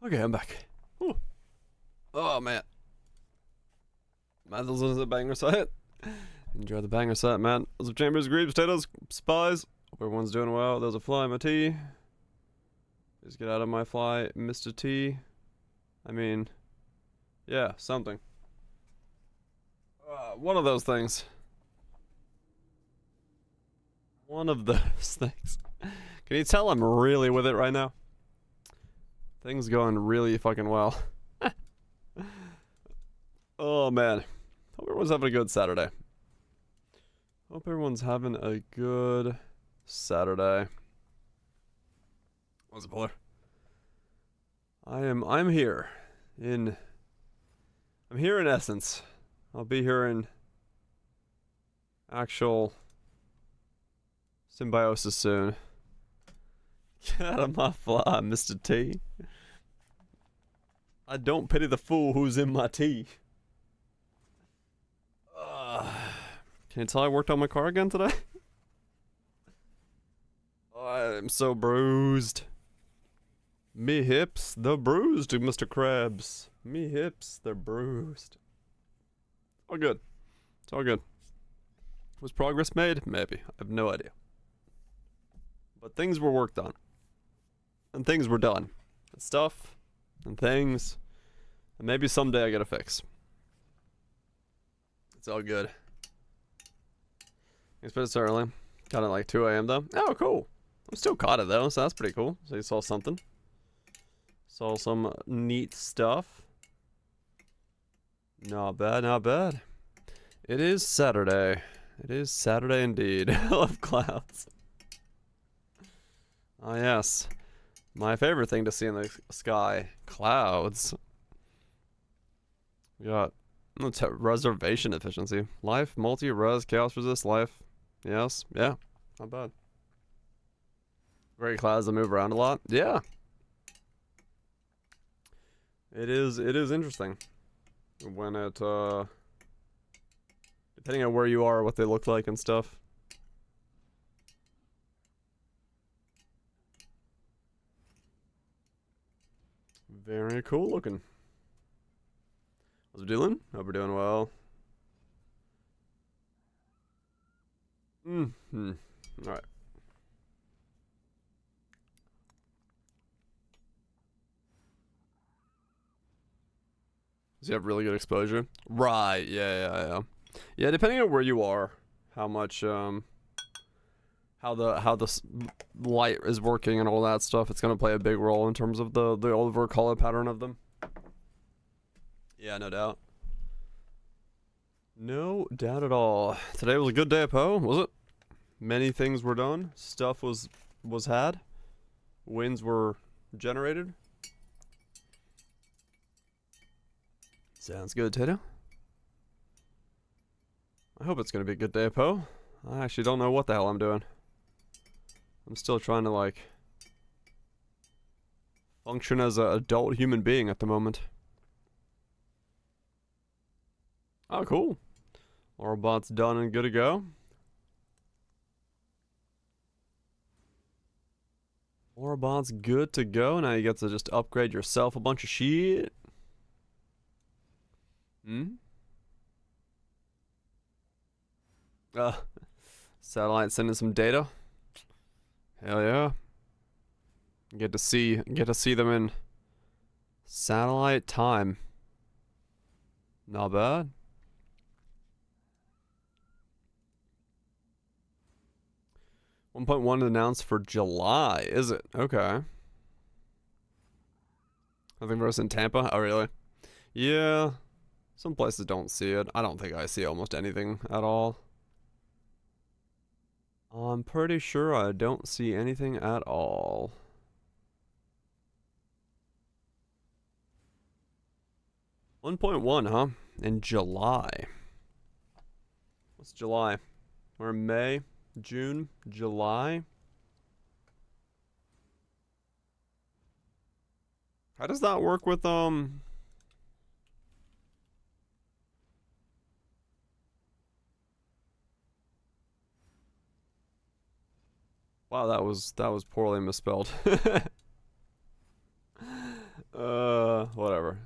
Okay, I'm back. Ooh. Oh man. Matt, those was a banger set. Enjoy the banger set, man. Those are chambers, greaves, potatoes, spies. Hope everyone's doing well. There's a fly in my tea. Just get out of my fly, Mr. T. I mean, yeah, something. One of those things. One of those things. Can you tell I'm really with it right now? Things going really fucking well. Oh man. Hope everyone's having a good Saturday. Hope everyone's having a good Saturday. What's it, Polar? I'm here. I'm here in essence. I'll be here in actual symbiosis soon. Get out of my fly, Mr. T. I don't pity the fool who's in my tea. Can you tell I worked on my car again today? I'm so bruised. Me hips, they're bruised, Mr. Krabs. Me hips, they're bruised. All good. It's all good. Was progress made? Maybe. I have no idea. But things were worked on. And things were done. And stuff. And things. And maybe someday I get a fix. It's all good. It's been early. Got it like 2 a.m. though. Oh, cool. I'm still caught it though, so that's pretty cool. So you saw something. Saw some neat stuff. Not bad, not bad. It is Saturday. It is Saturday indeed. I love clouds. Ah, yes. My favorite thing to see in the sky. Clouds. We got reservation efficiency. Life, multi-res, chaos resist, life. Yes, yeah. Not bad. Gray clouds that move around a lot. Yeah. It is interesting. When it, depending on where you are, what they look like and stuff. Very cool looking. What's it doing? Hope we're doing well. Alright. Does he have really good exposure? Right, yeah. Yeah, depending on where you are, how much, how the light is working and all that stuff, it's gonna play a big role in terms of the overall color pattern of them. Yeah, no doubt. No doubt at all. Today was a good day of Poe, was it? Many things were done. Stuff was had. Wins were generated. Sounds good, Tato. I hope it's gonna be a good day of Poe. I actually don't know what the hell I'm doing. I'm still trying to, like, function as an adult human being at the moment. Oh, cool. Orbot's done and good to go. Orbot's good to go. Now you get to just upgrade yourself a bunch of shit. Satellite sending some data. Hell yeah. Get to see them in satellite time. Not bad. .1 announced for July, is it? Okay. I think versus in Tampa. Oh, really? Yeah. Some places don't see it. I don't think I see almost anything at all. I'm pretty sure I don't see anything at all. .1, huh? In July. What's July? We're in May, June, July. How does that work with Wow, that was poorly misspelled. Whatever.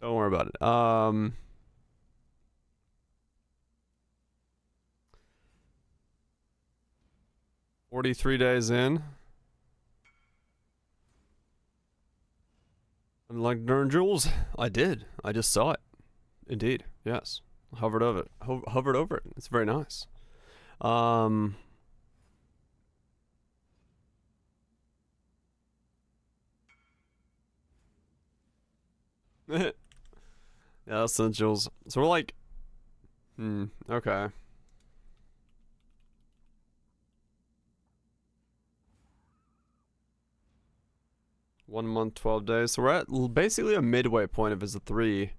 Don't worry about it. 43 days in. And like darn jewels, I did. I just saw it. Indeed, yes. Hovered over it. Hovered over it. It's very nice. Yeah, essentials. So we're like, okay. One month, 12 days. So we're at basically a midway point if it's a three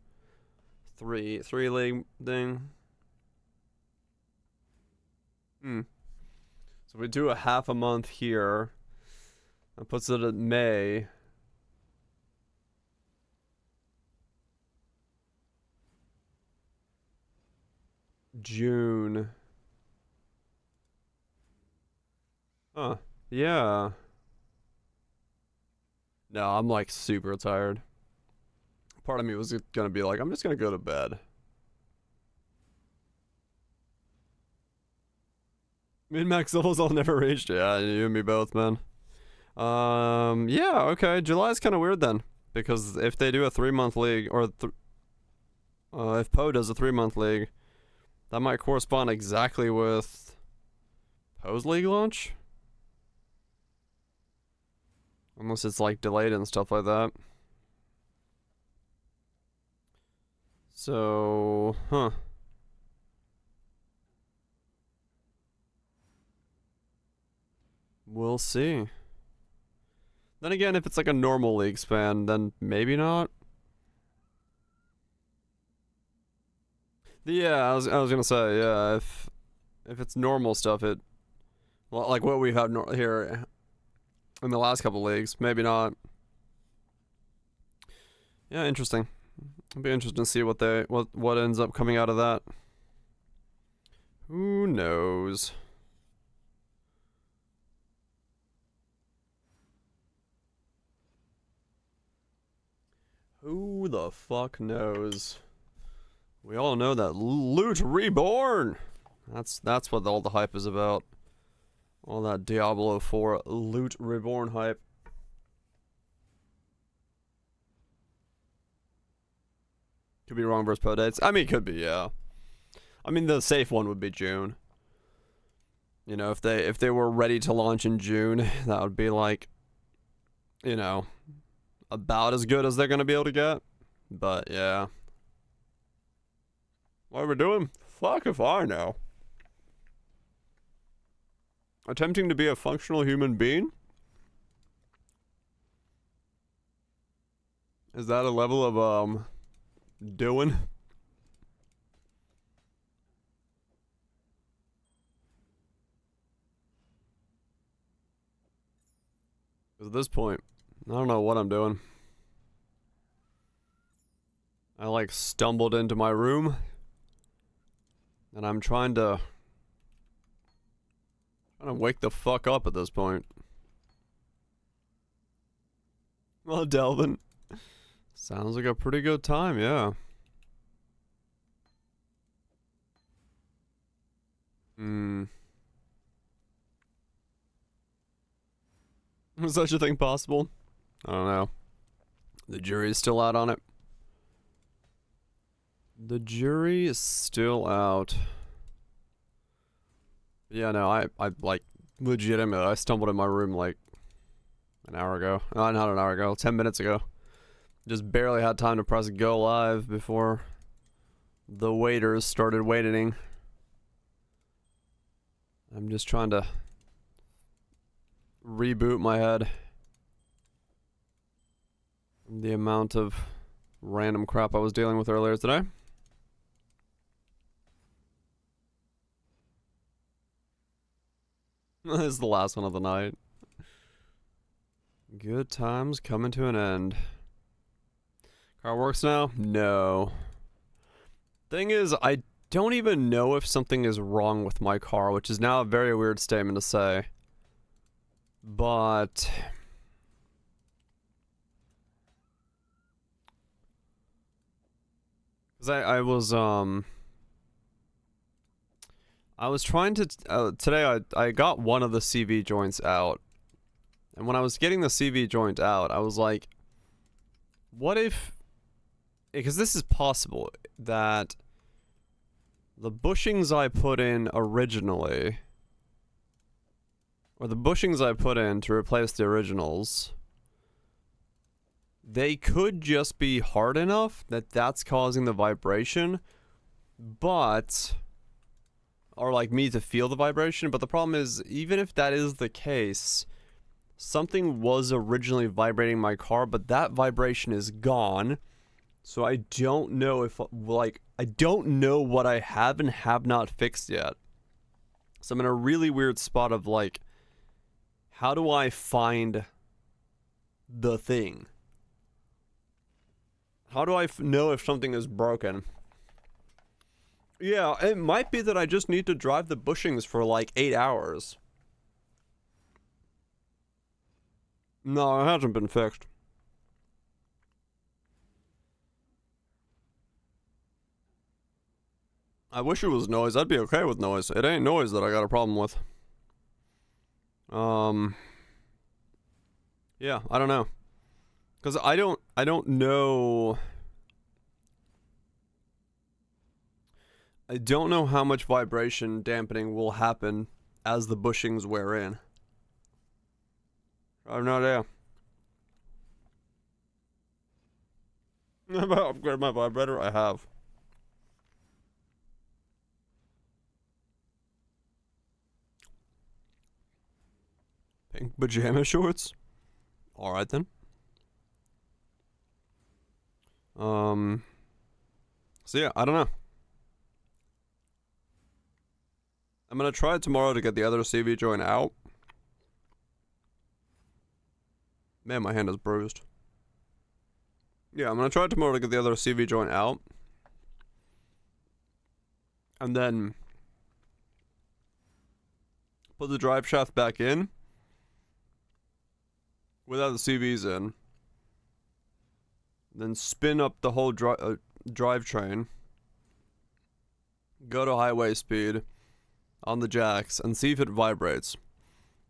league thing. So we do a half a month here. That puts it at May. June. Huh. Yeah. No, I'm like super tired. Part of me was gonna be like, I'm just gonna go to bed. Min-max levels I'll never reach. Yeah, you and me both, man. Yeah, okay. July's kind of weird then. Because if they do a 3-month league, or if Poe does a 3-month league, that might correspond exactly with Poe's league launch? Unless it's like delayed and stuff like that. So, huh. We'll see. Then again, if it's like a normal league span, then maybe not. Yeah, I was gonna say, yeah, if it's normal stuff, it, well, like what we've had here in the last couple leagues, maybe not. Yeah, interesting. It'll be interesting to see what ends up coming out of that. Who knows? Who the fuck knows? We all know that Loot Reborn. That's what all the hype is about. All that Diablo 4 Loot Reborn hype. Could be wrong versus Poe dates. I mean, could be, yeah. I mean, the safe one would be June. You know, if they were ready to launch in June, that would be like, you know, about as good as they're gonna be able to get. But yeah. What are we doing? Fuck if I know. Attempting to be a functional human being? Is that a level of doing? Because at this point, I don't know what I'm doing. I like stumbled into my room. And I'm trying to wake the fuck up at this point. Well, Delvin. Sounds like a pretty good time, yeah. Is such a thing possible? I don't know. The jury's still out on it. The jury is still out. Yeah, no, I like, legitimately, I stumbled in my room like an hour ago. Not an hour ago, 10 minutes ago. Just barely had time to press go live before the waiters started waiting. I'm just trying to reboot my head. The amount of random crap I was dealing with earlier today. This is the last one of the night. Good times coming to an end. Car works now? No. Thing is, I don't even know if something is wrong with my car, which is now a very weird statement to say. But 'Cause I was trying to today I got one of the CV joints out. And when I was getting the CV joint out, I was like, what if, because this is possible that the bushings I put in originally, or the bushings I put in to replace the originals, they could just be hard enough that that's causing the vibration, but, or like me to feel the vibration, but the problem is, even if that is the case, something was originally vibrating my car, but that vibration is gone. So I don't know if, like, I don't know what I have and have not fixed yet. So I'm in a really weird spot of, like, how do I find the thing? How do I know if something is broken? Yeah, it might be that I just need to drive the bushings for, like, 8 hours. No, it hasn't been fixed. I wish it was noise. I'd be okay with noise. It ain't noise that I got a problem with. Yeah, I don't know. Cause I don't know. I don't know how much vibration dampening will happen as the bushings wear in. I have no idea. Have I upgraded my vibrator? I have. Pink pajama shorts? Alright then. So yeah, I don't know. I'm gonna try tomorrow to get the other CV joint out. Man, my hand is bruised. Yeah, I'm gonna try tomorrow to get the other CV joint out. And then put the drive shaft back in without the CVs in. Then spin up the whole drivetrain. Go to highway speed on the jacks and see if it vibrates.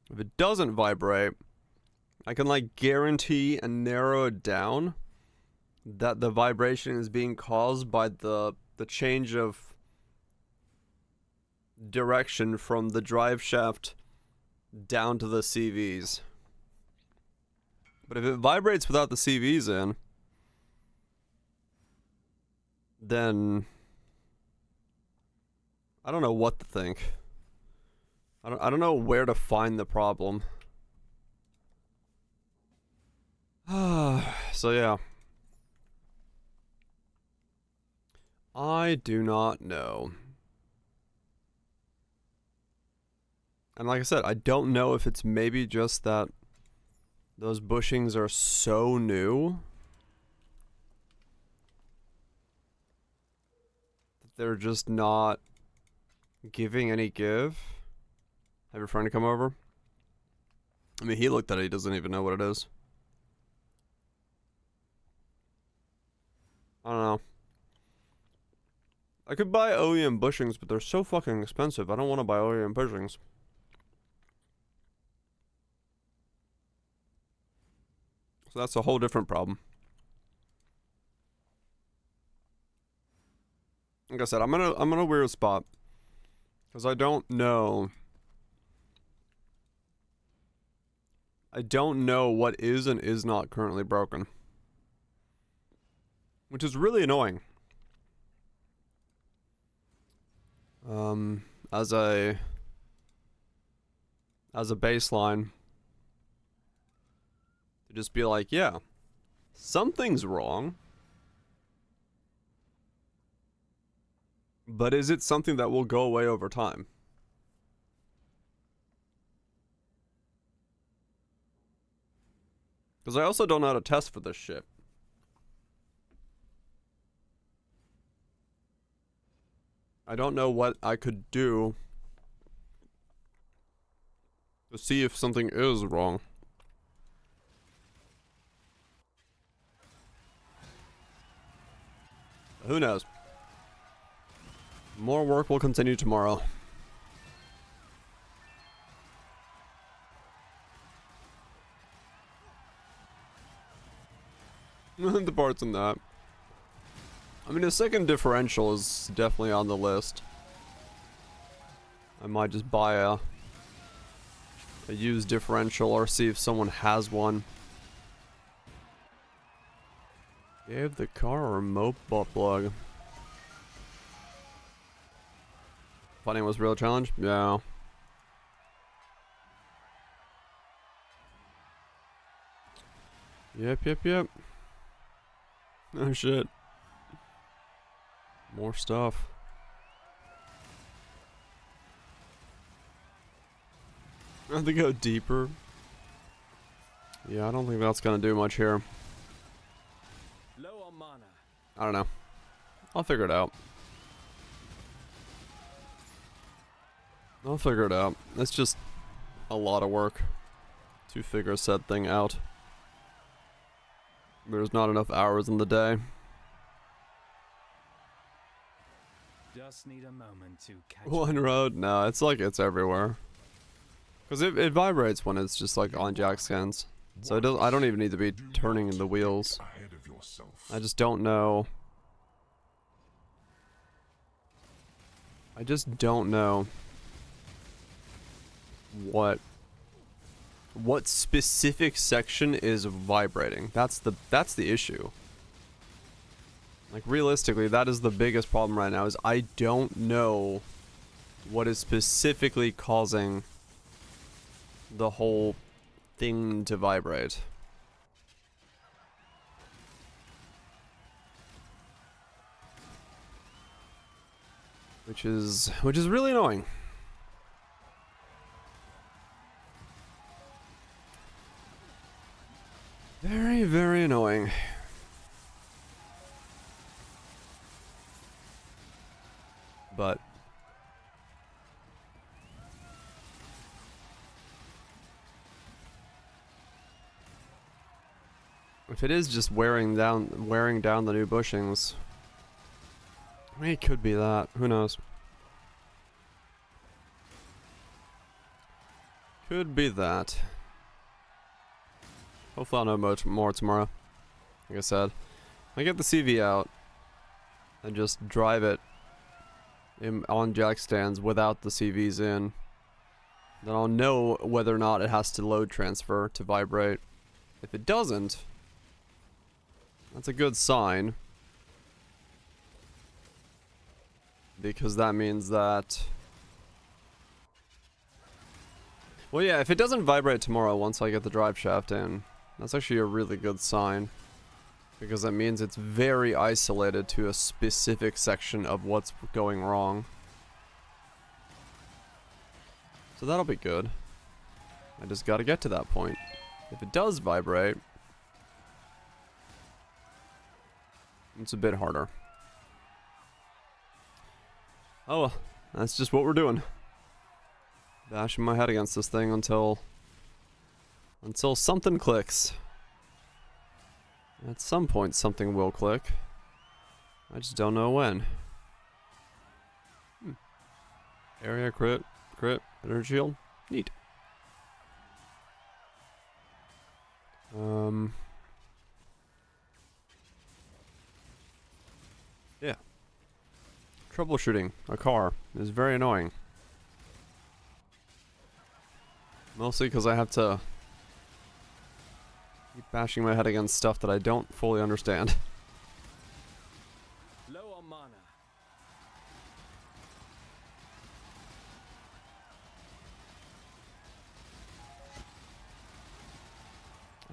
If it doesn't vibrate, I can like guarantee and narrow it down that the vibration is being caused by the change of direction from the drive shaft down to the CVs. But if it vibrates without the CVs in, then I don't know what to think. I don't know where to find the problem. So yeah. I do not know. And like I said, I don't know if it's maybe just that those bushings are so new that they're just not giving any give. Have your friend come over? I mean, he looked at it, he doesn't even know what it is. I don't know. I could buy OEM bushings, but they're so fucking expensive. I don't want to buy OEM bushings. So that's a whole different problem. Like I said, I'm in a weird spot. Because I don't know. I don't know what is and is not currently broken. Which is really annoying. As a baseline. To just be like, yeah, something's wrong. But is it something that will go away over time? Because I also don't know how to test for this shit. I don't know what I could do to see if something is wrong. Who knows? More work will continue tomorrow. The parts in that. I mean, a second differential is definitely on the list. I might just buy a used differential or see if someone has one. Gave the car a remote butt plug. Finding was a real challenge? Yeah. Yep. Oh shit. More stuff. I have to go deeper. Yeah, I don't think that's gonna do much here. Low on mana. I don't know. I'll figure it out. It's just a lot of work to figure said thing out. There's not enough hours in the day. Just need a moment to catch One road? No, it's like it's everywhere. Because it vibrates when it's just like on jack scans. So I don't even need to be turning the wheels. I just don't know. I just don't know what specific section is vibrating. That's the issue. Like realistically, that is the biggest problem right now, is I don't know what is specifically causing the whole thing to vibrate. Which is really annoying. Very, very annoying. But if it is just wearing down the new bushings, I mean, it could be that. Who knows? Could be that. Hopefully I'll know much more tomorrow. Like I said, I get the CV out and just drive it on jack stands without the CVs in. Then I'll know whether or not it has to load transfer to vibrate. If it doesn't, that's a good sign. Because that means that... Well, yeah, if it doesn't vibrate tomorrow once I get the drive shaft in, that's actually a really good sign. Because that means it's very isolated to a specific section of what's going wrong. So that'll be good. I just gotta get to that point. If it does vibrate, it's a bit harder. Oh well, that's just what we're doing. Bashing my head against this thing until something clicks. At some point something will click. I just don't know when. Area crit, energy shield. Neat. Yeah. Troubleshooting a car is very annoying. Mostly because I have to keep bashing my head against stuff that I don't fully understand. Low on mana.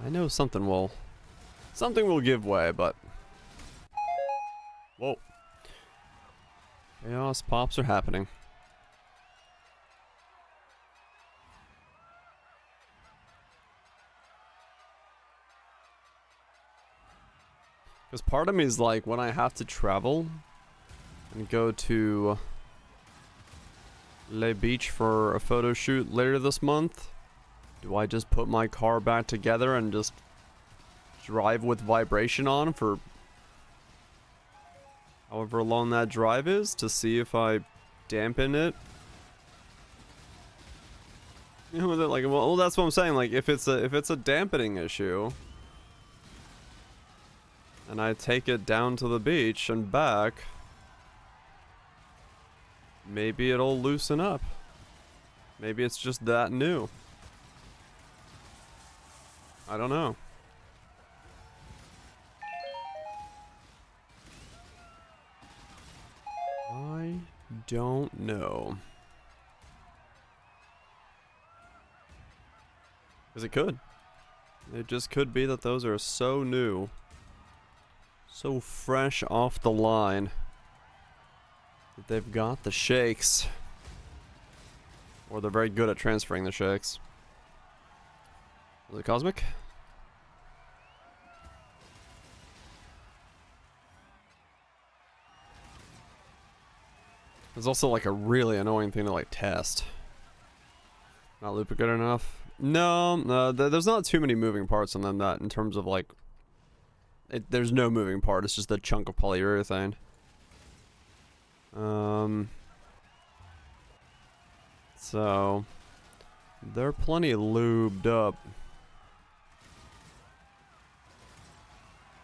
I know something will give way, but whoa. Chaos pops are happening. Because part of me is like, when I have to travel and go to Le Beach for a photo shoot later this month, do I just put my car back together and just drive with vibration on for however long that drive is, to see if I dampen it. You know, like, well, that's what I'm saying. Like, if it's a dampening issue, and I take it down to the beach and back, maybe it'll loosen up. Maybe it's just that new. I don't know. I don't know. Because it could. It just could be that those are so new. So fresh off the line. That they've got the shakes. Or they're very good at transferring the shakes. Was it Cosmic? It's also like a really annoying thing to like test. Not loop it good enough. No, there's not too many moving parts on them that in terms of like, there's no moving part. It's just a chunk of polyurethane. So they're plenty lubed up.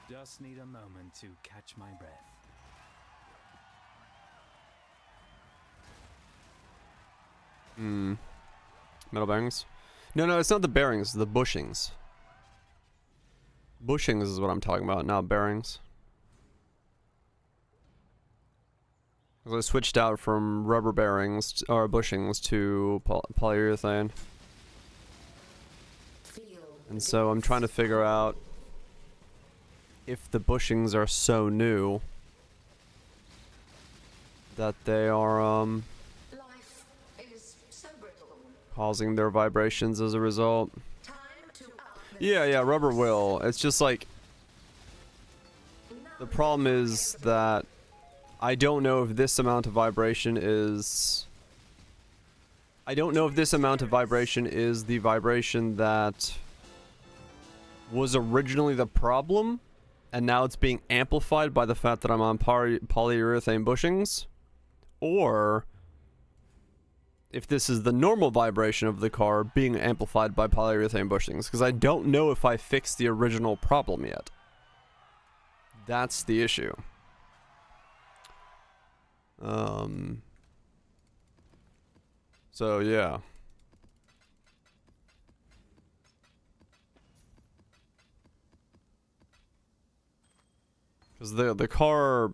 Just need a moment to catch my breath. Metal bearings? No, it's not the bearings, the bushings. Bushings is what I'm talking about, not bearings. 'Cause I switched out from rubber bearings, or bushings, to polyurethane. And so I'm trying to figure out if the bushings are so new that they are, causing their vibrations as a result. Yeah, rubber will. It's just like, the problem is that I don't know if this amount of vibration is... I don't know if this amount of vibration is the vibration that was originally the problem, and now it's being amplified by the fact that I'm on polyurethane bushings, or if this is the normal vibration of the car being amplified by polyurethane bushings, because I don't know if I fixed the original problem yet. That's the issue. So yeah. Because the car...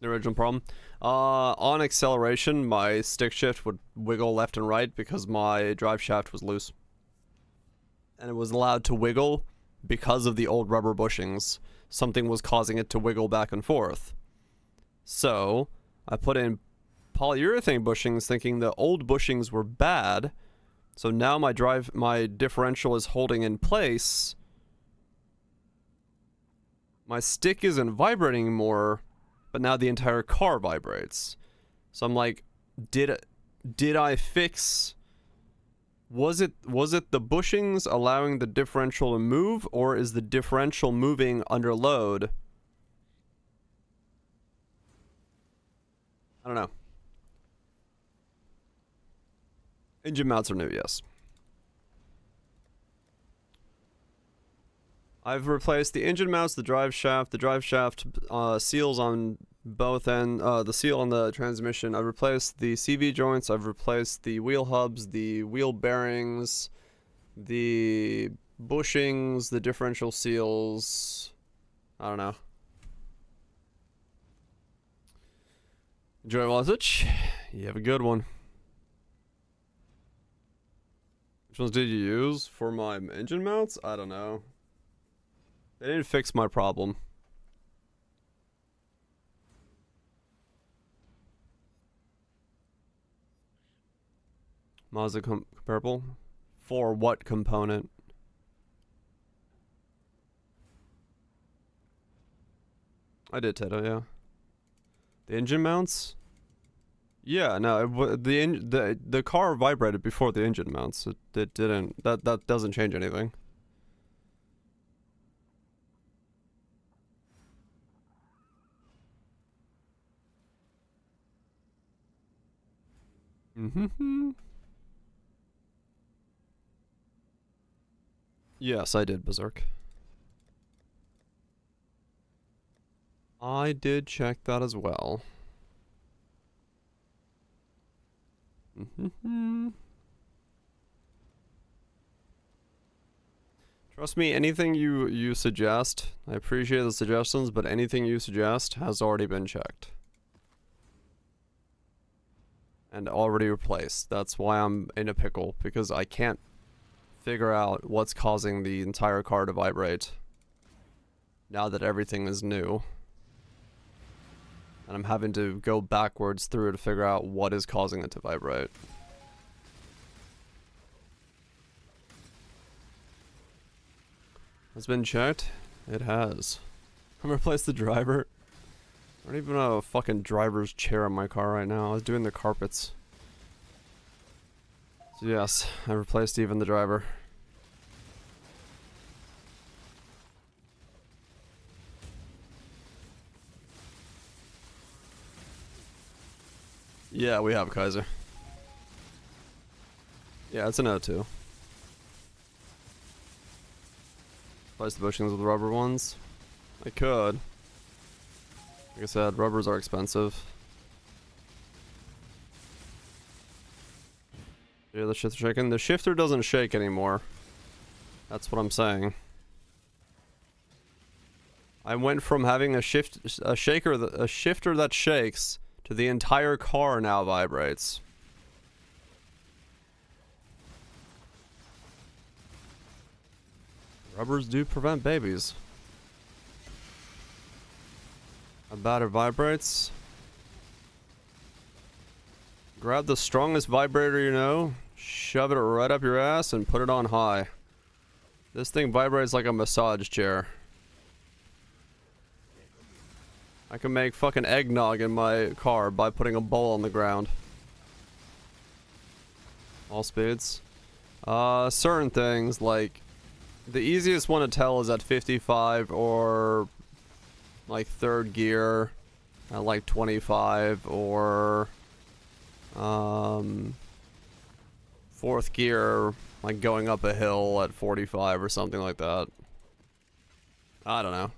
The original problem. On acceleration, my stick shift would wiggle left and right because my drive shaft was loose. And it was allowed to wiggle because of the old rubber bushings. Something was causing it to wiggle back and forth. So, I put in polyurethane bushings thinking the old bushings were bad. So now my differential is holding in place. My stick isn't vibrating more, but now the entire car vibrates. So I'm like, did I fix... Was it the bushings allowing the differential to move, or is the differential moving under load? I don't know. Engine mounts are new, yes. I've replaced the engine mounts, the drive shaft seals on both ends, the seal on the transmission. I've replaced the CV joints, I've replaced the wheel hubs, the wheel bearings, the bushings, the differential seals. I don't know. Enjoy Wasich. You have a good one. Which ones did you use for my engine mounts? I don't know. They didn't fix my problem. Mazda comparable? For what component? I did, Tato, yeah. The engine mounts? Yeah, no, the car vibrated before the engine mounts. It didn't. That doesn't change anything. Mm-hmm. Yes, I did, Berserk. I did check that as well. Mm-hmm. Trust me, anything you suggest, I appreciate the suggestions, but anything you suggest has already been checked. And already replaced. That's why I'm in a pickle, because I can't figure out what's causing the entire car to vibrate. Now that everything is new. And I'm having to go backwards through to figure out what is causing it to vibrate. Has been checked? It has. I'm replaced the driver. I don't even have a fucking driver's chair in my car right now. I was doing the carpets. So yes, I replaced even the driver. Yeah, we have Kaiser. Yeah, it's an O2. Replace the bushings with rubber ones. I could. Like I said, rubbers are expensive. Yeah, the shifter shaking. The shifter doesn't shake anymore. That's what I'm saying. I went from having a shifter that shakes to the entire car now vibrates. Rubbers do prevent babies. How bad it vibrates? Grab the strongest vibrator you know, shove it right up your ass, and put it on high. This thing vibrates like a massage chair. I can make fucking eggnog in my car by putting a bowl on the ground. All speeds. Certain things, like... The easiest one to tell is at 55 or... like 3rd gear at like 25 or... 4th gear, like going up a hill at 45 or something like that. I don't know.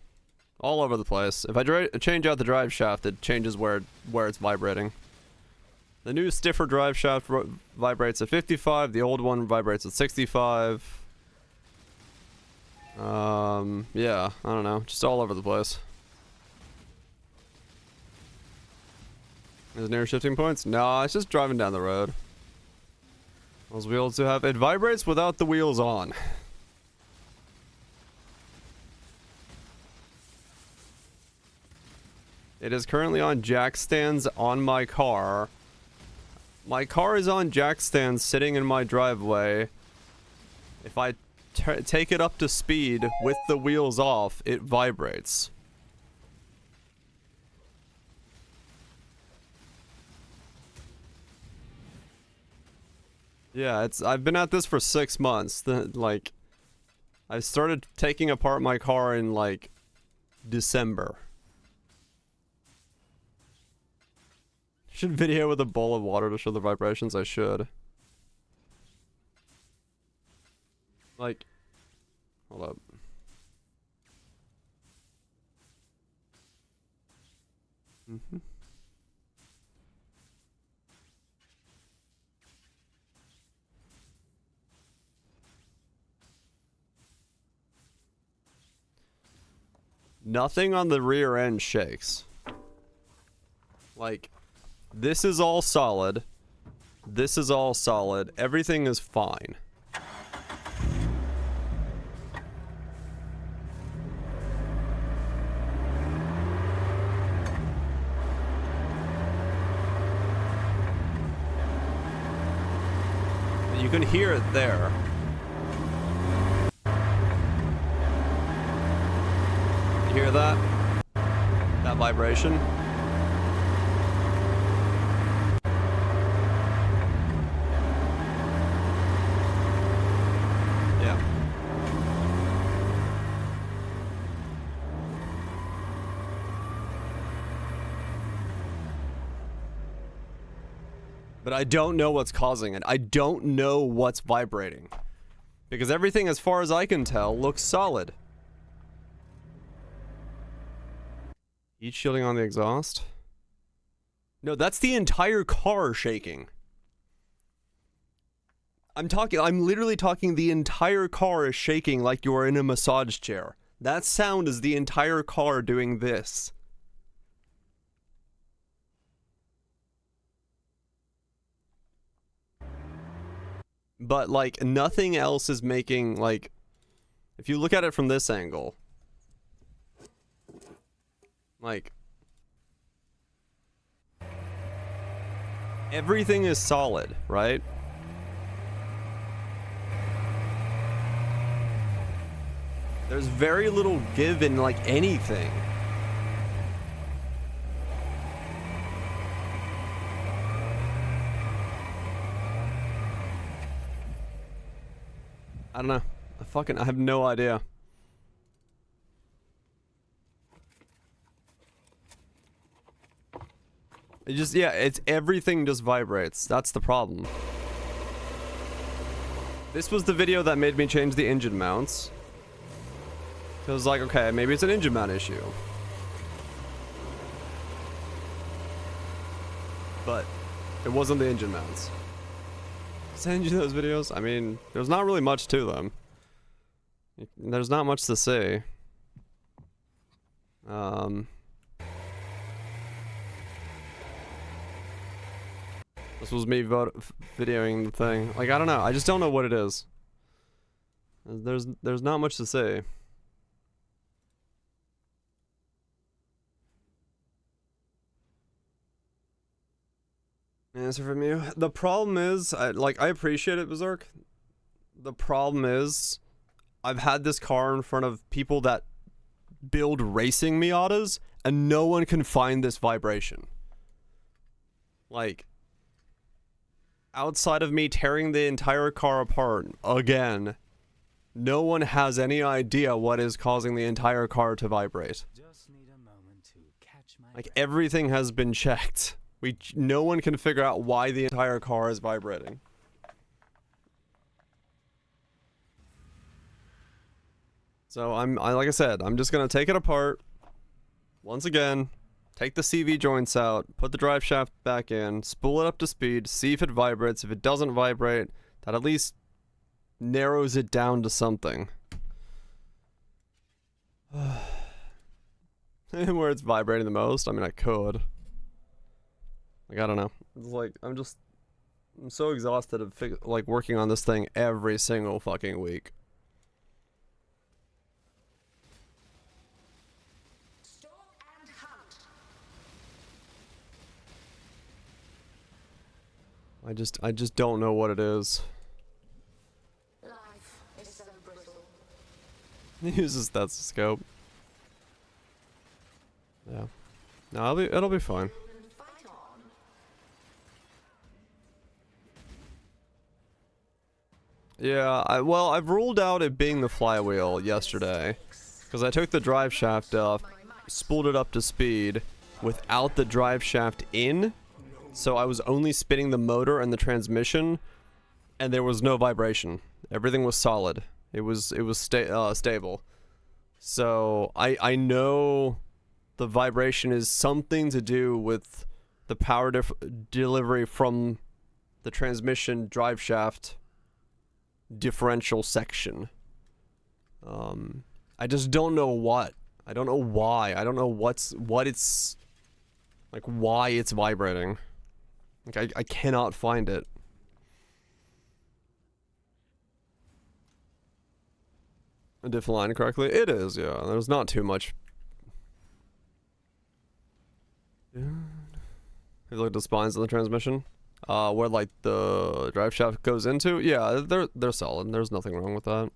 All over the place. If I change out the drive shaft, it changes where it's vibrating. The new stiffer drive shaft vibrates at 55. The old one vibrates at 65. Yeah, I don't know. Just all over the place. Is it near shifting points? No, it's just driving down the road. Those wheels do have... It vibrates without the wheels on. It is currently on jack stands on my car. My car is on jack stands sitting in my driveway. If I take it up to speed with the wheels off, it vibrates. Yeah, I've been at this for 6 months. Like, I started taking apart my car in, like, December. Should video with a bowl of water to show the vibrations? I should. Like, hold up. Mm-hmm. Nothing on the rear end shakes. Like, this is all solid. This is all solid. Everything is fine. You can hear it there. You hear that? That vibration? Yeah. But I don't know what's causing it. I don't know what's vibrating. Because everything, as far as I can tell, looks solid. Heat shielding on the exhaust? No, that's the entire car shaking. I'm literally talking the entire car is shaking like you're in a massage chair. That sound is the entire car doing this. But, like, nothing else is making, like... If you look at it from this angle... Like... Everything is solid, right? There's very little give in, like, anything. I don't know. I have no idea. It just, yeah, it's everything just vibrates. That's the problem. This was the video that made me change the engine mounts. It was like, okay, maybe it's an engine mount issue. But it wasn't the engine mounts. Send you those videos? I mean, there's not really much to them. There's not much to say. This was me videoing the thing. Like, I don't know. I just don't know what it is. There's not much to say. Answer from you. The problem is, I appreciate it, Berserk. The problem is, I've had this car in front of people that build racing Miatas, and no one can find this vibration. Like, outside of me tearing the entire car apart again, no one has any idea what is causing the entire car to vibrate. Just need a moment to catch my Like, breath. everything has been checked. No one can figure out why the entire car is vibrating. So like I said, I'm just gonna take it apart. Once again, take the CV joints out, put the drive shaft back in, spool it up to speed, see if it vibrates. If it doesn't vibrate, that at least narrows it down to something. Where it's vibrating the most, I mean, I could. Like, I don't know. It's like, I'm so exhausted of working on this thing every single fucking week. Stalk and hunt. I just don't know what it is. Life is so brittle. He uses stethoscope. Yeah. No, it'll be fine. Fight on. Yeah, well, I've ruled out it being the flywheel yesterday. Because I took the drive shaft off, spooled it up to speed without the drive shaft in. So I was only spinning the motor and the transmission, and there was no vibration. Everything was solid. It was stable. So I know the vibration is something to do with the power delivery from the transmission drive shaft differential section. I just don't know what. I don't know why. I don't know what it's like, why it's vibrating. Like, I cannot find it. I did line correctly. It is, yeah. There's not too much. Have you looked at the spines of the transmission? Where like the drive shaft goes into? Yeah, they're solid. There's nothing wrong with that.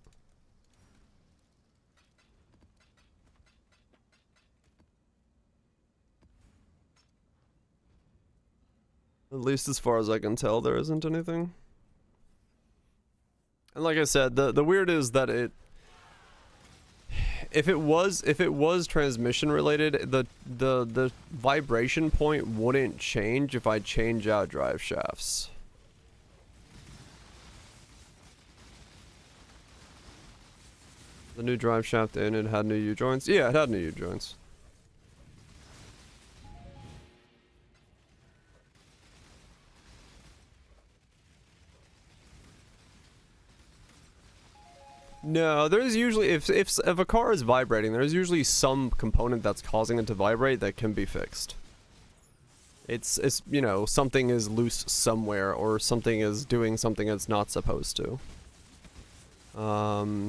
At least as far as I can tell, there isn't anything. And like I said, the weird is that if it was transmission related, the vibration point wouldn't change if I change out drive shafts. The new drive shaft in, it had new U-joints. Yeah, it had new U-joints. No, there's usually, if a car is vibrating, there's usually some component that's causing it to vibrate that can be fixed. It's you know, something is loose somewhere, or something is doing something it's not supposed to.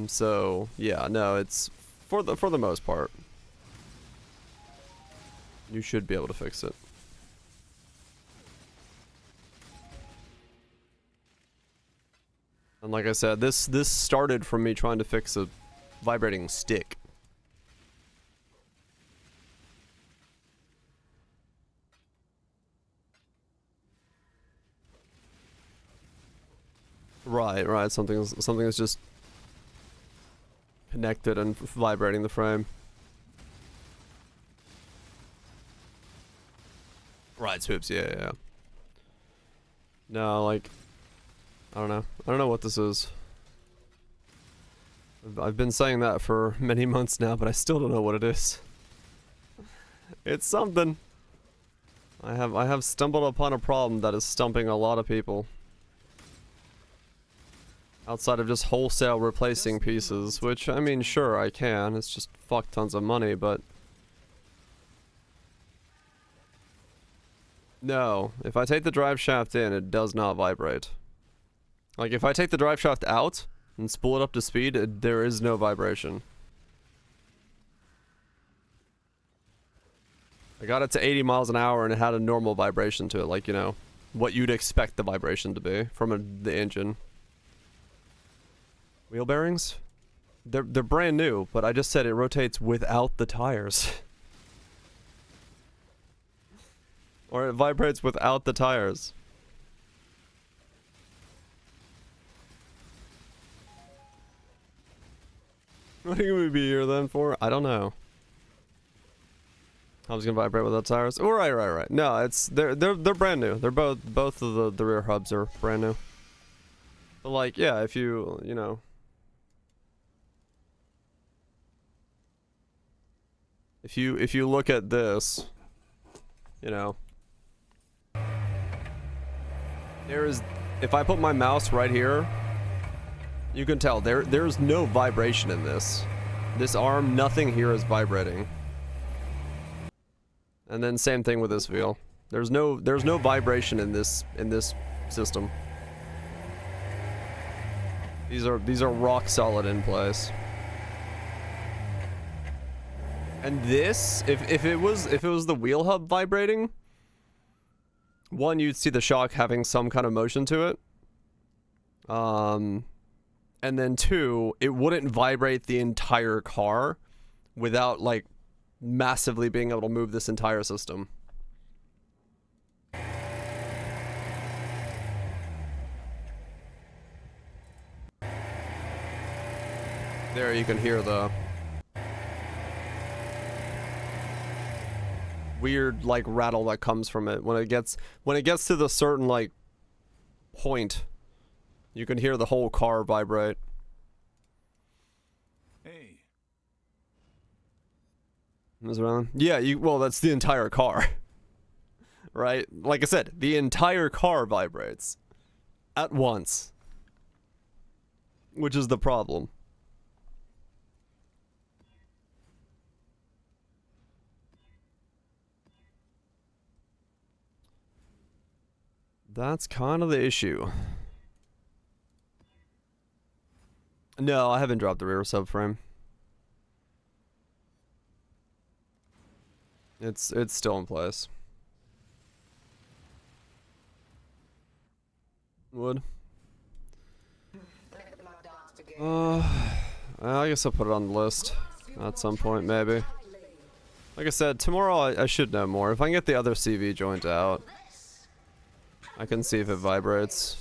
So yeah, no, it's for the most part, you should be able to fix it. And like I said, this started from me trying to fix a vibrating stick. Right. Something is just connected and vibrating the frame. Right, swoops. Yeah. No, like, I don't know. I don't know what this is. I've been saying that for many months now, but I still don't know what it is. It's something. I have stumbled upon a problem that is stumping a lot of people. Outside of just wholesale replacing pieces, which, I mean, sure, I can. It's just fuck tons of money, but... No, if I take the drive shaft in, it does not vibrate. Like, if I take the drive shaft out and spool it up to speed, there is no vibration. I got it to 80 miles an hour and it had a normal vibration to it, like, you know, what you'd expect the vibration to be from the engine. Wheel bearings? They're brand new, but I just said it rotates without the tires. Or it vibrates without the tires. What are you gonna be here then for? I don't know. I was gonna vibrate without tires. Oh, right. No, it's they're brand new. They're both of the rear hubs are brand new. But like, yeah, if you know. If you look at this, you know, if I put my mouse right here, you can tell there's no vibration in this. This arm, nothing here is vibrating. And then same thing with this wheel. There's no vibration in this system. These are rock solid in place. And this, if it was the wheel hub vibrating, one, you'd see the shock having some kind of motion to it. And then two, it wouldn't vibrate the entire car without like massively being able to move this entire system. There you can hear the weird like rattle that comes from it when it gets to the certain like point. You can hear the whole car vibrate. Hey. Ms. Rylan? Yeah, well, that's the entire car. Right? Like I said, the entire car vibrates at once. Which is the problem. That's kind of the issue. No, I haven't dropped the rear subframe. It's still in place. Wood. I guess I'll put it on the list at some point, maybe. Like I said, tomorrow I should know more. If I can get the other CV joint out, I can see if it vibrates.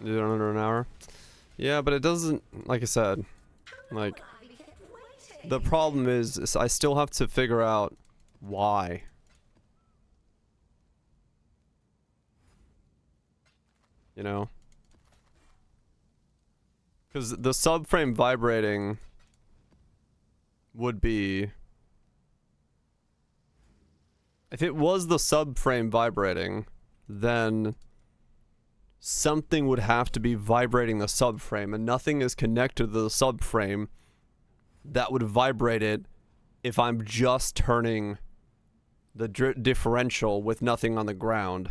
Do it in under an hour. Yeah, but it doesn't, like I said, like, I kept waiting. the problem is I still have to figure out why. You know? Because the subframe vibrating would be... If it was the subframe vibrating, then something would have to be vibrating the subframe, and nothing is connected to the subframe that would vibrate it if I'm just turning the differential with nothing on the ground.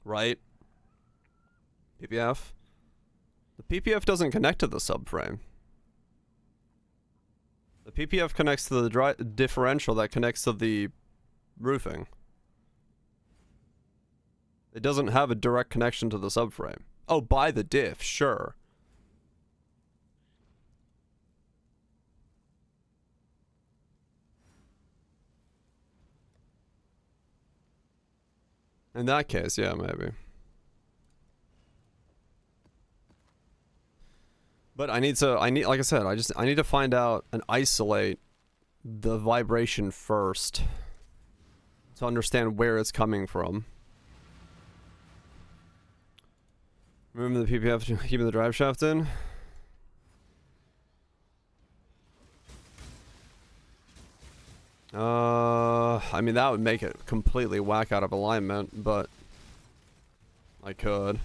Right? PPF? The PPF doesn't connect to the subframe. The PPF connects to the differential that connects to the roofing. It doesn't have a direct connection to the subframe. Oh, by the diff, sure. In that case, yeah, maybe. But I need, like I said, I need to find out and isolate the vibration first to understand where it's coming from. Removing the PPF, keeping the drive shaft in. I mean, that would make it completely whack out of alignment, but I could.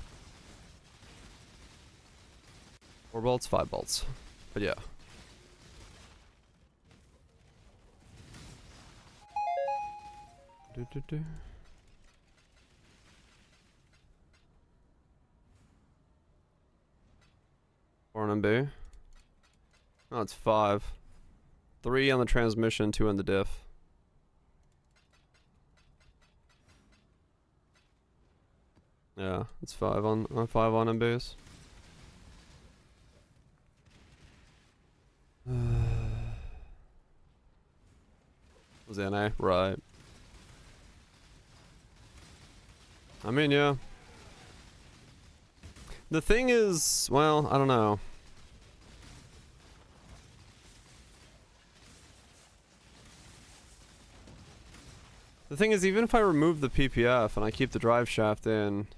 4 bolts, 5 bolts. But yeah. Four on MB. Oh, it's 5. 3 on the transmission, 2 on the diff. Yeah, it's 5 on MBs. Was NA? Right. I mean, yeah. The thing is, well, I don't know. The thing is, even if I remove the PPF and I keep the drive shaft in,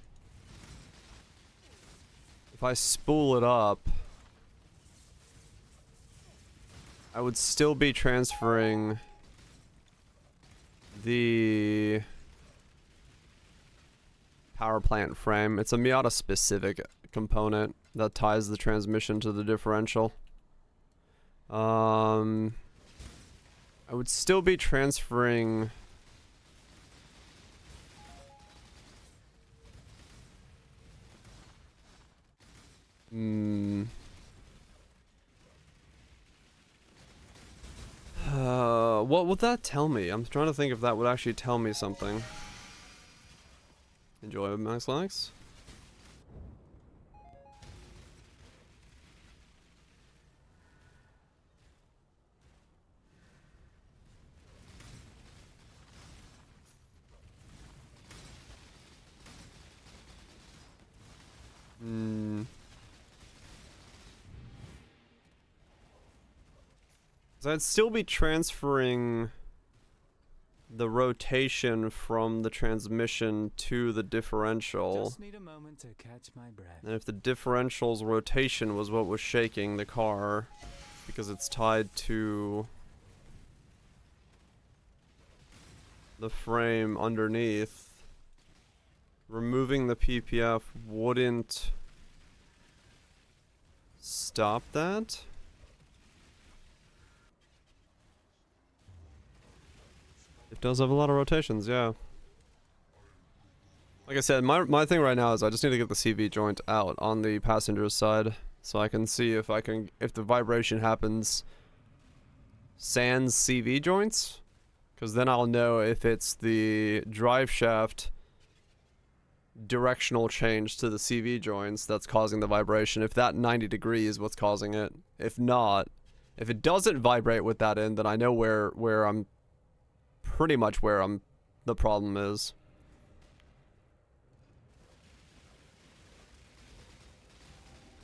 if I spool it up, I would still be transferring the power plant frame. It's a Miata specific component that ties the transmission to the differential. I would still be transferring what would that tell me? I'm trying to think if that would actually tell me something. Enjoy Max Linux. So I'd still be transferring the rotation from the transmission to the differential. Just need a moment to catch my breath. And if the differential's rotation was what was shaking the car, because it's tied to the frame underneath, removing the PPF wouldn't stop that? It does have a lot of rotations, yeah. Like I said, my thing right now is I just need to get the CV joint out on the passenger's side so I can see if the vibration happens sans CV joints, because then I'll know if it's the drive shaft directional change to the CV joints that's causing the vibration. If that 90 degrees is what's causing it. If not, if it doesn't vibrate with that in, then I know where I'm pretty much where the problem is.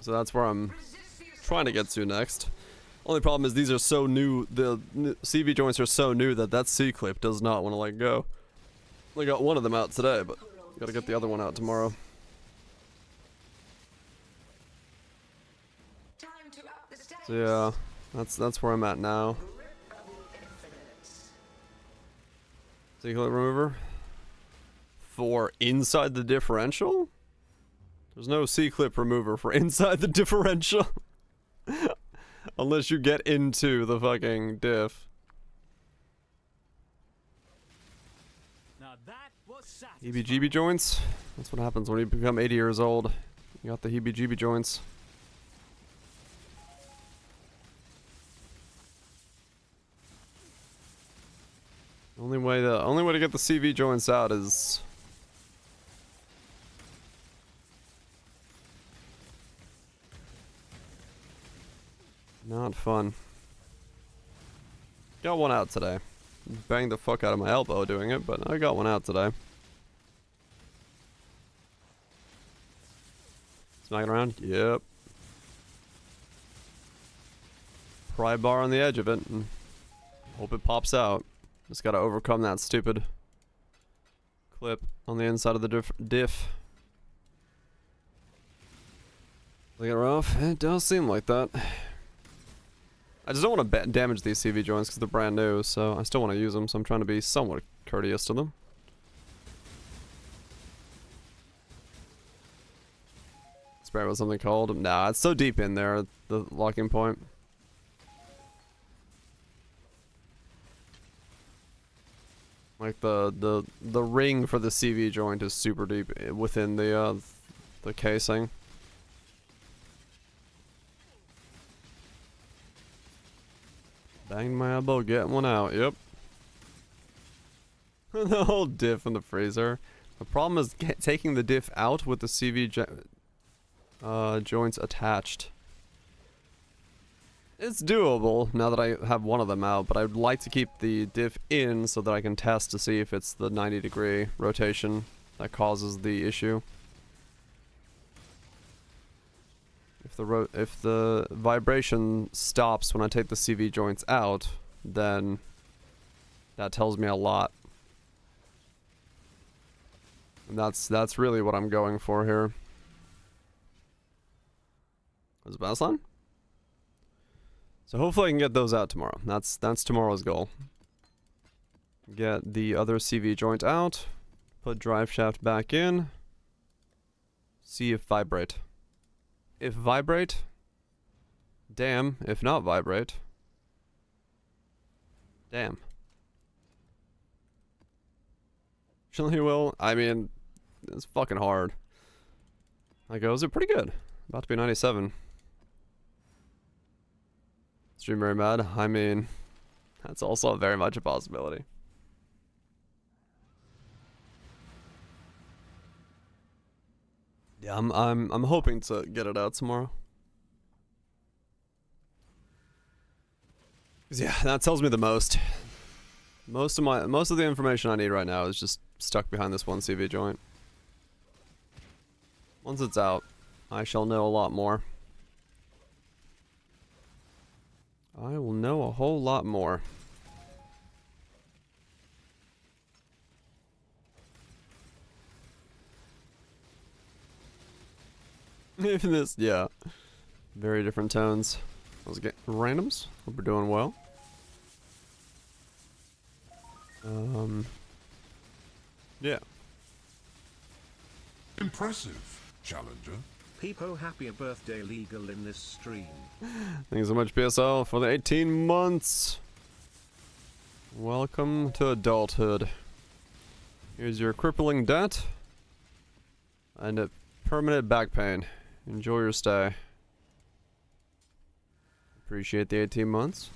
So that's where I'm trying to get to next. Only problem is these are so new, the CV joints are so new that C-clip does not want to let go. I got one of them out today, but gotta get the other one out tomorrow. Time to up the stakes. So yeah, that's where I'm at now. C-clip remover. For inside the differential? There's no C-clip remover for inside the differential. Unless you get into the fucking diff. Now that was satisfying. Heebie-jeebie joints? That's what happens when you become 80 years old. You got the heebie-jeebie joints. Only way to get the CV joints out is not fun. Got one out today. Banged the fuck out of my elbow doing it, but I got one out today. Smacking around? Yep. Pry bar on the edge of it and hope it pops out. Just gotta overcome that stupid clip on the inside of the diff. Look at rough. It does seem like that. I just don't want to damage these CV joints because they're brand new, so I still want to use them, so I'm trying to be somewhat courteous to them. Spare with something called? Nah, it's so deep in there, the locking point. Like the ring for the CV joint is super deep within the casing. Banged my elbow, getting one out. Yep. The whole diff in the freezer. The problem is taking the diff out with the CV joints attached. It's doable now that I have one of them out, but I'd like to keep the diff in so that I can test to see if it's the 90-degree rotation that causes the issue. If the vibration stops when I take the CV joints out, then that tells me a lot. And that's really what I'm going for here. Was it baseline? So hopefully I can get those out tomorrow. That's tomorrow's goal. Get the other CV joint out, put drive shaft back in, see if vibrate. If vibrate, damn. If not vibrate, damn. Surely will. I mean, it's fucking hard. My goes are pretty good. About to be 97. Stream very mad. I mean, that's also very much a possibility. Yeah, I'm hoping to get it out tomorrow. 'Cause yeah, that tells me the most. Most of the information I need right now is just stuck behind this one CV joint. Once it's out, I shall know a lot more. I will know a whole lot more. Even this, yeah. Very different tones. Let's get randoms. Hope we're doing well. Yeah. Impressive, Challenger. Peepo, happy birthday legal in this stream. Thanks so much, PSL, for the 18 months. Welcome to adulthood. Here's your crippling debt and a permanent back pain. Enjoy your stay. Appreciate the 18 months.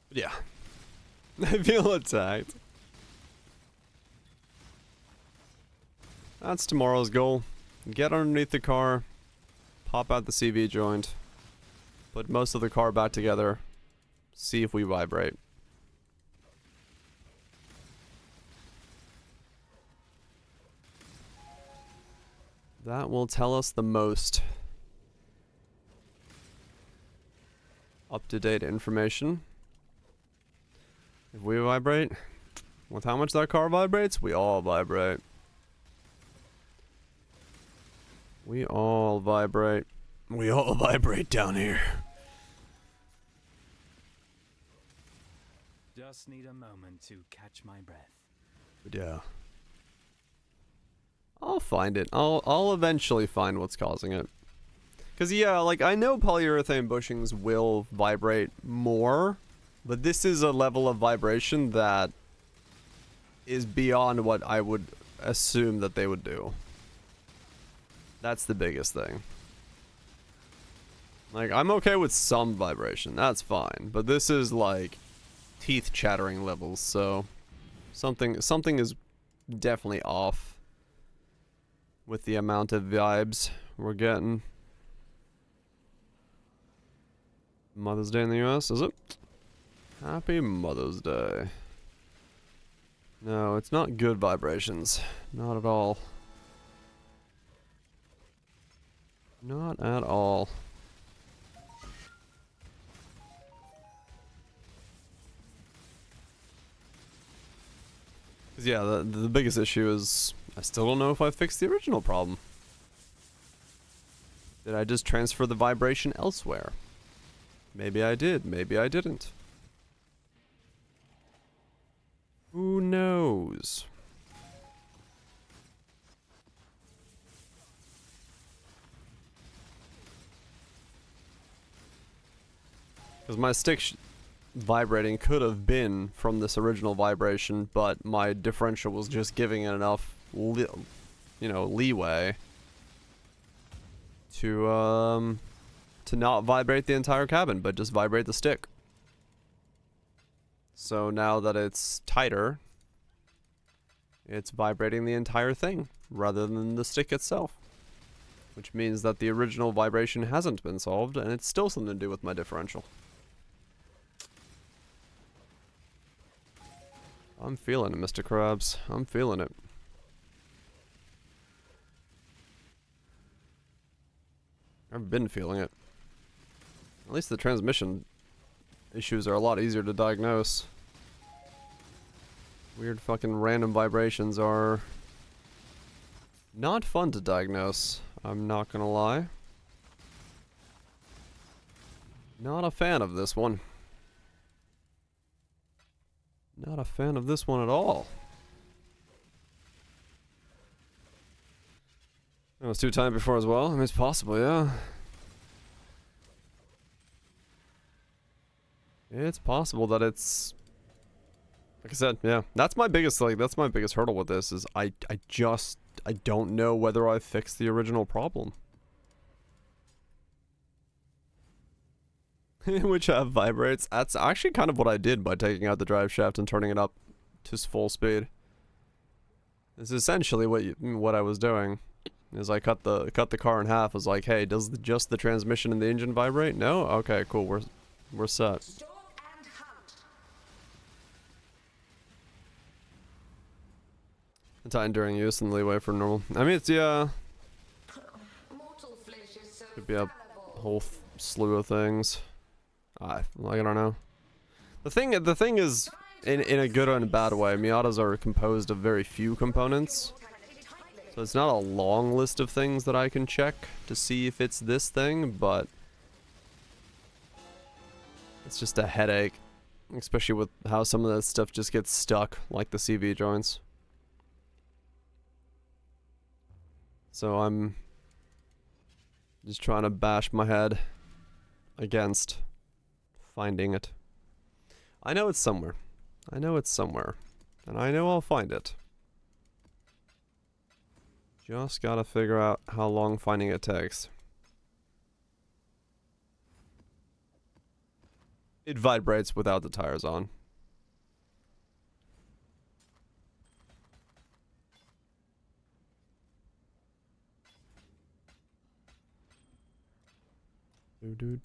But yeah. I feel attacked. That's tomorrow's goal. Get underneath the car, pop out the CV joint, put most of the car back together, see if we vibrate. That will tell us the most up-to-date information. If we vibrate, with how much that car vibrates, we all vibrate. We all vibrate. We all vibrate down here. Just need a moment to catch my breath. But yeah. I'll find it. I'll eventually find what's causing it. Cause yeah, like I know polyurethane bushings will vibrate more, but this is a level of vibration that is beyond what I would assume that they would do. That's the biggest thing. Like, I'm okay with some vibration, that's fine. But this is like teeth chattering levels, so something is definitely off with the amount of vibes we're getting. Mother's Day in the US, is it? Happy Mother's Day. No, it's not good vibrations. Not at all. Not at all. Cause yeah, the biggest issue is I still don't know if I fixed the original problem. Did I just transfer the vibration elsewhere? Maybe I did, maybe I didn't. Who knows? Because my stick vibrating could have been from this original vibration, but my differential was just giving it enough, leeway to not vibrate the entire cabin, but just vibrate the stick. So now that it's tighter, it's vibrating the entire thing rather than the stick itself. Which means that the original vibration hasn't been solved, and it's still something to do with my differential. I'm feeling it, Mr. Krabs. I'm feeling it. I've been feeling it. At least the transmission issues are a lot easier to diagnose. Weird fucking random vibrations are not fun to diagnose, I'm not gonna lie. Not a fan of this one. Not a fan of this one at all. It was 2 times before as well. I mean, it's possible, yeah. It's possible that it's, like I said, yeah. That's my biggest hurdle with this is I don't know whether I fixed the original problem. Which vibrates. That's actually kind of what I did by taking out the drive shaft and turning it up to full speed. This is essentially what I was doing. Is I cut the car in half. Was like, hey, does just the transmission and the engine vibrate? No. Okay, cool. We're set. Stalk and hunt. The time during use and leeway for normal. I mean, it's yeah. Mortal flesh is so Could be a fallible. whole slew of things. I don't know. The thing is, in a good and a bad way, Miatas are composed of very few components. So it's not a long list of things that I can check to see if it's this thing, but it's just a headache, especially with how some of that stuff just gets stuck, like the CV joints. So I'm just trying to bash my head against finding it. I know it's somewhere. I know it's somewhere. And I know I'll find it. Just gotta figure out how long finding it takes. It vibrates without the tires on. Do.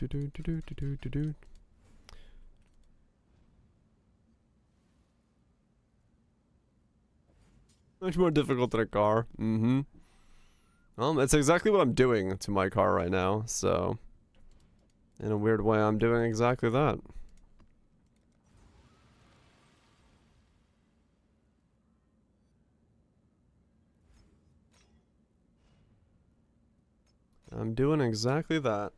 Much more difficult than a car. Mm-hmm. It's exactly what I'm doing to my car right now, so in a weird way, I'm doing exactly that. I'm doing exactly that.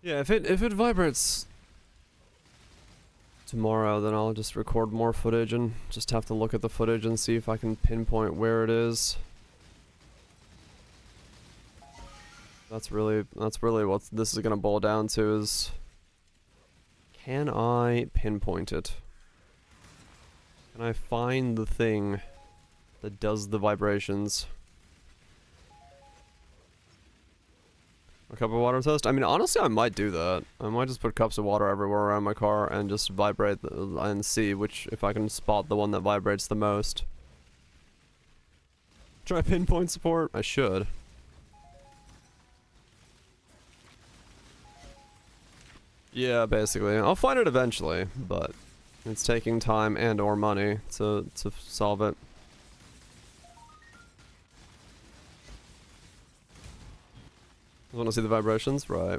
Yeah, if it vibrates tomorrow, then I'll just record more footage and just have to look at the footage and see if I can pinpoint where it is. That's really what this is gonna boil down to is, can I pinpoint it? Can I find the thing that does the vibrations? A cup of water test? I mean, honestly, I might do that. I might just put cups of water everywhere around my car and just vibrate and see if I can spot the one that vibrates the most. Try pinpoint support? I should. Yeah, basically. I'll find it eventually, but it's taking time and or money to solve it. Want to see the vibrations? Right.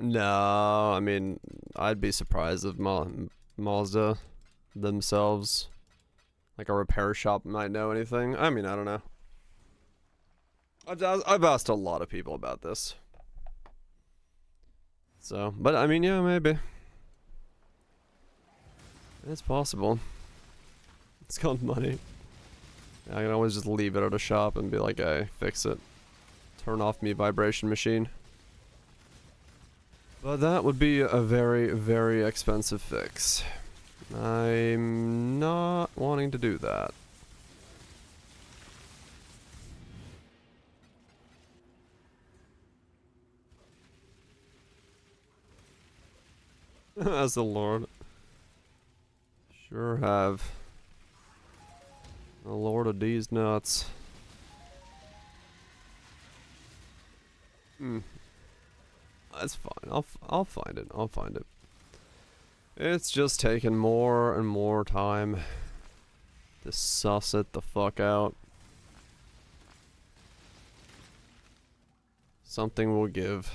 No, I mean, I'd be surprised if Mazda themselves, like a repair shop, might know anything. I mean, I don't know. I've asked a lot of people about this. So, but I mean, yeah, maybe. It's possible. It's called money. I can always just leave it at a shop and be like, hey, fix it. Turn off me vibration machine. But that would be a very, very expensive fix. I'm not wanting to do that. As the Lord. Sure have. The Lord of these nuts. That's fine. I'll find it. I'll find it. It's just taking more and more time to suss it the fuck out. Something will give.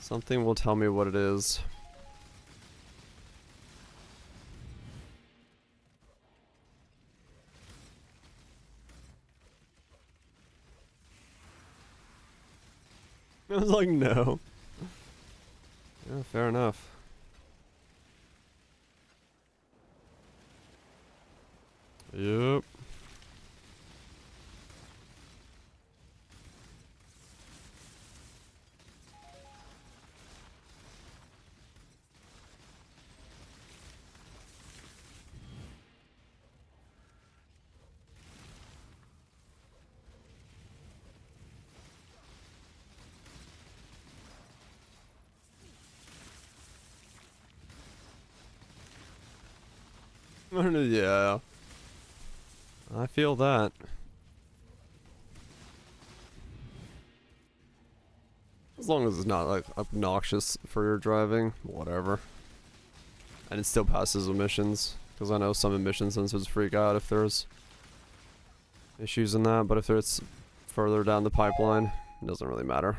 Something will tell me what it is. I was like, no. Yeah, fair enough. Yep. Yeah. I feel that. As long as it's not like obnoxious for your driving, whatever. And it still passes emissions, because I know some emission sensors freak out if there's issues in that, but if it's further down the pipeline, it doesn't really matter.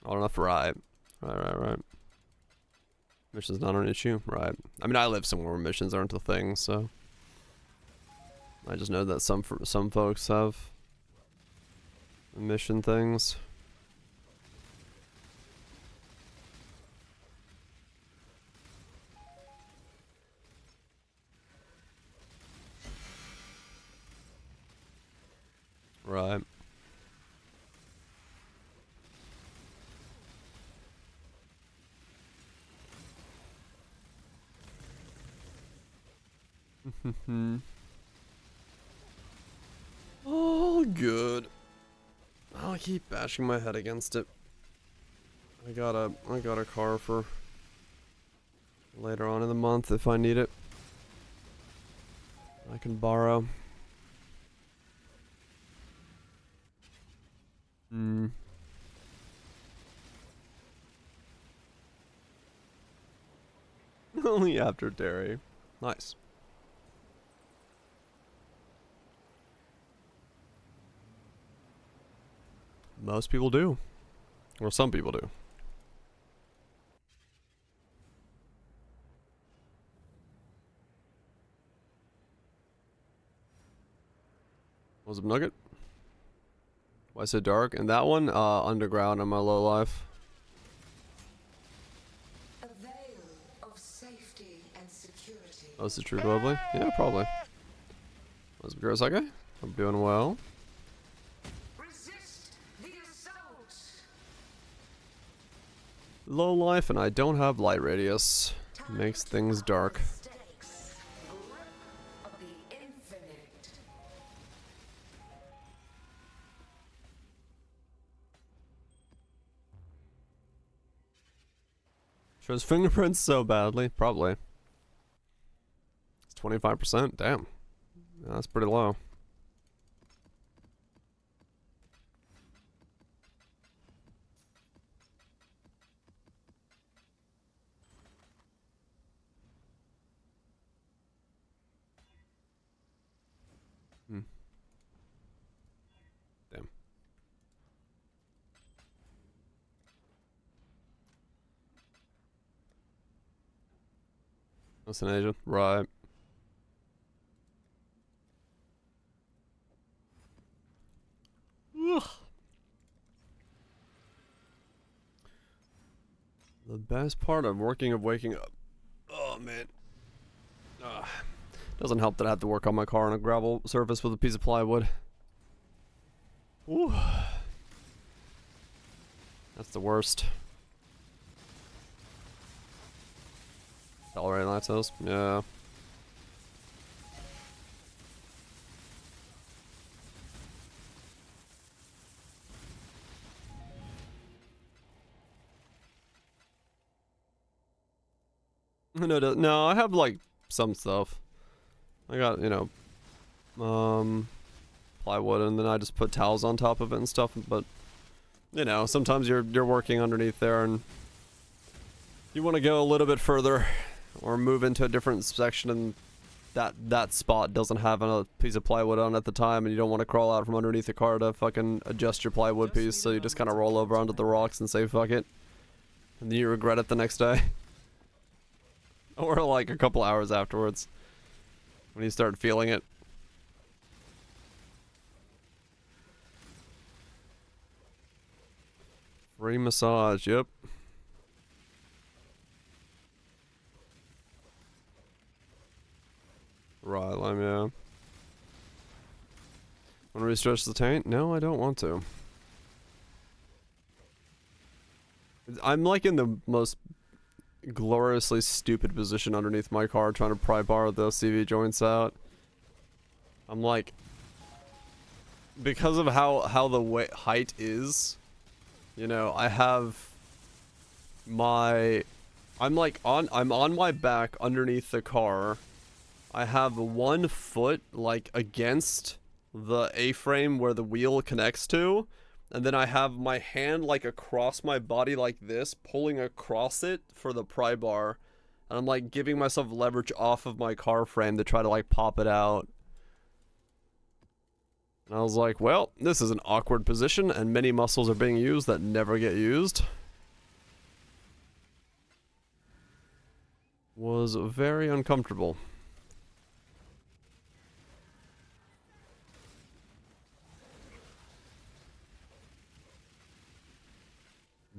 All enough, right. Right. Emissions not an issue, right? I mean, I live somewhere where emissions aren't a thing, so I just know that some folks have emission things. Right. All good. I'll keep bashing my head against it. I got a car for later on in the month if I need it. I can borrow. Only after dairy. Nice. Most people do. Or some people do. Was it Nugget? Why so dark? And that one, underground on my low life. A veil of safety and security. Oh, is it true globally? Yeah, probably. What's up, Kurosake? I'm doing well. Resist the assault. Low life, and I don't have light radius. Makes things dark. Stakes. Grip of the infinite. Shows fingerprints so badly. Probably. It's 25%. Damn. Yeah, that's pretty low. Damn. That's an Asian. Right. Ugh. The best part of waking up. Oh, man. Doesn't help that I have to work on my car on a gravel surface with a piece of plywood. Ooh. That's the worst. Accelerating lactose? Yeah. No, I have like some stuff. I got, plywood, and then I just put towels on top of it and stuff. But sometimes you're working underneath there, and you want to go a little bit further, or move into a different section, and that spot doesn't have a piece of plywood on at the time, and you don't want to crawl out from underneath the car to fucking adjust your plywood piece. So you just kind of roll over onto the rocks and say fuck it, and then you regret it the next day, or like a couple hours afterwards. When you start feeling it. Free massage, yep. Right, lime, yeah. Want to restretch the tank? No, I don't want to. I'm like in the most gloriously stupid position underneath my car trying to pry bar the CV joints out. I'm like, because of how the height is, I have my, I'm on my back underneath the car. I have 1 foot like against the A-frame where the wheel connects to. And then I have my hand like across my body like this, pulling across it for the pry bar. And I'm like giving myself leverage off of my car frame to try to like pop it out. And I was like, well, this is an awkward position and many muscles are being used that never get used. Was very uncomfortable.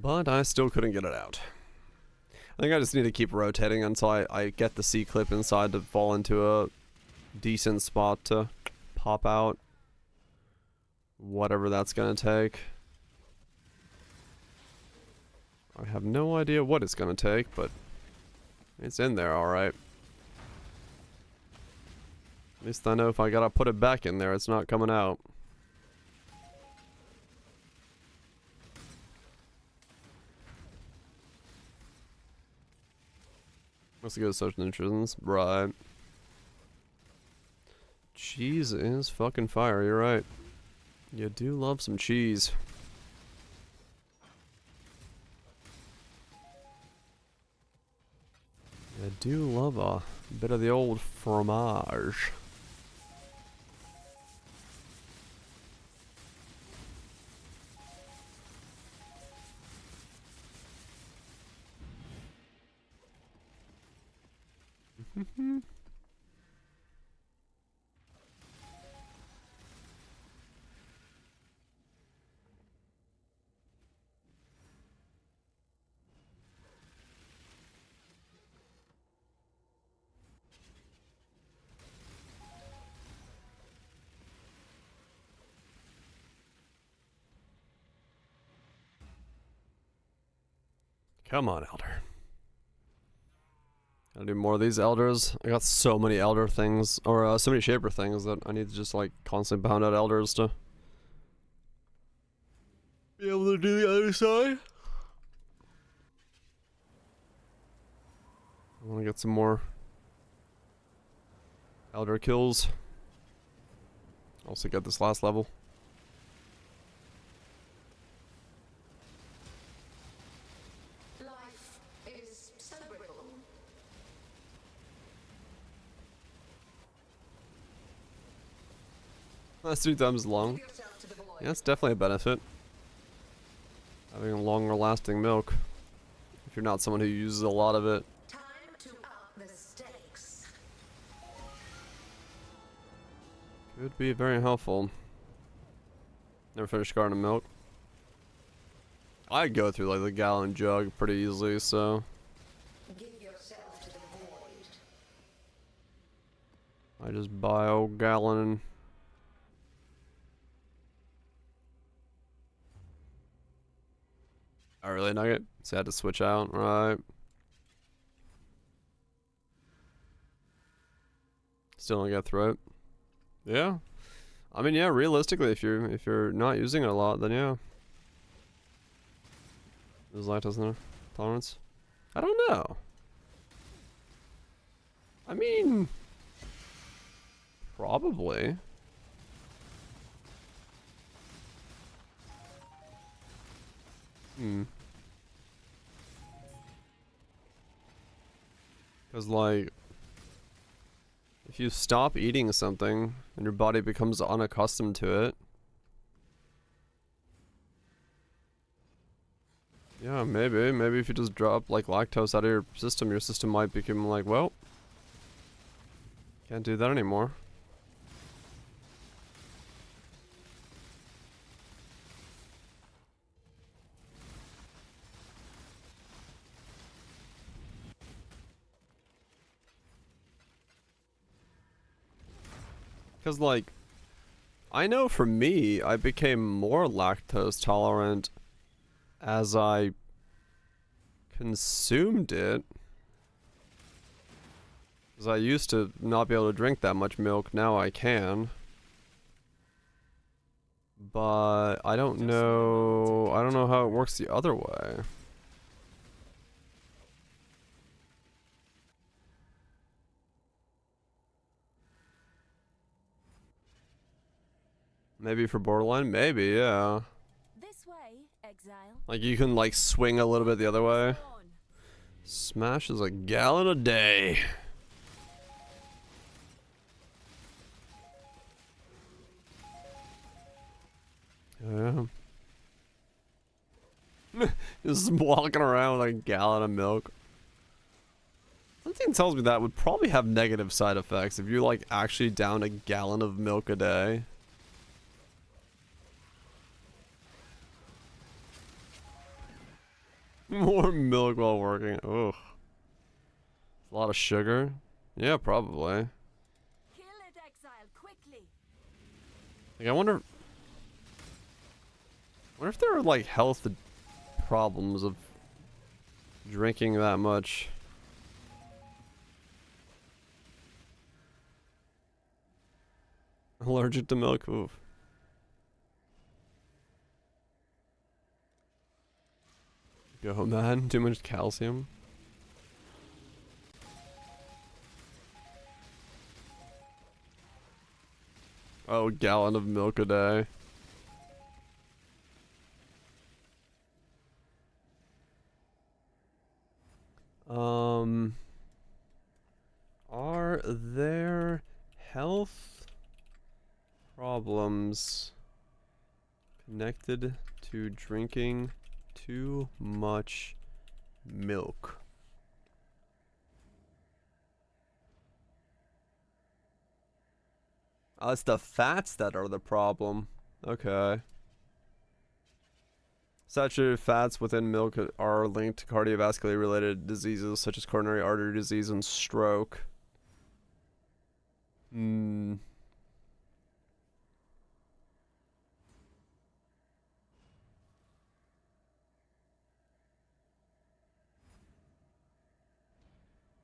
But I still couldn't get it out. I think I just need to keep rotating until I get the C-clip inside to fall into a decent spot to pop out. Whatever that's gonna take. I have no idea what it's gonna take, but it's in there alright. At least I know if I gotta put it back in there, it's not coming out. Must go to social nutrients. Right. Cheese is fucking fire, you're right. You do love some cheese. I do love a bit of the old fromage. Come on, Elder. Gotta do more of these Elders. I got so many Elder things, or so many Shaper things that I need to just like constantly pound out Elders to be able to do the other side. I want to get some more Elder kills. Also get this last level. Life is so brittle. That's 3 times as long. Give yourself to the void. Yeah, that's definitely a benefit. Having longer lasting milk. If you're not someone who uses a lot of it. Time to up the stakes. Could be very helpful. Never finished carton of milk. I go through like the gallon jug pretty easily, so Give yourself to the void. I just buy a gallon. Oh really, Nugget? So I had to switch out, right? Still don't get through it. Yeah. I mean, yeah, realistically, if you're not using it a lot, then yeah. There's lactose intolerance. I don't know. I mean, probably. Because like, if you stop eating something and your body becomes unaccustomed to it, yeah, maybe if you just drop like lactose out of your system might become like, well, can't do that anymore. Because like, I know for me, I became more lactose tolerant as I consumed it. Because I used to not be able to drink that much milk, now I can. But I don't know how it works the other way. Maybe for borderline, maybe, yeah. This way, exile. Like you can like swing a little bit the other way. Smash is a gallon a day. Yeah. Just walking around with like a gallon of milk. Something tells me that would probably have negative side effects if you like actually down a gallon of milk a day. More milk while working. Ugh. A lot of sugar. Yeah, probably. Kill it, exile, quickly. Like I wonder if there are like health problems of drinking that much. Allergic to milk. Oof. Go man, too much calcium. a gallon of milk a day. Are there health problems connected to drinking too much milk? Oh, it's the fats that are the problem. Okay. Saturated fats within milk are linked to cardiovascular related diseases such as coronary artery disease and stroke.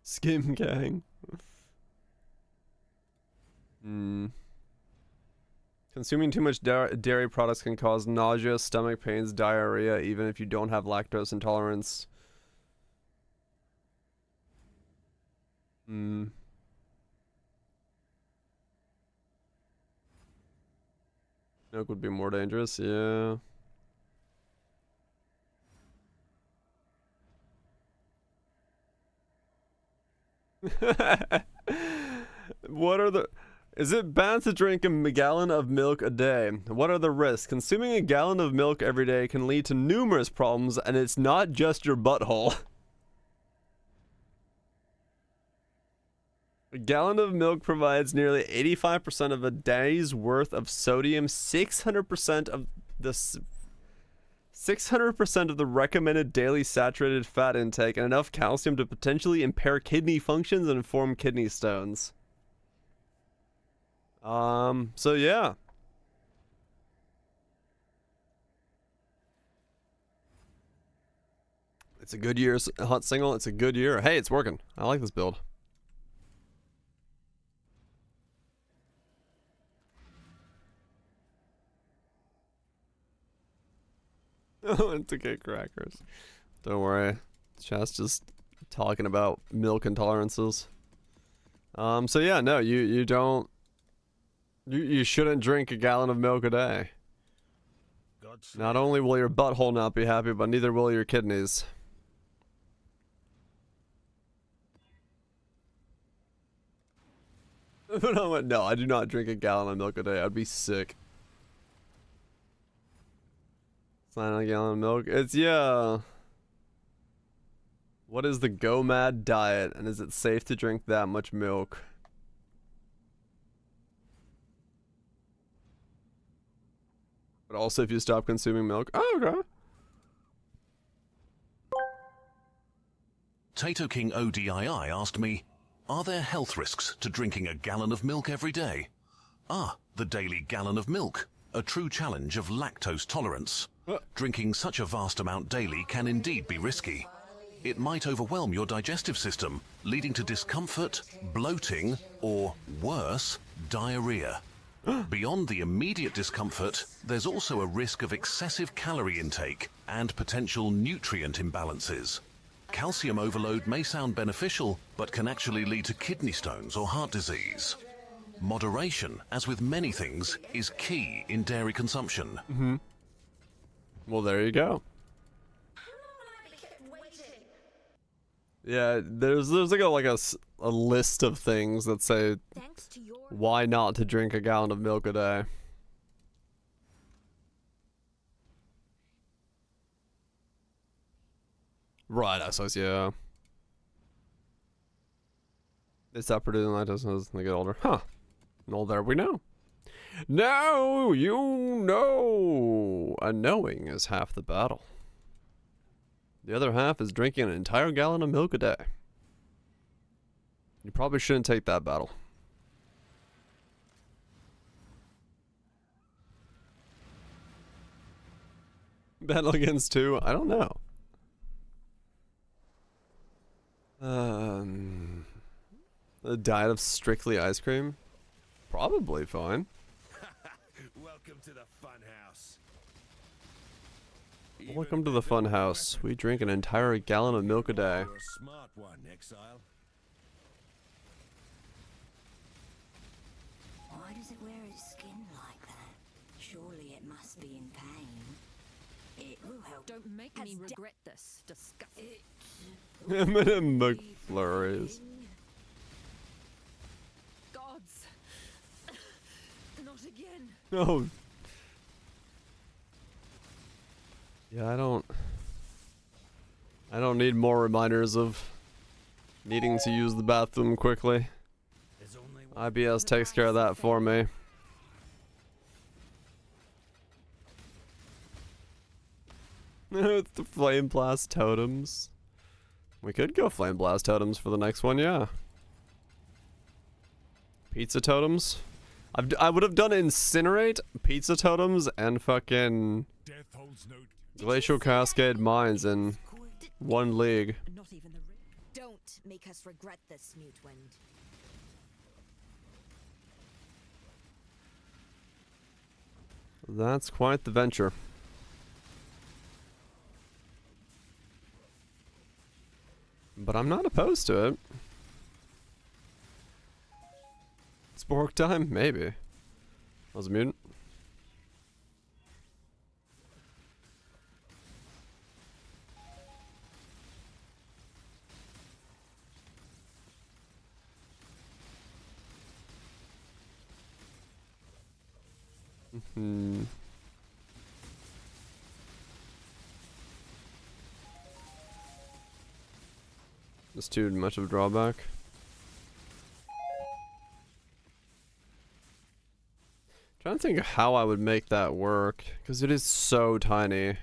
Skim gang. Consuming too much dairy products can cause nausea, stomach pains, diarrhea, even if you don't have lactose intolerance. Milk would be more dangerous, yeah. What are the... Is it bad to drink a gallon of milk a day? What are the risks? Consuming a gallon of milk every day can lead to numerous problems, and it's not just your butthole. A gallon of milk provides nearly 85% of a day's worth of sodium, 600% of the 600% of the recommended daily saturated fat intake, and enough calcium to potentially impair kidney functions and form kidney stones. So yeah. It's a good year, hot single. It's a good year. Hey, it's working. I like this build. Oh, it's okay, crackers. Don't worry. Chat's just talking about milk intolerances. So yeah, no, you don't. You shouldn't drink a gallon of milk a day. Not only will your butthole not be happy, but neither will your kidneys. No, I do not drink a gallon of milk a day. I'd be sick. It's not a gallon of milk. It's, yeah. What is the Go Mad diet, and is it safe to drink that much milk? But also if you stop consuming milk. Oh, okay. Tato King ODII asked me, are there health risks to drinking a gallon of milk every day? Ah, the daily gallon of milk, a true challenge of lactose tolerance. Drinking such a vast amount daily can indeed be risky. It might overwhelm your digestive system, leading to discomfort, bloating, or worse, diarrhea. Beyond the immediate discomfort, there's also a risk of excessive calorie intake and potential nutrient imbalances. Calcium overload may sound beneficial, but can actually lead to kidney stones or heart disease. Moderation, as with many things, is key in dairy consumption. Well, there you go. Yeah, there's like a list of things that say why not to drink a gallon of milk a day. Right, I suppose, yeah. They stop producing lactose as they get older. Huh. Well, there we know. Now you know. A knowing is half the battle. The other half is drinking an entire gallon of milk a day. You probably shouldn't take that battle. Battle against two? I don't know. A diet of strictly ice cream? Probably fine. Welcome to the fun house. Welcome to the fun house. We drink an entire gallon of milk a day. You're a smart one, Exile. Why does it wear its skin must be in pain. It will help. Don't make me regret this. Disgusting. Eminem McFlurries. Gods. Not again. No. Yeah, I don't need more reminders of needing to use the bathroom quickly. There's only one. IBS takes care of that for me. The flame blast totems. We could go flame blast totems for the next one, yeah. Pizza totems. I would have done incinerate, pizza totems, and fucking Death holds no. glacial cascade mines in one league. Not even the Don't make us regret this, Mute Wind. That's quite the venture. But I'm not opposed to it. Spork time? Maybe. Was a mutant. Just too much of a drawback. Trying to think of how I would make that work, because it is so tiny.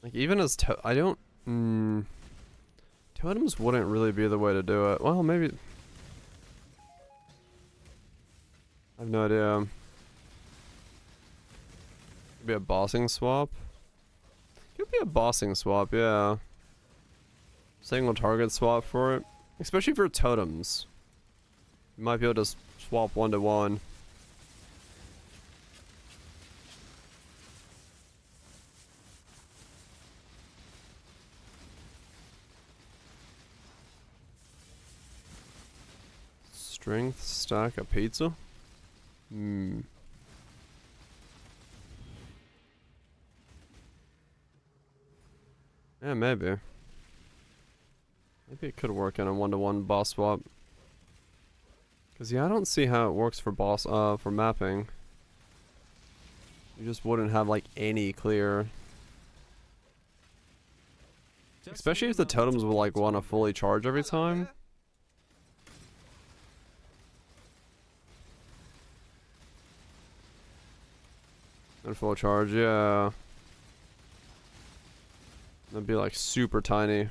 Like even as I don't. Totems wouldn't really be the way to do it. Well, maybe. I have no idea. Maybe a bossing swap. Could be a bossing swap, yeah. Single target swap for it. Especially for totems. You might be able to swap 1-to-1. Strength stack a pizza? Yeah, maybe. Maybe it could work in a 1-to-1 boss swap. Cause yeah, I don't see how it works for for mapping. You just wouldn't have like any clear. Especially if the totems will like want to fully charge every time. And full charge, yeah. That'd be like super tiny.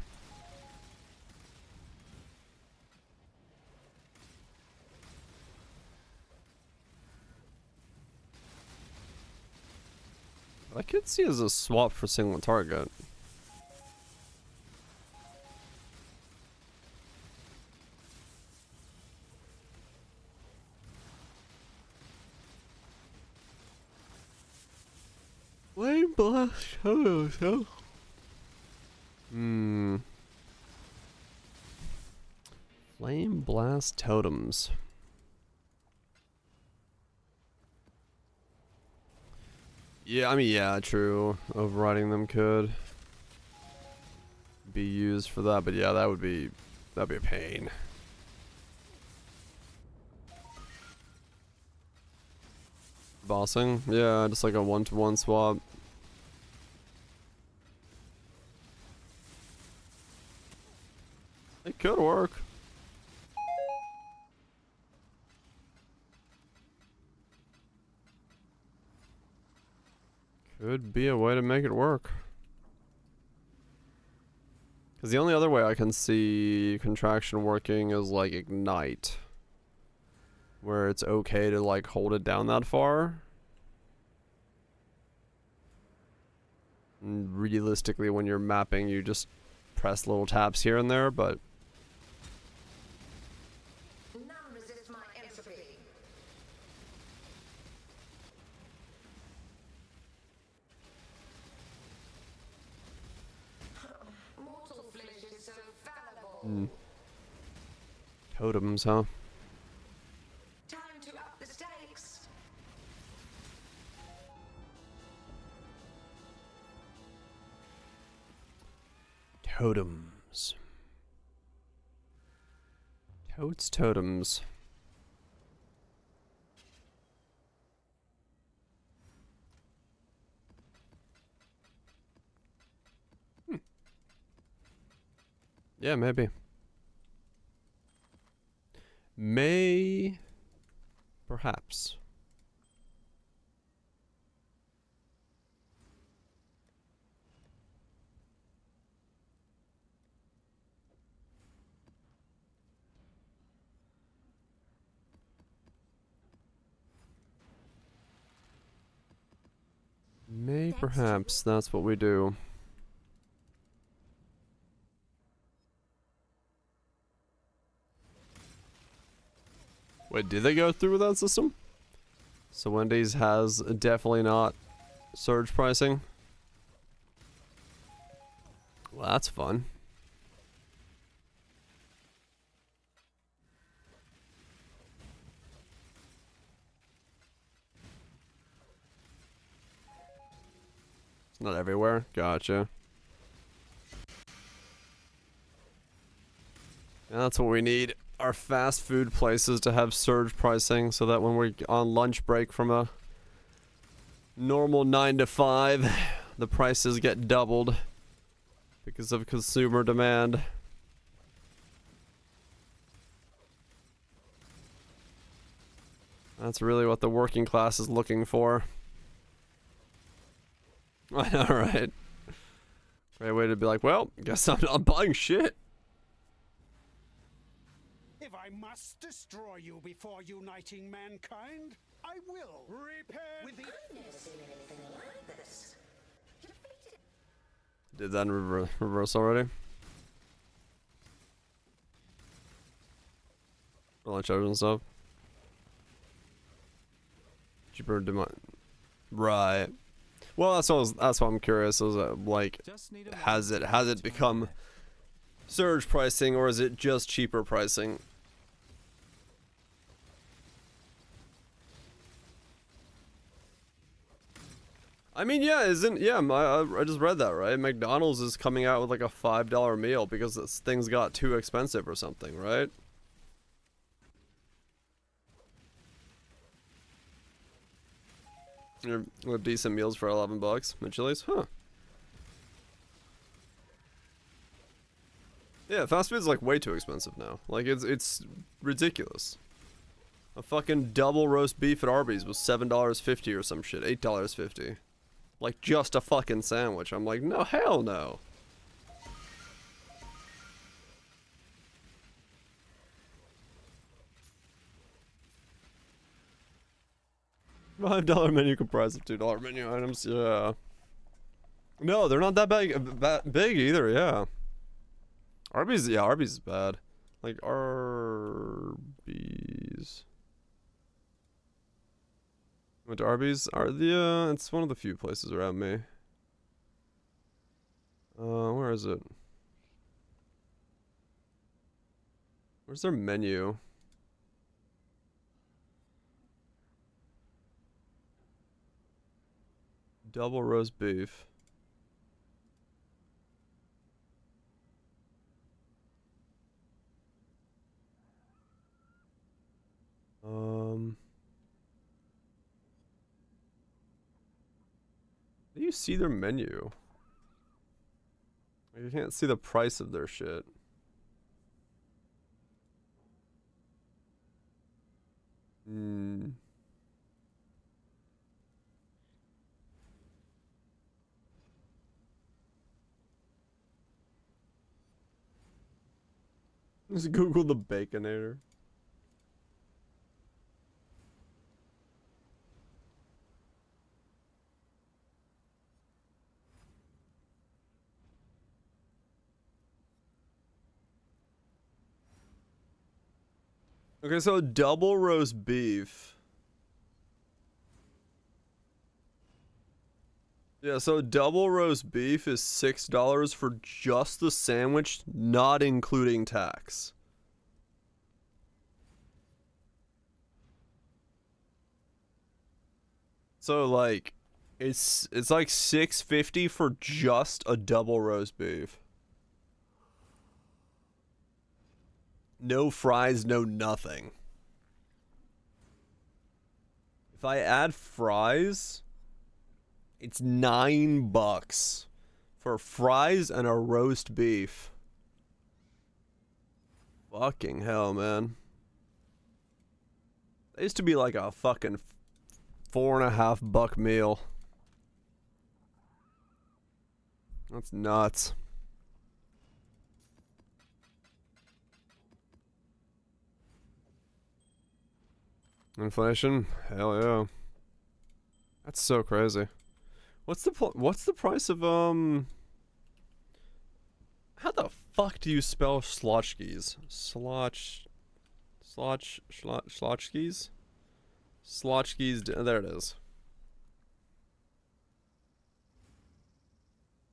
I could see as a swap for single target. Flame blast totems, huh? Flame blast totems. Yeah, I mean, yeah, true. Overriding them could be used for that, but yeah, that'd be a pain. Bossing? Yeah, just like a 1-to-1 swap. It could work. Could be a way to make it work. Because the only other way I can see contraction working is like ignite. Where it's okay to like hold it down that far. And realistically, when you're mapping, you just press little taps here and there, but None resist my entropy. Mortal flesh is so fallible. totems, huh? Time to up the stakes. Totems. Totes totems. Yeah, maybe. Perhaps. Perhaps that's what we do. Wait, did they go through with that system? So Wendy's has definitely not surge pricing. Well, that's fun. It's not everywhere. Gotcha. And that's what we need. Our fast food places to have surge pricing so that when we're on lunch break from a normal 9 to 5, the prices get doubled because of consumer demand. That's really what the working class is looking for. I know, right? Great way to be like, well, guess I'm not buying shit. If I must destroy you before uniting mankind, I will repent with the... I've never seen anything like this. Did that in reverse already? All the charges and stuff. Cheaper demand. Right. Well, that's what I'm curious. Is like, has it become surge pricing or is it just cheaper pricing? I mean, yeah, I just read that, right? McDonald's is coming out with like a $5 meal because this things got too expensive or something, right? With decent meals for $11 at Chili's, huh? Yeah, fast food's like way too expensive now. Like it's ridiculous. A fucking double roast beef at Arby's was $7.50 or some shit, $8.50. Like just a fucking sandwich. I'm like, no, hell no. $5 menu comprised of $2 menu items. Yeah. No, they're not that big either. Yeah. Arby's is bad. Like Arby's. Went to Arby's. It's one of the few places around me. Where is it? Where's their menu? Double roast beef. Do you see their menu? Like, you can't see the price of their shit. Just Google the Baconator. Okay, so double roast beef. Yeah, so double roast beef is $6 for just the sandwich, not including tax. So like, it's like $6.50 for just a double roast beef. No fries, no nothing. If I add fries, it's $9 for fries and a roast beef. Fucking hell, man. That used to be like a fucking $4.50 meal. That's nuts. Inflation? Hell yeah. That's so crazy. What's the price of how the fuck do you spell slotchkis? Slotchkis? Slotchkis, there it is.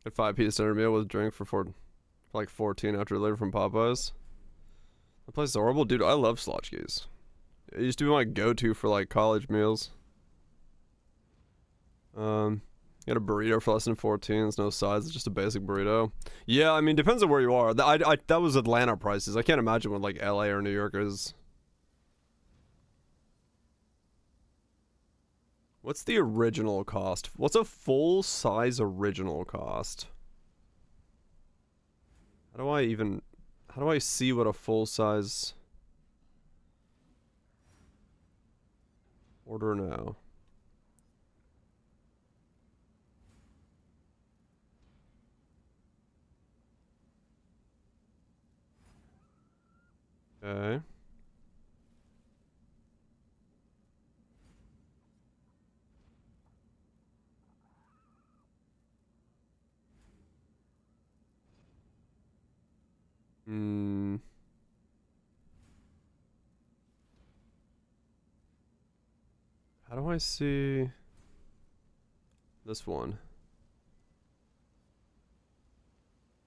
A 5-piece dinner meal with drink for like 14 after delivery from Popeyes. That place is horrible, dude. I love slotchkis. It used to be my go-to for like college meals. Get a burrito for less than 14. There's no sides. It's just a basic burrito. Yeah, I mean, depends on where you are. That was Atlanta prices. I can't imagine what like LA or New York is. What's the original cost? What's a full-size original cost? How do I see what a full-size order now? Okay. How do I see this one?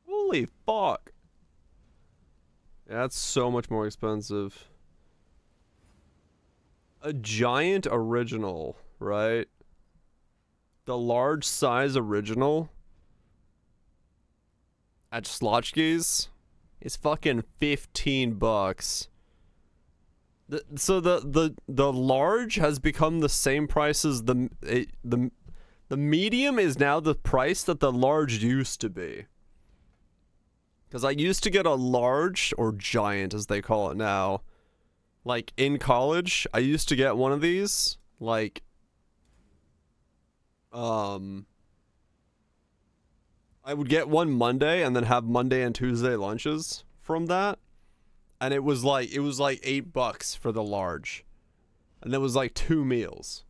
Holy fuck. Yeah, that's so much more expensive. A giant original, right? The large size original at Schlotchke's is fucking $15. So the large has become the same price as the medium is now the price that the large used to be. Because I used to get a large, or giant as they call it now, like in college. I used to get one of these, like, I would get one Monday and then have Monday and Tuesday lunches from that. And it was like $8 for the large. And it was like 2 meals.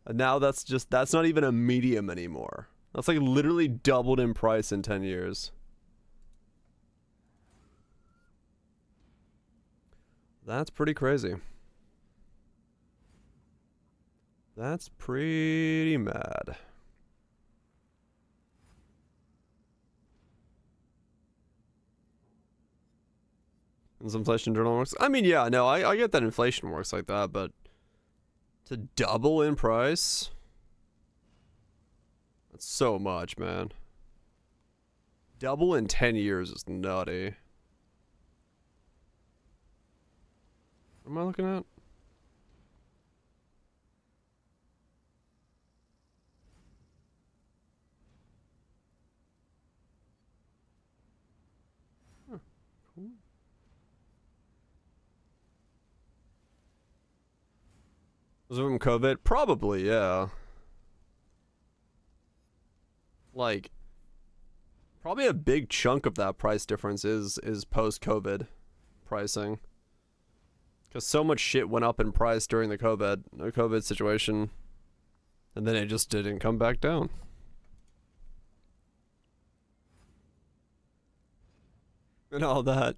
And now that's not even a medium anymore. That's like literally doubled in price in 10 years. That's pretty crazy. That's pretty mad. Does inflation journal works? I mean, yeah, no, I get that inflation works like that, but to double in price? That's so much, man. Double in 10 years is nutty. What am I looking at? Huh, cool. Was it from COVID? Probably, yeah. Like, probably a big chunk of that price difference is post-COVID pricing. Because so much shit went up in price during the COVID situation. And then it just didn't come back down. And all that.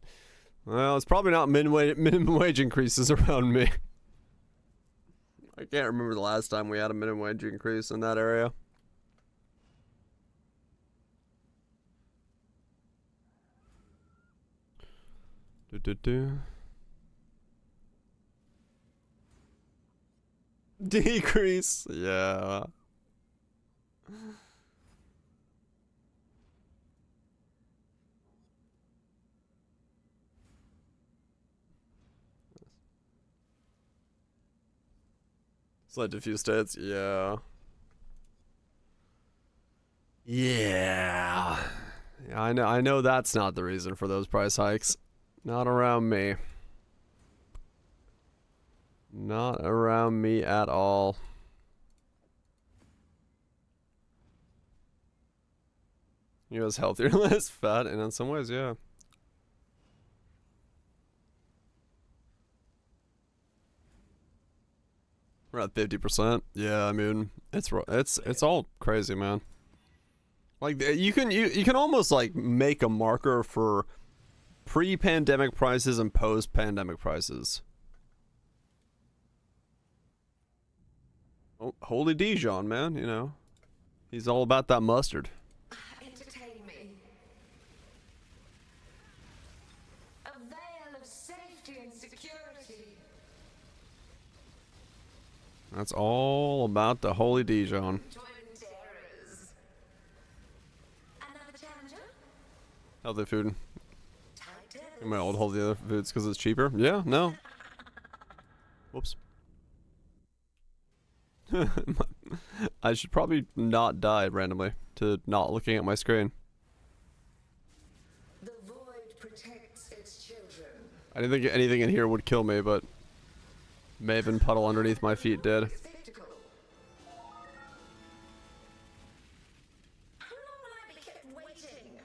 Well, it's probably not minimum wage increases around me. I can't remember the last time we had a minimum wage increase in that area. Decrease. Yeah. Slight diffuse states, yeah. Yeah. I know that's not the reason for those price hikes. Not around me. Not around me at all. He was healthier, less fat, and in some ways, yeah. We're at 50%. Yeah, I mean, it's all crazy, man. Like you can almost like make a marker for pre-pandemic prices and post-pandemic prices. Oh, holy Dijon, man, you know. He's all about that mustard. Entertain me. A veil of safety and security. That's all about the holy Dijon. Another challenger? Healthy food. I might hold the other foods because it's cheaper. Yeah, no. Whoops. I should probably not die randomly to not looking at my screen. The void protects its children. I didn't think anything in here would kill me, but Maven puddle underneath my feet did. Spectacle. How long will I be kept waiting?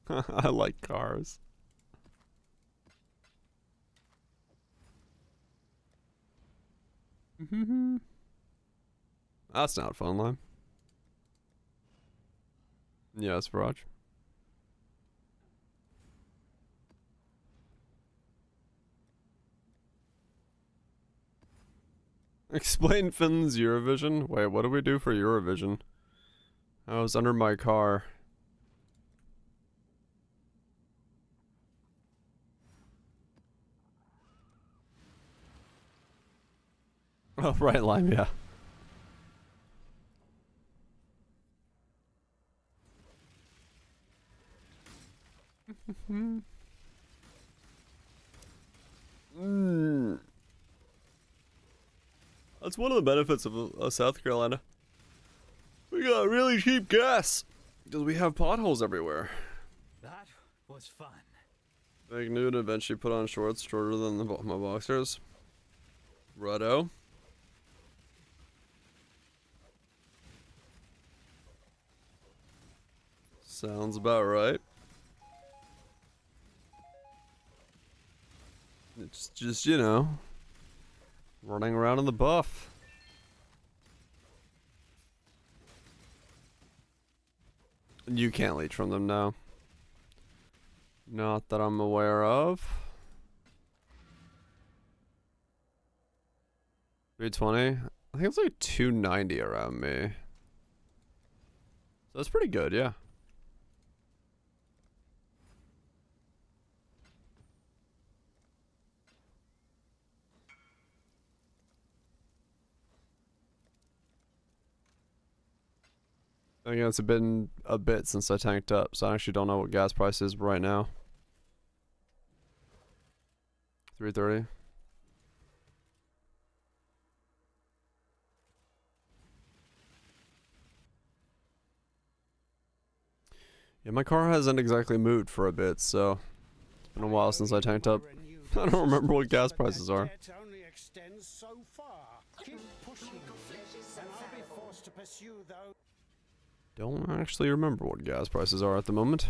I like cars. That's not fun line. Yes, Viraj. Explain Finn's Eurovision? Wait, what do we do for Eurovision? I was under my car. Oh, right, Lime, yeah. That's one of the benefits of South Carolina. We got really cheap gas because we have potholes everywhere. That was fun. Big nude eventually put on shorts shorter than my boxers. Ruddo. Sounds about right. It's just, you know, running around in the buff. You can't leech from them now. Not that I'm aware of. 320? I think it's like 290 around me. So that's pretty good, yeah. I think it's been a bit since I tanked up, so I actually don't know what gas price is right now. 330. Yeah, my car hasn't exactly moved for a bit, so it's been a while since I tanked up. I don't remember what gas prices are. Only extends so far. Keep pushing, and I'll be forced to pursue those. Don't actually remember what gas prices are at the moment.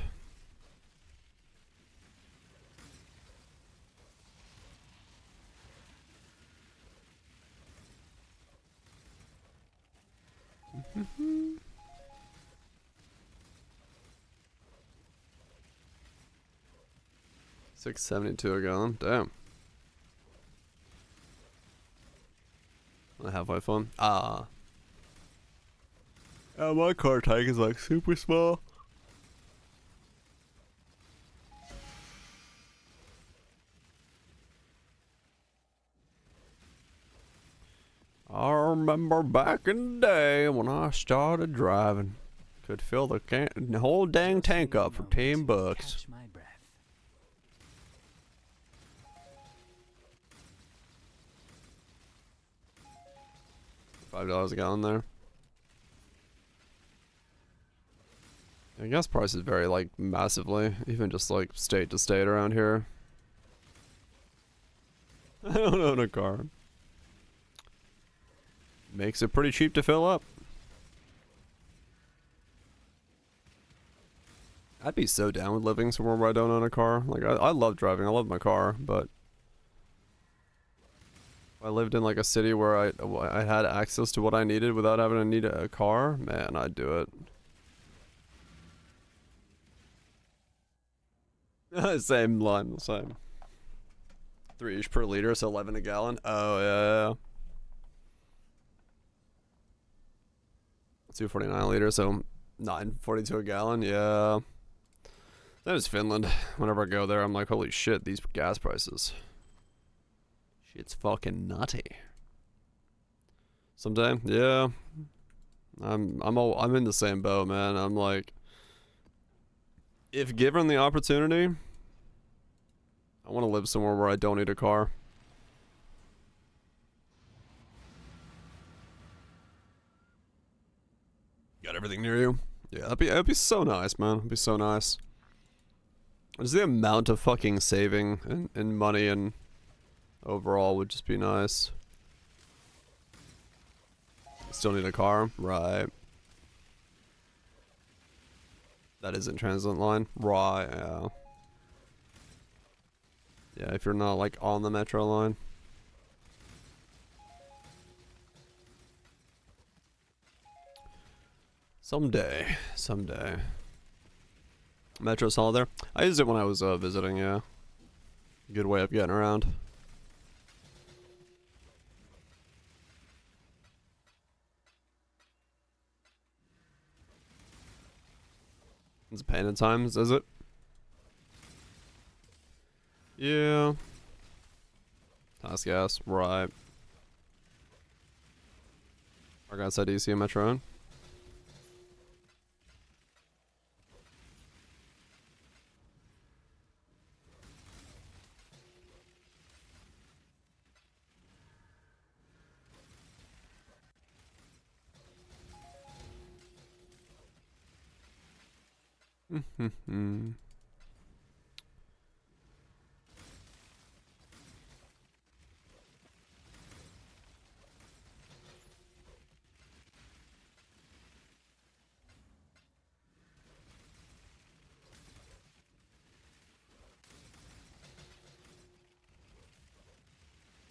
$6.72 a gallon. Damn. A halfway fun. Ah. My car tank is like super small. remember back in the day when I started driving. Could fill the whole dang tank up for $10. Catch my breath. $5 a gallon there. I guess prices vary like massively, even just like state to state around here. I don't own a car. Makes it pretty cheap to fill up. I'd be so down with living somewhere where I don't own a car. Like, I love driving, I love my car, but if I lived in like a city where I had access to what I needed without having to need a car, man, I'd do it. Same line, same. 3-ish per liter, so 11 a gallon. Oh yeah. 2.49 a liter, so 9.42 a gallon. Yeah. That is Finland. Whenever I go there, I'm like, holy shit, these gas prices. Shit's fucking nutty. Someday, yeah. I'm in the same boat, man. I'm like, if given the opportunity, I want to live somewhere where I don't need a car. Got everything near you? Yeah, that'd be so nice, man. It'd be so nice. Just the amount of fucking saving and money and overall would just be nice. Still need a car? Right. That isn't transit line? Right, yeah. Yeah, if you're not like on the metro line. Someday. Metro's all there. I used it when I was visiting, yeah. Good way of getting around. It's a pain at times, is it? Yeah. Task gas, right. Our guy said DC Metro in.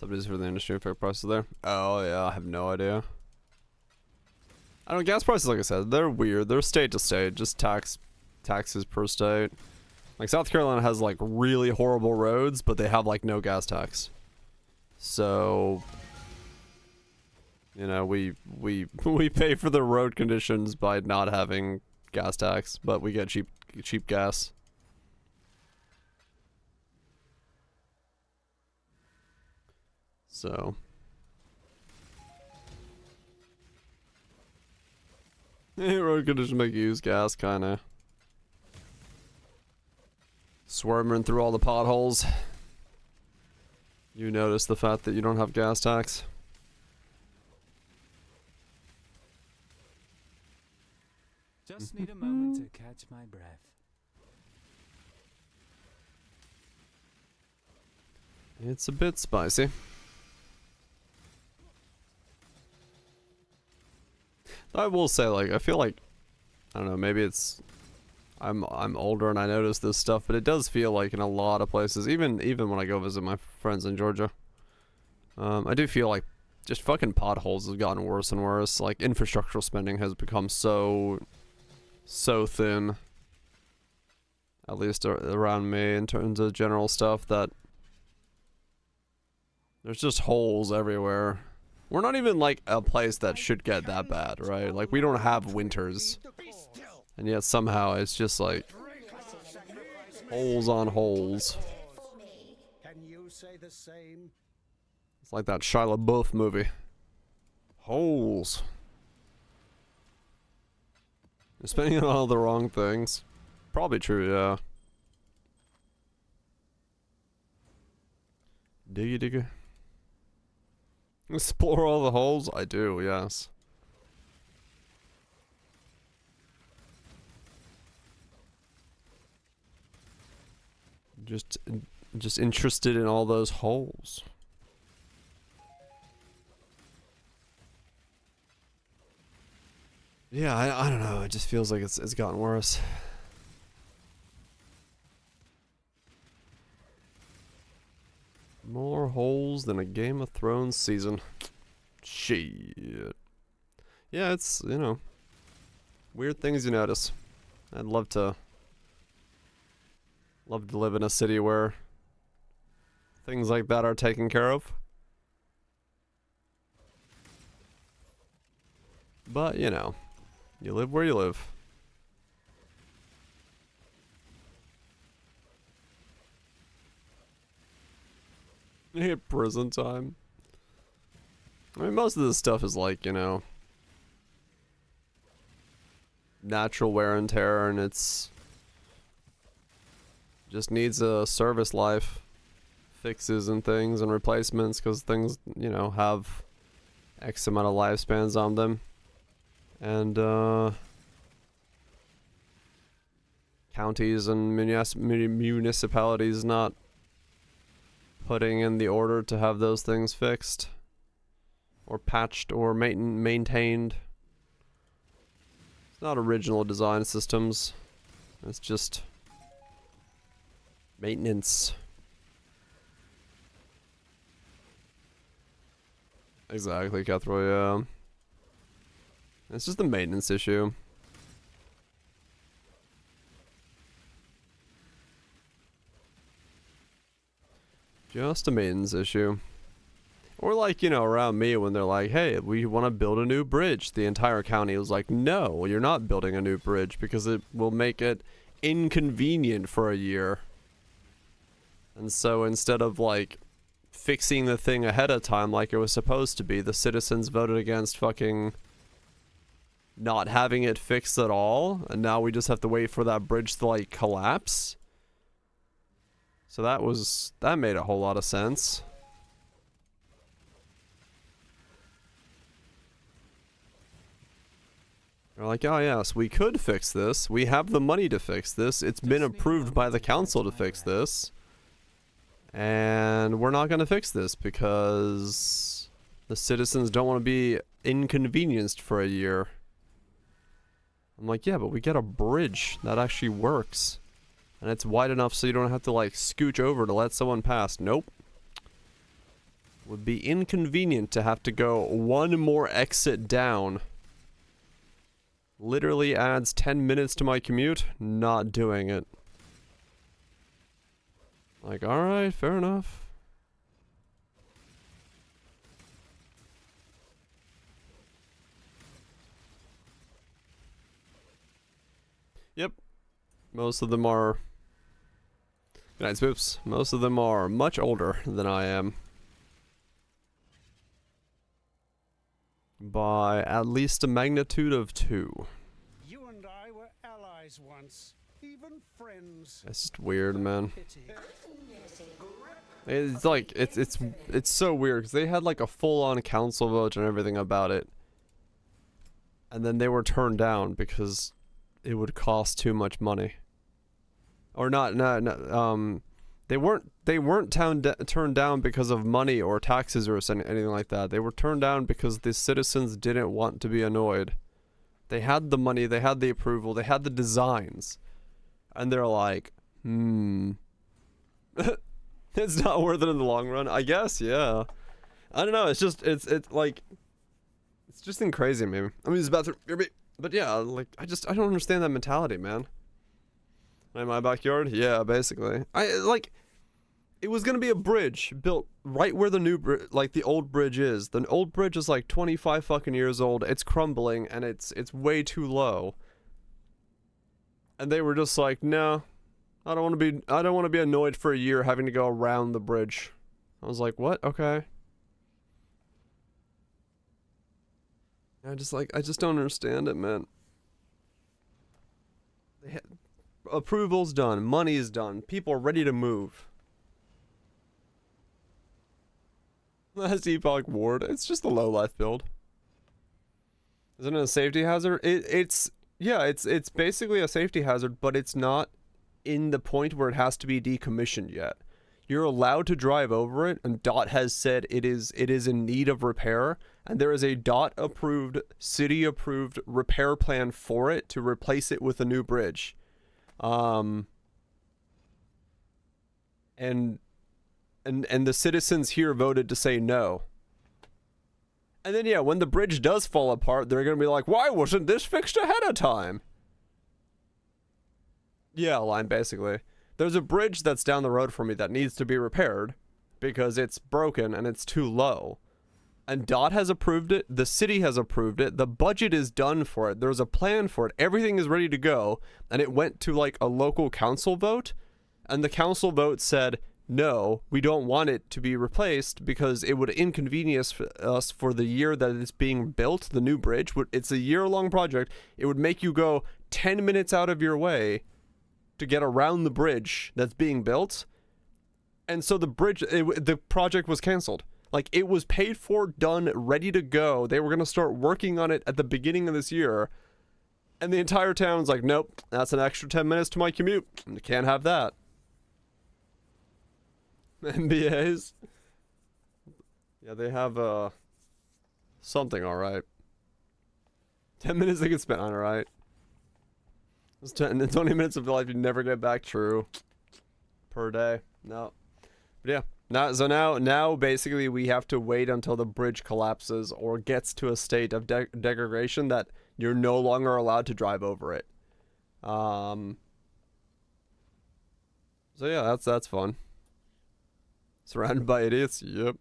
Subsidies for the industry affect prices there. Oh yeah, I have no idea. I don't know, gas prices, like I said, they're weird. They're state to state, just taxes per state. Like South Carolina has like really horrible roads, but they have like no gas tax. So, you know, we pay for the road conditions by not having gas tax, but we get cheap gas. So, road conditions make you use gas, kinda. Swerving through all the potholes. You notice the fact that you don't have gas tax. Just need a moment to catch my breath. It's a bit spicy. I will say, like, I feel like, I don't know, maybe it's, I'm older and I notice this stuff, but it does feel like in a lot of places, even when I go visit my friends in Georgia, I do feel like just fucking potholes have gotten worse and worse. Like, infrastructural spending has become so thin, at least around me, in terms of general stuff, that there's just holes everywhere. We're not even like a place that should get that bad, right? Like, we don't have winters, and yet somehow it's just like holes on holes. Can you say the same? It's like that Shia LaBeouf movie. Holes. You're spending on all the wrong things. Probably true, yeah. Diggy diggy. Explore all the holes? I do, yes. Just interested in all those holes. Yeah, I don't know. It just feels like it's gotten worse. More holes than a Game of Thrones season. Shit. Yeah, it's, you know, weird things you notice. I'd love to live in a city where things like that are taken care of. But, you know, you live where you live. Prison time. I mean, most of this stuff is like, you know, natural wear and tear, and it's just needs a service life, fixes and things and replacements, because things, you know, have X amount of lifespans on them. And counties and municipalities not putting in the order to have those things fixed or patched or maintained. It's not original design systems. It's just maintenance. Exactly, Cutthroat, yeah. It's just a maintenance issue. Just a maintenance issue. Or like, you know, around me when they're like, hey, we want to build a new bridge. The entire county was like, no, you're not building a new bridge because it will make it inconvenient for a year. And so instead of like fixing the thing ahead of time like it was supposed to be, the citizens voted against fucking not having it fixed at all. And now we just have to wait for that bridge to like collapse. So that made a whole lot of sense. They're like, oh yes, we could fix this. We have the money to fix this. It's been approved by the council to fix this. And we're not going to fix this because the citizens don't want to be inconvenienced for a year. I'm like, yeah, but we get a bridge that actually works. And it's wide enough so you don't have to like scooch over to let someone pass. Nope. Would be inconvenient to have to go one more exit down. Literally adds 10 minutes to my commute. Not doing it. Like, alright, fair enough. Yep. Most of them are... Good night, Spoops. Most of them are much older than I am. By at least a magnitude of 2. You and I were allies once, even friends. That's just weird, man. It's like, it's so weird, because they had like a full-on council vote and everything about it. And then they were turned down because it would cost too much money. Or they weren't turned down because of money or taxes or anything like that. They were turned down because the citizens didn't want to be annoyed. They had the money, they had the approval, they had the designs. And they're like, it's not worth it in the long run. I guess, yeah. I don't know, it's just, it's like, it's just crazy, maybe. I mean, it's bathroom, but yeah, like, I don't understand that mentality, man. In my backyard? Yeah, basically. It was gonna be a bridge built right where the new the old bridge is. The old bridge is like 25 fucking years old. It's crumbling and it's way too low. And they were just like, no, I don't want to be annoyed for a year having to go around the bridge. I was like, what? Okay. I just don't understand it, man. Approval's done, money is done, people are ready to move. That's Epoch Ward. It's just a low life build. Isn't it a safety hazard? It's basically a safety hazard, but it's not in the point where it has to be decommissioned yet. You're allowed to drive over it, and DOT has said it is in need of repair, and there is a DOT approved, city approved repair plan for it to replace it with a new bridge. And the citizens here voted to say no. And then, yeah, when the bridge does fall apart, they're going to be like, why wasn't this fixed ahead of time? Yeah, line, basically. There's a bridge that's down the road from me that needs to be repaired because it's broken and it's too low. And DOT has approved it. The city has approved it. The budget is done for it. There's a plan for it. Everything is ready to go. And it went to, like, a local council vote. And the council vote said, no, we don't want it to be replaced because it would inconvenience us for the year that it's being built, the new bridge. It's a year-long project. It would make you go 10 minutes out of your way to get around the bridge that's being built. And so the project was canceled. Like, it was paid for, done, ready to go. They were going to start working on it at the beginning of this year. And the entire town's like, nope, that's an extra 10 minutes to my commute. You can't have that. MBAs. Yeah, they have something, alright. 10 minutes they can spend on, alright. It's 20 minutes of life you never get back, true. Per day. No. But yeah. Now basically we have to wait until the bridge collapses or gets to a state of degradation that you're no longer allowed to drive over it. So yeah, that's fun. Surrounded by idiots? Yep.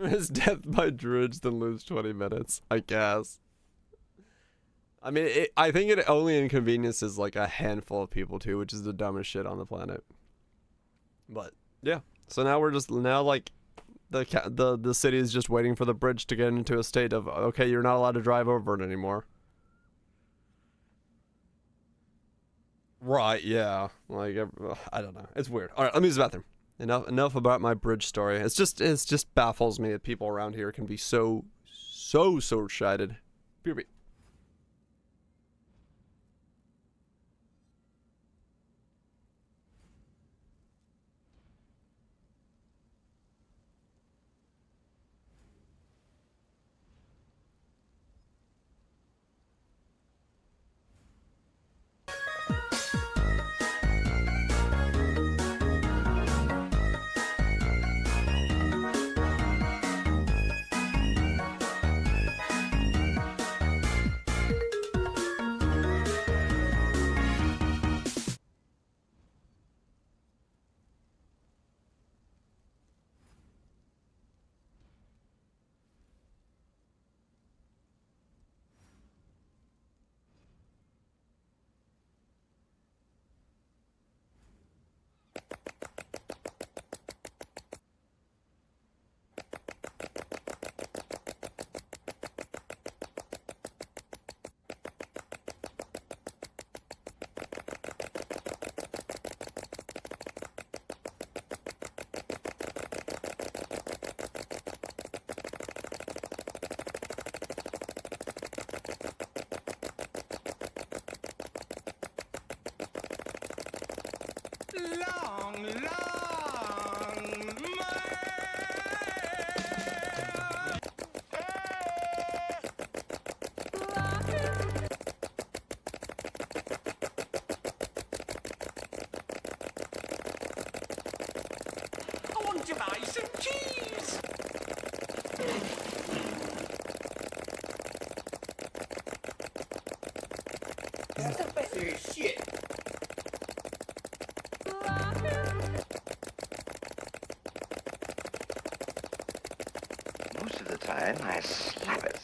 His death by druids then lose 20 minutes, I guess. I mean, I think it only inconveniences like a handful of people too, which is the dumbest shit on the planet. But yeah, so now like the city is just waiting for the bridge to get into a state of, okay, you're not allowed to drive over it anymore. Right, yeah. Like, I don't know. It's weird. All right, let me use the bathroom. Enough about my bridge story. It just baffles me that people around here can be so short-sighted. Period. to buy some cheese. That's a better shit. Most of the time, I slap it.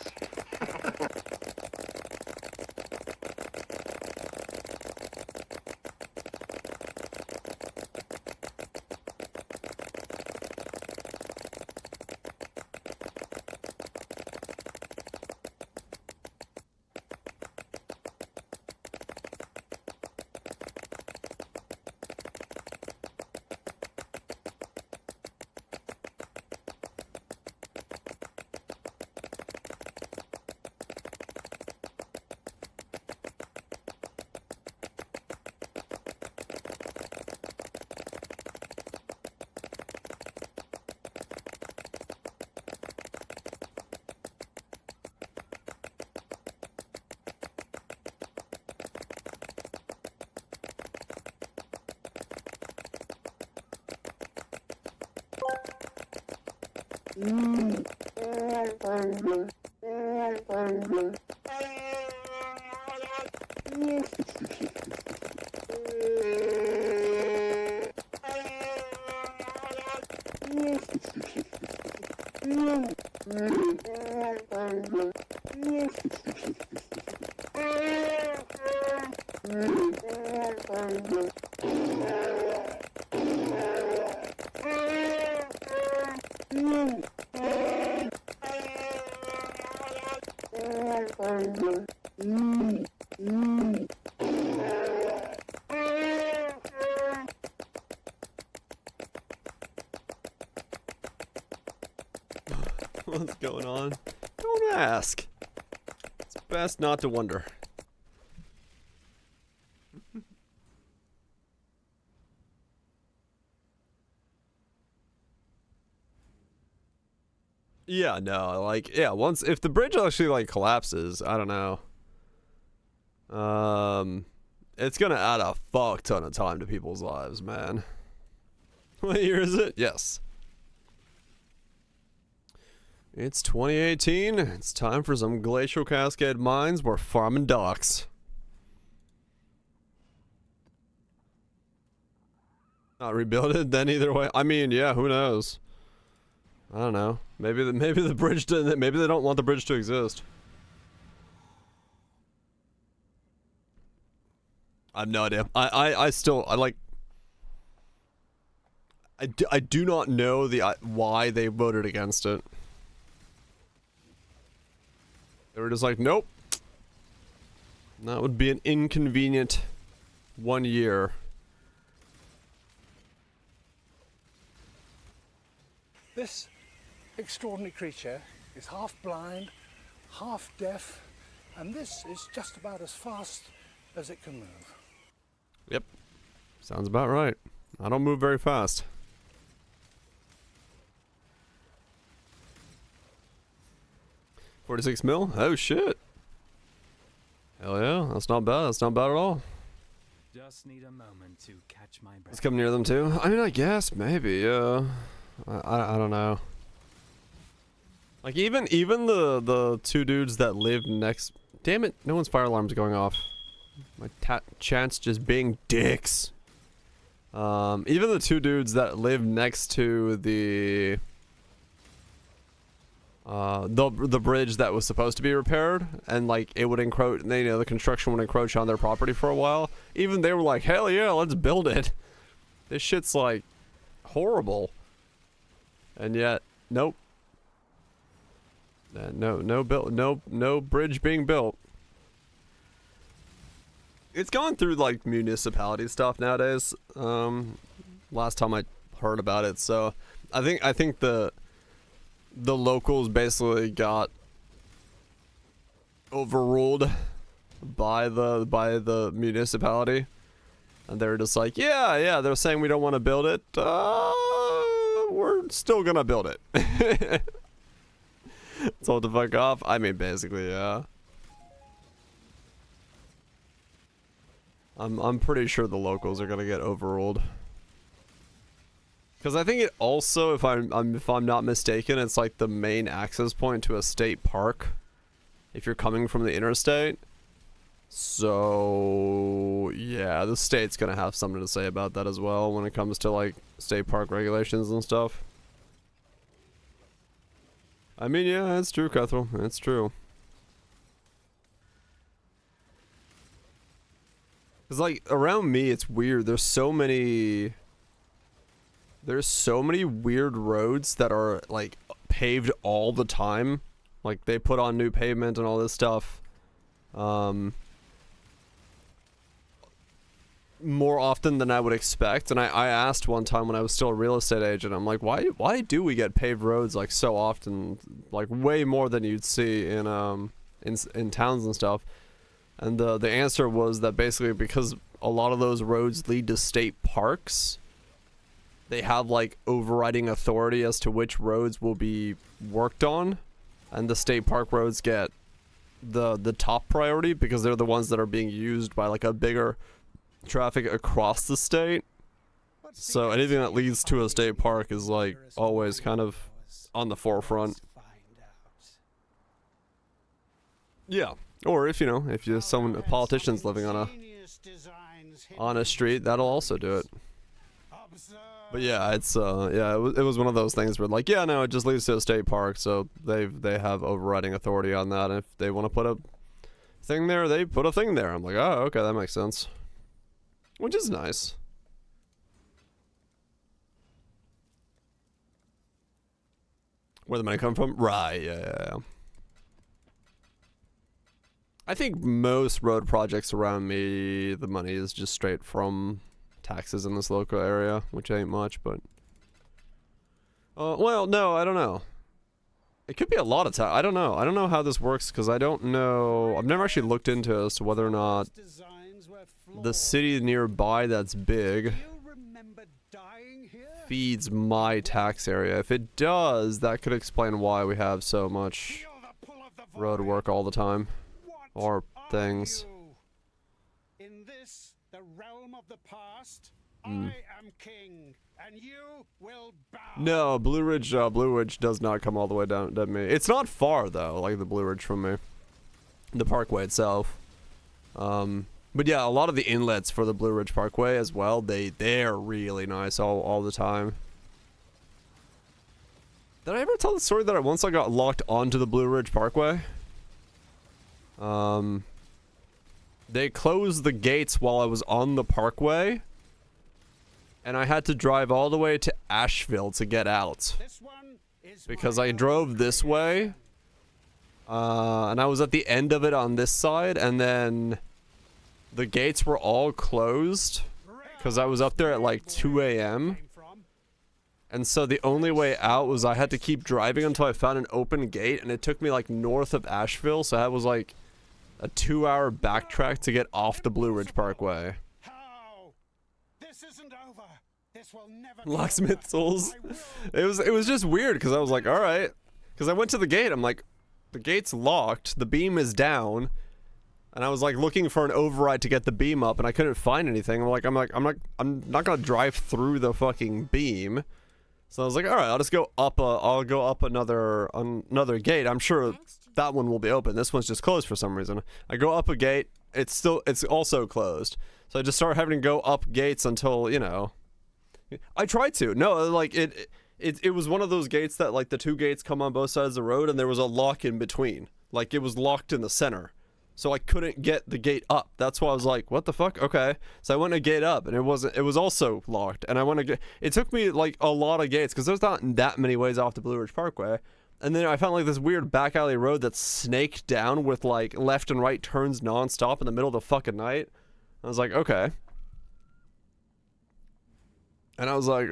What's going on? Don't ask. It's best not to wonder. Yeah, no, like, yeah, once, if the bridge actually, like, collapses, I don't know. It's gonna add a fuck ton of time to people's lives, man. What year is it? Yes. It's 2018. It's time for some Glacial Cascade mines. We're farming docks. Not rebuild it then either way. I mean, yeah, who knows? I don't know. Maybe the bridge didn't. Maybe they don't want the bridge to exist. I have no idea. I do not know the why they voted against it. They were just like, nope. That would be an inconvenient 1 year. This extraordinary creature is half blind, half deaf, and this is just about as fast as it can move. Yep. Sounds about right. I don't move very fast. $46 mil? Oh shit. Hell yeah, that's not bad. That's not bad at all. Just need a moment to catch my breath. Let's come near them too. I mean, I guess maybe. Yeah. I don't know. Like even the two dudes that live next. Damn it! No one's fire alarm's going off. My chance just being dicks. Even the two dudes that live next to the bridge that was supposed to be repaired, and like it would encroach, you know, the construction would encroach on their property for a while. Even they were like, hell yeah, let's build it. This shit's like horrible. And yet, nope. No bridge being built. It's gone through like municipality stuff nowadays. Last time I heard about it, so I think the locals basically got overruled by the municipality, and they're just like, yeah, they're saying we don't want to build it. We're still gonna build it. Told the fuck off. I mean, basically, yeah. I'm pretty sure the locals are gonna get overruled. Because I think it also, if I'm not mistaken, it's like the main access point to a state park, if you're coming from the interstate. So yeah, the state's gonna have something to say about that as well when it comes to like state park regulations and stuff. I mean, yeah, that's true, Cuthrell. That's true. Cause like around me, it's weird. There's so many weird roads that are like paved all the time. Like they put on new pavement and all this stuff. More often than I would expect. And I asked one time when I was still a real estate agent, I'm like, why do we get paved roads like so often, like way more than you'd see in towns and stuff? And the answer was that basically because a lot of those roads lead to state parks, they have like overriding authority as to which roads will be worked on, and the state park roads get the top priority because they're the ones that are being used by like a bigger traffic across the state. So anything that leads to a state park is like always kind of on the forefront. Yeah, or if you know, if you a politician's living on a street, that'll also do it. But yeah, it's yeah, it was one of those things where like, yeah, no, it just leads to a state park, so they have overriding authority on that. And if they want to put a thing there, they put a thing there. I'm like, oh, okay, that makes sense, which is nice. Where the money come from? Right, yeah. I think most road projects around me, the money is just straight from taxes in this local area, which ain't much, but... well, no, I don't know. It could be a lot of tax. I don't know. I don't know how this works, because I don't know... I've never actually looked into as to whether or not the city nearby that's big feeds my tax area. If it does, that could explain why we have so much road work all the time. Or things. In this, the realm of the past, I am king, and you will bow. No, Blue Ridge does not come all the way down to me. It's not far though, like the Blue Ridge from me. The parkway itself. But yeah, a lot of the inlets for the Blue Ridge Parkway as well, they're really nice all the time. Did I ever tell the story that once I got locked onto the Blue Ridge Parkway? They closed the gates while I was on the parkway, and I had to drive all the way to Asheville to get out. Because I drove this way, and I was at the end of it on this side, and then the gates were all closed, because I was up there at like 2 a.m. And so the only way out was I had to keep driving until I found an open gate, and it took me like north of Asheville, so that was like a 2-hour backtrack to get off the Blue Ridge Parkway. This isn't over. This will never Locksmith Souls. It was just weird because I was like, all right, because I went to the gate. I'm like, the gate's locked, the beam is down, and I was like looking for an override to get the beam up, and I couldn't find anything. I'm not gonna drive through the fucking beam. So I was like, all right, I'll just go up. I'll go up another gate. I'm sure that one will be open. This one's just closed for some reason. I go up a gate. It's also closed. So I just start having to go up gates until, you know. I tried to. No, like it was one of those gates that like the two gates come on both sides of the road, and there was a lock in between. Like it was locked in the center. So I couldn't get the gate up. That's why I was like, what the fuck? Okay. So I went a gate up, and it was also locked. And I went it took me like a lot of gates, because there's not that many ways off the Blue Ridge Parkway. And then I found like this weird back alley road that's snaked down with like left and right turns nonstop in the middle of the fucking night. I was like, okay. And I was like,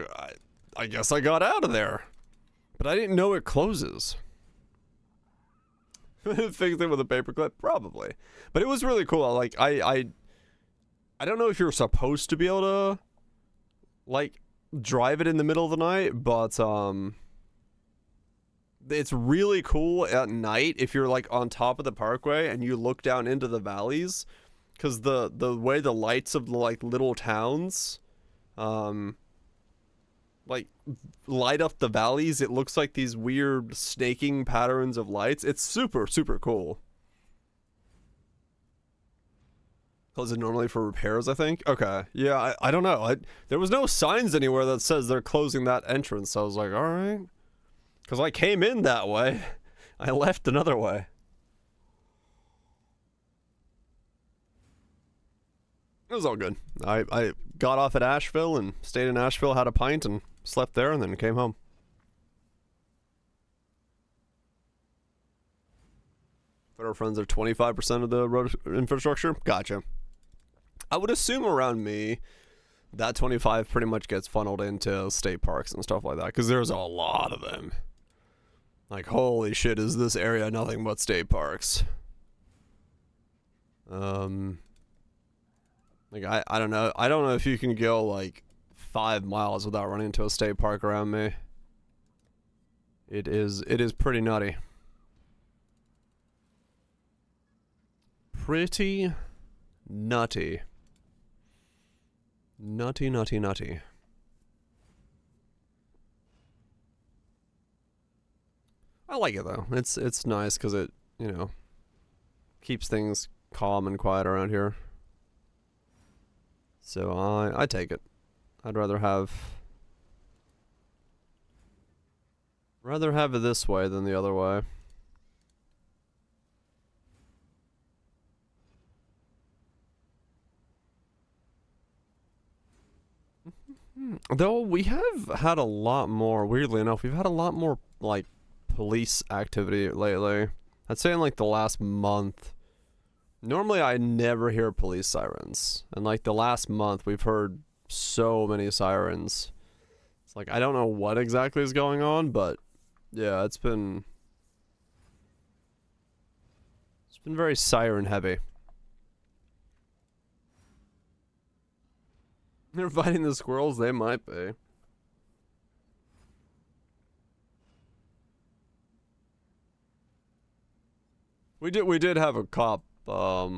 I guess I got out of there. But I didn't know it closes. Fixed it with a paperclip, probably. But it was really cool. Like I don't know if you're supposed to be able to like drive it in the middle of the night, but it's really cool at night if you're like on top of the parkway and you look down into the valleys, because the way the lights of the like little towns like light up the valleys, it looks like these weird snaking patterns of lights. It's super cool. Close it normally for repairs, I think. Okay, yeah, I don't know. There was no signs anywhere that says they're closing that entrance, so I was like, all right, because I came in that way, I left another way. It was all good. I got off at Asheville and stayed in Asheville, had a pint, and slept there, and then came home. Federal funds are 25% of the road infrastructure? Gotcha. I would assume around me, that 25 pretty much gets funneled into state parks and stuff like that, because there's a lot of them. Like, holy shit, is this area nothing but state parks? Like, I don't know. I don't know if you can go, like, 5 miles without running into a state park around me. It is pretty nutty. Pretty nutty. Nutty. I like it though. It's nice because it, you know, keeps things calm and quiet around here. So I take it. I'd rather have it this way than the other way. Though we have had a lot more, weirdly enough, we've had a lot more like police activity lately. I'd say in like the last month. Normally I never hear police sirens. And like the last month we've heard so many sirens. It's like I don't know what exactly is going on, but yeah, it's been very siren heavy. They're fighting the squirrels, they might be. We did have a cop what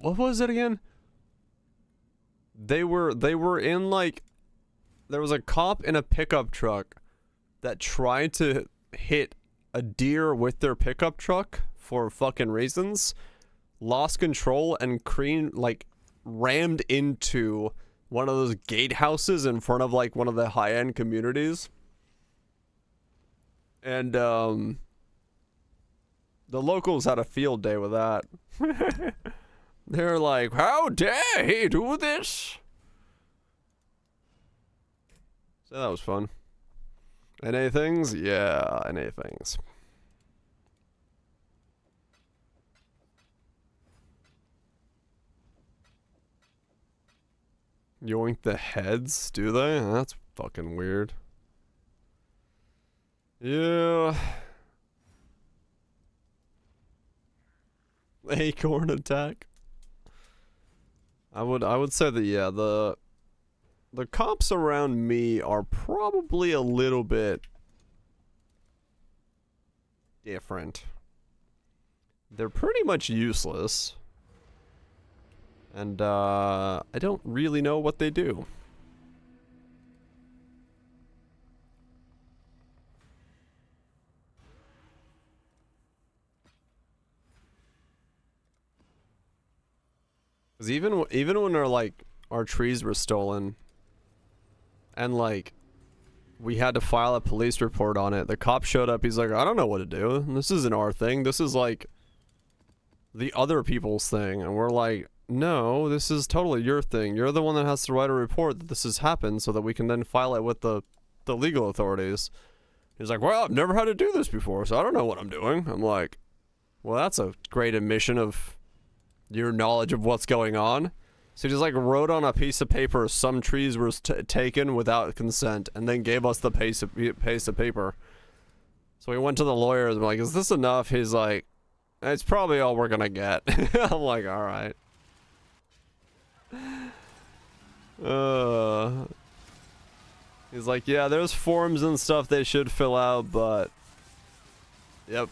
was it again? They were in like, there was a cop in a pickup truck that tried to hit a deer with their pickup truck for fucking reasons, lost control and rammed into one of those gatehouses in front of like one of the high-end communities. And the locals had a field day with that. They're like, how dare he do this? So that was fun. NA things? Yeah, NA things. Yoink the heads, do they? That's fucking weird. Yeah. Acorn attack. I would say that yeah, the cops around me are probably a little bit different. They're pretty much useless. And I don't really know what they do. Cause even when our trees were stolen, and like we had to file a police report on it, the cop showed up. He's like, I don't know what to do. This isn't our thing. This is like the other people's thing. And we're like, no, this is totally your thing. You're the one that has to write a report that this has happened so that we can then file it with the legal authorities. He's like, well, I've never had to do this before, so I don't know what I'm doing. I'm like, well, that's a great admission of your knowledge of what's going on. So he just like wrote on a piece of paper some trees were taken without consent, and then gave us the piece of paper. So we went to the lawyers and we're like, is this enough? He's like, it's probably all we're gonna get. I'm like, all right. He's like, yeah, there's forms and stuff they should fill out, but yep,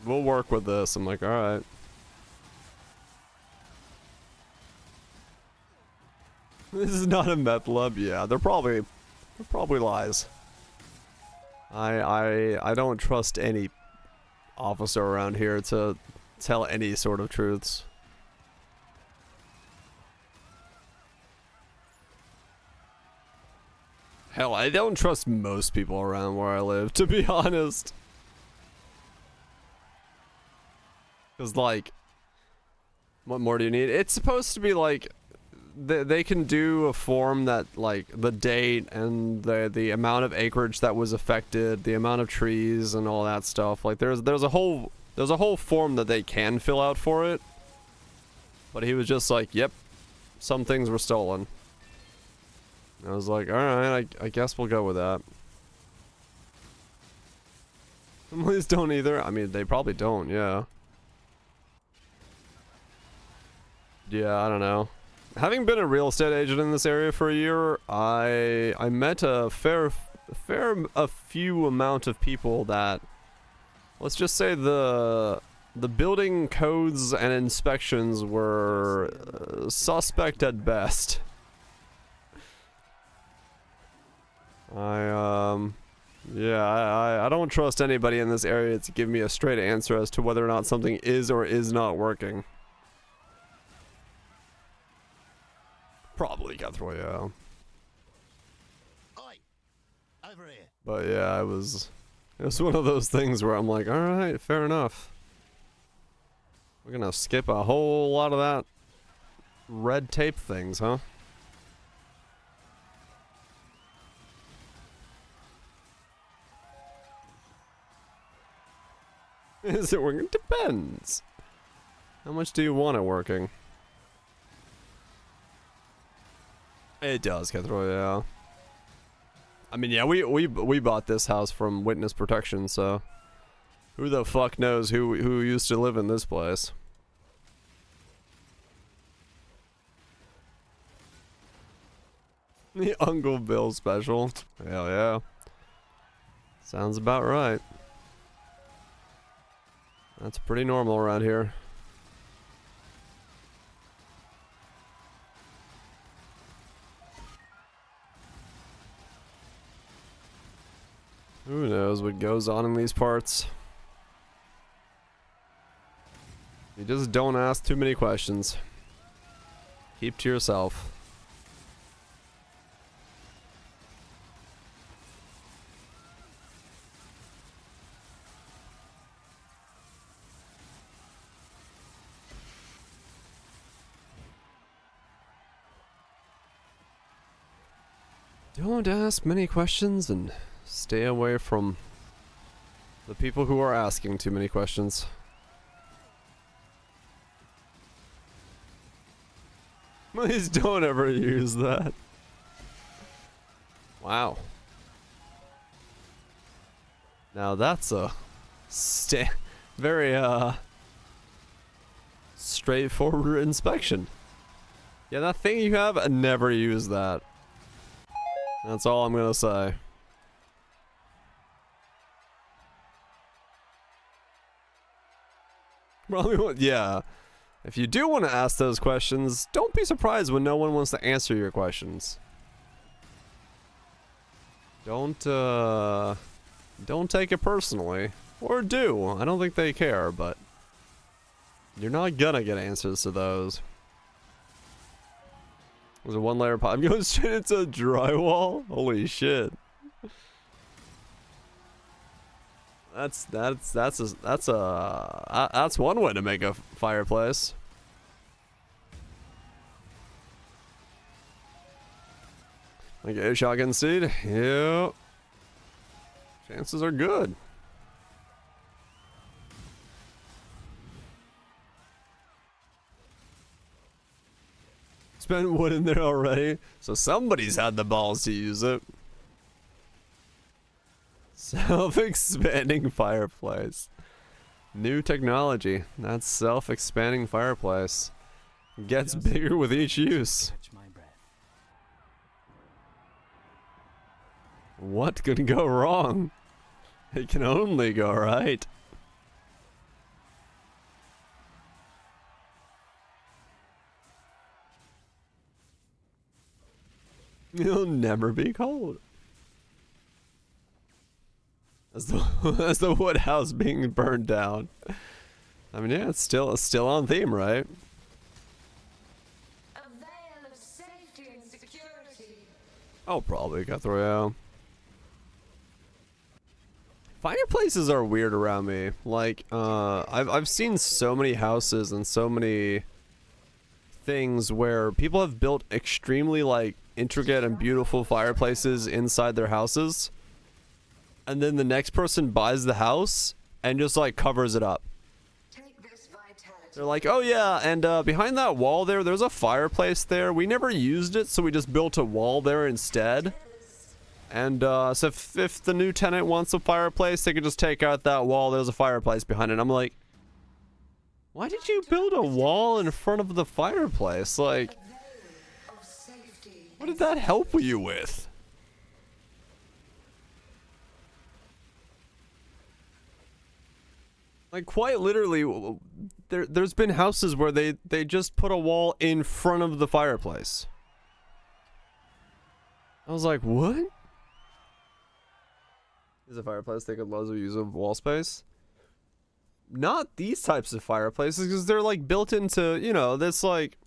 we'll work with this. I'm like, all right. This is not a meth lab. Yeah, they're probably lies. I don't trust any officer around here to tell any sort of truths. Hell, I don't trust most people around where I live, to be honest. Cause like, what more do you need? It's supposed to be like, they can do a form that like the date and the amount of acreage that was affected, the amount of trees and all that stuff. Like there's a whole form that they can fill out for it. But he was just like, yep, some things were stolen. I was like, alright, I guess we'll go with that. Families don't either. I mean, they probably don't, yeah. Yeah, I don't know. Having been a real estate agent in this area for a year, I met a few amount of people that, let's just say the building codes and inspections were suspect at best. I don't trust anybody in this area to give me a straight answer as to whether or not something is or is not working. Probably Guthrie, yeah. But yeah, it was one of those things where I'm like, alright, fair enough. We're gonna skip a whole lot of that red tape things, huh? Is it working? Depends. How much do you want it working? It does, Guthrie, yeah. I mean, yeah, we bought this house from Witness Protection, so who the fuck knows who used to live in this place? The Uncle Bill special. Hell yeah. Sounds about right. That's pretty normal around here. Who knows what goes on in these parts? You just don't ask too many questions. Keep to yourself. Don't ask many questions and stay away from the people who are asking too many questions. Please don't ever use that. Wow. Now that's a very straightforward inspection. Yeah, that thing you have, I never use that. That's all I'm gonna say. Probably, yeah. If you do want to ask those questions, don't be surprised when no one wants to answer your questions. Don't take it personally. Or do. I don't think they care, but you're not gonna get answers to those. There's a one-layer pipe going straight into drywall? Holy shit. That's one way to make a fireplace. Like a shotgun seed? Yep. Chances are good. Spent wood in there already, so somebody's had the balls to use it. Self-expanding fireplace. New technology. That's self-expanding fireplace. Gets bigger with each use. What could go wrong? It can only go right. You'll never be cold. As the wood house being burned down. I mean, yeah, it's still on theme, right? A veil of safety and security. Oh, probably Guthrie, yeah. Fireplaces are weird around me. Like, I've seen so many houses and so many things where people have built extremely, like, intricate and beautiful fireplaces inside their houses. And then the next person buys the house and just, like, covers it up. They're like, oh yeah, and behind that wall there's a fireplace there. We never used it, so we just built a wall there instead. And so if the new tenant wants a fireplace, they could just take out that wall. There's a fireplace behind it. I'm like, why did you build a wall in front of the fireplace? Like, what did that help you with? Like, quite literally, there's been houses where they just put a wall in front of the fireplace. I was like, what? Is a fireplace they could loads of use of wall space? Not these types of fireplaces, because they're like built into, you know, this like,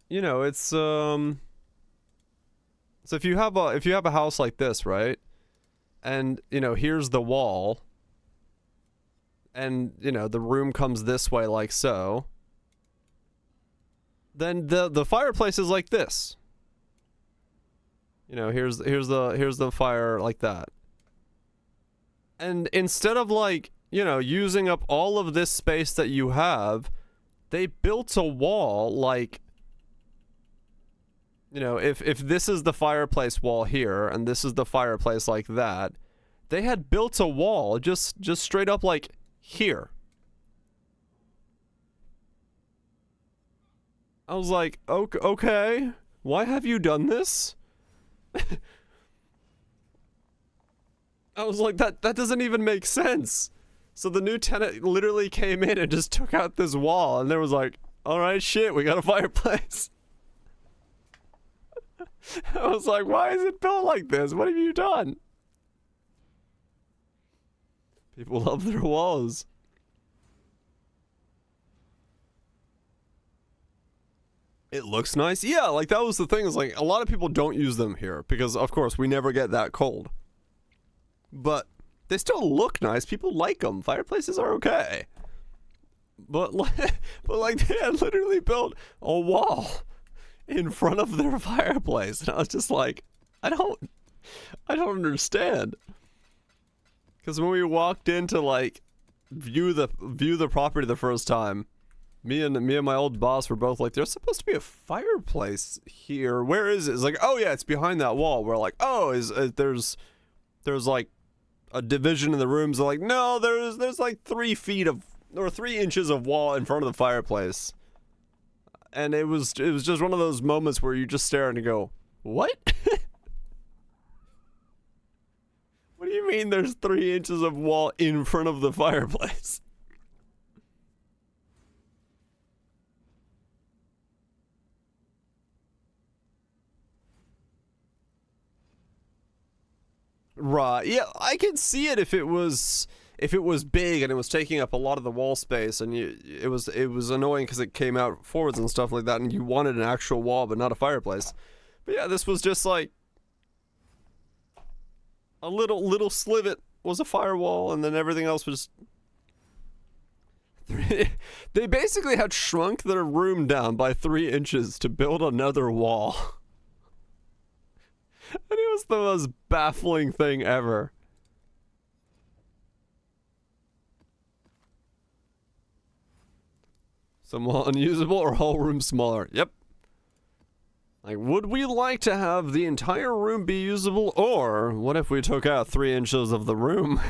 you know, it's so if you have a house like this, right? And, you know, here's the wall. And, you know, the room comes this way like so. Then the fireplace is like this. You know, here's the fire like that. And instead of like, you know, using up all of this space that you have, they built a wall like, you know, if this is the fireplace wall here and this is the fireplace like that, they had built a wall just straight up like here. I was like, okay, why have you done this? I was like, that doesn't even make sense. So the new tenant literally came in and just took out this wall, and there was like, all right, shit, we got a fireplace. I was like, why is it built like this? What have you done? People love their walls. It looks nice. Yeah, like that was the thing, is like a lot of people don't use them here because of course we never get that cold. But they still look nice. People like them. Fireplaces are okay. But like they had literally built a wall in front of their fireplace, and I was just like, I don't understand. Because when we walked in to like view the property the first time, me and my old boss were both like, there's supposed to be a fireplace here. Where is it? It's like, oh yeah, it's behind that wall. We're like, oh, there's like a division in the rooms. They're like, no, there's like 3 feet of, or 3 inches of wall in front of the fireplace. And it was just one of those moments where you just stare and go, what? What do you mean there's 3 inches of wall in front of the fireplace? Right. Yeah, I could see it if it was big and it was taking up a lot of the wall space, and it was annoying because it came out forwards and stuff like that, and you wanted an actual wall but not a fireplace. But yeah, this was just like a little slivet was a firewall, and then everything else was. They basically had shrunk their room down by 3 inches to build another wall. And it was the most baffling thing ever. Some wall unusable or whole room smaller. Yep. Like, would we like to have the entire room be usable, or what if we took out 3 inches of the room?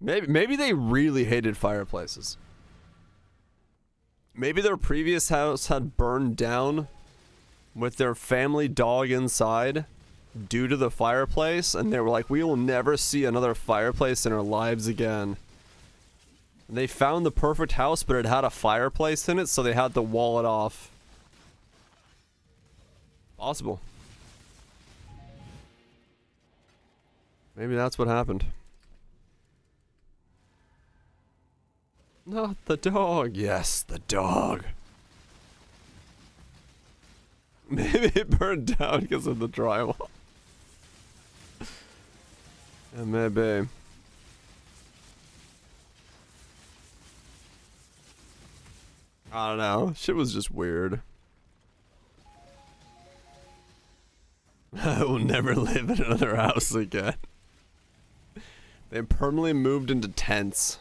Maybe they really hated fireplaces. Maybe their previous house had burned down with their family dog inside due to the fireplace, and they were like, we will never see another fireplace in our lives again. And they found the perfect house, but it had a fireplace in it, so they had to wall it off. Possible. Maybe that's what happened. Not the dog. Yes, the dog. Maybe it burned down because of the drywall. Yeah, maybe. I don't know. Shit was just weird. I will never live in another house again. They permanently moved into tents.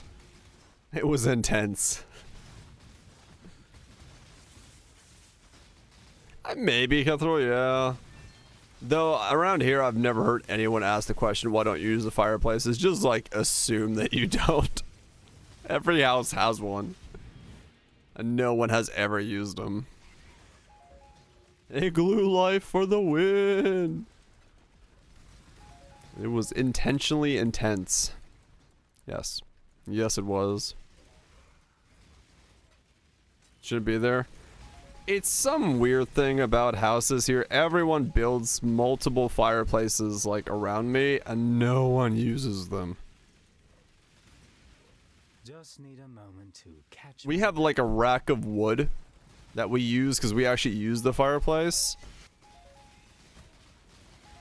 It was intense. Maybe Cutthroat, yeah. Though around here, I've never heard anyone ask the question, why don't you use the fireplace? It's just like, assume that you don't. Every house has one. And no one has ever used them. Igloo life for the win! It was intentionally intense. Yes. Yes, it was. Should it be there? It's some weird thing about houses here. Everyone builds multiple fireplaces like around me and no one uses them. Just need a moment to catch We have like a rack of wood that we use because we actually use the fireplace.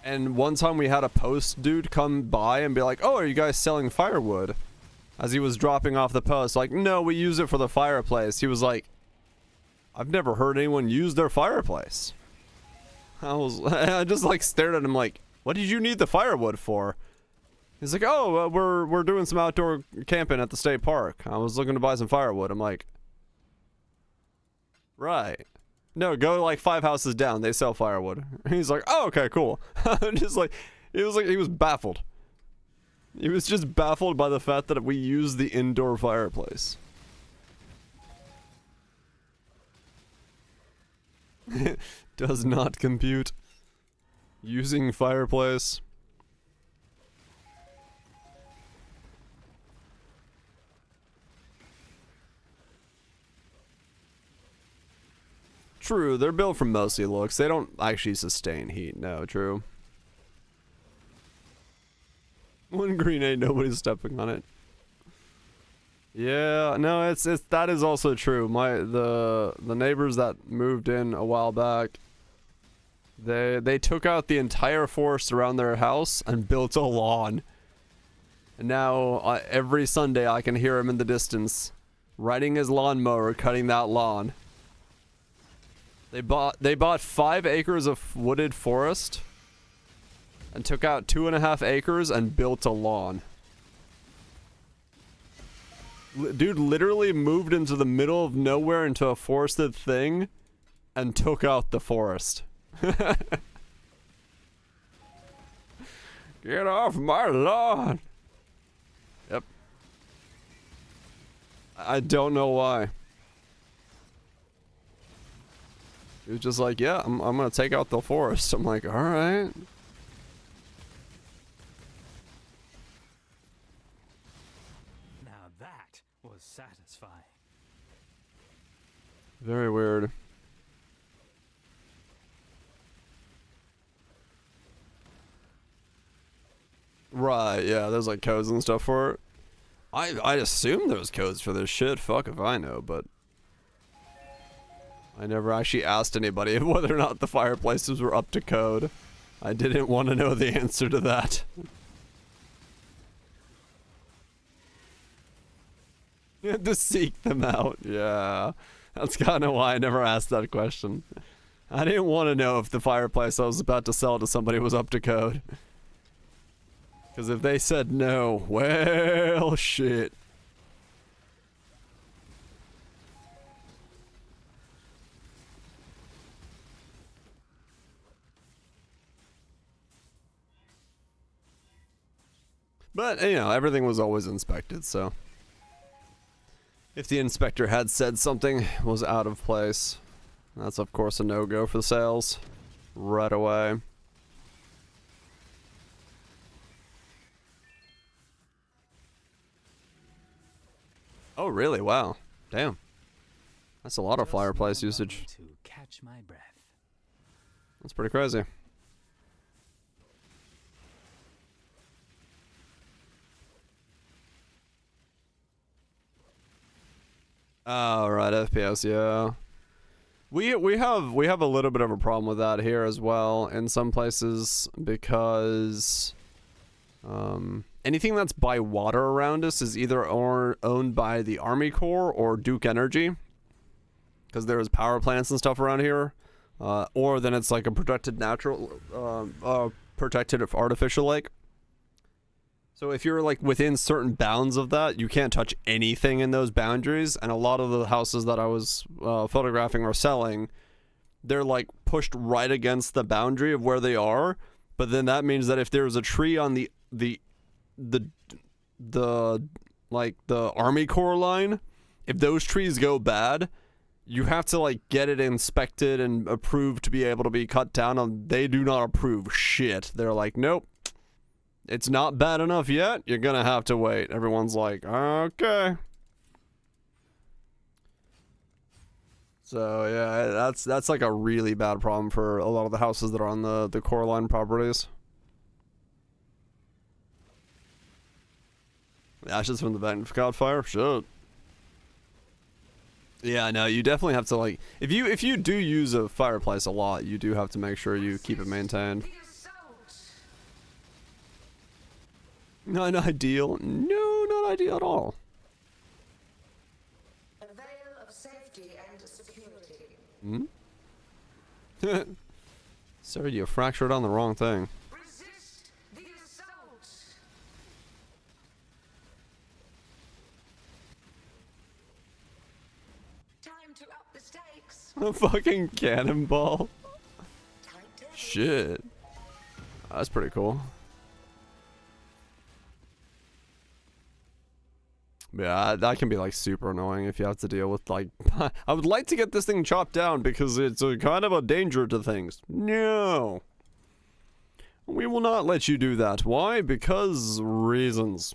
And one time we had a post dude come by and be like, "Oh, are you guys selling firewood?" As he was dropping off the post, like, "No, we use it for the fireplace." He was like, "I've never heard anyone use their fireplace." I just like stared at him like, "What did you need the firewood for?" He's like, "Oh, we're doing some outdoor camping at the state park. I was looking to buy some firewood." I'm like, "Right. No, go like 5 houses down. They sell firewood." He's like, "Oh, okay, cool." Just like, it was like he was baffled. He was just baffled by the fact that we use the indoor fireplace. Does not compute. Using fireplace. True, they're built from mostly looks. They don't actually sustain heat. No, true. One green ain't nobody's stepping on it. Yeah, no, it's that is also true. The neighbors that moved in a while back, they took out the entire forest around their house and built a lawn. And now every Sunday I can hear him in the distance riding his lawnmower cutting that lawn. They bought 5 acres of wooded forest and took out 2.5 acres and built a lawn. Dude literally moved into the middle of nowhere into a forested thing and took out the forest. Get off my lawn. Yep. I don't know why. He was just like, "Yeah, I'm gonna take out the forest." I'm like, "All right." Now that was satisfying. Very weird. Right, yeah, there's like codes and stuff for it. I'd assume there's codes for this shit. Fuck if I know, but I never actually asked anybody whether or not the fireplaces were up to code. I didn't want to know the answer to that. You had to seek them out. Yeah. That's kind of why I never asked that question. I didn't want to know if the fireplace I was about to sell to somebody was up to code. Because if they said no, well, shit. But, you know, everything was always inspected, so if the inspector had said something was out of place, that's of course a no-go for the sales right away. Oh, really? Wow. Damn. That's a lot of fireplace usage. To catch my breath. That's pretty crazy. Oh, right, FPS, yeah. We have a little bit of a problem with that here as well in some places because anything that's by water around us is either owned by the Army Corps or Duke Energy, because there's power plants and stuff around here, or then it's like a protected protected artificial lake. So if you're like within certain bounds of that, you can't touch anything in those boundaries. And a lot of the houses that I was photographing or selling, they're like pushed right against the boundary of where they are. But then that means that if there's a tree on the like the Army Corps line, if those trees go bad, you have to like get it inspected and approved to be able to be cut down. And they do not approve shit. They're like, nope. It's not bad enough yet. You're gonna have to wait. Everyone's like, okay. So yeah, that's like a really bad problem for a lot of the houses that are on the core line properties. Ashes from the vent caught fire? Shit. Yeah, no, you definitely have to, like, if you do use a fireplace a lot, you do have to make sure you keep it maintained. Not ideal. No, not ideal at all. A veil of safety and security. Hmm? Sir, you fractured on the wrong thing. Resist the assault. Time to up the stakes. A fucking cannonball. Tight Shit. That's pretty cool. Yeah, that can be like super annoying if you have to deal with like I would like to get this thing chopped down because it's a kind of a danger to things. No. We will not let you do that. Why? Because reasons.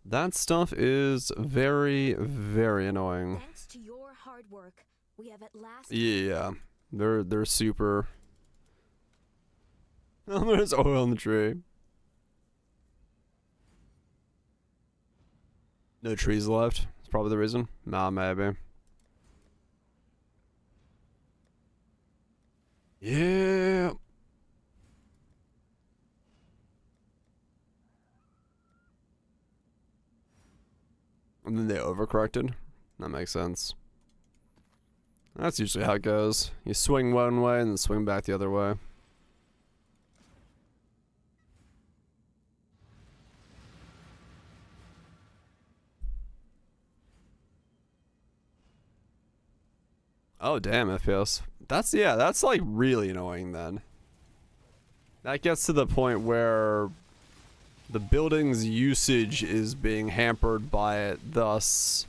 That stuff is very, very annoying. Thanks to your hard work, we have at last. Yeah, they're super. Oh, there's oil in the tree. No trees left. That's probably the reason. Nah, maybe. Yeah. And then they overcorrected. That makes sense. That's usually how it goes. You swing one way and then swing back the other way. Oh, damn, FPS. That's like really annoying then. That gets to the point where the building's usage is being hampered by it, thus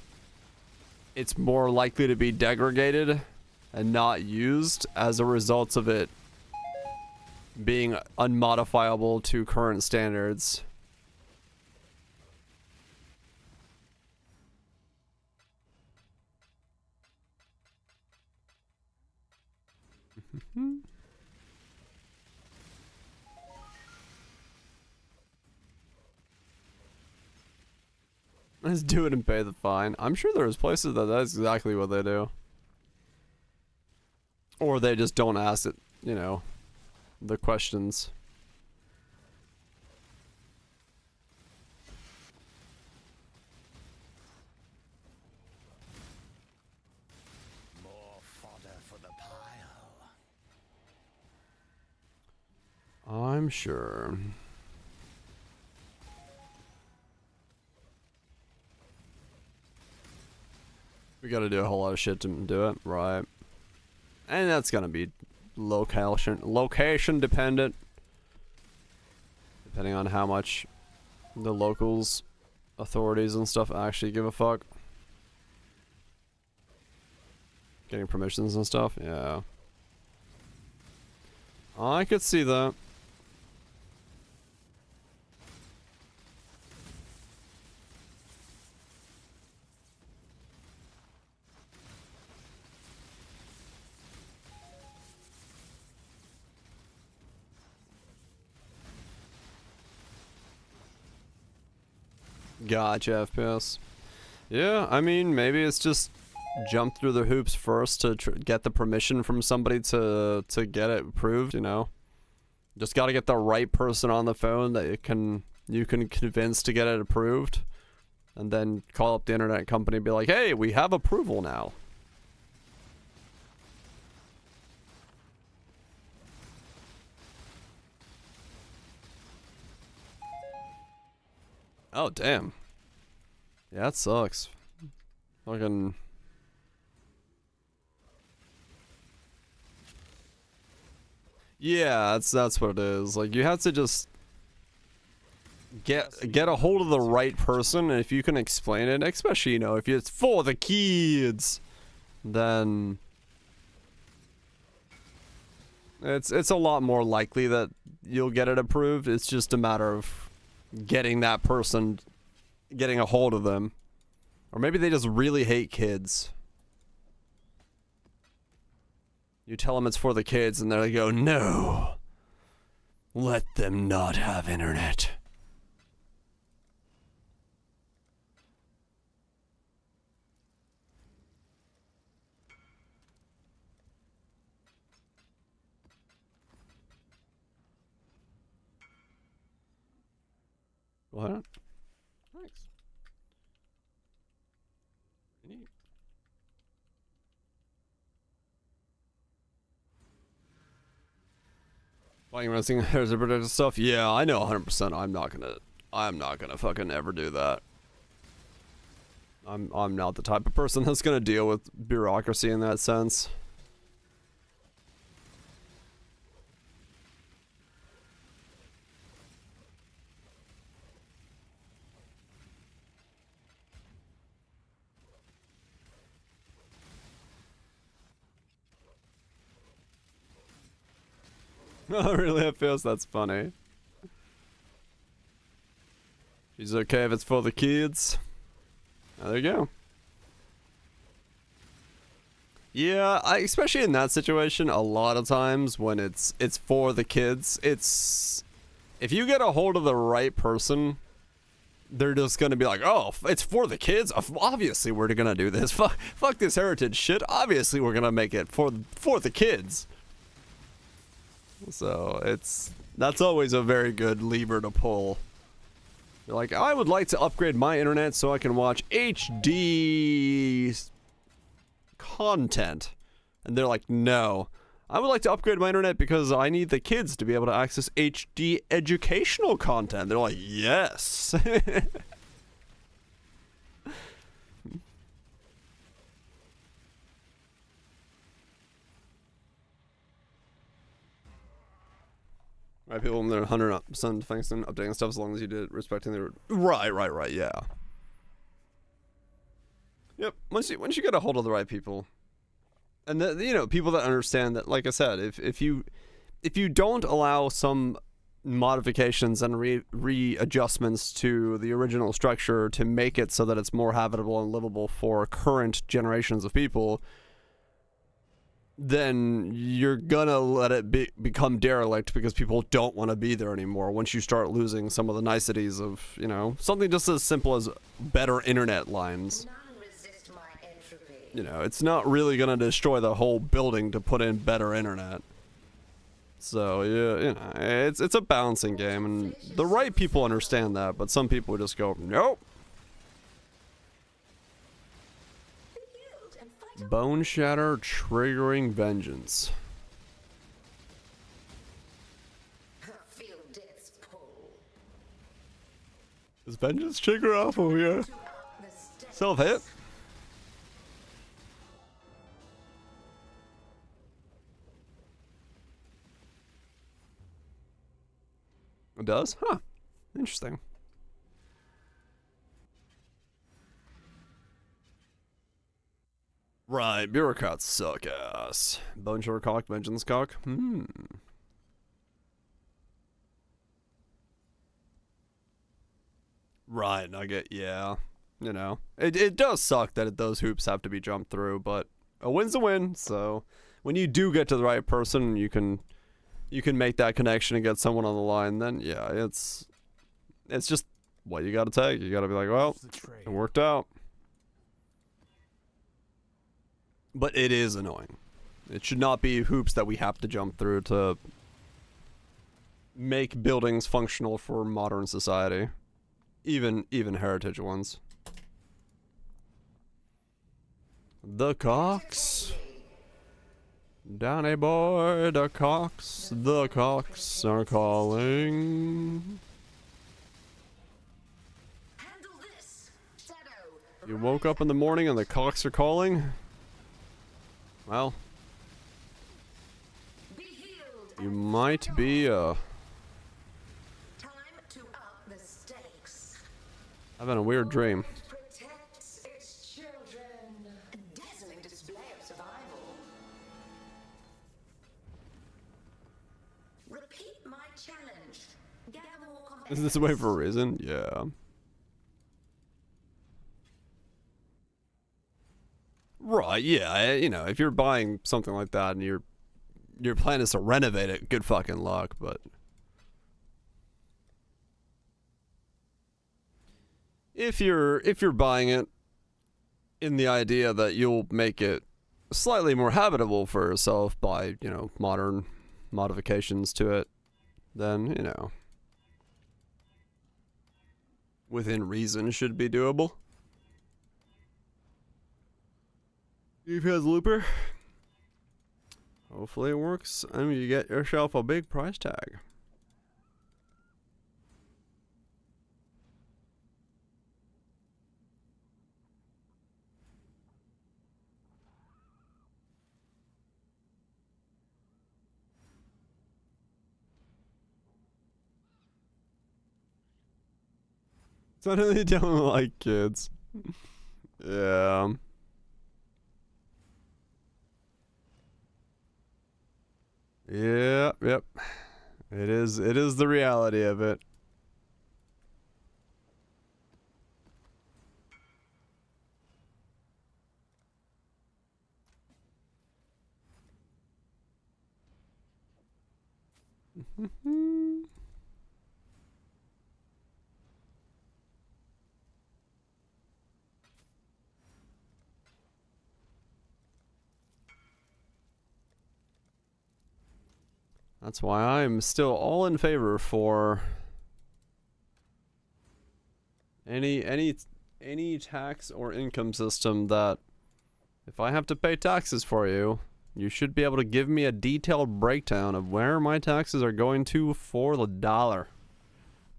it's more likely to be degraded and not used as a result of it being unmodifiable to current standards. Let's do it and pay the fine. I'm sure there's places that's exactly what they do. Or they just don't ask it, you know, the questions. More fodder for the pile. I'm sure. We gotta do a whole lot of shit to do it, right? And that's gonna be location dependent. Depending on how much the locals, authorities and stuff actually give a fuck. Getting permissions and stuff, yeah. I could see that. Gotcha, FPS. Yeah, I mean, maybe it's just jump through the hoops first to get the permission from somebody to get it approved, you know? Just gotta get the right person on the phone that you can convince to get it approved. And then call up the internet company and be like, hey, we have approval now. Oh, damn. Yeah, that sucks. Fucking... Yeah, that's what it is. Like, you have to just get a hold of the right person, and if you can explain it, especially, you know, if it's for the kids, then it's a lot more likely that you'll get it approved. It's just a matter of getting that person, getting a hold of them, Or maybe they just really hate kids. You tell them it's for the kids and they go, no. Let them not have internet. What? Nice. Neat. Playing wrestling, there's a bit of stuff. Yeah, I know 100%. I'm not gonna fucking ever do that. I'm not the type of person that's gonna deal with bureaucracy in that sense. Oh, really? It feels that's funny. She's okay if it's for the kids. Oh, there you go. Yeah, especially in that situation, a lot of times when it's for the kids, it's if you get a hold of the right person, they're just gonna be like, oh, it's for the kids. Obviously, we're gonna do this. Fuck this heritage shit. Obviously, we're gonna make it for the kids. So that's always a very good lever to pull. You're like, I would like to upgrade my internet so I can watch HD content. And they're like, no. I would like to upgrade my internet because I need the kids to be able to access HD educational content. They're like, yes. Right, people when they're 100% thanks and updating stuff as long as you did it respecting their right, yeah. Yep, once you get a hold of the right people, and you know, people that understand that, like I said, if you don't allow some modifications and readjustments to the original structure to make it so that it's more habitable and livable for current generations of people, then you're gonna let it become derelict because people don't want to be there anymore once you start losing some of the niceties of, you know, something just as simple as better internet lines. You know, it's not really gonna destroy the whole building to put in better internet. So, yeah, you know, it's a balancing game, and the right people understand that, but some people just go, nope. Bone Shatter triggering vengeance. Does vengeance trigger off of here? Self-hit? It does? Huh. Interesting. Right, bureaucrats suck ass. Bone Shatter cock, vengeance cock? Right, Nugget, yeah. You know, it does suck that those hoops have to be jumped through, but a win's a win, so when you do get to the right person, you can make that connection and get someone on the line, then yeah, it's just what you gotta take. You gotta be like, well, it worked out. But it is annoying. It should not be hoops that we have to jump through to make buildings functional for modern society. Even heritage ones. The cocks. Danny boy, the cocks are calling. You woke up in the morning and the cocks are calling? Well, you might be having a weird dream. Is this a way for a reason? Yeah. Right, yeah, you know, if you're buying something like that and your plan is to renovate it, good fucking luck, but if you're buying it in the idea that you'll make it slightly more habitable for yourself by, you know, modern modifications to it, then, you know, within reason should be doable. Eve has Looper. Hopefully it works. I mean, you get yourself a big price tag. Suddenly don't like kids. Yeah. Yep. It is the reality of it. That's why I'm still all in favor for any tax or income system that if I have to pay taxes for you, you should be able to give me a detailed breakdown of where my taxes are going to for the dollar.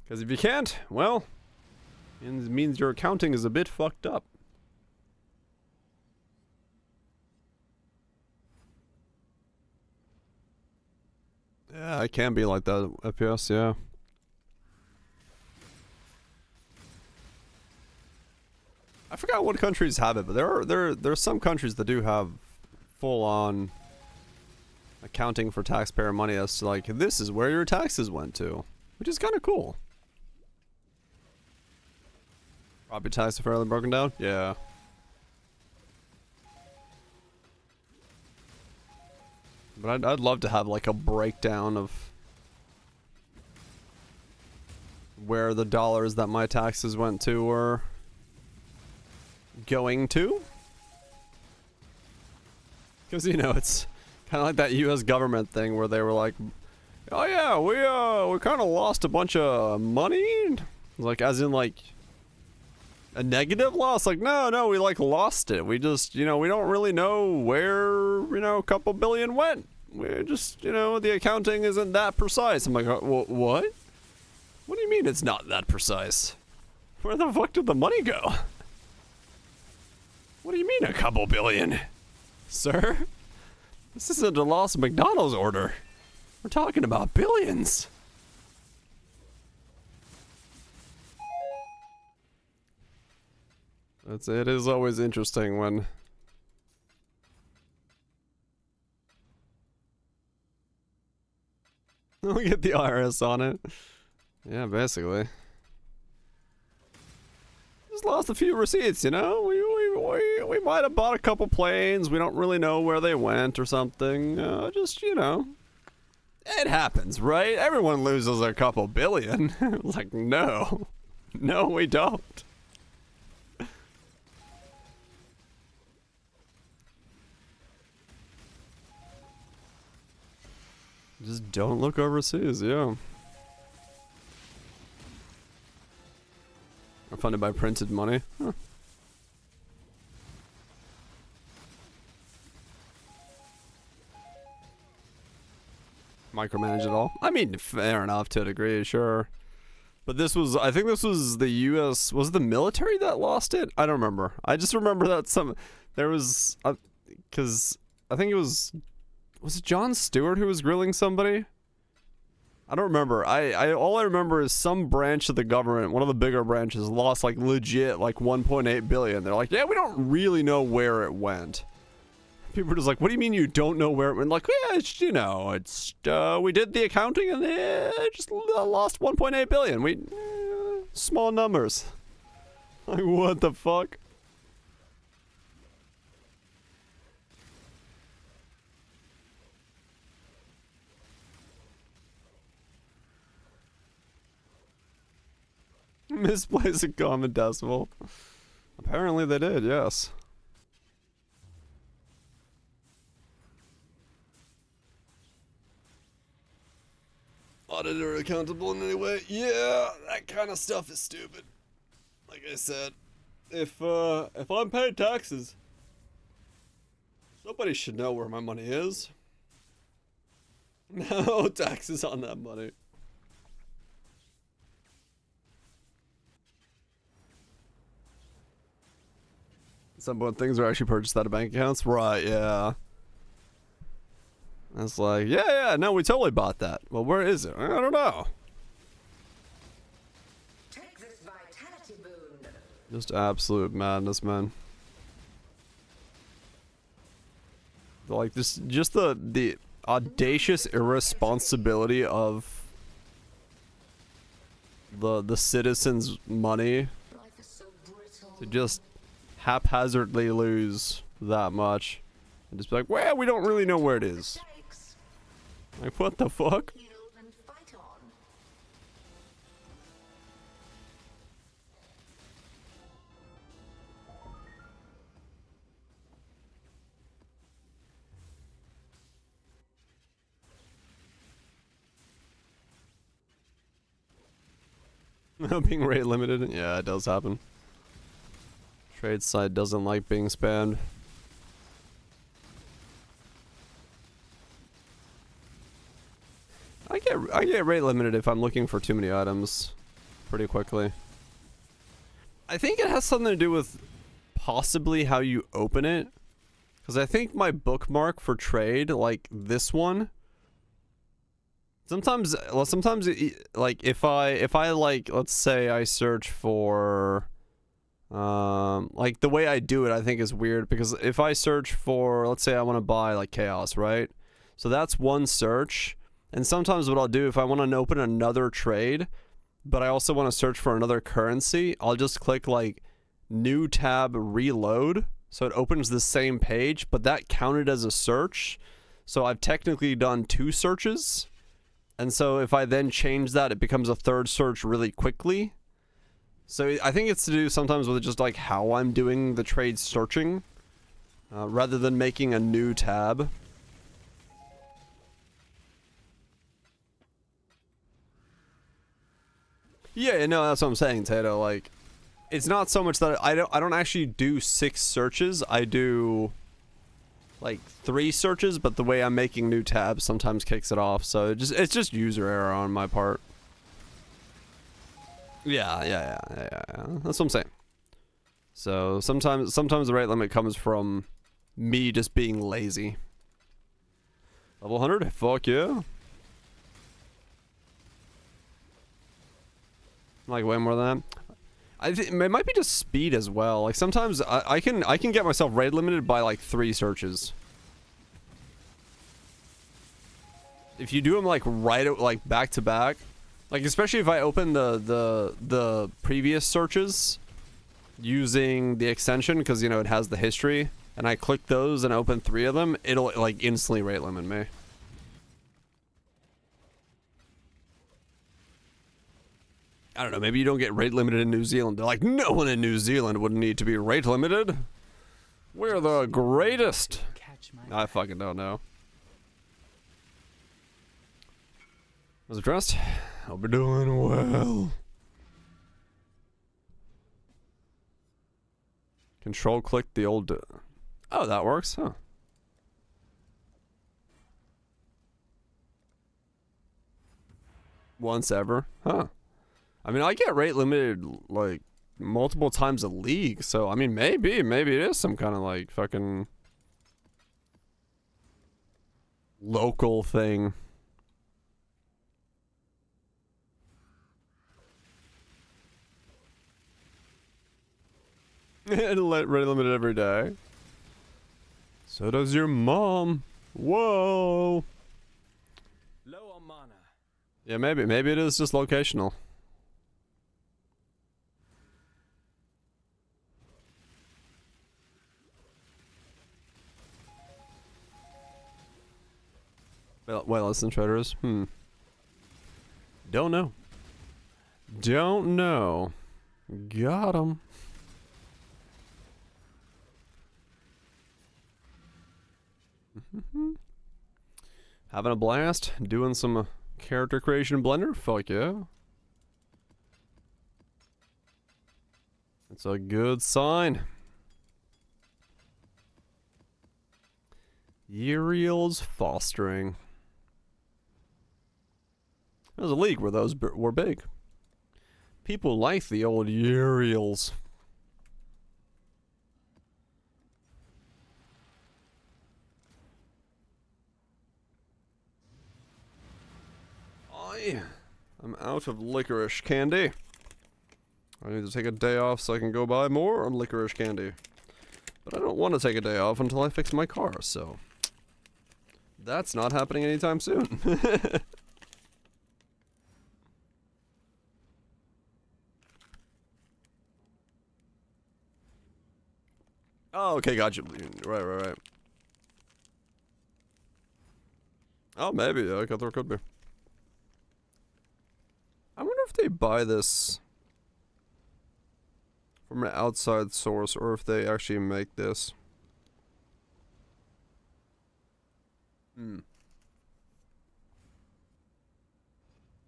Because if you can't, well, it means your accounting is a bit fucked up. Yeah, it can be like that, FPS, yeah. I forgot what countries have it, but there are some countries that do have full-on accounting for taxpayer money as to like, this is where your taxes went to, which is kind of cool. Property tax fairly broken down? Yeah. But I'd love to have like a breakdown of where the dollars that my taxes went to were going to. Because, you know, it's kind of like that US government thing where they were like, oh yeah, we kind of lost a bunch of money. Like, as in like a negative loss? Like, no, we like lost it. We just, you know, we don't really know where, you know, a couple billion went. We're just, you know, the accounting isn't that precise. I'm like, what? What do you mean it's not that precise? Where the fuck did the money go? What do you mean a couple billion? Sir? This isn't a lost McDonald's order. We're talking about billions. It is always interesting when we get the IRS on it. Yeah, basically. Just lost a few receipts, you know? We might have bought a couple planes. We don't really know where they went or something. Just, you know. It happens, right? Everyone loses a couple billion. Like, no. No, we don't. Just don't look overseas, yeah. Or funded by printed money. Huh. Micromanage it all. I mean, fair enough to a degree, sure. But this was, I think this was the US, was it the military that lost it? I don't remember. I just remember that there was, because I think it was it Jon Stewart who was grilling somebody? I don't remember. All I remember is some branch of the government, one of the bigger branches, lost like legit like 1.8 billion. They're like, yeah, we don't really know where it went. People are just like, what do you mean you don't know where it went? Like, yeah, it's, you know, it's we did the accounting and it just lost 1.8 billion. Small numbers. Like, what the fuck? Misplace a common decimal. Apparently they did, yes. Auditor accountable in any way? Yeah, that kind of stuff is stupid. Like I said, if I'm paying taxes, somebody should know where my money is. No taxes on that money. Some things are actually purchased out of bank accounts, right? Yeah. It's like, yeah, no, we totally bought that. Well, where is it? I don't know. Take this vitality boon. Just absolute madness, man. Like this, just the audacious irresponsibility of the citizens' money Life is so brittle. to just haphazardly lose that much and just be like, well, we don't really know where it is. Mistakes. Like, what the fuck? Heal and fight on. Being rate limited? Yeah, it does happen. Trade side doesn't like being spammed. I get rate limited if I'm looking for too many items pretty quickly. I think it has something to do with possibly how you open it. Because I think my bookmark for trade, like this one, sometimes like if I like, let's say I search for like the way I do it I think is weird, because if I search for, let's say I want to buy like chaos, right? So that's one search, and sometimes what I'll do if I want to open another trade but I also want to search for another currency, I'll just click like new tab reload, so it opens the same page, but that counted as a search, so I've technically done 2 searches. And so if I then change that, it becomes a 3rd search really quickly. So I think it's to do sometimes with just like how I'm doing the trade searching, rather than making a new tab. Yeah, no, that's what I'm saying, Tato. Like, it's not so much that I don't actually do 6 searches. I do like 3 searches, but the way I'm making new tabs sometimes kicks it off. So it's just user error on my part. Yeah. That's what I'm saying. So sometimes the rate limit comes from me just being lazy. Level 100? Fuck yeah. Like way more than that. I think it might be just speed as well. Like sometimes I can get myself rate limited by like 3 searches. If you do them like like back to back, like especially if I open the previous searches using the extension, because you know it has the history, and I click those and open 3 of them, it'll like instantly rate limit me. I don't know, maybe you don't get rate limited in New Zealand. They're like, no one in New Zealand would need to be rate limited. We're the greatest. I fucking don't know. Was it dressed? Hope you're doing well. Control click the old... Oh, that works, huh? Once ever, huh? I mean, I get rate limited like multiple times a league, so I mean, maybe it is some kind of like fucking local thing. And rate limited every day. So does your mom. Whoa. Low on mana. Yeah, maybe it is just locational. Well, listen, traders. Don't know. Got him. Having a blast? Doing some character creation in Blender? Fuck yeah. It's a good sign. Uriel's fostering. There was a league where those were big. People like the old Uriels. I'm out of licorice candy. I need to take a day off so I can go buy more licorice candy. But I don't want to take a day off until I fix my car, so that's not happening anytime soon. Oh, okay, gotcha. Right. Oh, maybe. Yeah, I thought there could be. I wonder if they buy this from an outside source or if they actually make this. I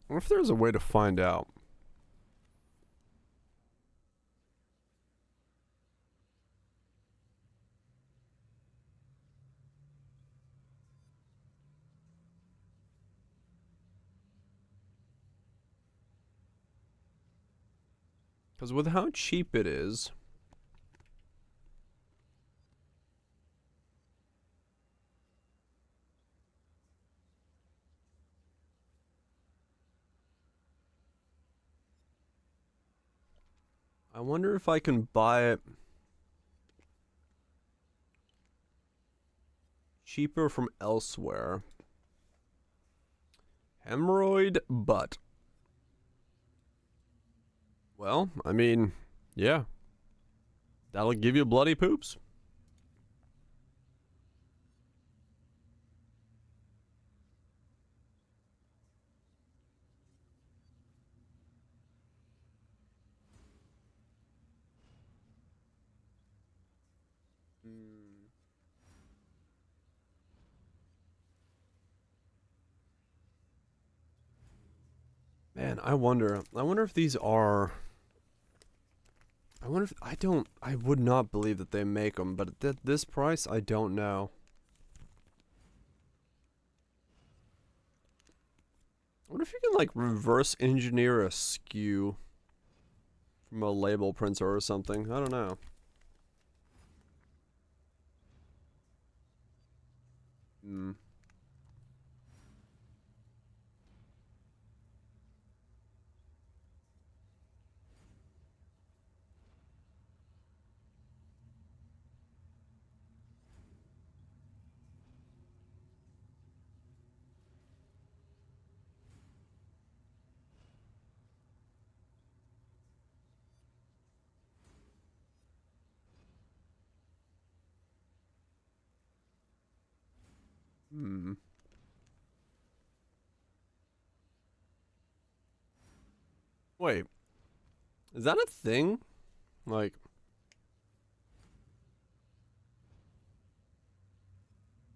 wonder if there's a way to find out. Because with how cheap it is, I wonder if I can buy it cheaper from elsewhere. Hemorrhoid butt. Well, I mean, yeah. That'll give you bloody poops. Man, I wonder if these are... I wonder if... I would not believe that they make them, but at this price, I don't know. I wonder if you can, like, reverse engineer a skew from a label printer or something. I don't know. Wait. Is that a thing? Like...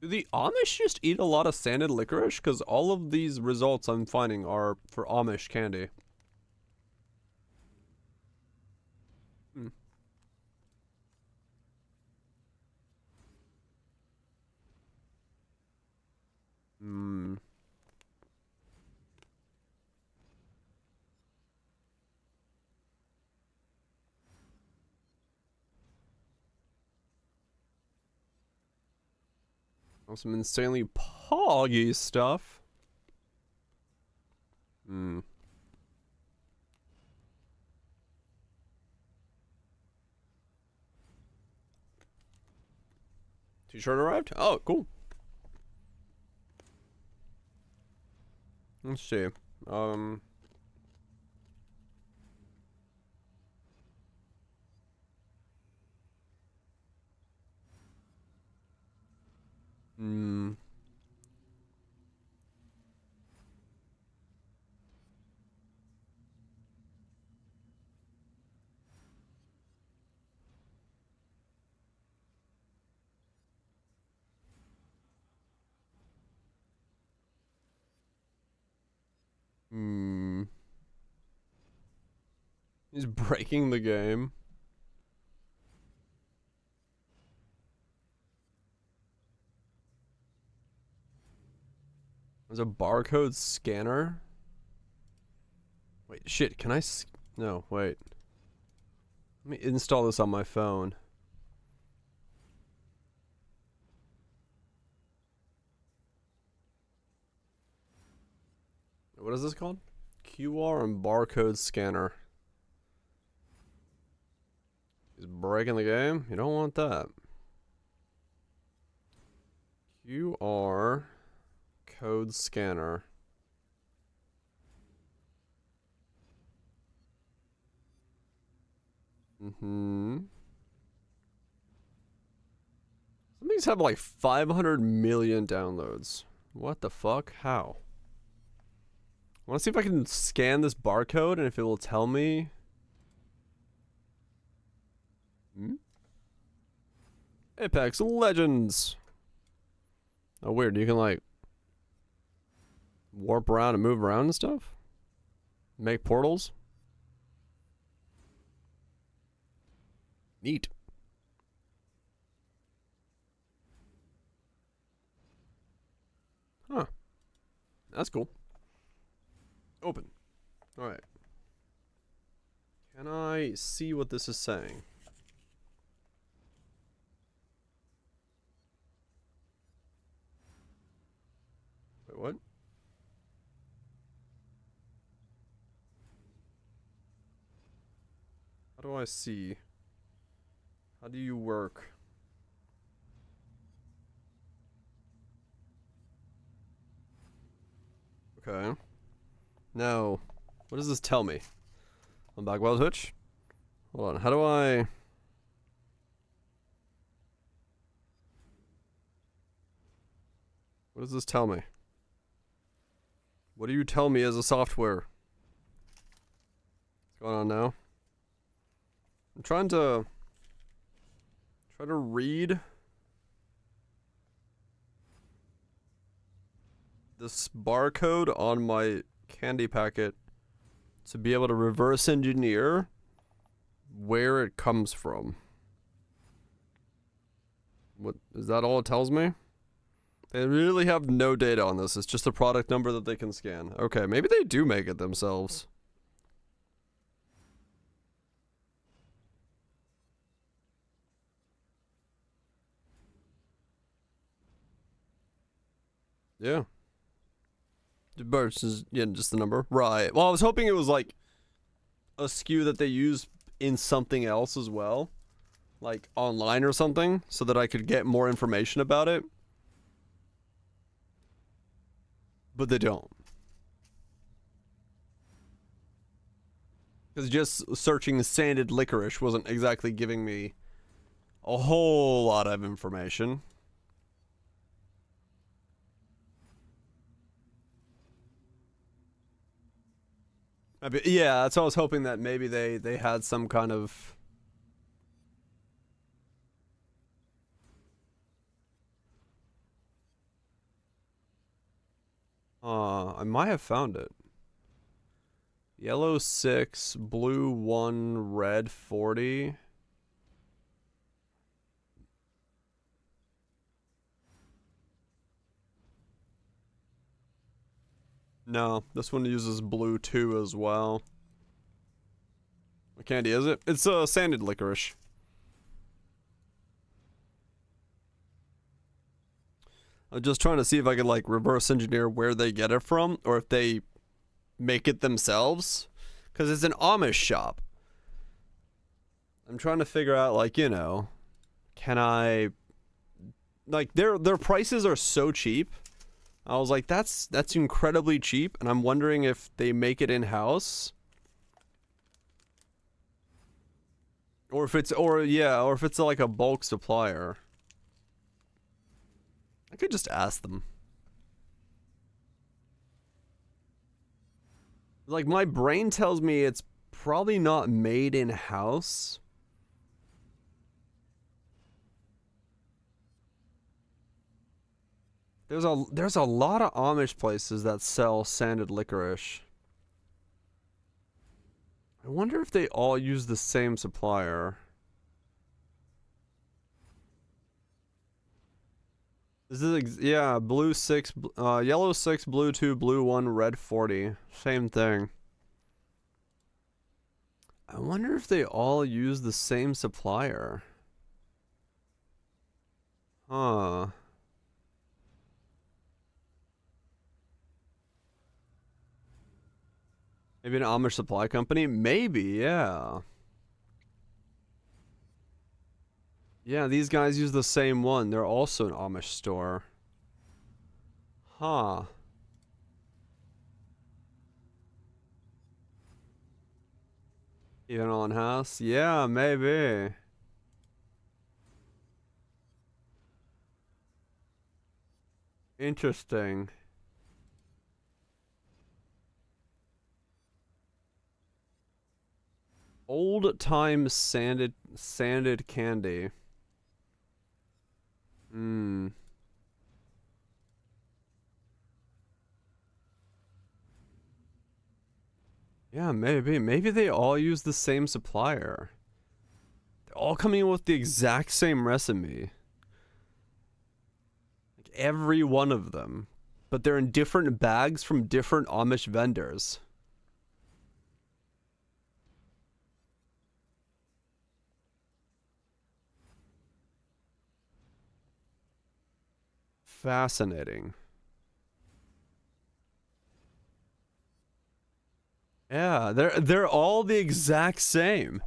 Do the Amish just eat a lot of sanded licorice? Because all of these results I'm finding are for Amish candy. Oh, some insanely poggy stuff. T-shirt arrived? Oh, cool. Let's see. He's breaking the game. There's a barcode scanner. Wait, shit, can I no, wait. Let me install this on my phone. What is this called? QR and barcode scanner. He's breaking the game. You don't want that. QR code scanner. Some of these have like 500 million downloads. What the fuck? How? I want to see if I can scan this barcode and if it will tell me. Apex Legends. Oh, weird. You can like warp around and move around and stuff. Make portals. Neat. Huh. That's cool. Open. Alright. Can I see what this is saying? Wait, what? How do I see? How do you work? Okay. Now, what does this tell me? I'm back while Twitch. Hold on, how do I... What does this tell me? What do you tell me as a software? What's going on now? I'm trying to read this barcode on my candy packet to be able to reverse engineer where it comes from. What is that all it tells me? They really have no data on this. It's just a product number that they can scan. Okay, maybe they do make it themselves. Yeah. Versus, yeah, just the number. Right. Well, I was hoping it was like a SKU that they use in something else as well. Like online or something, so that I could get more information about it. But they don't. Because just searching sanded licorice wasn't exactly giving me a whole lot of information. Yeah, that's what I was hoping, that maybe they had some kind of... I might have found it. Yellow 6, blue 1, red 40. No, this one uses blue 2 as well. What candy is it? It's sanded licorice. I'm just trying to see if I could like reverse engineer where they get it from, or if they make it themselves, because it's an Amish shop. I'm trying to figure out, like, you know, can I, like, their prices are so cheap. I was like, that's incredibly cheap, and I'm wondering if they make it in-house, or if it's like a bulk supplier. I could just ask them. Like, my brain tells me it's probably not made in-house. There's a lot of Amish places that sell sanded licorice. I wonder if they all use the same supplier. This is yeah, blue 6, yellow 6, blue 2, blue 1, red 40. Same thing. I wonder if they all use the same supplier. Huh. Maybe an Amish supply company? Maybe, yeah. Yeah, these guys use the same one. They're also an Amish store. Huh. Even on house? Yeah, maybe. Interesting. Old time sanded candy. Hmm. Yeah, maybe. Maybe they all use the same supplier. They're all coming in with the exact same recipe. Like every one of them. But they're in different bags from different Amish vendors. Fascinating. Yeah, they're all the exact same.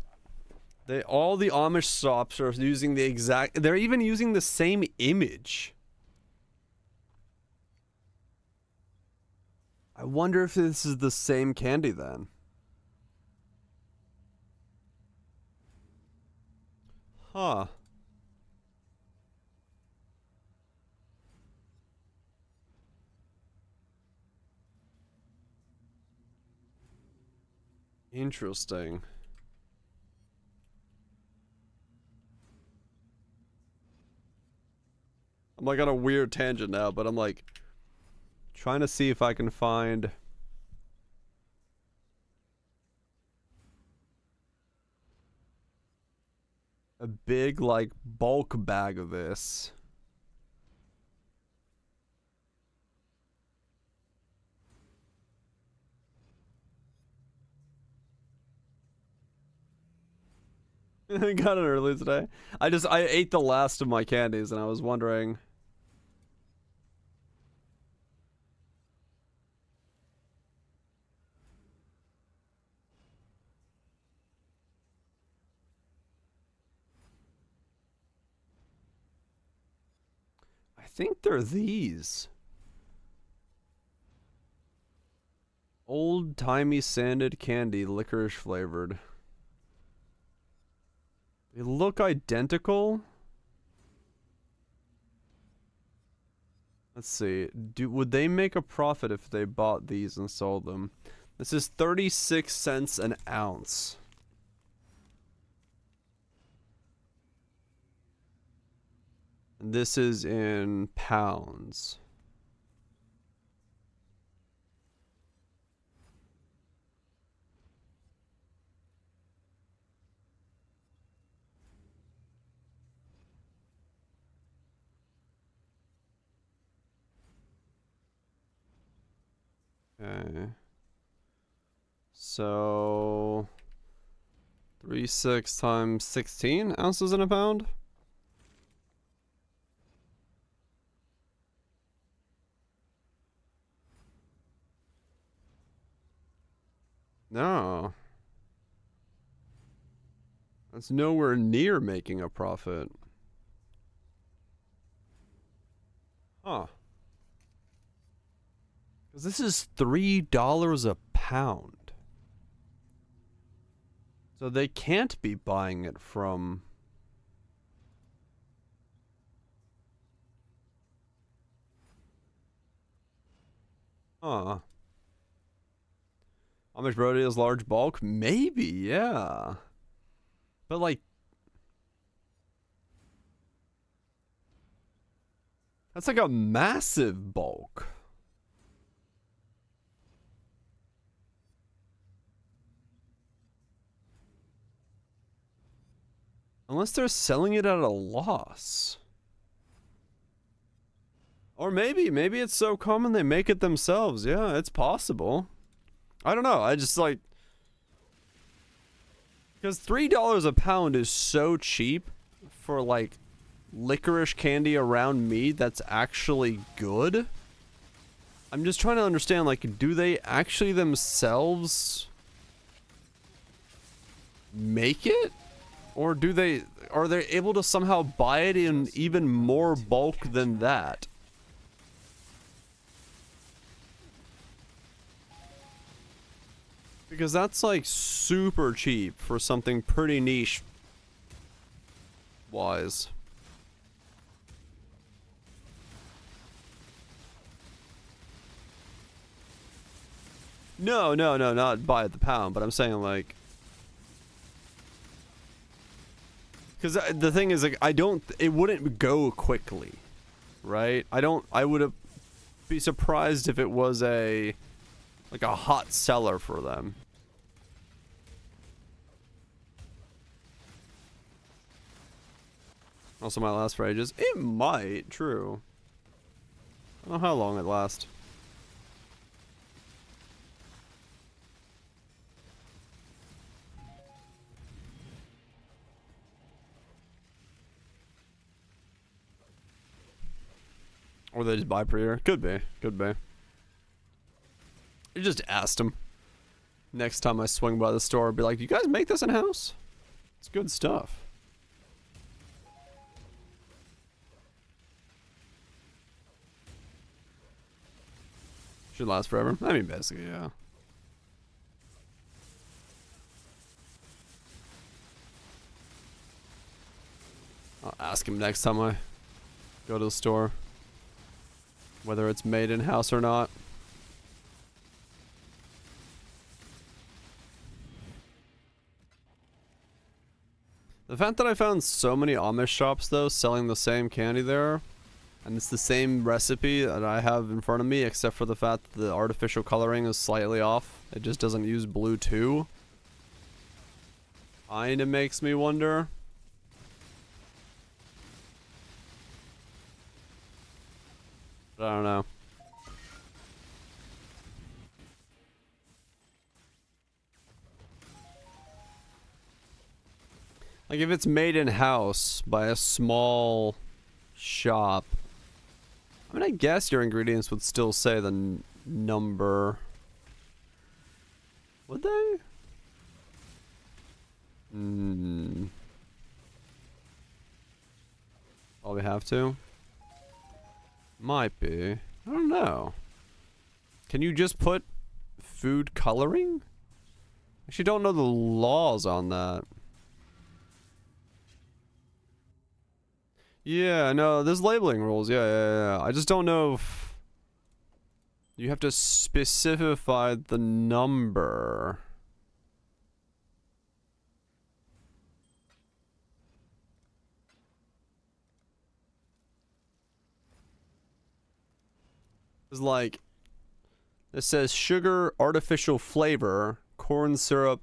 All the Amish shops are using the exact. They're even using the same image. I wonder if this is the same candy then. Huh. Interesting. I'm like on a weird tangent now, but I'm like trying to see if I can find a big like bulk bag of this. I got it early today. I ate the last of my candies and I was wondering. I think they're these. Old-timey sanded candy, licorice flavored. They look identical. Let's see. Would they make a profit if they bought these and sold them? This is 36 cents an ounce. And this is in pounds. Okay. So 36 times 16 ounces in a pound? No. That's nowhere near making a profit. Huh. Because this is $3 a pound. So they can't be buying it from... Huh. Amish Brody is large bulk? Maybe, yeah. But like... That's like a massive bulk. Unless they're selling it at a loss. Or maybe it's so common they make it themselves. Yeah, it's possible. I don't know. I just like... Because $3 a pound is so cheap for like licorice candy around me that's actually good. I'm just trying to understand, like, do they actually themselves make it? Or are they able to somehow buy it in even more bulk than that? Because that's like super cheap for something pretty niche wise. No, not by the pound, but I'm saying like, because the thing is, like, it wouldn't go quickly, right? I would be surprised if it was like a hot seller for them. Also might last for ages. It might, true. I don't know how long it lasts. Or they just buy pre-order. Could be. Could be. I just asked him. Next time I swing by the store, I'll be like, you guys make this in-house? It's good stuff. Should last forever. I mean, basically, yeah. I'll ask him next time I go to the store. Whether it's made in-house or not. The fact that I found so many Amish shops, though, selling the same candy there, and it's the same recipe that I have in front of me, except for the fact that the artificial coloring is slightly off. It just doesn't use blue 2. Kinda makes me wonder. But I don't know. Like, if it's made in-house by a small shop, I mean, I guess your ingredients would still say the number. Would they? Probably have to. Might be. I don't know. Can you just put food coloring? I actually don't know the laws on that. Yeah, no, there's labeling rules. Yeah. I just don't know if you have to specify the number. It's like, it says sugar, artificial flavor, corn syrup,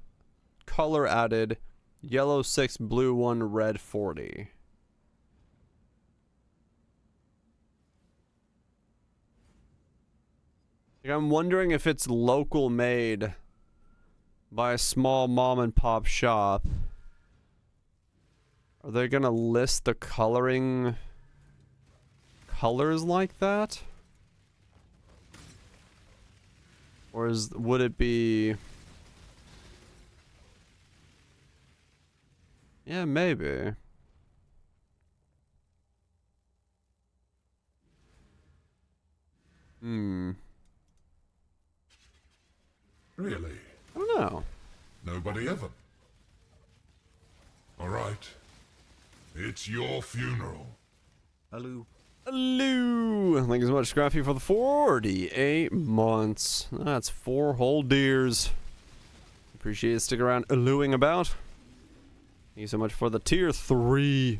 color added, yellow 6, blue 1, red 40. Like, I'm wondering if it's local made by a small mom and pop shop. Are they gonna list the coloring colors like that? Or would it be... Yeah, maybe. Really? I don't know. Nobody ever. Alright. It's your funeral. Hello. Hello! Thank you so much, Scrappy, for the 48 months. That's 4 whole deers. Appreciate you sticking around allooing about. Thank you so much for the tier 3.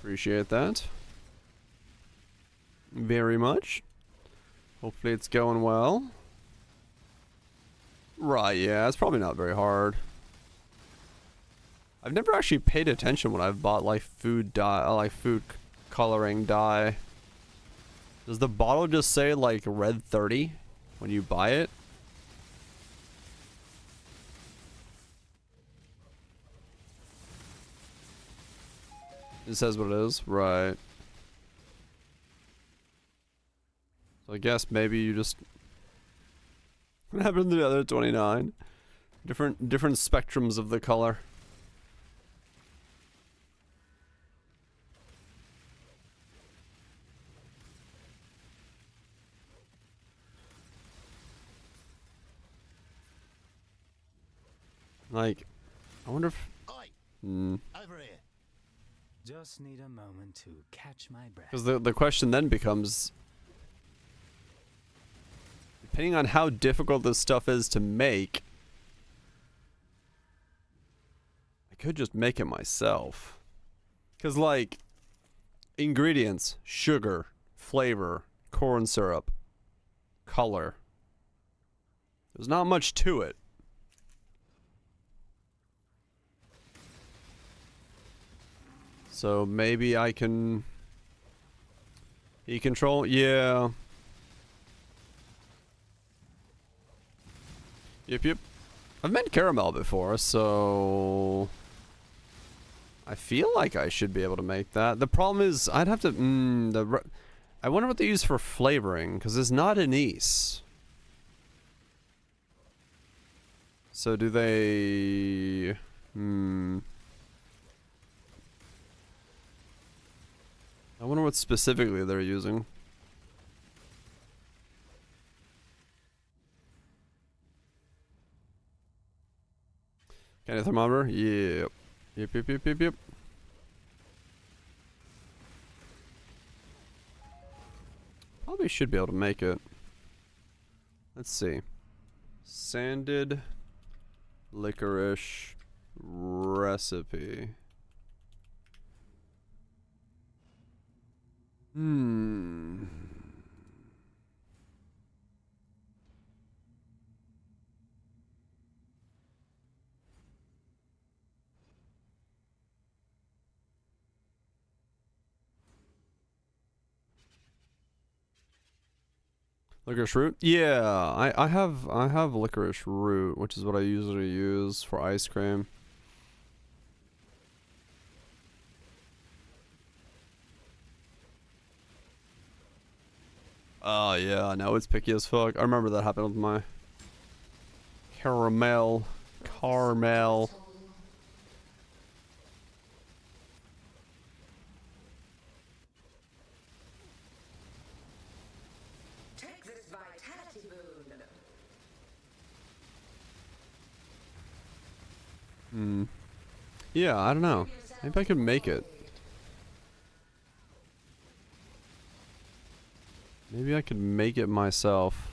Appreciate that. Very much. Hopefully it's going well. Right, yeah, it's probably not very hard. I've never actually paid attention when I've bought like food dye, like food coloring dye. Does the bottle just say like red 30 when you buy it? It says what it is, right? So I guess maybe you just. What happened to the other 29? Different spectrums of the color. Like, I wonder if. Over here. Just need a moment to catch my breath. Because the question then becomes, depending on how difficult this stuff is to make, I could just make it myself. Because, like, ingredients, sugar, flavor, corn syrup, color. There's not much to it. So maybe I can control, yeah. Yep. I've made caramel before, so I feel like I should be able to make that. The problem is I'd have to I wonder what they use for flavoring, because it's not anise. So do they I wonder what specifically they're using. Kind of thermometer? Yep. Yep. Probably should be able to make it. Let's see. Sanded licorice recipe. Licorice root? Yeah, I have licorice root, which is what I usually use for ice cream. Oh yeah, now it's picky as fuck. I remember that happened with my caramel. Take this vitality boon. Yeah, I don't know. Maybe I could make it. Maybe I could make it myself.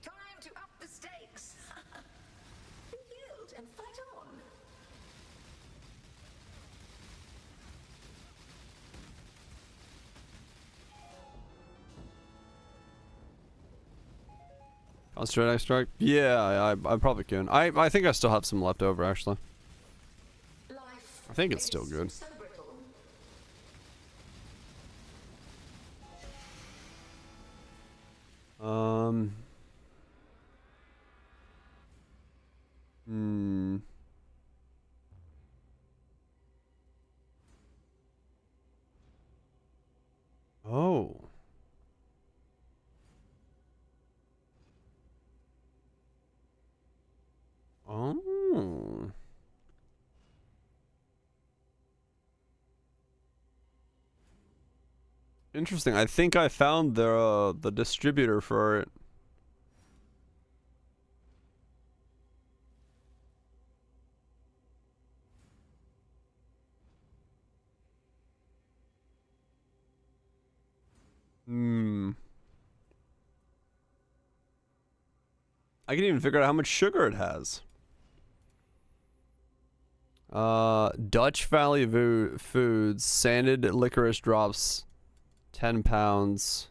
Time to up the stakes. Yield and fight on. Concentrate extract? Yeah, I probably can. I think I still have some left over, actually. Life I think it's still good. so brittle. Oh. Oh. Interesting. I think I found the distributor for it. I can even figure out how much sugar it has. Dutch Valley Foods sanded licorice drops, 10 pounds.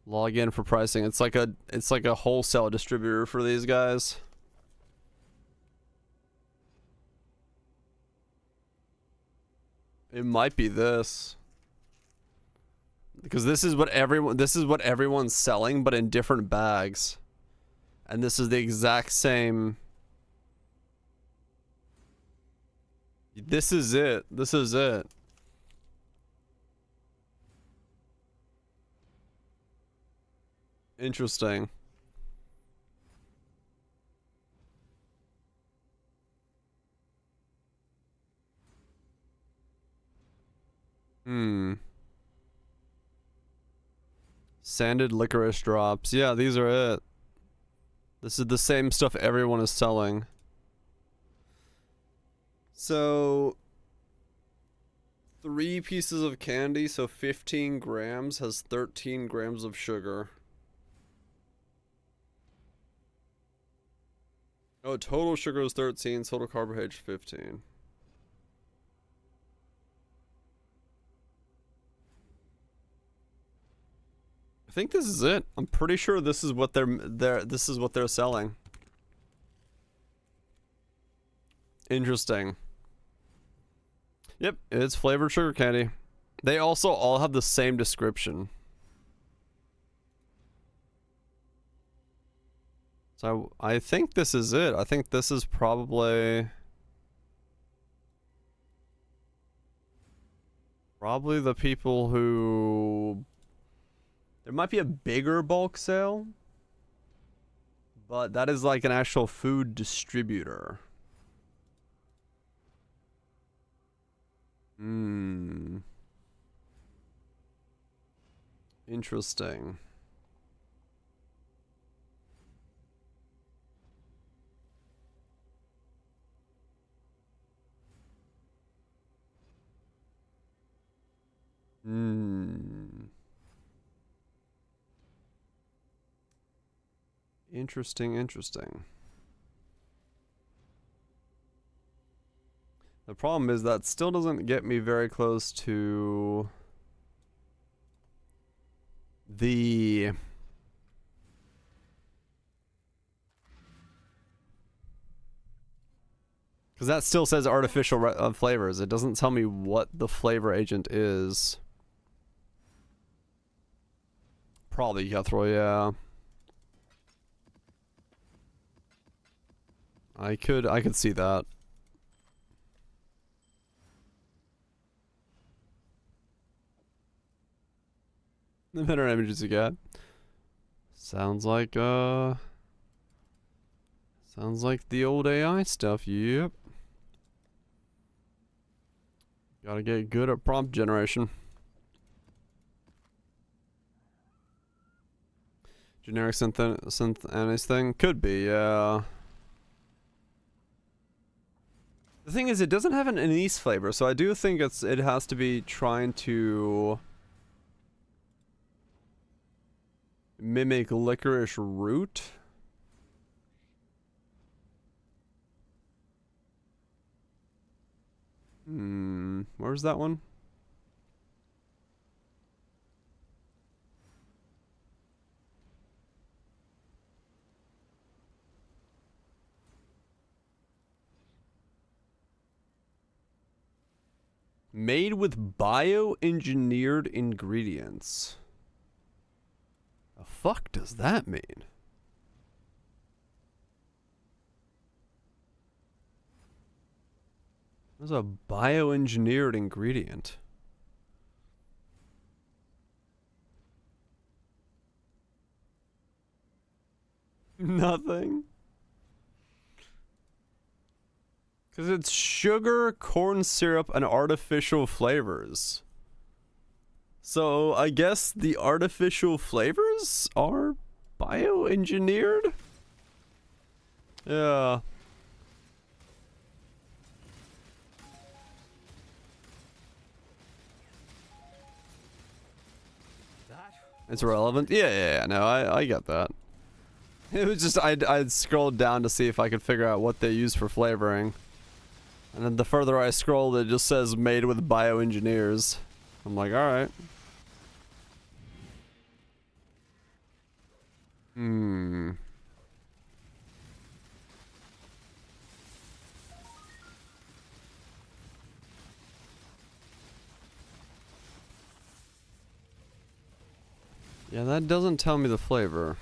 Log in for pricing. It's like a wholesale distributor for these guys. It might be this. Because this is what everyone's selling, but in different bags. And this is the exact same. This is it. This is it. Interesting. Sanded licorice drops. Yeah, these are it. This is the same stuff everyone is selling. So 3 pieces of candy, so 15 grams, has 13 grams of sugar. Oh, total sugar is 13, total carbohydrates 15. I think this is it. I'm pretty sure this is what they're selling. Interesting. Yep, it's flavored sugar candy. They also all have the same description. So I think this is it. I think this is probably the people who... There might be a bigger bulk sale, but that is like an actual food distributor. Interesting. Interesting. The problem is that still doesn't get me very close to the because that still says artificial flavors. It doesn't tell me what the flavor agent is. Probably Jethro, yeah. I could see that. The better images you get. Sounds like the old AI stuff, yep. Gotta get good at prompt generation. Generic synth anything? Could be, yeah. The thing is, it doesn't have an anise flavor, so I do think it has to be trying to mimic licorice root. Where's that one? Made with bioengineered ingredients. The fuck does that mean? What's a bioengineered ingredient? Nothing. Because it's sugar, corn syrup, and artificial flavors. So I guess the artificial flavors are bioengineered? Yeah. It's relevant? Yeah, no, I get that. It was just, I'd scrolled down to see if I could figure out what they use for flavoring. And then the further I scrolled, it just says made with bioengineers. I'm like, alright. Yeah, that doesn't tell me the flavor.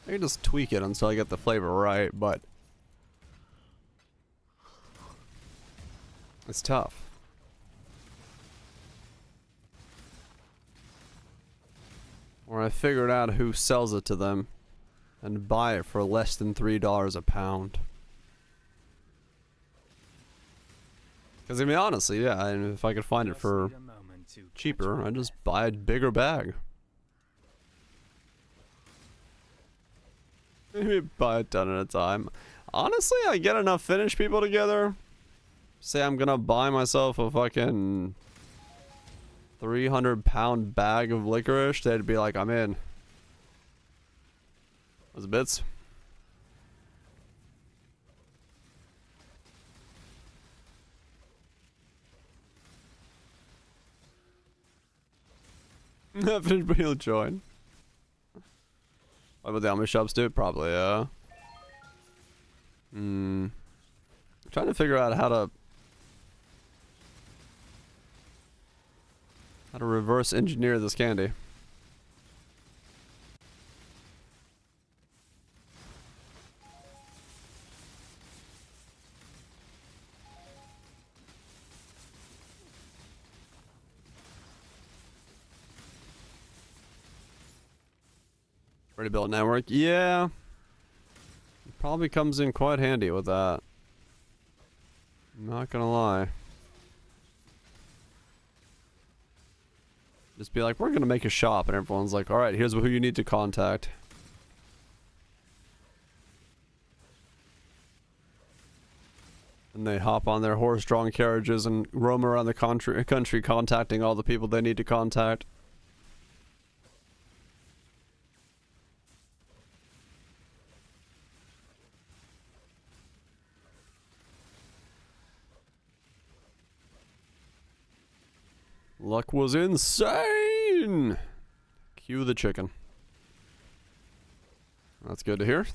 I can just tweak it until I get the flavor right, but it's tough. Or I figured out who sells it to them and buy it for less than $3 a pound. Because I mean, honestly, yeah, and if I could find it for cheaper, I'd just buy a bigger bag. Maybe buy a ton at a time. Honestly, I get enough Finnish people together. Say I'm gonna buy myself a fucking 300-pound bag of licorice, they'd be like, I'm in. Those bits. Finnish people will join. What about the Amish shops, dude? Probably, yeah. I'm trying to figure out how to reverse engineer this candy. Ready to build a network? Yeah. It probably comes in quite handy with that. I'm not gonna lie. Just be like, we're gonna make a shop, and everyone's like, alright, here's who you need to contact. And they hop on their horse-drawn carriages and roam around the country contacting all the people they need to contact. Luck was insane! Cue the chicken. That's good to hear.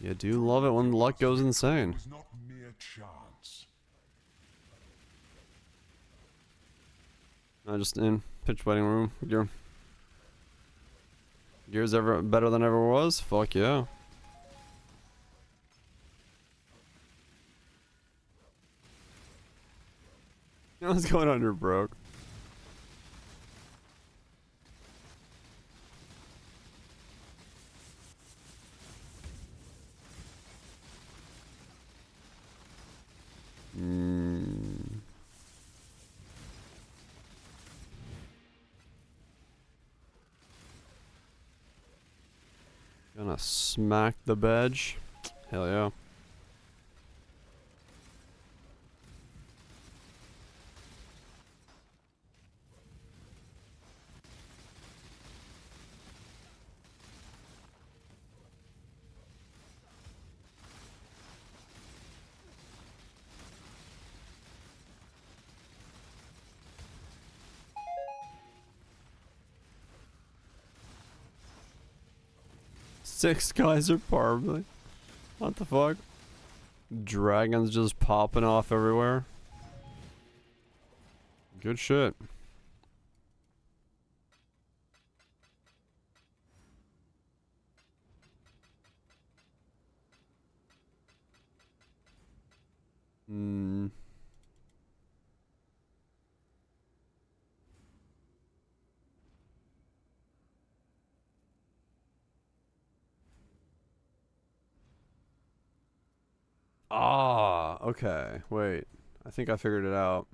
You do love it when luck goes insane. It was not mere chance. I just in pitch waiting room. Gear's ever better than ever was? Fuck yeah. What's going on here, broke? Gonna smack the bedge. Hell yeah. Six guys are parboiling. What the fuck? Dragons just popping off everywhere. Good shit. Ah, okay. Wait. I think I figured it out.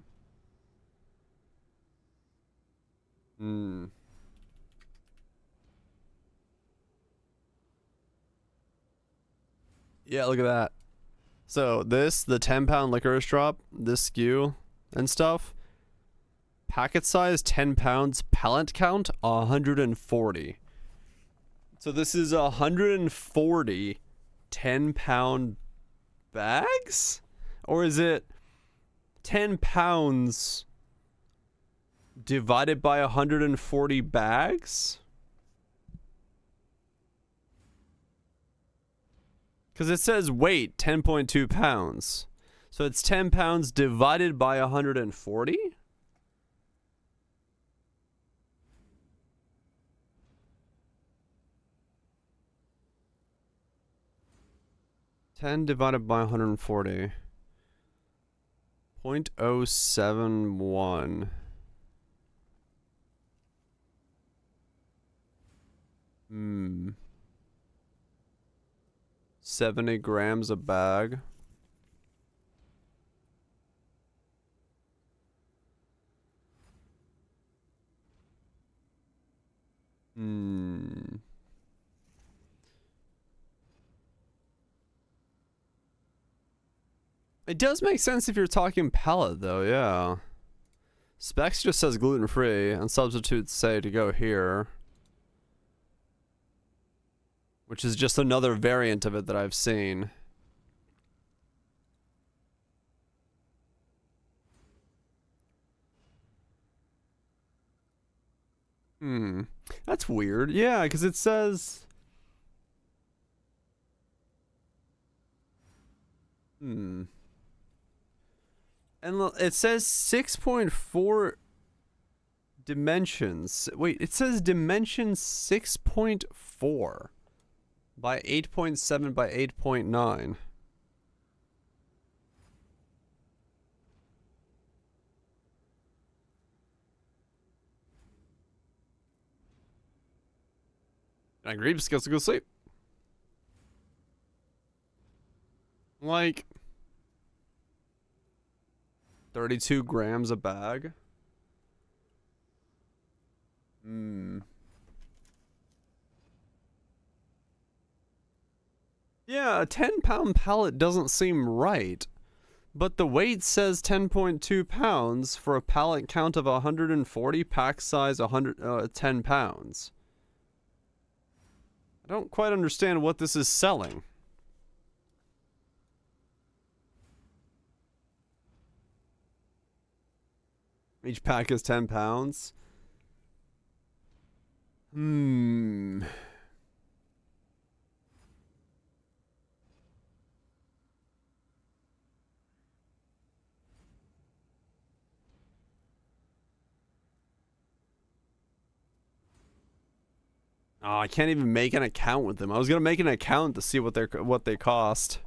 Yeah, look at that. So this, the 10-pound licorice drop, this SKU and stuff, packet size 10 pounds, pallet count 140. So this is 140 10-pound bags? Or is it 10 pounds divided by 140 bags? Because it says weight 10.2 pounds. So it's 10 pounds divided by 140? 10 divided by 140. 0.071. Hmm. 70 grams a bag. Hmm. It does make sense if you're talking pallet, though, yeah. Specs just says gluten-free, and substitutes say to go here. Which is just another variant of it that I've seen. Hmm. That's weird. Yeah, because it says... Hmm. And it says 6.4 dimensions. Wait, it says dimension 6.4 by 8.7 by 8.9. I agree, just gets to go sleep. Like 32 grams a bag. Hmm. Yeah, a 10-pound pallet doesn't seem right. But the weight says 10.2 pounds for a pallet count of 140, pack size 10 pounds. I don't quite understand what this is selling. Each pack is 10 pounds. Hmm. Oh, I can't even make an account with them. I was gonna make an account to see what they cost.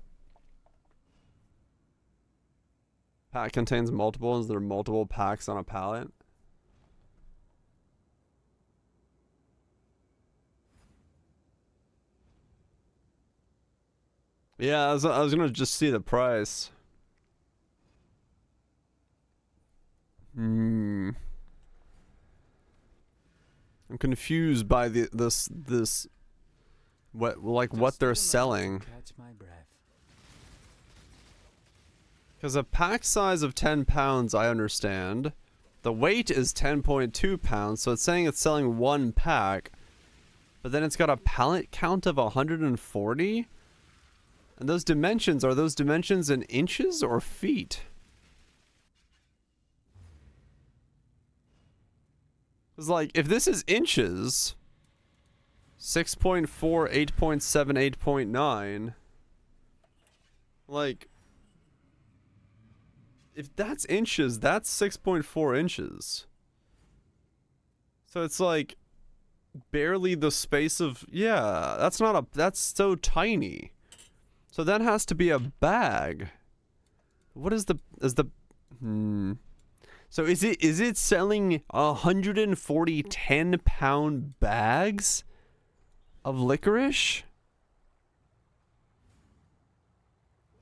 Pack contains multiples. There are multiple packs on a pallet. Yeah, I was gonna just see the price. Hmm. I'm confused by this what they're selling. Catch my breath. Because a pack size of 10 pounds, I understand. The weight is 10.2 pounds, so it's saying it's selling one pack. But then it's got a pallet count of 140? And those dimensions, are those dimensions in inches or feet? Because, like, if this is inches, 6.4, 8.7, 8.9, like... If that's inches, that's 6.4 inches. So it's like barely the space of, yeah, that's so tiny. So that has to be a bag. What is So is it selling 140 10-pound bags of licorice?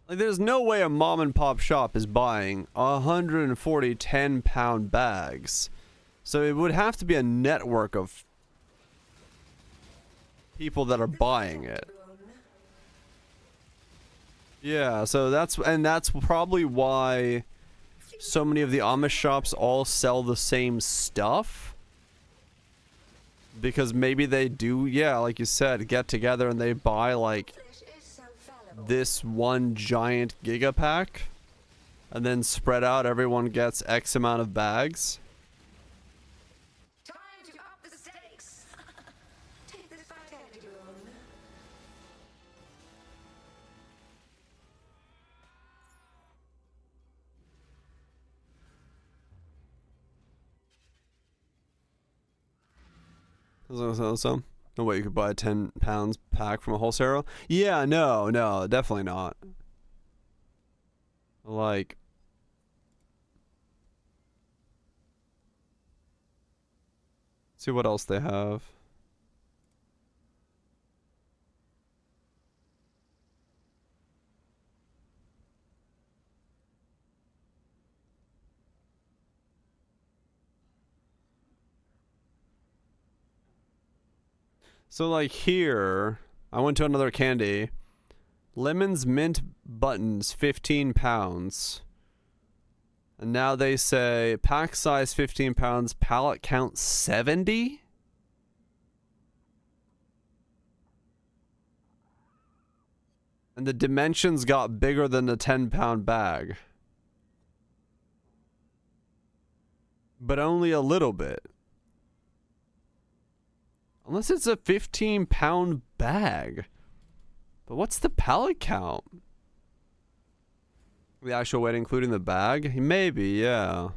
Like, there's no way a mom and pop shop is buying 140 10-pound bags. So it would have to be a network of people that are buying it. Yeah, so that's probably why so many of the Amish shops all sell the same stuff. Because maybe they do, yeah, like you said, get together and they buy, like, this one giant giga pack, and then spread out, everyone gets X amount of bags. Time to up the stakes. Take this back, everyone. So No way you could buy a 10 pounds pack from a wholesaler. Yeah, no, definitely not. Like, see what else they have. So like here, I went to another candy. Lemons mint buttons, 15 pounds. And now they say pack size 15 pounds, pallet count 70? And the dimensions got bigger than the 10-pound bag. But only a little bit. Unless it's a 15-pound bag. But what's the pallet count? The actual weight including the bag? Maybe, yeah.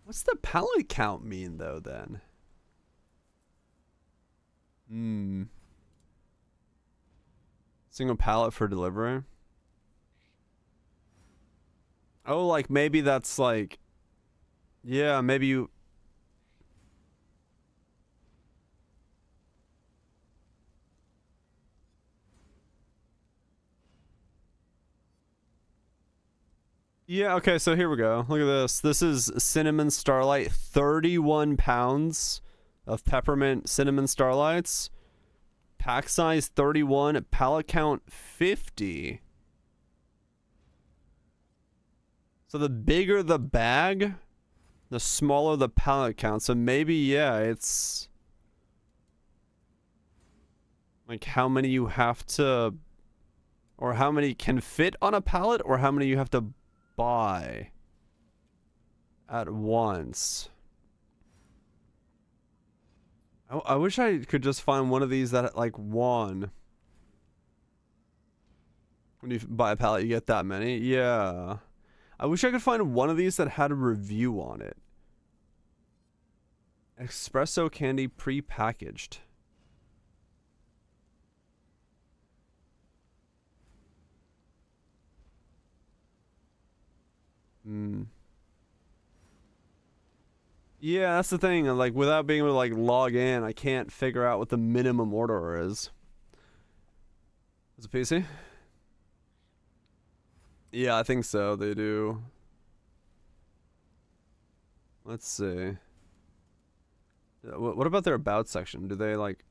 What's the pallet count mean though then? Single pallet for delivery? Oh, like maybe that's like... Yeah, maybe you... Yeah, okay, so here we go. Look at this. This is Cinnamon Starlight, 31 pounds of peppermint cinnamon starlights. Pack size 31, pallet count 50. So the bigger the bag, the smaller the pallet count. So maybe, yeah, it's like how many you have to, or how many can fit on a pallet, or how many you have to buy at once. I wish I could just find one of these that like one. When you buy a pallet, you get that many. Yeah. I wish I could find one of these that had a review on it. Espresso candy pre-packaged. Yeah, that's the thing. Like, without being able to like log in, I can't figure out what the minimum order is. Is it PC? Yeah, I think so. They do. Let's see. What about their about section? Do they like...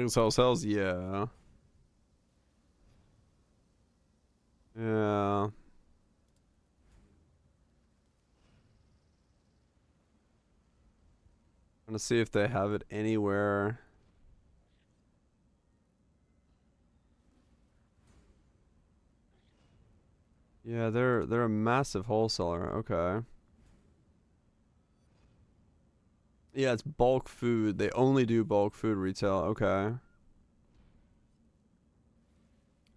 Sells? Yeah. Yeah. I'm gonna see if they have it anywhere. Yeah, they're a massive wholesaler. Okay. Yeah, it's bulk food. They only do bulk food retail. Okay.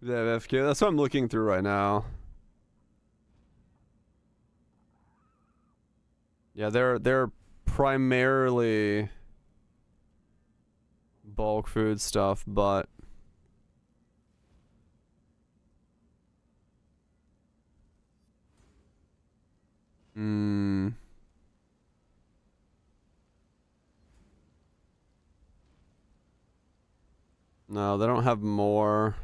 They have FQ. That's what I'm looking through right now. Yeah, they're primarily bulk food stuff, but no, they don't have more.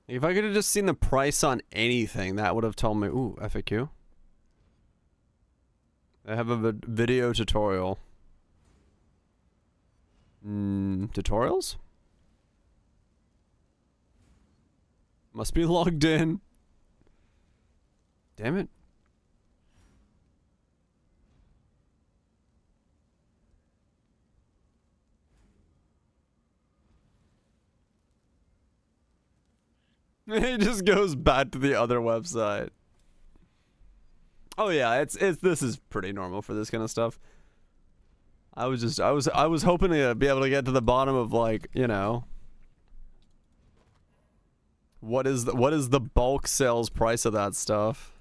If I could have just seen the price on anything, that would have told me. Ooh, FAQ. I have a video tutorial. Tutorials? Must be logged in. Damn it. It just goes back to the other website. Oh yeah, it's this is pretty normal for this kind of stuff. I was hoping to be able to get to the bottom of, like, you know, What is the bulk sales price of that stuff?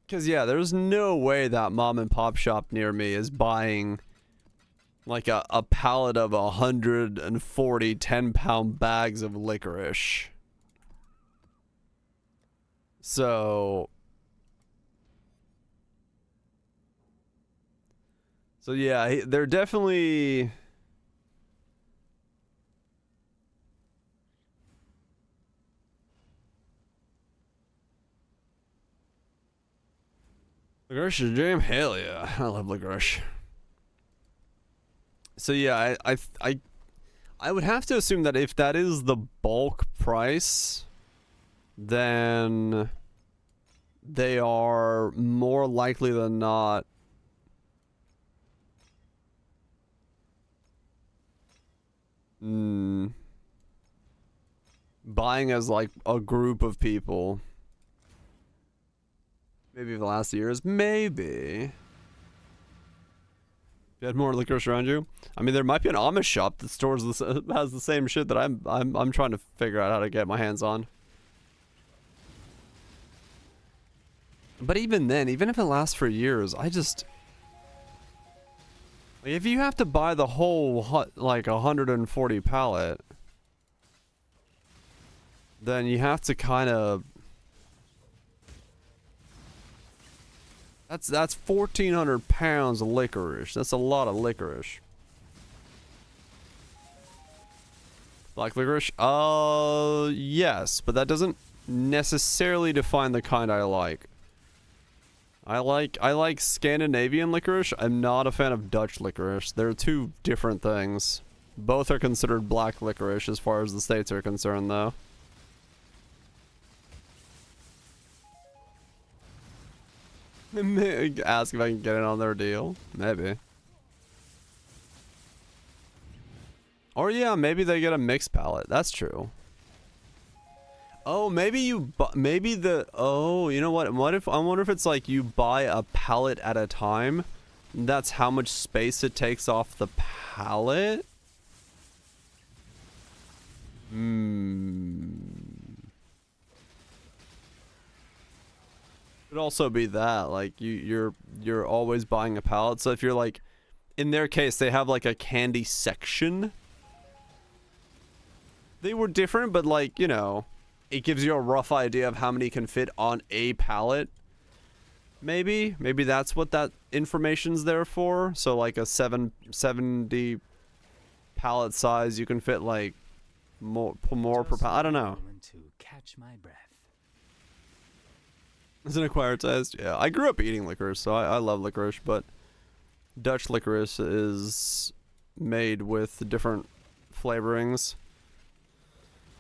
Cause yeah, there's no way that mom and pop shop near me is buying like a pallet of 140 10-pound bags of licorice. So yeah, they're definitely. Licorice is a dream? Hell yeah. I love licorice. So yeah, I would have to assume that if that is the bulk price, then they are more likely than not buying as like a group of people. Maybe the last years, maybe. You had more licorice around you. I mean, there might be an Amish shop that stores this, has the same shit that I'm trying to figure out how to get my hands on. But even then, even if it lasts for years, I just like, if you have to buy the whole like 140 pallet, then you have to kind of. That's 1,400 pounds of licorice. That's a lot of licorice. Black licorice? Yes, but that doesn't necessarily define the kind I like. I like Scandinavian licorice. I'm not a fan of Dutch licorice. They're two different things. Both are considered black licorice as far as the states are concerned, though. Ask if I can get it on their deal. Maybe. Or yeah, maybe they get a mixed pallet. That's true. Oh, maybe you maybe the you know what? What if I wonder if it's like you buy a pallet at a time? That's how much space it takes off the pallet? Could also be that like you're always buying a pallet. So if you're like, in their case, they have like a candy section. They were different, but like, you know, it gives you a rough idea of how many can fit on a pallet. Maybe that's what that information's there for. So like a 770 pallet size, you can fit like more per pallet. I don't know. To catch my breath. It's an acquired taste. Yeah, I grew up eating licorice, so I love licorice, but Dutch licorice is made with different flavorings.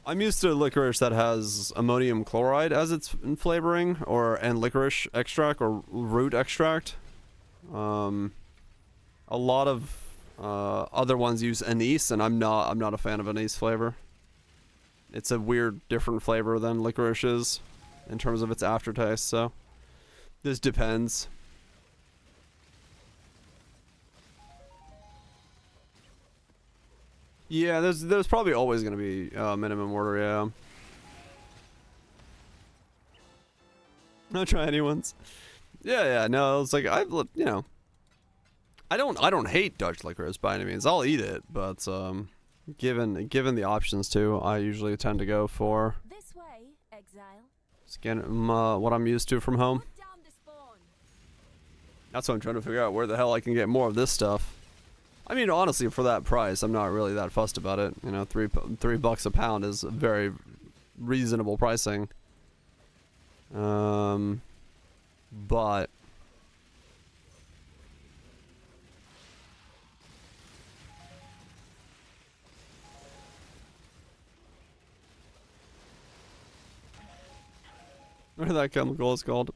I'm used to licorice that has ammonium chloride as its flavoring, and licorice extract or root extract. A lot of other ones use anise, and I'm not a fan of anise flavor. It's a weird, different flavor than licorice is in terms of its aftertaste, so this depends. Yeah, there's probably always gonna be minimum order. Yeah, not try anyone's. Yeah. No, it's like I don't hate Dutch licorice by any means. I'll eat it, but given the options too, I usually tend to go for This way, exile. what I'm used to from home. Put down the spawn. That's what I'm trying to figure out, where the hell I can get more of this stuff. I mean, honestly, for that price, I'm not really that fussed about it. You know, $3 a pound is very reasonable pricing. But what that chemical is called?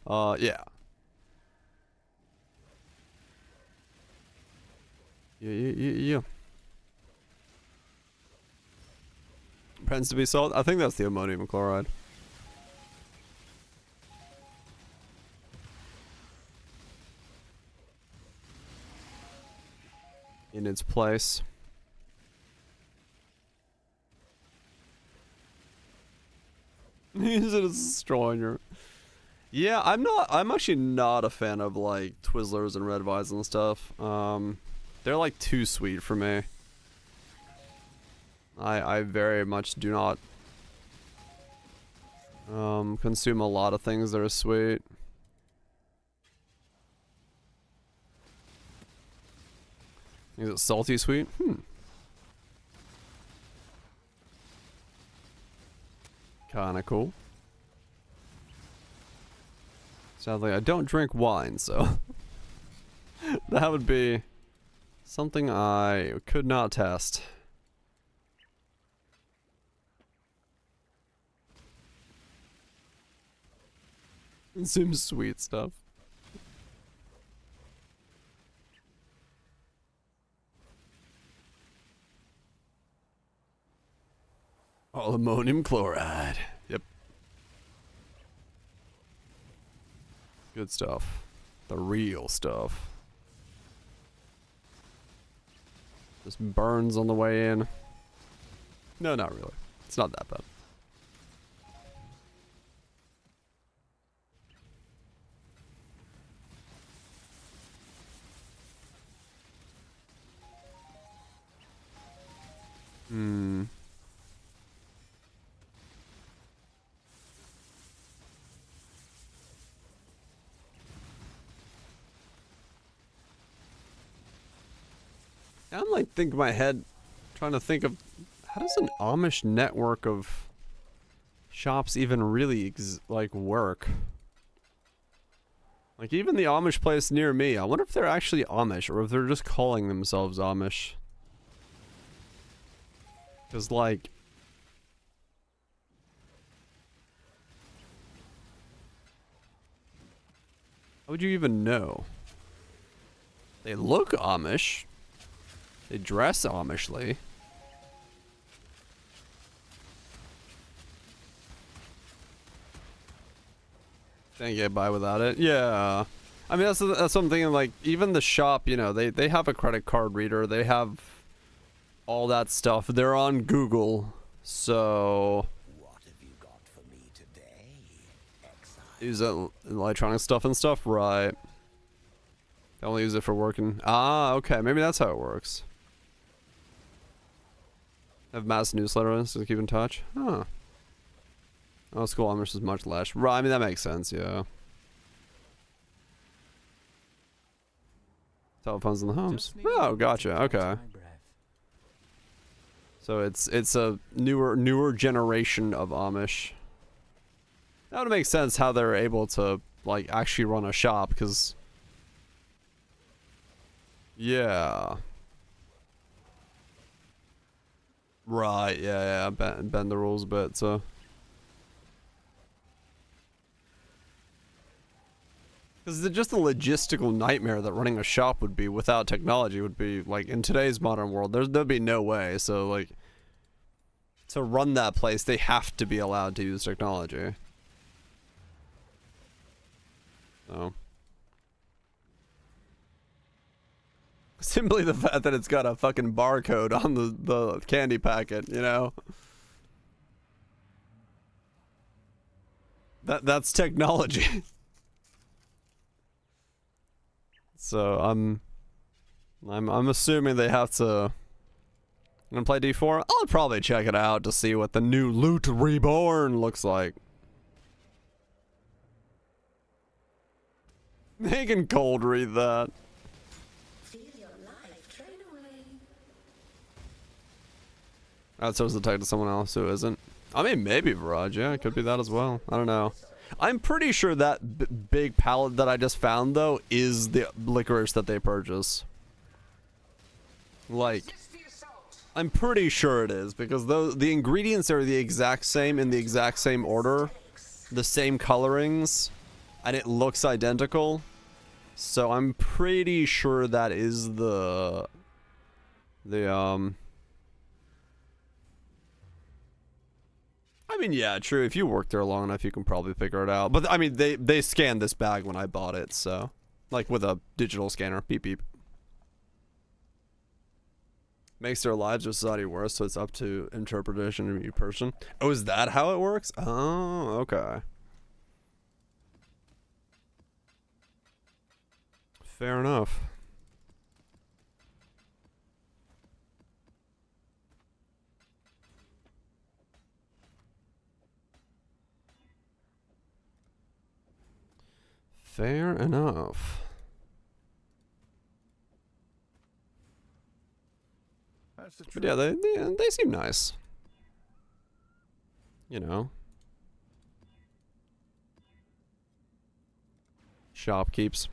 Yeah. Yeah. Pretends to be salt. I think that's the ammonium chloride. In its place. Use it as a straw in your... Yeah, I'm actually not a fan of, like, Twizzlers and Red Vines and stuff. They're, like, too sweet for me. I very much do not consume a lot of things that are sweet. Is it salty sweet? Kinda cool. Sadly, I don't drink wine, so that would be something I could not test. Some sweet stuff. All ammonium chloride. Yep. Good stuff. The real stuff. Just burns on the way in. No, not really. It's not that bad. I'm like thinking in my head, trying to think of how does an Amish network of shops even really like work? Like even the Amish place near me, I wonder if they're actually Amish or if they're just calling themselves Amish. Cause like, how would you even know? They look Amish. They dress Amishly. Can't get by without it. Yeah. I mean, that's something like, even the shop, you know, they have a credit card reader. They have all that stuff. They're on Google. So... What have you got for me today, Exile? Use electronic stuff and stuff? Right. They only use it for working. Ah, okay. Maybe that's how it works. Have mass newsletters to keep in touch? Huh. Oh, school Amish is much less. Right, I mean, that makes sense, yeah. Telephones in the homes. Oh, gotcha, okay. So it's a newer generation of Amish. That would make sense how they're able to, like, actually run a shop, because... Yeah. Right, yeah, bend the rules a bit, so... Because just the logistical nightmare that running a shop would be without technology would be, like, in today's modern world, there'd be no way, so, like... To run that place, they have to be allowed to use technology. So... Simply the fact that it's got a fucking barcode on the candy packet, you know? That's technology. So I'm assuming they have to... I'm gonna play D4? I'll probably check it out to see what the new Loot Reborn looks like. They can cold read that. Outsource the tag to someone else who isn't. I mean, maybe Viraj, yeah, it could be that as well. I don't know. I'm pretty sure that big pallet that I just found, though, is the licorice that they purchase. Like, I'm pretty sure it is, because the ingredients are the exact same in the exact same order, the same colorings, and it looks identical. So I'm pretty sure that is I mean, yeah, true. If you work there long enough, you can probably figure it out. But, I mean, they scanned this bag when I bought it, so... Like, with a digital scanner. Beep, beep. Makes their lives or society worse, so it's up to interpretation of each person. Oh, is that how it works? Oh, okay. Fair enough. Fair enough. But yeah, they seem nice. You know. Shopkeeps.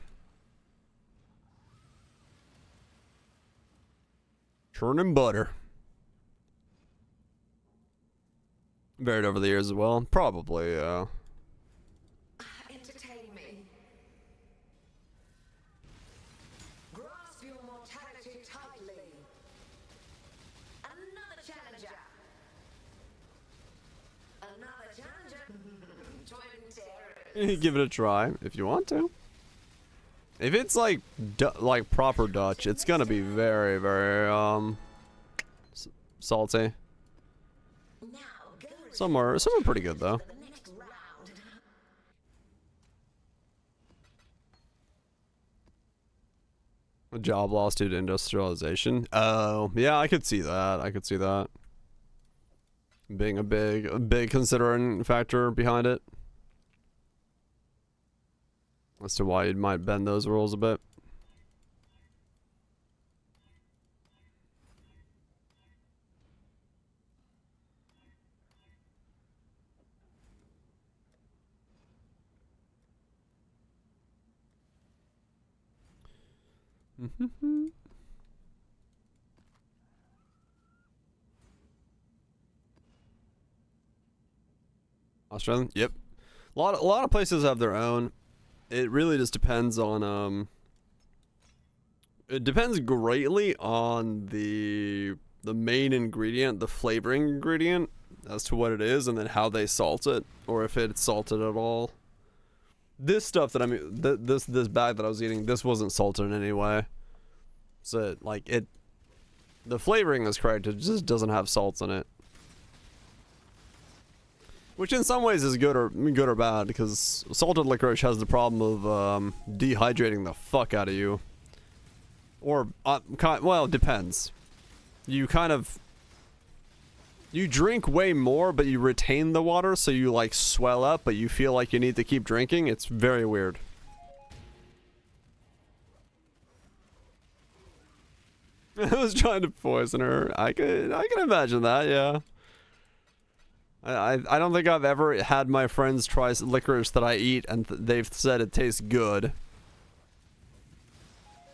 Churning butter. Varied over the years as well. Probably, yeah. Entertain me. Grasp your mortality tightly. Another challenger. Another challenger. Twin terrors. Give it a try if you want to. If it's like proper Dutch, it's gonna be very, very salty. Some are pretty good though. A job loss due to industrialization. Oh, yeah, I could see that. I could see that being a big considering factor behind it. As to why you might bend those rules a bit. Australian? Yep. A lot of places have their own. It really just depends on it depends greatly on the main ingredient, the flavoring ingredient, as to what it is, and then how they salt it, or if it's salted at all. This stuff that this bag that I was eating, this wasn't salted in any way. So like the flavoring is correct, it just doesn't have salts in it. Which in some ways is good or bad, because salted licorice has the problem of dehydrating the fuck out of you. Or, well, it depends. You drink way more, but you retain the water, so you like swell up, but you feel like you need to keep drinking. It's very weird. I was trying to poison her. I can imagine that, yeah. I don't think I've ever had my friends try licorice that I eat and they've said it tastes good.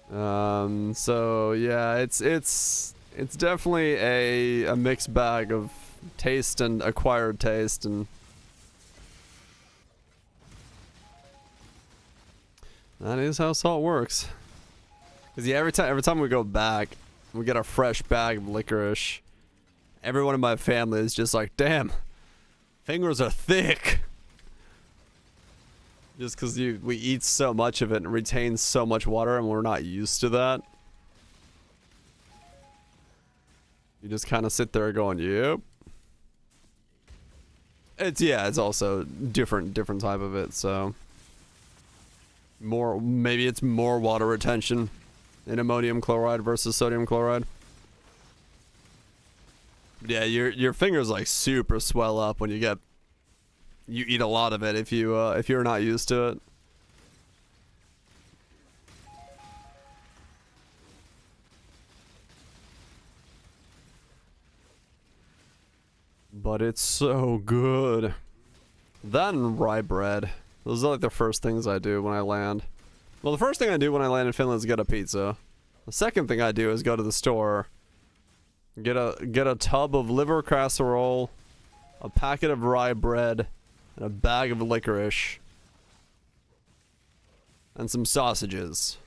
So yeah, it's definitely a mixed bag of taste and acquired taste, and that is how salt works. 'Cause yeah, every time we go back, we get a fresh bag of licorice. Everyone in my family is just like, damn. Fingers are thick. Just because we eat so much of it and retain so much water, and we're not used to that. You just kind of sit there going, yep. It's also different type of it, so maybe it's more water retention in ammonium chloride versus sodium chloride. Yeah, your fingers like super swell up when you eat a lot of it if you're not used to it. But it's so good. That and rye bread. Those are like the first things I do when I land. Well, the first thing I do when I land in Finland is get a pizza. The second thing I do is go to the store. Get a tub of liver casserole, a packet of rye bread, and a bag of licorice, and some sausages.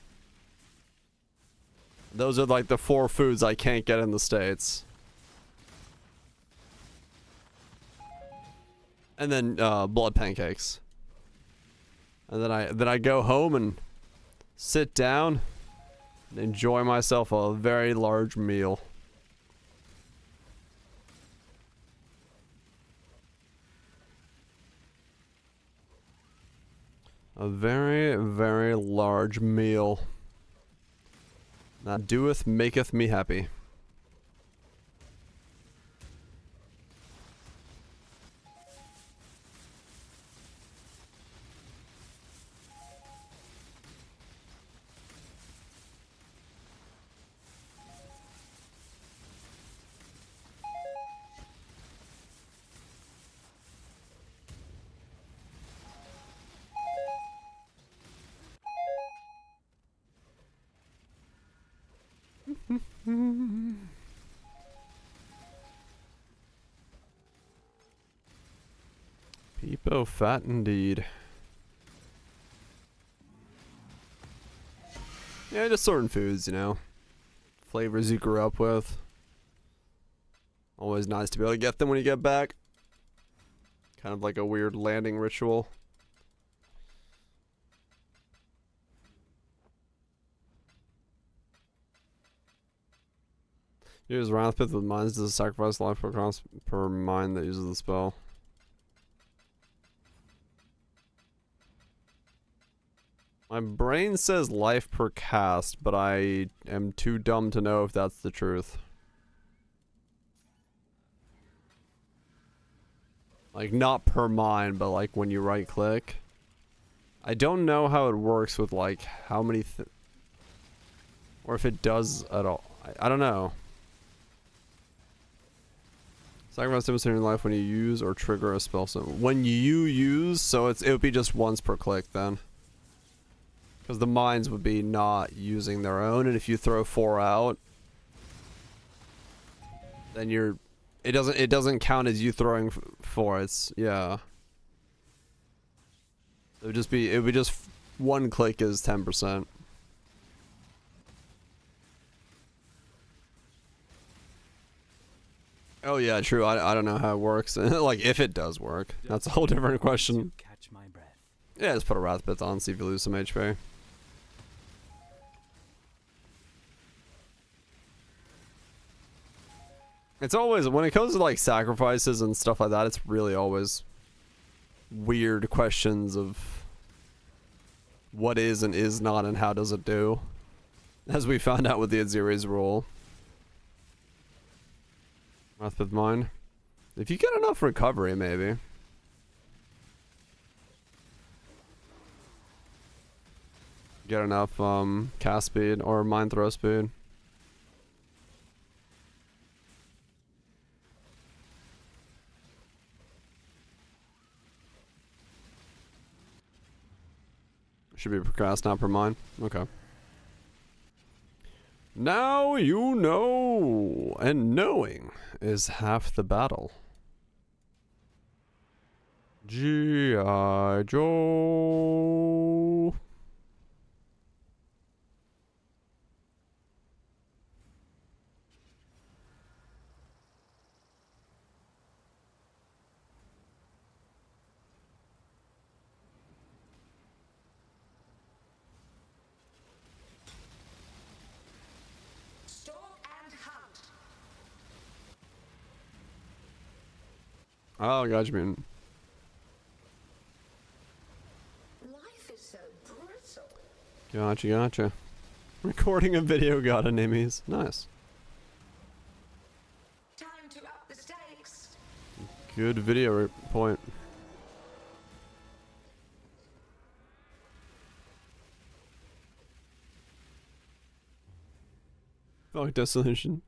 Those are like the 4 foods I can't get in the States. And then blood pancakes. And then I go home and sit down and enjoy myself a very large meal. A very, very large meal. That doeth maketh me happy. Peepo fat indeed. Yeah, just certain foods, you know. Flavors you grew up with. Always nice to be able to get them when you get back. Kind of like a weird landing ritual. Use Wrathpith with mines to sacrifice life per cost per mine that uses the spell. My brain says life per cast, but I am too dumb to know if that's the truth. Like, not per mine, but like when you right click. I don't know how it works with like how many or if it does at all. I don't know. Sacrifice demonstrating life when you use or trigger a spell. So when you use, so it would be just once per click then. Because the mines would be not using their own, and if you throw 4 out, then it doesn't count as you throwing 4. It's yeah. It would be just one click is 10%. Oh yeah, true. I don't know how it works. Like if it does work, that's a whole different question. Catch my breath. Yeah, just put a Wrathpith on, see if you lose some HP. It's always, when it comes to like sacrifices and stuff like that, it's really always weird questions of what is and is not and how does it do. As we found out with the Aziri's rule. Wrathpith mine. If you get enough recovery, maybe. Get enough cast speed or mine throw speed. Should be per cast, not per mine. Okay. Now you know, and knowing is half the battle. G.I. Joe. Oh, got you, man. Life is so brittle. Gotcha. Recording a video got enemies. Nice. Time to up the stakes. Good video point. Fuck Dissolution.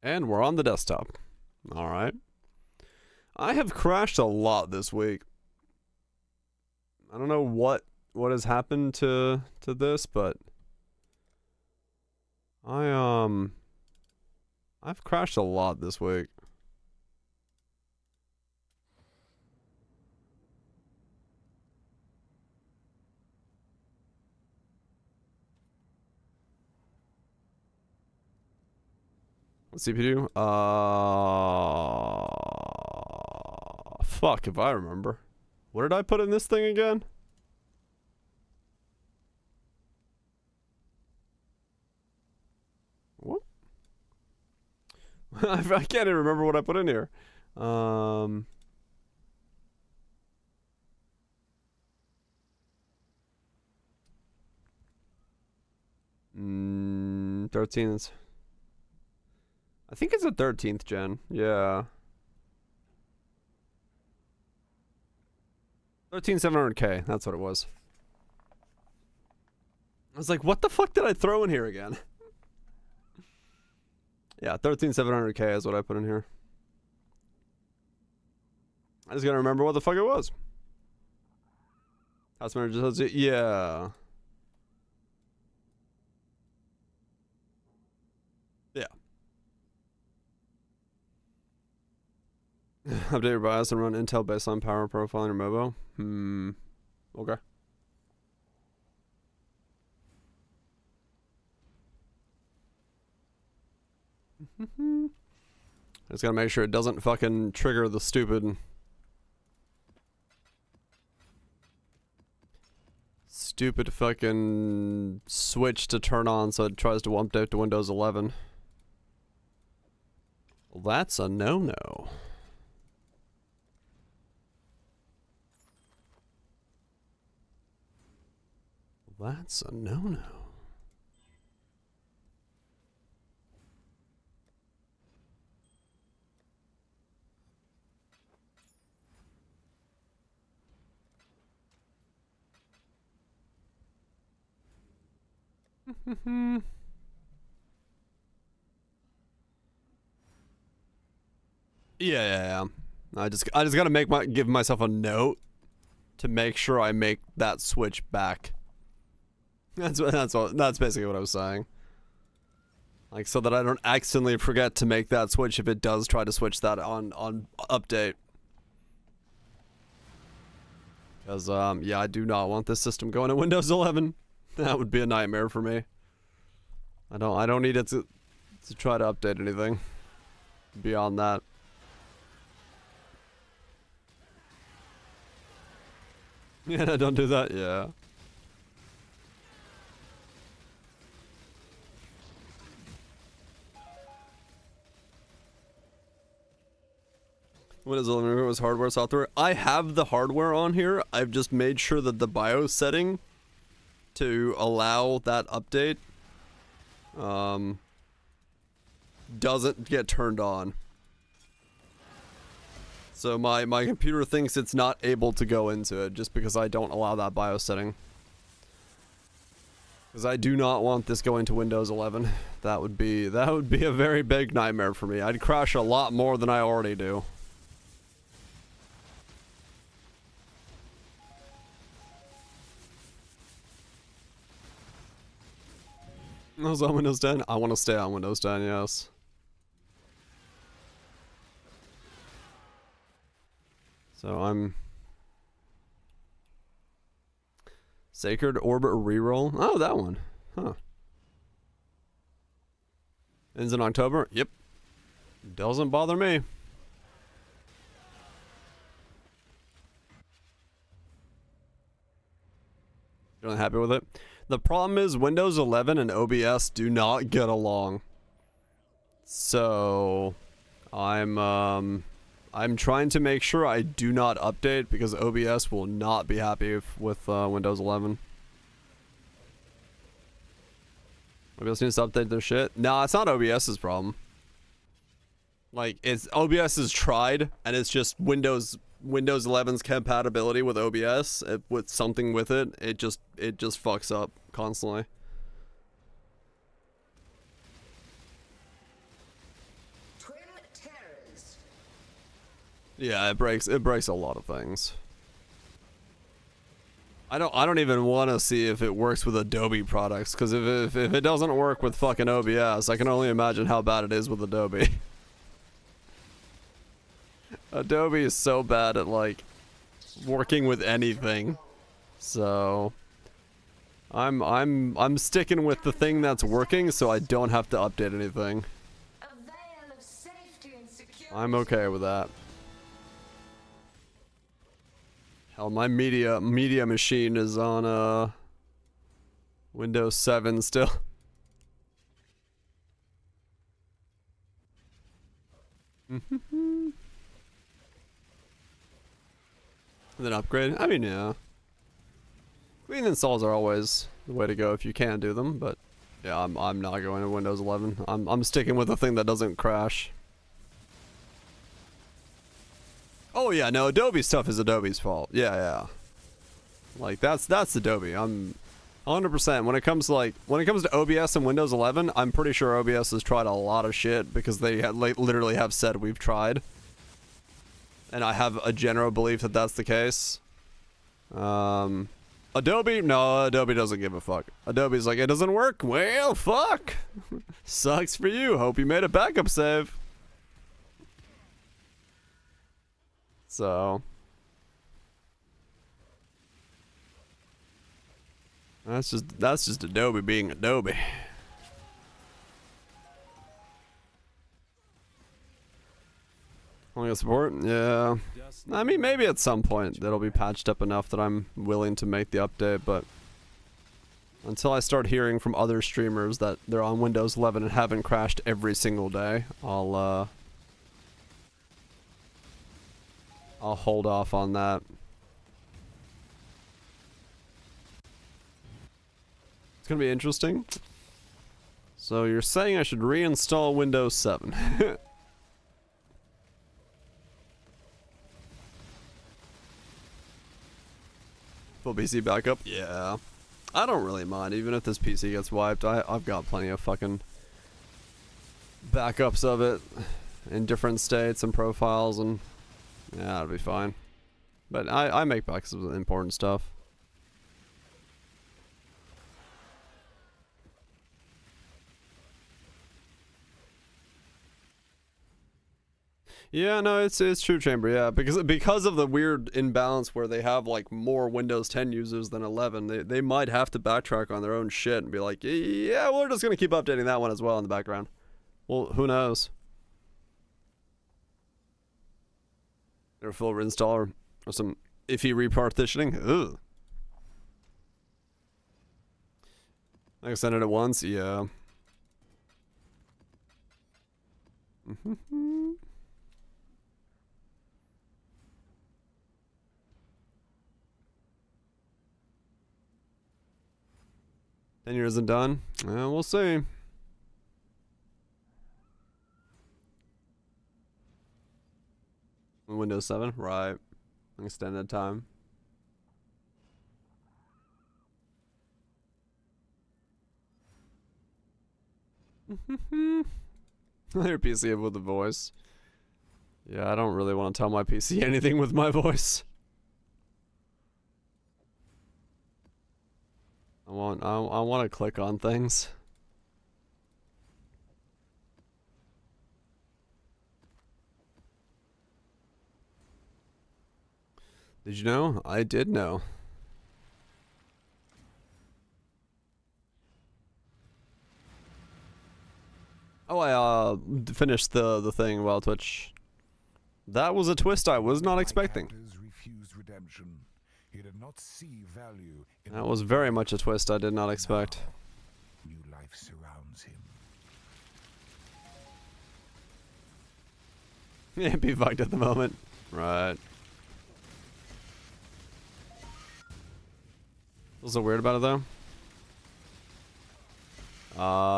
And we're on the desktop. Alright. I have crashed a lot this week. I don't know what has happened to this, but I've crashed a lot this week. What CPU? Fuck if I remember. What did I put in this thing again? What? I can't even remember what I put in here. 13th. I think it's a 13th gen. Yeah. 13700K. That's what it was. I was like, what the fuck did I throw in here again? Yeah, 13700K is what I put in here. I just gotta remember what the fuck it was. House manager tells you, yeah. Yeah. Update your BIOS and run Intel baseline power profiling or MOBO. Okay. I just gotta make sure it doesn't fucking trigger the stupid fucking switch to turn on so it tries to update to Windows 11. Well, that's a no-no. That's a no-no. Yeah. I just gotta give myself a note to make sure I make that switch back. That's basically what I was saying. Like, so that I don't accidentally forget to make that switch if it does try to switch that on update. Because yeah, I do not want this system going to Windows 11. That would be a nightmare for me. I don't need it to try to update anything beyond that. Yeah, don't do that. Yeah. Windows 11 was hardware, software. I have the hardware on here. I've just made sure that the BIOS setting to allow that update doesn't get turned on. So my computer thinks it's not able to go into it just because I don't allow that BIOS setting. Because I do not want this going to Windows 11. That would be a very big nightmare for me. I'd crash a lot more than I already do. I was on Windows 10. I want to stay on Windows 10, yes. So I'm... Sacred Orbit Reroll. Oh, that one. Huh. Ends in October? Yep. Doesn't bother me. Really happy with it. The problem is Windows 11 and OBS do not get along. So I'm trying to make sure I do not update because OBS will not be happy with Windows 11. OBS needs to update their shit. No, it's not OBS's problem. Like, it's OBS is tried, and it's just Windows 11's compatibility with OBS, with something with it, it just fucks up constantly. Twin terrors. Yeah, it breaks a lot of things. I don't even want to see if it works with Adobe products, because if it doesn't work with fucking OBS, I can only imagine how bad it is with Adobe. Adobe is so bad at, like, working with anything. So I'm sticking with the thing that's working so I don't have to update anything. A veil of safety and security. I'm okay with that. Hell, my media machine is on Windows 7 still. And then upgrade. I mean, yeah. Clean installs are always the way to go if you can do them, but yeah, I'm not going to Windows 11. I'm sticking with the thing that doesn't crash. Oh yeah, no, Adobe stuff is Adobe's fault. Yeah, yeah. Like that's Adobe. I'm 100% when it comes to OBS and Windows 11, I'm pretty sure OBS has tried a lot of shit because they literally have said we've tried. And I have a general belief that that's the case. Adobe, no, Adobe doesn't give a fuck. Adobe's like, it doesn't work. Well, fuck. Sucks for you. Hope you made a backup save. So that's just Adobe being Adobe. Only got support? Yeah. I mean, maybe at some point that'll be patched up enough that I'm willing to make the update, but until I start hearing from other streamers that they're on Windows 11 and haven't crashed every single day, I'll hold off on that. It's gonna be interesting. So you're saying I should reinstall Windows 7? Full PC backup? Yeah. I don't really mind, even if this PC gets wiped. I've got plenty of fucking backups of it in different states and profiles, and yeah, it'll be fine. But I make backups of important stuff. Yeah, no, it's true, Chamber. Yeah, because of the weird imbalance where they have like more Windows 10 users than 11, they might have to backtrack on their own shit and be like, yeah, we're just gonna keep updating that one as well in the background. Well, who knows? Or full reinstaller or some iffy repartitioning. Ugh. I extended it once. Yeah. Tenure isn't done. We'll see. Windows 7, right? Extended time. Your PC with the voice. Yeah, I don't really want to tell my PC anything with my voice. I want to click on things. Did you know? I did know. Oh, I finished the thing while Twitch. That was a twist I was not expecting. Refused redemption. He did not see value in That was very much a twist I did not expect. new life surrounds him. Yeah, be fucked at the moment. Right. What's so weird about it though?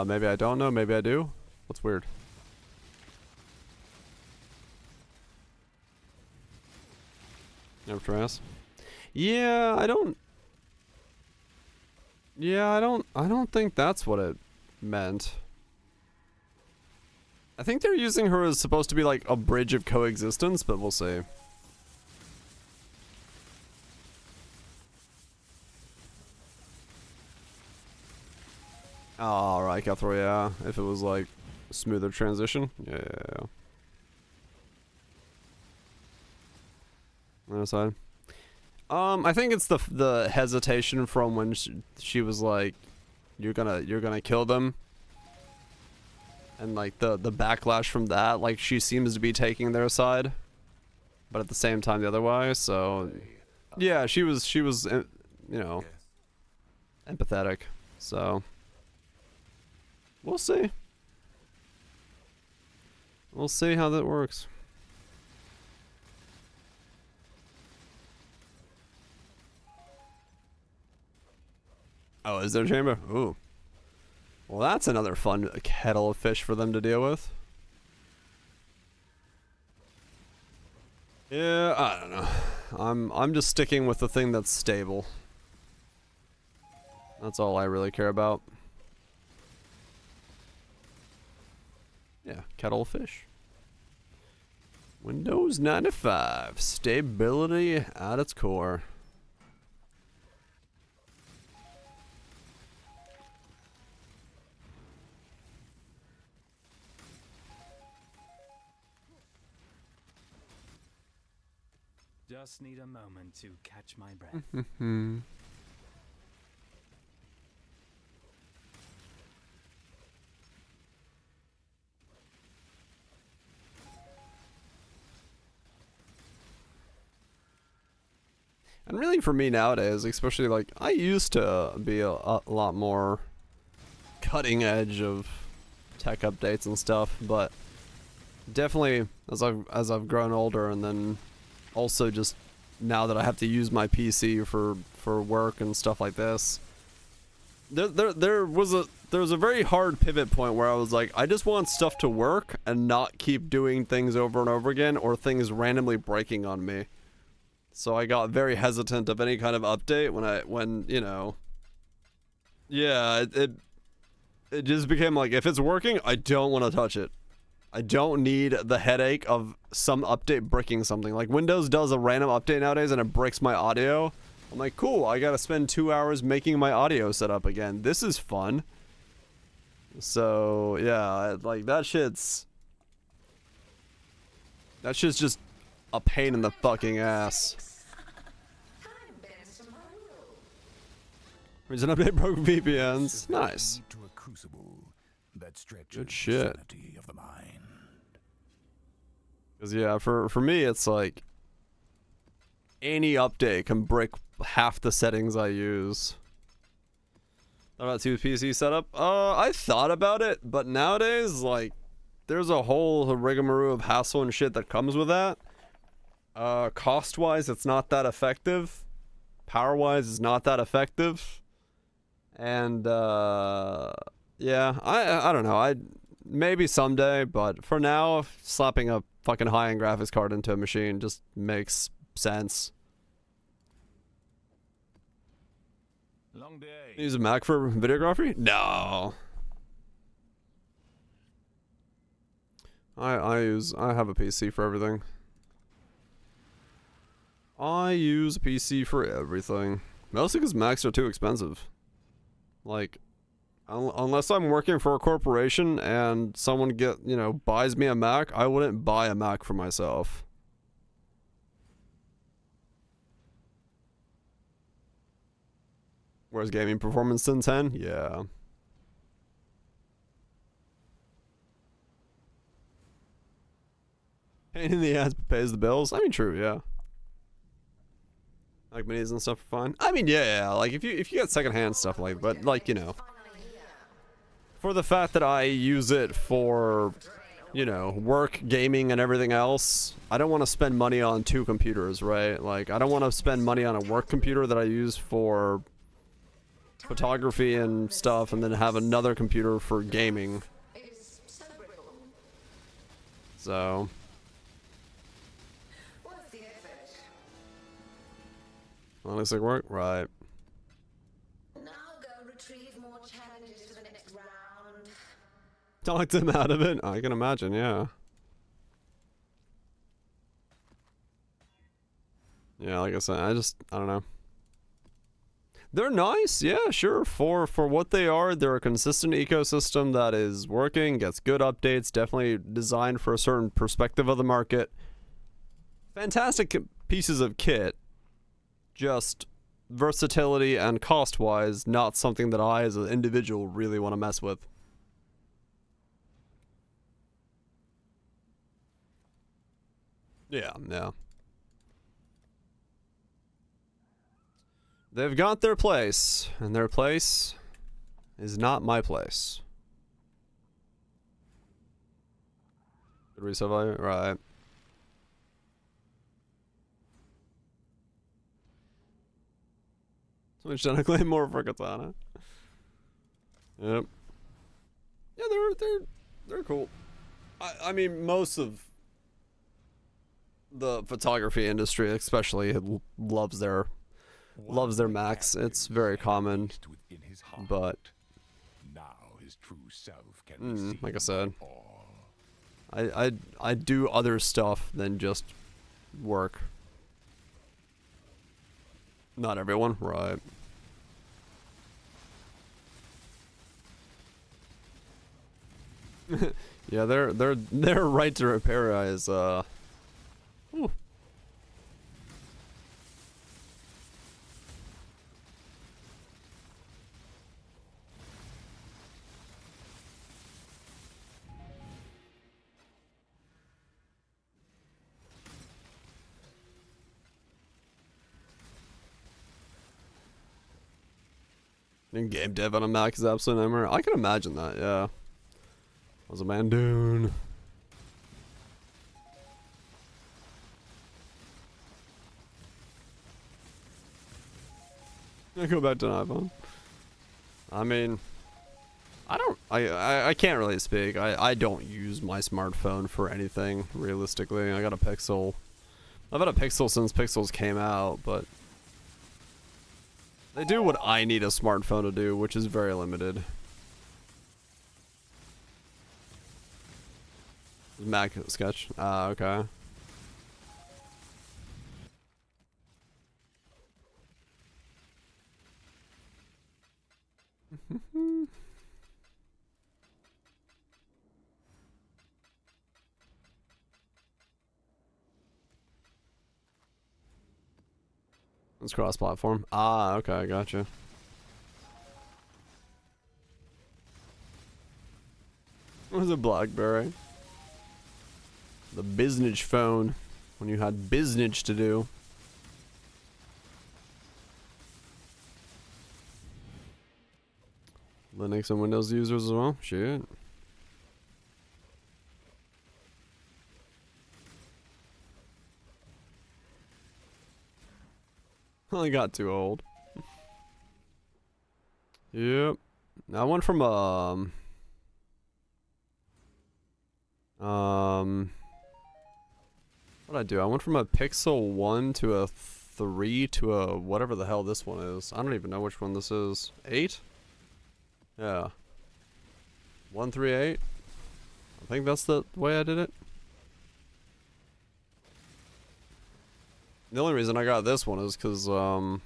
Maybe I don't know, maybe I do. What's weird? Never try us. Yeah, I don't think that's what it meant. I think they're using her as supposed to be like a bridge of coexistence, but we'll see. Oh, right, Cathro, yeah. If it was like a smoother transition. Yeah. Other side. I think it's the hesitation from when she was like, you're gonna kill them, and like the backlash from that. Like she seems to be taking their side, but at the same time the other way. So yeah, she was you know, empathetic. So we'll see. We'll see how that works. Oh, is there a chamber? Ooh. Well, that's another fun kettle of fish for them to deal with. Yeah, I don't know. I'm just sticking with the thing that's stable. That's all I really care about. Yeah, kettle of fish. Windows 95. Stability at its core. Just need a moment to catch my breath. And really for me nowadays, especially like, I used to be a lot more cutting edge of tech updates and stuff, but definitely as I've grown older, and then also just now that I have to use my PC for work and stuff like this, there was a very hard pivot point where I was like, I just want stuff to work and not keep doing things over and over again, or things randomly breaking on me. So I got very hesitant of any kind of update when you know, yeah, it just became like, if it's working, I don't want to touch it. I don't need the headache of some update breaking something. Like, Windows does a random update nowadays and it breaks my audio. I'm like, cool, I gotta spend 2 hours making my audio set up again. This is fun. So, yeah, like, that shit's just a pain in the fucking ass. Reason update broke VPNs. Nice. To a crucible that stretches Good shit. the sanity of the mind. Cause yeah, for me, it's like any update can break half the settings I use. Thought about 2 PC setup? I thought about it, but nowadays, like, there's a whole rigmarole of hassle and shit that comes with that. Cost-wise, it's not that effective. Power-wise, it's not that effective. And, yeah, I don't know. Maybe someday, but for now, slapping a fucking high-end graphics card into a machine just makes sense. Long day. Use a Mac for videography? No. I have a PC for everything. I use a PC for everything. Mostly because Macs are too expensive. Like, unless I'm working for a corporation and someone buys me a Mac, I wouldn't buy a Mac for myself. Whereas gaming performance 1010? Yeah. Pain in the ass but pays the bills? I mean, true, yeah. Like minis and stuff are fine. I mean, yeah, like if you get secondhand stuff, like, but like, you know, for the fact that I use it for, you know, work, gaming, and everything else, I don't want to spend money on 2 computers, right? Like, I don't want to spend money on a work computer that I use for photography and stuff, and then have another computer for gaming. So. Honestly, work? Right. Now go retrieve more challenges for the next round. Talked him out of it? I can imagine, yeah. Yeah, like I said, I don't know. They're nice, yeah, sure. For what they are, they're a consistent ecosystem that is working, gets good updates, definitely designed for a certain perspective of the market. Fantastic pieces of kit. Just versatility and cost-wise, not something that I as an individual really want to mess with. Yeah, yeah. They've got their place, and their place is not my place. Good resale value? Right. Someone's trying to claim more for Katana. Yep. Yeah, they're cool. I mean, most of the photography industry, especially, loves their Macs. It's very common, but now his true self can be seen like I said, by all. I do other stuff than just work. Not everyone, right? Yeah, their right to repair is whew. Game dev on a Mac is absolute nightmare. I can imagine that, yeah. Was a man dune. I go back to an iPhone. I mean, I can't really speak. I don't use my smartphone for anything, realistically. I got a Pixel. I've had a Pixel since Pixels came out, but they do what I need a smartphone to do, which is very limited. Mac Sketch. Ah, okay. It's cross-platform. Ah, okay, gotcha. What was a BlackBerry? The business phone, when you had business to do. Linux and Windows users as well? Shit. I got too old. Yep. I went from what'd I do? I went from a Pixel 1 to a 3 to a whatever the hell this one is. I don't even know which one this is. 8? Yeah. 138? I think that's the way I did it. The only reason I got this one is because, the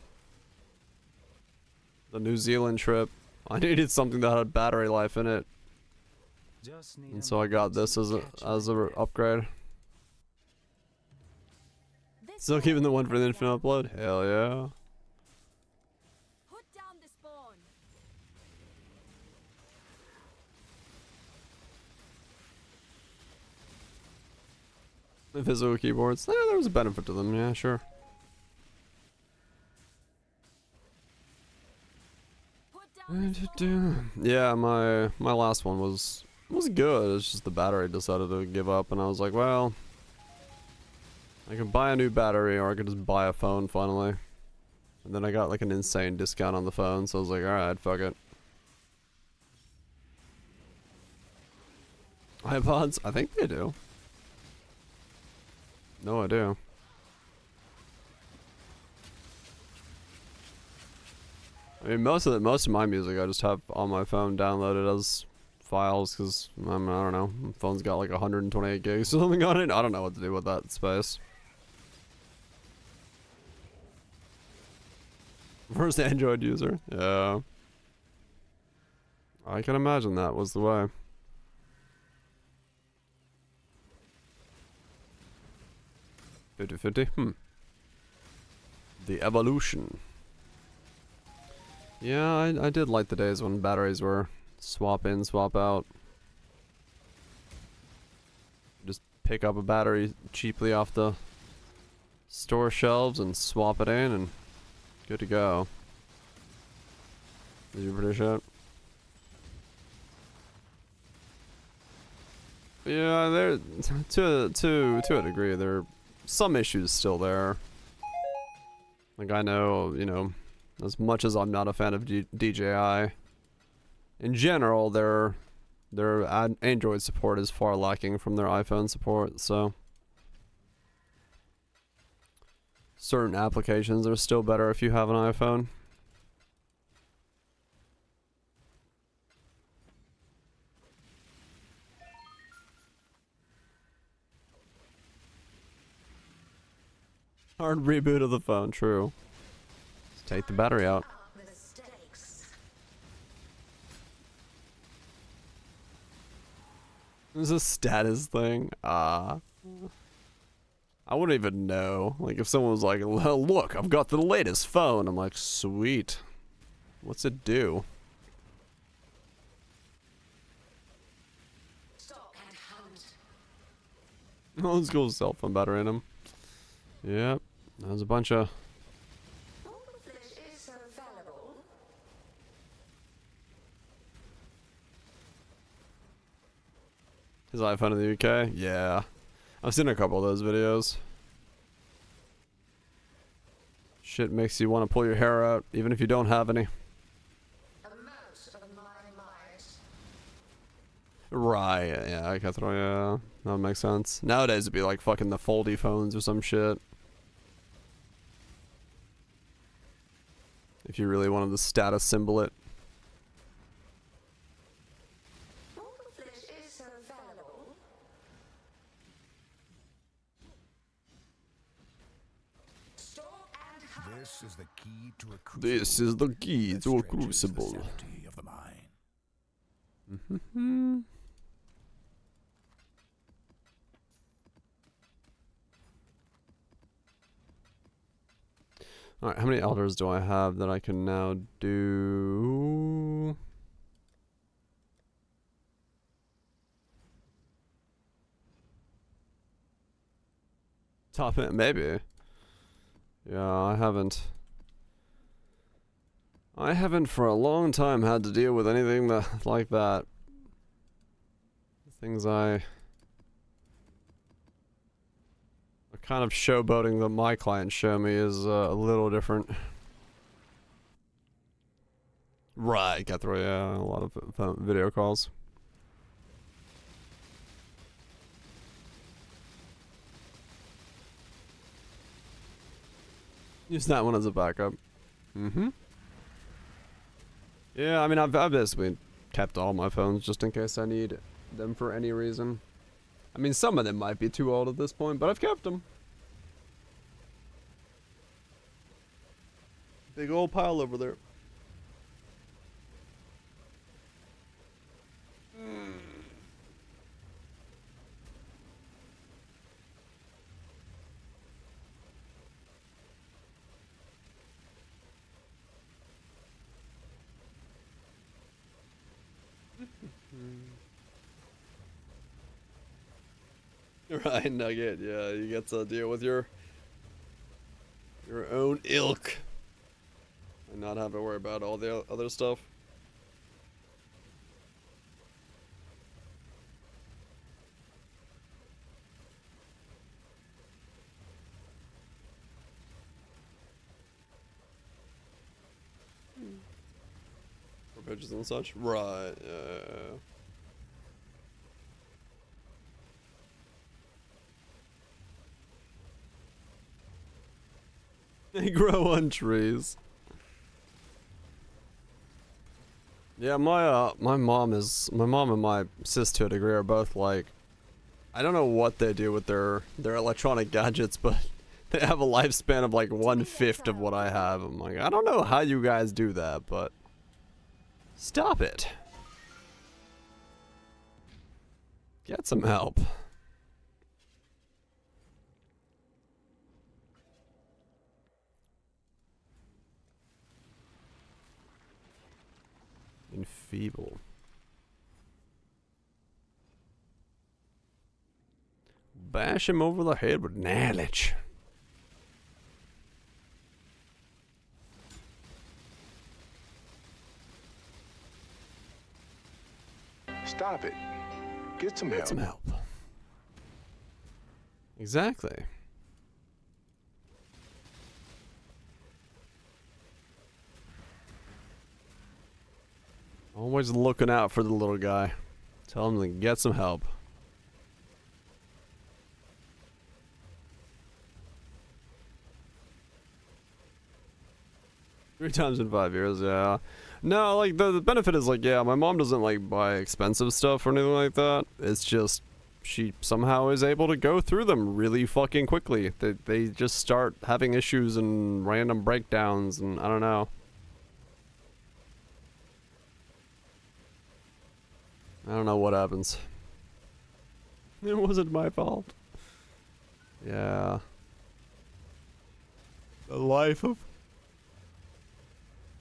New Zealand trip, I needed something that had battery life in it. And so I got this as a upgrade. Still keeping the one for the infinite upload? Hell yeah. Put down the spawn. The physical keyboards. Yeah, there was a benefit to them, yeah, sure. Yeah, my last one was good. It's just the battery decided to give up, and I was like, well, I can buy a new battery, or I could just buy a phone finally. And then I got like an insane discount on the phone, so I was like, alright, fuck it. iPods? I think they do. No idea. I mean, most of my music I just have on my phone downloaded as files, because I don't know, my phone's got like 128 gigs or something on it. I don't know what to do with that space. First Android user, yeah. I can imagine that was the way. 50-50? The evolution. Yeah, I did like the days when batteries were swap in, swap out. Just pick up a battery cheaply off the store shelves and swap it in and good to go. Did you produce it? Yeah, there to a degree there are some issues still there. Like I know, you know, as much as I'm not a fan of DJI, in general their Android support is far lacking from their iPhone support, so certain applications are still better if you have an iPhone. Hard reboot of the phone, true. Let's take the battery out. This is a status thing. I wouldn't even know. Like if someone was like, look, I've got the latest phone. I'm like, sweet. What's it do? Oh, let's go cell phone battery in him. Yep. There's a bunch of... His iPhone in the UK? Yeah. I've seen a couple of those videos. Shit makes you want to pull your hair out, even if you don't have any. Right, yeah, I can throw, yeah. That would make sense. Nowadays it'd be like fucking the foldy phones or some shit. If you really wanted to status symbol it. This is the key to a crucible. This is the key to a crucible. Of the mind. Alright, how many elders do I have that I can now do? Top it, maybe. Yeah, I haven't for a long time had to deal with anything that like that. The things I kind of showboating that my clients show me is a little different. Right, got through, yeah, a lot of video calls. Use that one as a backup. Yeah, I mean, I've basically kept all my phones just in case I need them for any reason. I mean, some of them might be too old at this point, but I've kept them. Big old pile over there. Right, Nugget, yeah, you get to deal with your own ilk and not have to worry about all the other stuff. For pictures and such? Right, yeah. They grow on trees. Yeah, my mom and my sis to a degree are both like, I don't know what they do with their electronic gadgets, but they have a lifespan of like 1/5 of what I have. I'm like, I don't know how you guys do that, but stop it. Get some help. Enfeeble. Bash him over the head with knowledge. Stop it. Get some Get help. some help. Exactly. Always looking out for the little guy. Tell him to get some help. Three times in 5 years, yeah. No, like, the benefit is, like, yeah, my mom doesn't, like, buy expensive stuff or anything like that. It's just, she somehow is able to go through them really fucking quickly. They just start having issues and random breakdowns, and I don't know. I don't know what happens. It wasn't my fault. Yeah. The life of...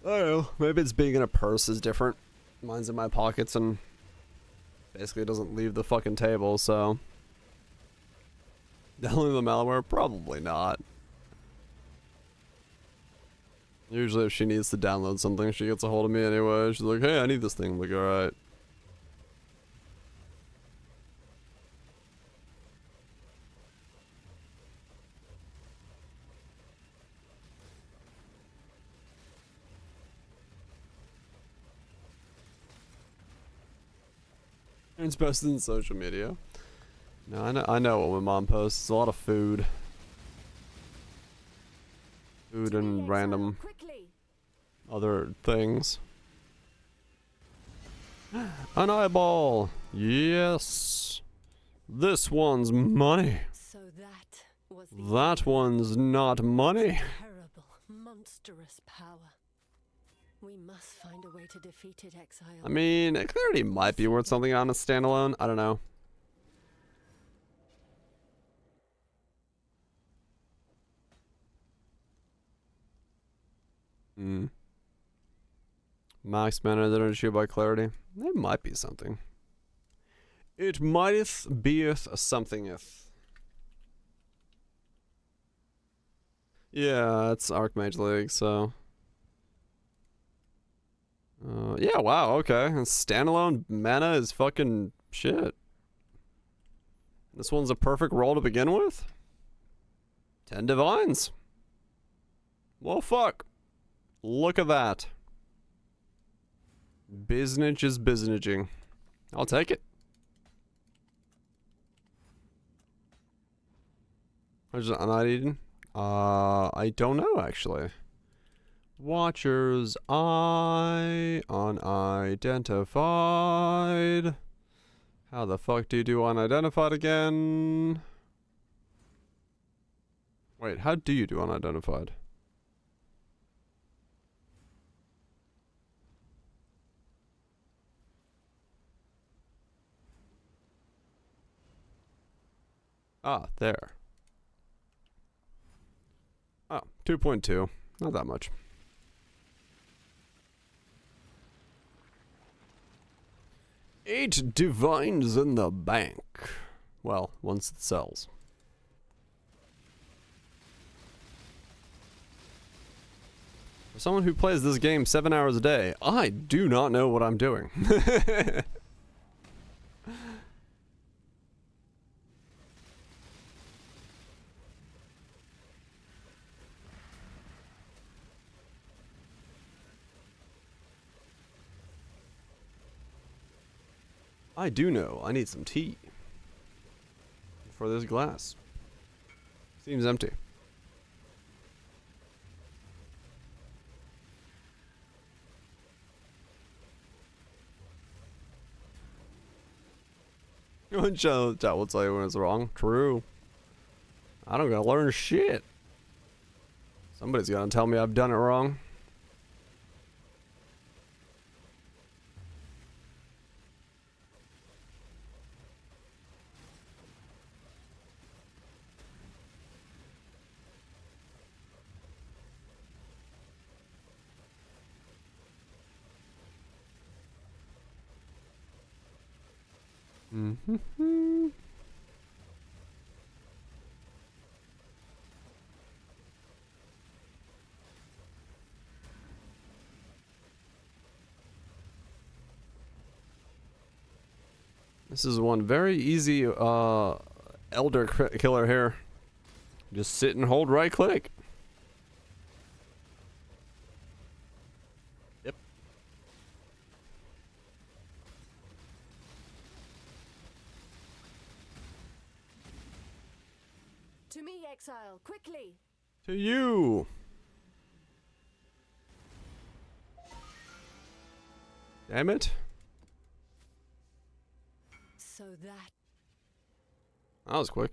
I don't know. Maybe it's being in a purse is different. Mine's in my pockets and basically doesn't leave the fucking table, so... Downloading the malware? Probably not. Usually if she needs to download something, she gets a hold of me anyway. She's like, hey, I need this thing. I'm like, alright. It's posted in social media. No, I know what my mom posts. It's a lot of food. Food and random other things. An eyeball! Yes! This one's money. So that was That one's not money. terrible, monstrous power. We must find a way to defeat it, Exile. I mean, Clarity might be worth something on a standalone. I don't know. Max mana that are by Clarity. It might be something. It mighteth beeth somethingeth. Yeah, it's Archmage League, so... yeah, wow, okay. And standalone mana is fucking shit. This one's a perfect roll to begin with? 10 divines. Well, fuck. Look at that. Biznage is biznaging. I'll take it. Where's it uneaten? I don't know, actually. Watcher's Eye, unidentified. How the fuck do you do unidentified again? Wait, how do you do unidentified? Ah, there. Oh, 2.2. Not that much. 8 divines in the bank. Well, once it sells. For someone who plays this game 7 hours a day, I do not know what I'm doing. I do know I need some tea for this glass. Seems empty. Chat will tell you when it's wrong. True. I don't gotta learn shit. Somebody's gonna tell me I've done it wrong. Mm-hmm. This is one very easy elder killer here. Just sit and hold right click. Yep. To me, exile, quickly. To you. Damn it. So that. That was quick.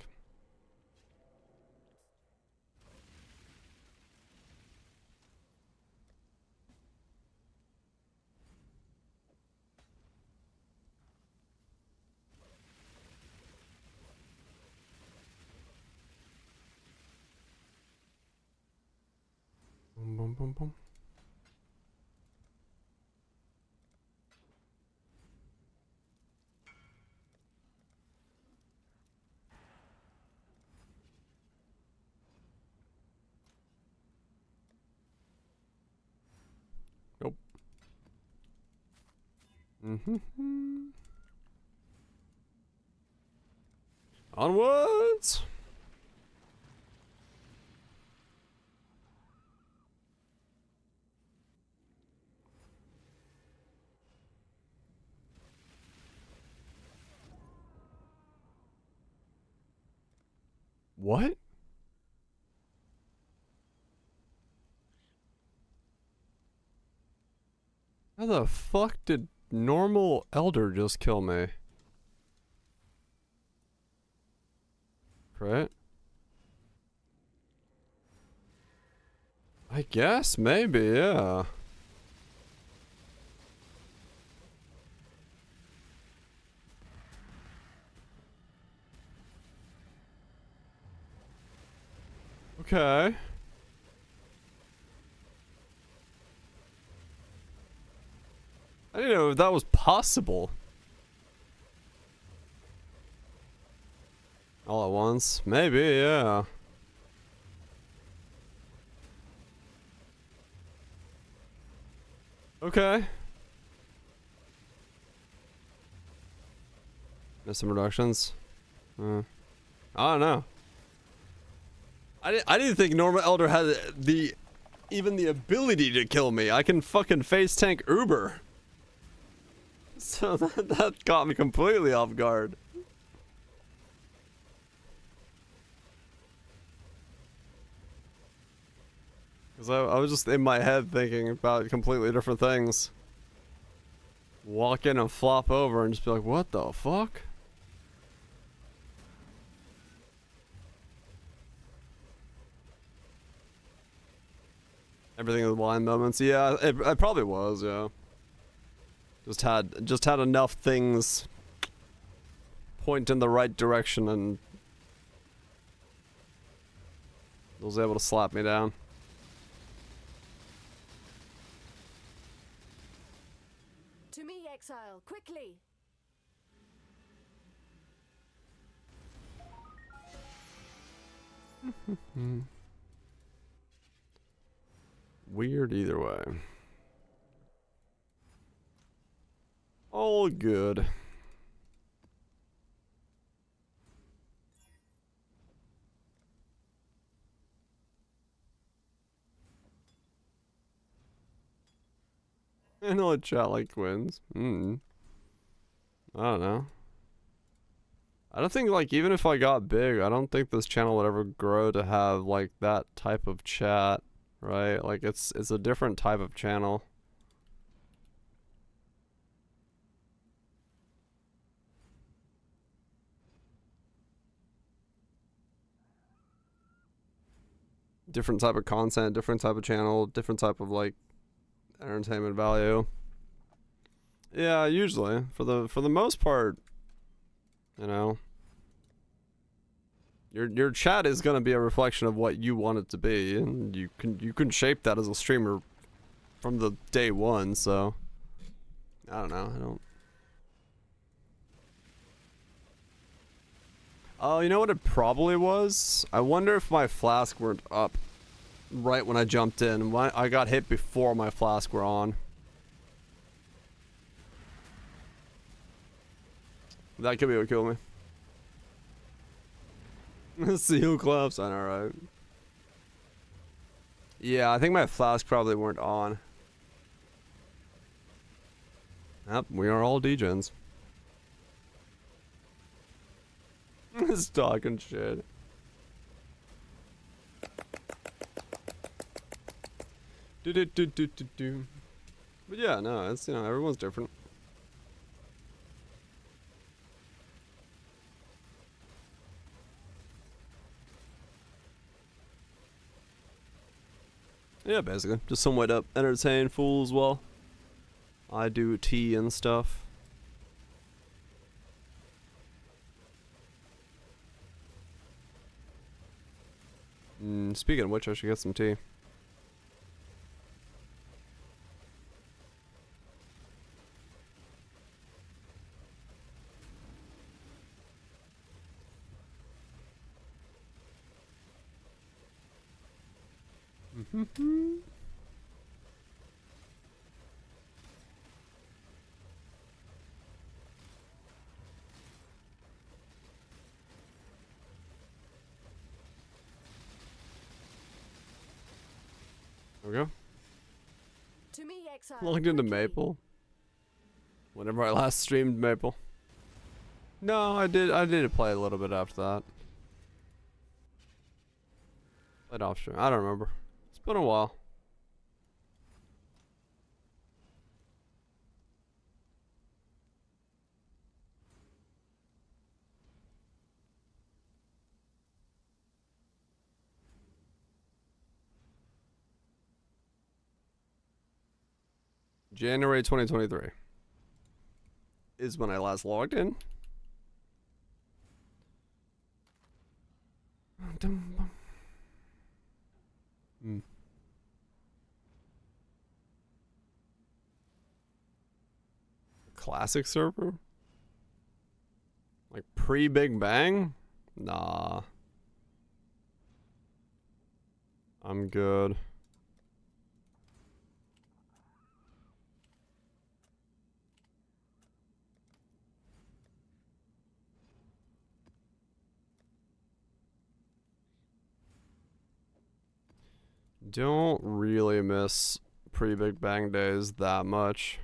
Boom, boom, boom, boom. Nope. Mm-hmm. Onwards. What? How the fuck did normal elder just kill me? Right? I guess, maybe, yeah. Okay. I didn't know if that was possible. All at once? Maybe, yeah. Okay. There's some reductions. I don't know. I didn't think normal elder had even the ability to kill me. I can fucking face tank Uber. So that caught me completely off guard. Because I was just in my head thinking about completely different things. Walk in and flop over and just be like, what the fuck? Everything in the blind moments. Yeah, it probably was, yeah. Just had enough things point in the right direction and was able to slap me down. To me, exile, quickly. Weird either way. All good. I know a chat like twins. I don't know. I don't think, like, even if I got big, I don't think this channel would ever grow to have like that type of chat, right? Like it's a different type of channel. Different type of content, different type of channel, different type of like entertainment value. Yeah, usually for the most part, you know, your chat is gonna be a reflection of what you want it to be, and you can shape that as a streamer from the day one. So I don't know. I don't. Oh, you know what it probably was? I wonder if my flask weren't up right when I jumped in. I got hit before my flask were on. That could be what killed me. See who claps on, alright. Yeah, I think my flasks probably weren't on. Yep, we are all degens. It's talking shit. Do. But yeah, no, it's, you know, everyone's different. Yeah, basically. Just some way to entertain fools while I do tea and stuff. Speaking of which, I should get some tea. There we go. To me, exile. Logged into Maple. Whenever I last streamed Maple. No, I did play a little bit after that. Played off stream. I don't remember. It's been a while. January 2023 is when I last logged in. Classic server? Like pre-Big Bang? Nah. I'm good. Don't really miss pre-Big Bang days that much.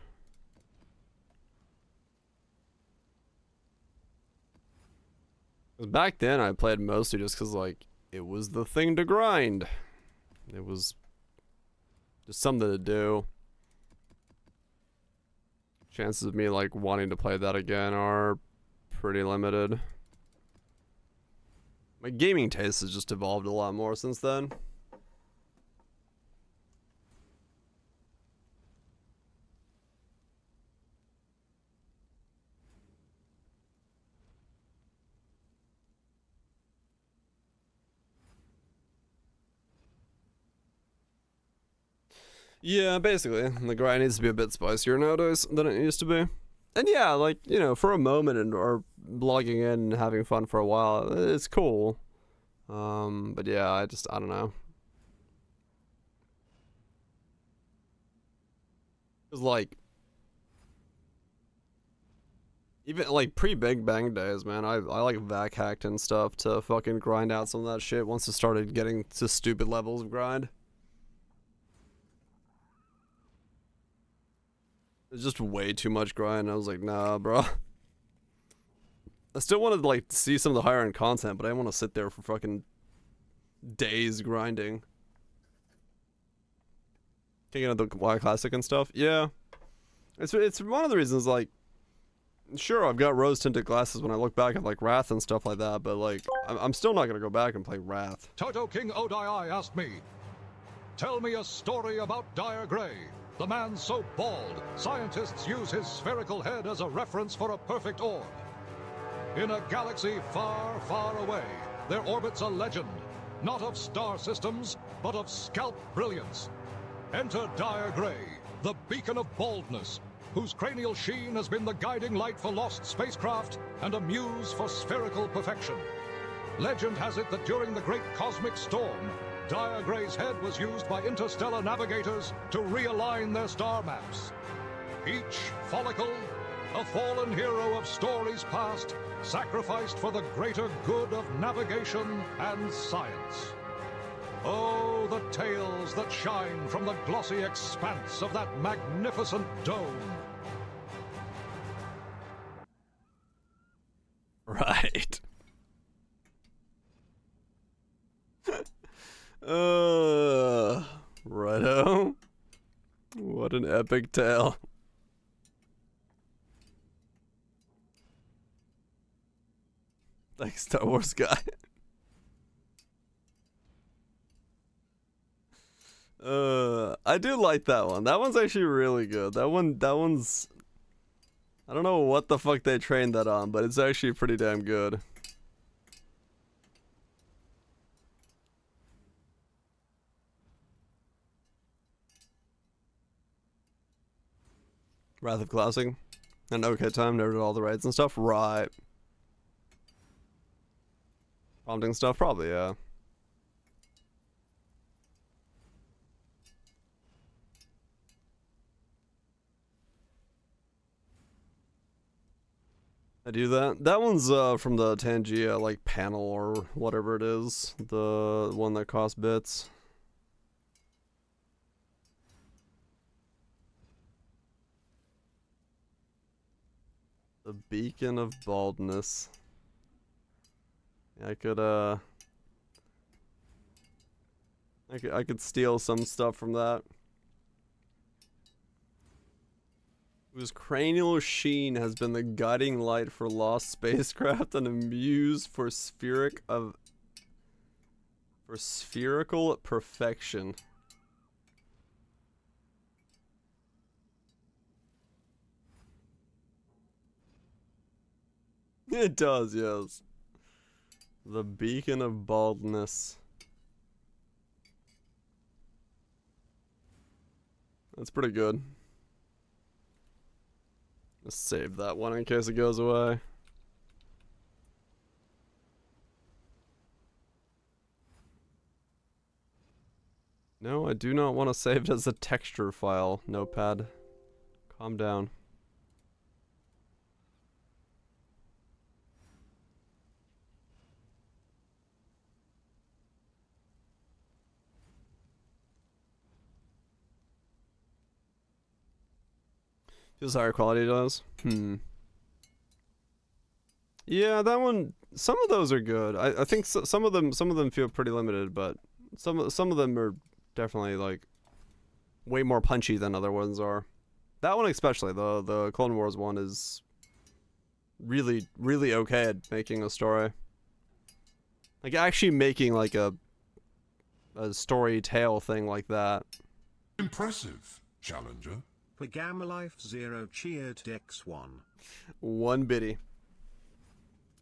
Back then I played mostly just because, like, it was the thing to grind. It was just something to do. Chances of me, like, wanting to play that again are pretty limited. My gaming taste has just evolved a lot more since then. Yeah, basically. The grind needs to be a bit spicier nowadays than it used to be. And yeah, like, you know, for a moment and or logging in and having fun for a while, it's cool. But yeah, I don't know. Cause like, even like pre-Big Bang days, man, I like vac hacked and stuff to fucking grind out some of that shit once it started getting to stupid levels of grind. It's just way too much grind. I was like, nah, bro. I still wanted to, like, see some of the higher end content, but I didn't want to sit there for fucking days grinding. Kicking out the Y Classic and stuff. Yeah. It's one of the reasons, like, sure, I've got rose tinted glasses when I look back at, like, Wrath and stuff like that, but, like, I'm still not gonna go back and play Wrath. Toto King Odii asked me, tell me a story about Dire Grey. The man so bald, scientists use his spherical head as a reference for a perfect orb. In a galaxy far, far away, there orbits a legend, not of star systems, but of scalp brilliance. Enter Dire Grey, the beacon of baldness, whose cranial sheen has been the guiding light for lost spacecraft and a muse for spherical perfection. Legend has it that during the Great Cosmic Storm, Dire Grey's head was used by interstellar navigators to realign their star maps. Each follicle, a fallen hero of stories past, sacrificed for the greater good of navigation and science. Oh, the tales that shine from the glossy expanse of that magnificent dome. Right. Righto. What an epic tale. Thanks, Star Wars guy. I do like that one. That one's actually really good. That one's... I don't know what the fuck they trained that on, but it's actually pretty damn good. Wrath of Classic. And okay time, never did all the raids and stuff. Right. Prompting stuff, probably, yeah. I do that. That one's from the Tangia like panel or whatever it is. The one that costs bits. The Beacon of Baldness. Yeah, I could steal some stuff from that. Whose cranial sheen has been the guiding light for lost spacecraft and a muse for spherical perfection. It does, yes. The Beacon of Baldness. That's pretty good. Let's save that one in case it goes away. No, I do not want to save it as a texture file, notepad. Calm down. Feels higher quality does. Yeah, that one. Some of those are good. I think some of them feel pretty limited, but some of them are definitely like way more punchy than other ones are. That one especially, the Clone Wars one is really okay at making a story. Like actually making like a story tale thing like that. Impressive, Challenger. Pagama Life 0 cheered Dex 1. One biddy.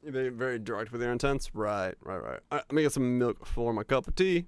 You're very, very direct with your intents. Right. Alright, let me get some milk for my cup of tea.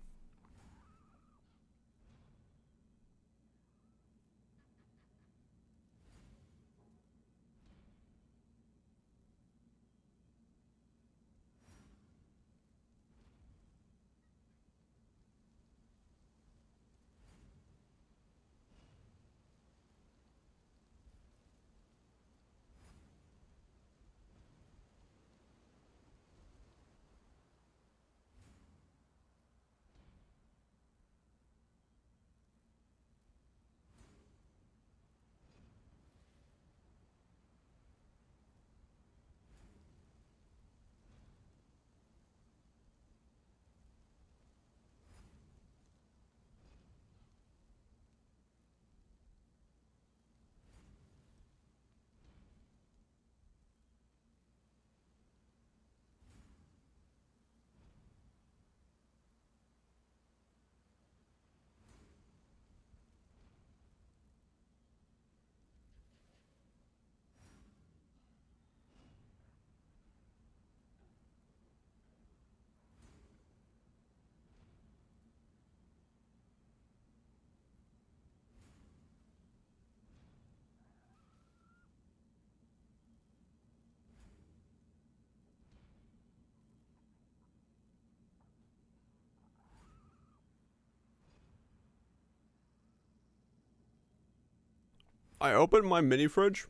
I opened my mini fridge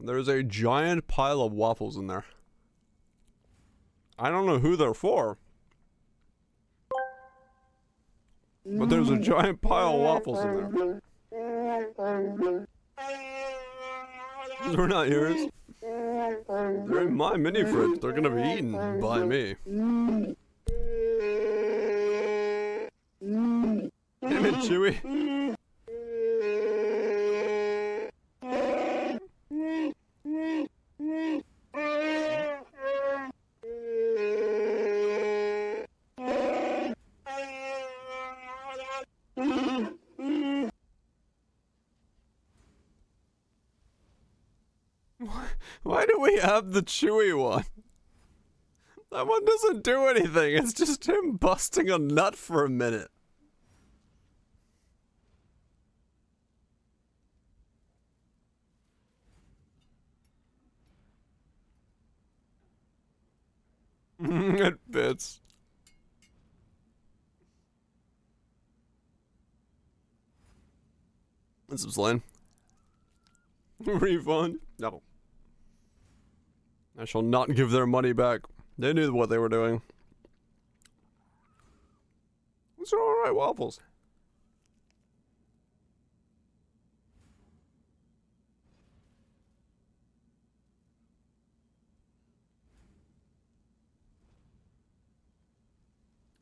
There's a giant pile of waffles in there. I don't know who they're for. But there's a giant pile of waffles in there. These were not yours. They're in my mini fridge. They're gonna be eaten by me. Damn it, Chewie. Why do we have the Chewy one? That one doesn't do anything. It's just him busting a nut for a minute. It fits. What's up, Slane? Refund? No. I shall not give their money back. They knew what they were doing. These are alright waffles.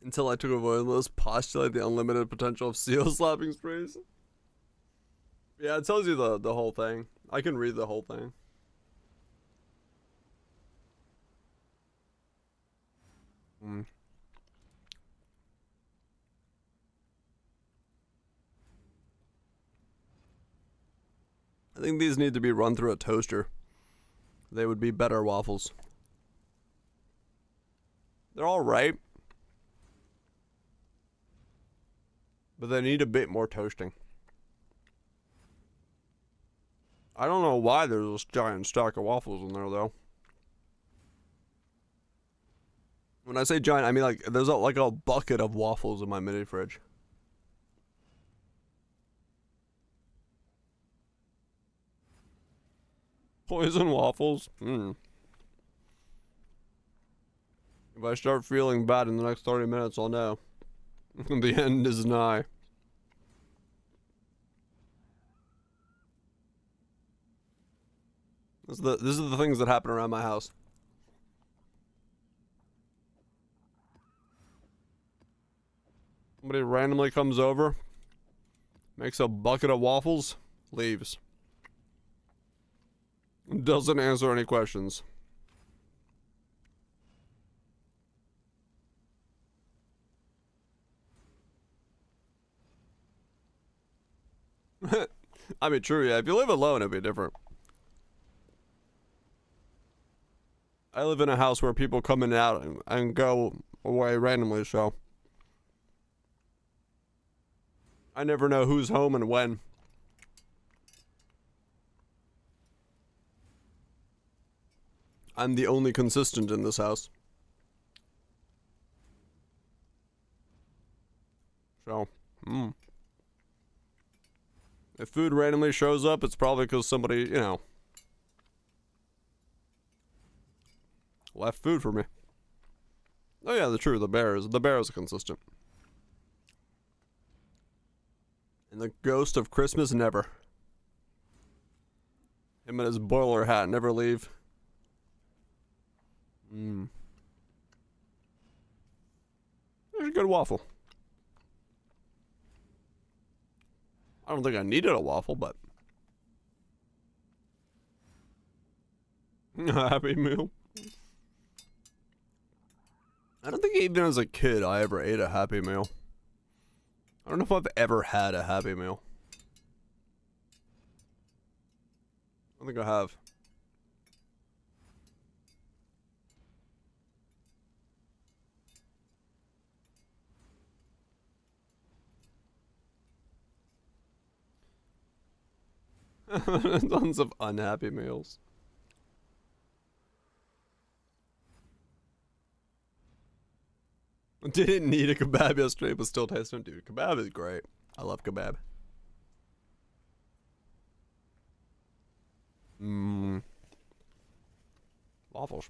Until I took a void list, postulate the unlimited potential of seal slapping sprays. Yeah, it tells you the whole thing. I can read the whole thing. I think these need to be run through a toaster. They would be better waffles. They're alright. But they need a bit more toasting. I don't know why there's this giant stack of waffles in there, though. When I say giant, I mean like there's like a bucket of waffles in my mini fridge. Poison waffles? If I start feeling bad in the next 30 minutes, I'll know. The end is nigh. This is the things that happen around my house. Somebody randomly comes over, makes a bucket of waffles, leaves. Doesn't answer any questions. I mean, true, yeah. If you live alone, it'd be different. I live in a house where people come in and out and go away randomly, so I never know who's home and when. I'm the only consistent in this house. So, if food randomly shows up, it's probably because somebody, you know, left food for me. Oh yeah, the bear is consistent. And the ghost of Christmas never. Him and his boiler hat never leave. There's a good waffle. I don't think I needed a waffle, but Happy Meal. I don't think even as a kid I ever ate a Happy Meal. I don't know if I've ever had a Happy Meal. I don't think I have. Tons of unhappy meals. Didn't need a kebab yesterday, but still tasting. Dude, kebab is great. I love kebab. Waffles.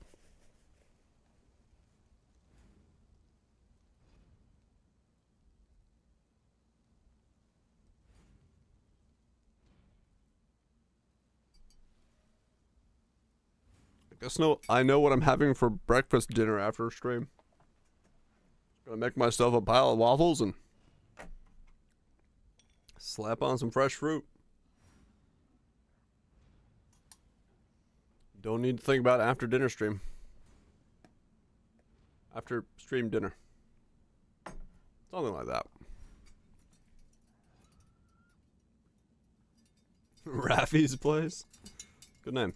I know what I'm having for breakfast, dinner after stream. Gonna make myself a pile of waffles and slap on some fresh fruit. Don't need to think about it after dinner stream. After stream dinner. Something like that. Raffy's place. Good name.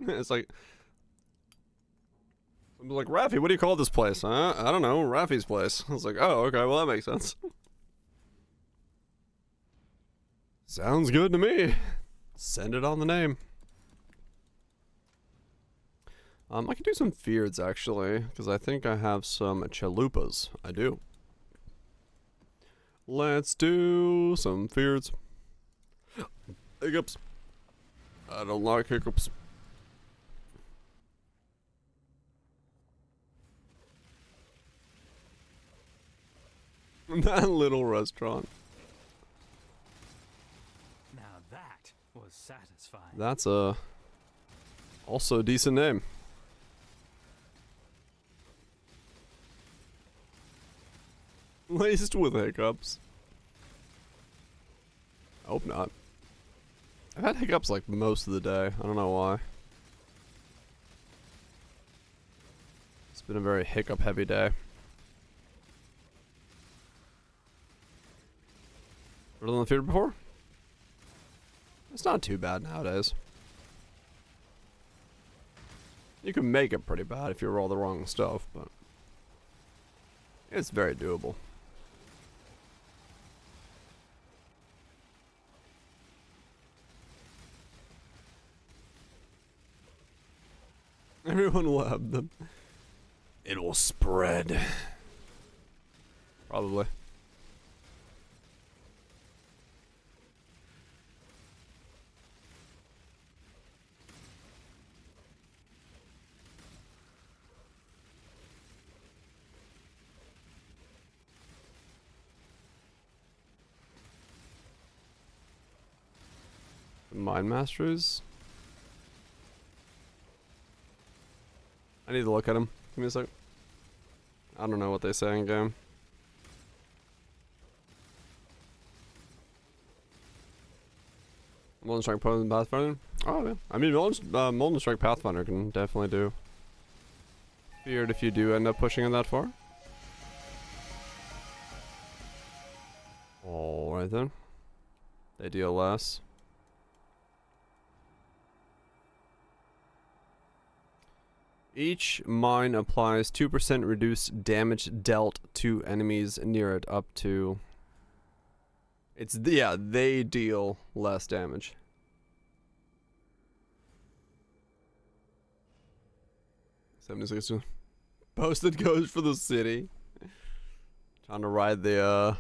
It's like, I'm like, Raffy, what do you call this place? I don't know, Raffy's place. I was like, oh, okay, well that makes sense. Sounds good to me. Send it on the name. I can do some feards actually, because I think I have some chalupas. I do. Let's do some feards. Hiccups. I don't like hiccups. That little restaurant. Now that was satisfying. That's also a decent name. Laced with hiccups. I hope not. I've had hiccups like most of the day. I don't know why. It's been a very hiccup heavy day. Ever done the theater before? It's not too bad nowadays. You can make it pretty bad if you roll the wrong stuff, but it's very doable. Everyone will have them. It will spread. Probably. Mind Masters? I need to look at them. Give me a sec. I don't know what they say in game. Molten Strike Pathfinder? Oh yeah. I mean, Molten Strike Pathfinder can definitely do feared if you do end up pushing it that far. Alright then. They deal less. Each mine applies 2% reduced damage dealt to enemies near it up to... yeah, they deal less damage. 76. Posted goes for the city. Trying to ride the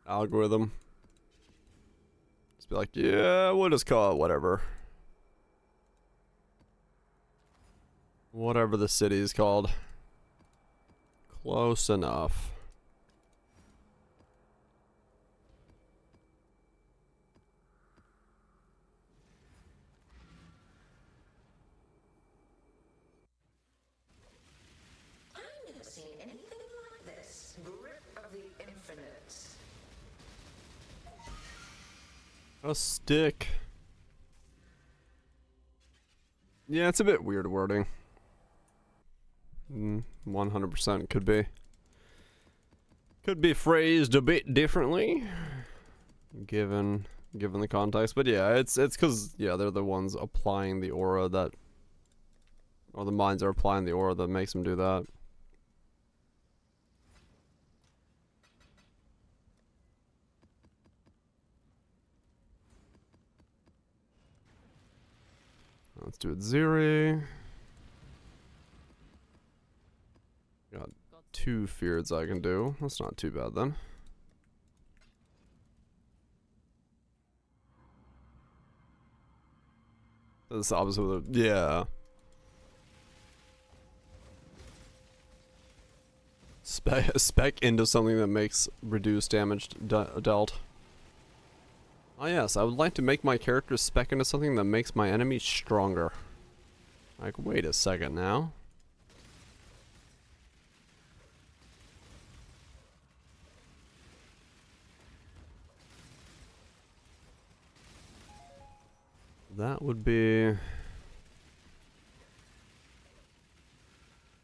algorithm. Just be like, yeah, we'll just call it whatever. Whatever the city is called. Close enough. I've never seen anything like this. Grip of the infinite. A stick. Yeah, it's a bit weird wording. 100% could be. Could be phrased a bit differently, given the context. But yeah, it's because yeah, they're the ones applying the aura that, or the mines are applying the aura that makes them do that. Let's do it Ziri. God. 2 feareds I can do. That's not too bad then. That's the opposite of the, yeah. Spec into something that makes reduced damage dealt. Oh yes, I would like to make my character spec into something that makes my enemy stronger. Like, wait a second now. That would be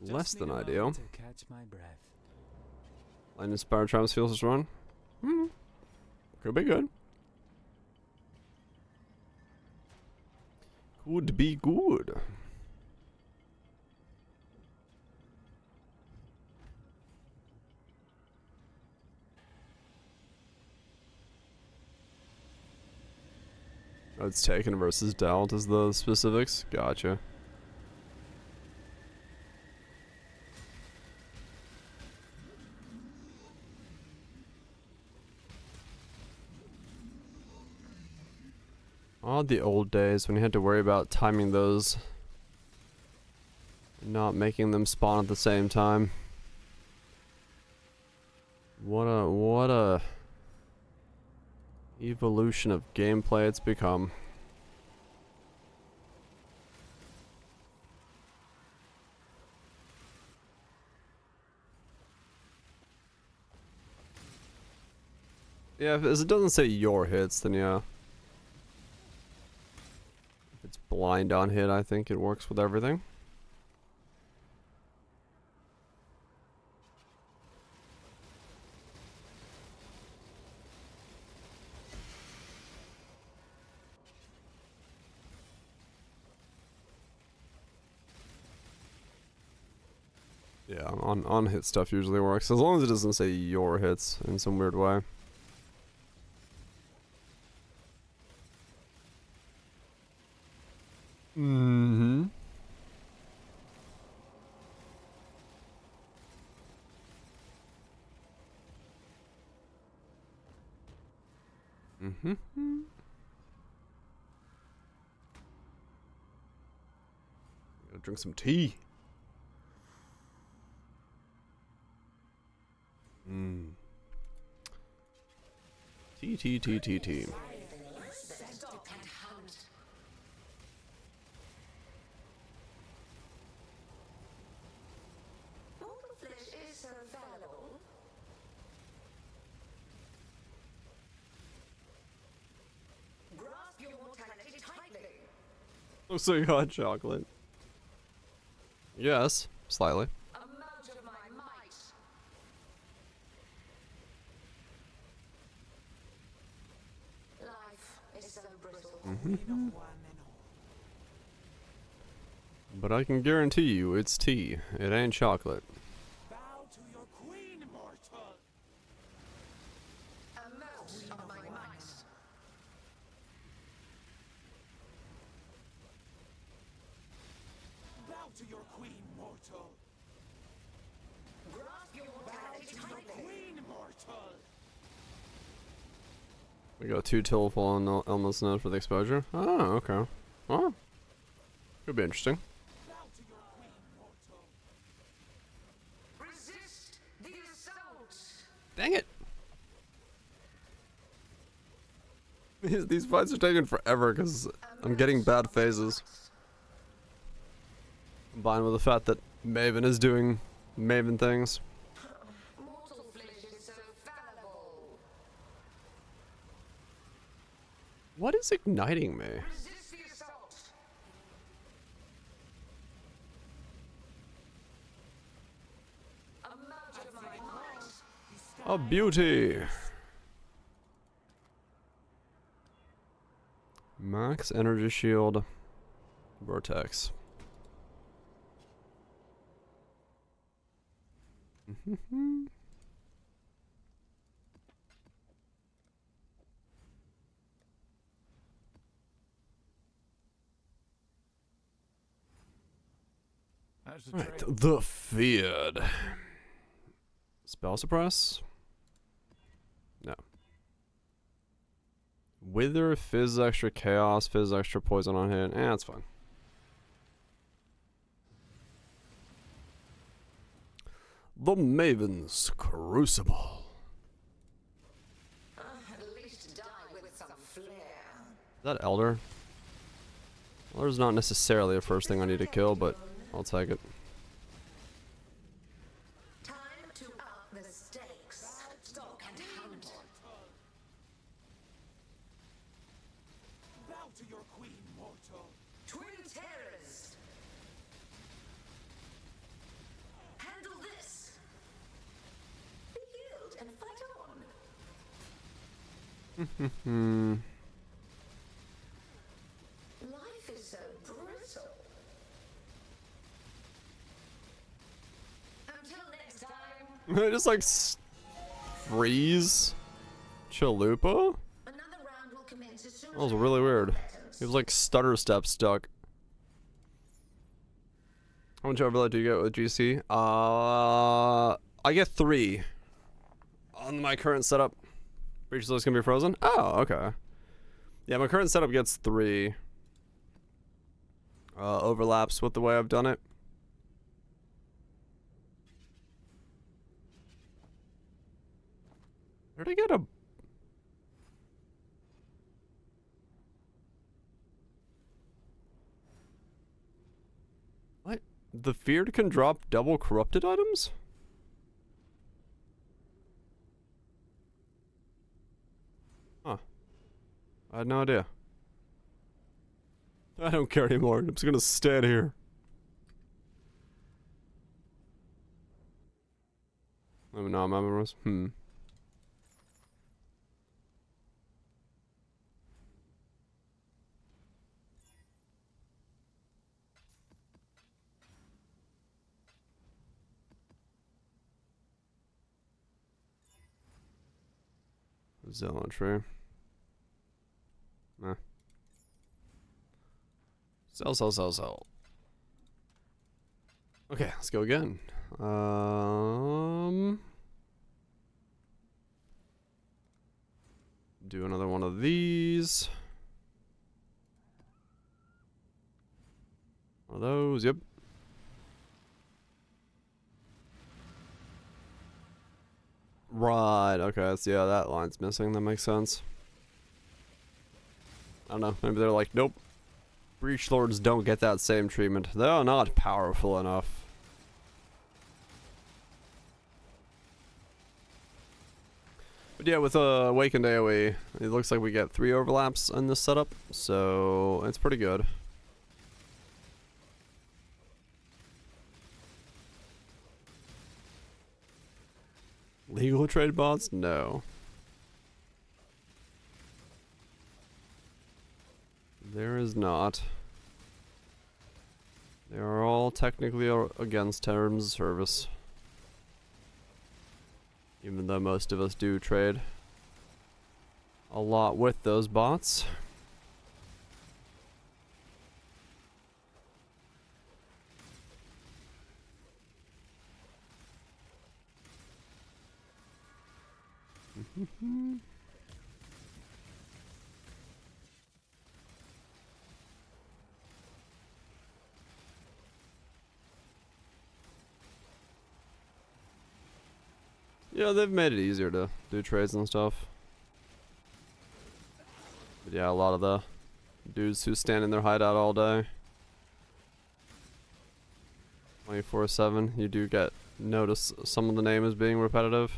less than ideal. To catch my breath. Lightning Inspired Travis feels his run. Could be good. Could be good. Oh, it's taken versus dealt as the specifics. Gotcha. Oh, the old days when you had to worry about timing those, not making them spawn at the same time. What a evolution of gameplay it's become. Yeah, if it doesn't say your hits, then yeah. If it's blind on hit, I think it works with everything. Yeah, on hit stuff usually works, as long as it doesn't say your hits in some weird way. Mm-hmm. Mm-hmm. Gotta drink some tea. Tea. Looks like hot chocolate. Yes, slightly. But I can guarantee you it's tea. It ain't chocolate. Bow to your queen, mortal. Amount of my might. Bow to your queen, mortal. Grasp your mortality tightly. Queen, mortal. We got 2 Tillful and Elmo's Node for the exposure. Oh, okay. Oh. Could be interesting. Bow to your queen, mortal. Resist the assault. Dang it! These fights are taking forever because I'm getting bad phases. Combined with the fact that Maven is doing Maven things. Mortal flesh is so fallible. What is igniting me? Resist the assault. Amount of my might. A beauty! Max energy shield. Vortex. Right, the feared. Spell suppress? No. Wither, fizz extra chaos, fizz extra poison on hit. That's fine. The Maven's Crucible. At least die with some flair. Is that Elder? Elder's not necessarily the first thing I need to kill, but I'll take it. Time to up the stakes. Stalk and hunt. Bow to your queen, mortal. Twin terrors. Handle this. Be healed and fight on. Life is so brittle. Until next time. Just like freeze Chalupa? Another round will commence as soon That was really weird. He was like stutter step stuck. How much overlay do you get with GC? I get 3 on my current setup. Breach list can be frozen? Oh, okay. Yeah, my current setup gets 3 overlaps with the way I've done it. Where'd I get a... What? The Feared can drop double corrupted items? Huh. I had no idea. I don't care anymore. I'm just gonna stand here. Oh, no, my memories. Zealotry. Nah. Sell. Okay, let's go again. Do another one of these. One of those, yep. Right, okay, yeah, that line's missing, that makes sense. I don't know, maybe they're like, nope. Breach Lords don't get that same treatment. They're not powerful enough. But yeah, with Awakened AoE, it looks like we get 3 overlaps in this setup, so it's pretty good. Legal trade bots? No. There is not. They are all technically against terms of service. Even though most of us do trade a lot with those bots. Yeah, they've made it easier to do trades and stuff. But yeah, a lot of the dudes who stand in their hideout all day, 24/7, you do get notice some of the name is being repetitive.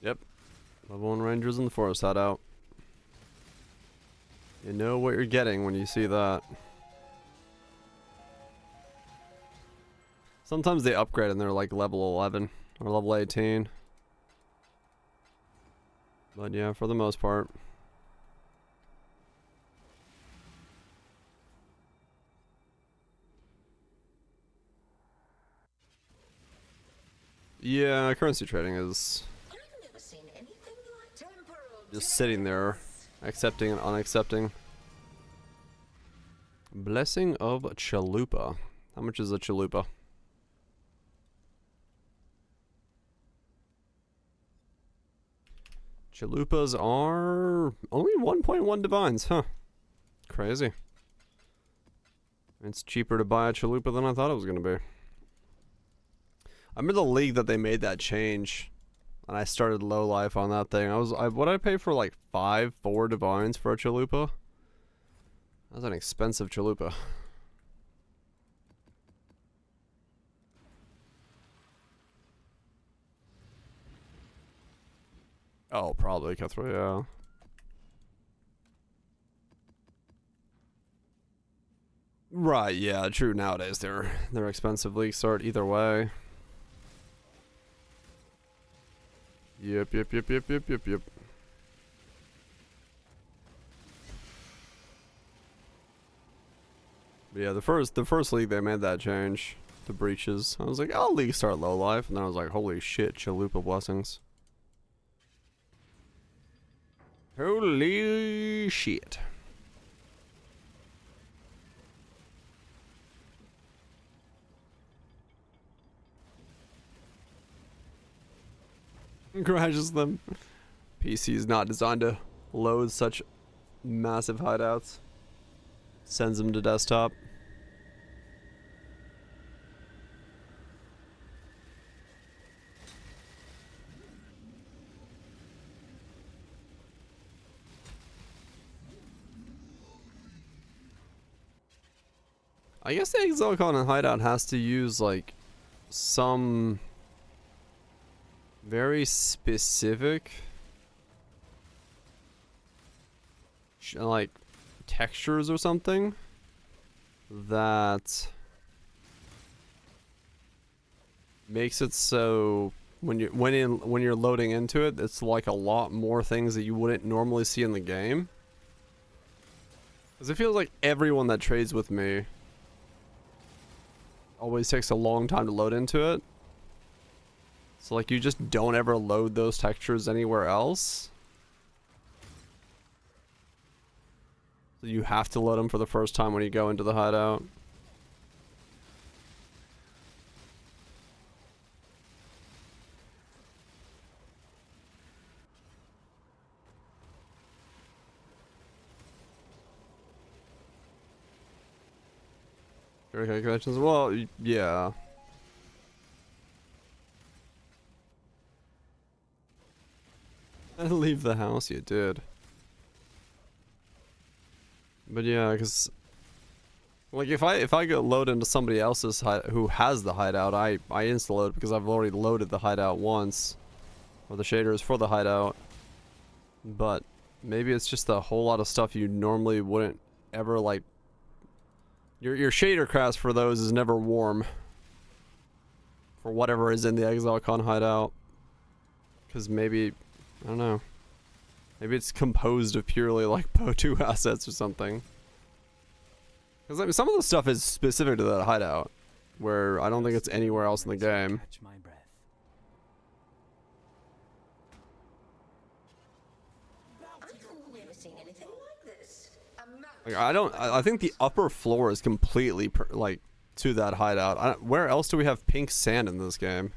Yep. Level 1 Rangers in the forest hideout. You know what you're getting when you see that. Sometimes they upgrade and they're like level 11 or level 18. But yeah, for the most part. Yeah, currency trading is just sitting there, accepting and unaccepting. Blessing of Chalupa. How much is a chalupa? Chalupas are only 1.1 divines, huh? Crazy. It's cheaper to buy a chalupa than I thought it was gonna be. I'm in the league that they made that change, and I started low life on that thing. What did I pay for like 4 divines for a chalupa? That was an expensive chalupa. Oh, probably cutthroat, yeah. Right, yeah, true. Nowadays they're expensive league start either way. Yep. But yeah, the first league they made that change, the breaches. I was like, oh, league start low life, and then I was like, holy shit, chalupa blessings. Holy shit. Crashes them. PC is not designed to load such massive hideouts. Sends them to desktop. I guess the Exalcon hideout has to use like some very specific like textures or something that makes it so when you're loading into it, it's like a lot more things that you wouldn't normally see in the game. Because it feels like everyone that trades with me always takes a long time to load into it. So like you just don't ever load those textures anywhere else. So you have to load them for the first time when you go into the hideout. Calculations. Well, yeah. And leave the house, you did. But yeah, because like if I go load into somebody else's who has the hideout, I insta load because I've already loaded the hideout once, or the shaders for the hideout. But maybe it's just a whole lot of stuff you normally wouldn't ever like. Your shader class for those is never warm. For whatever is in the Exalcon hideout. Because maybe, I don't know. Maybe it's composed of purely like PO2 assets or something. Because I mean, some of the stuff is specific to that hideout. Where I don't think it's anywhere else in the game. Like I think the upper floor is completely like to that hideout. Where else do we have pink sand in this game?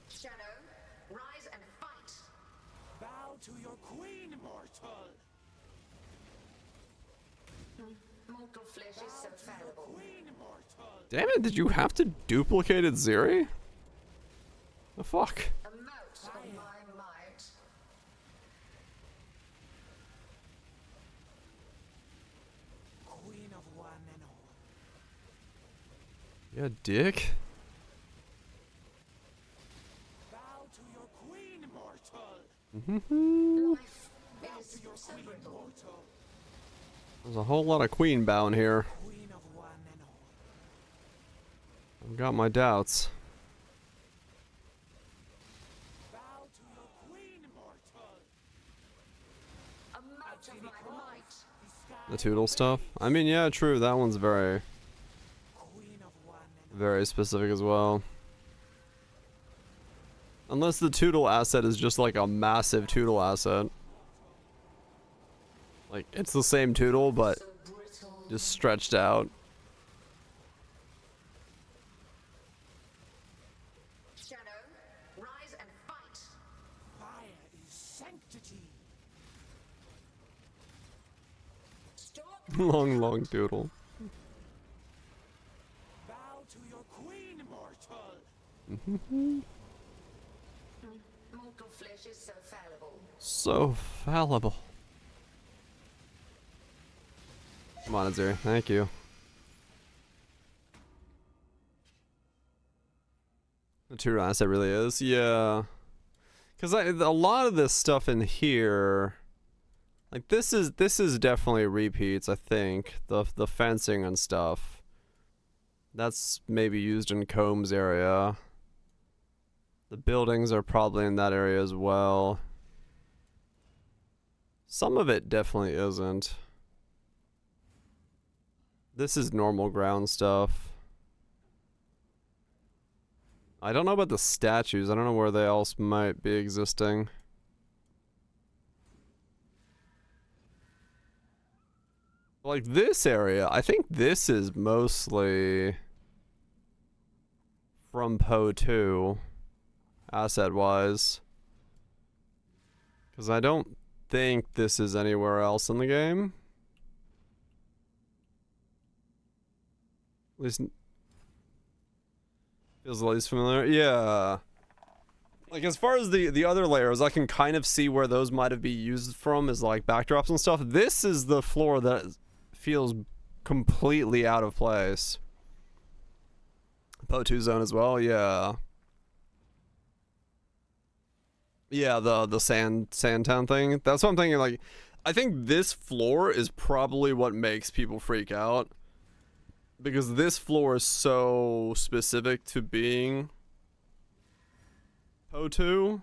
Shadow, rise and fight. Bow to your queen, mortal. Mortal flesh is so fallible. Damn it! Did you have to duplicate it, Ziri? The fuck? A mote of my might. Queen of one and all. Yeah, dick. Bow to your queen, mortal. Life is inseparable. There's a whole lot of queen bowing here. Queen of one and all. I've got my doubts. Bow to your queen, mortal. A mote of my might. The Toodle stuff. I mean, yeah, true. That one's very specific as well. Unless the Toodle asset is just like a massive Toodle asset. Like, it's the same Toodle, but just stretched out. Long doodle. Bow to your queen, mortal. Mortal flesh is so fallible. So fallible. Come on, Azir. Thank you. The true asset really is, yeah. Because a lot of this stuff in here, like this is definitely repeats. I think the fencing and stuff. That's maybe used in Combs area. The buildings are probably in that area as well. Some of it definitely isn't. This is normal ground stuff. I don't know about the statues. I don't know where they else might be existing. Like this area, I think this is mostly from Poe 2, asset-wise. Because I don't think this is anywhere else in the game. At least feels the least familiar. Yeah. Like as far as the other layers, I can kind of see where those might have been used from as like backdrops and stuff. This is the floor that feels completely out of place. Poe 2 zone as well, yeah. Yeah, the sand town thing. That's what I'm thinking, like I think this floor is probably what makes people freak out. Because this floor is so specific to being Poe 2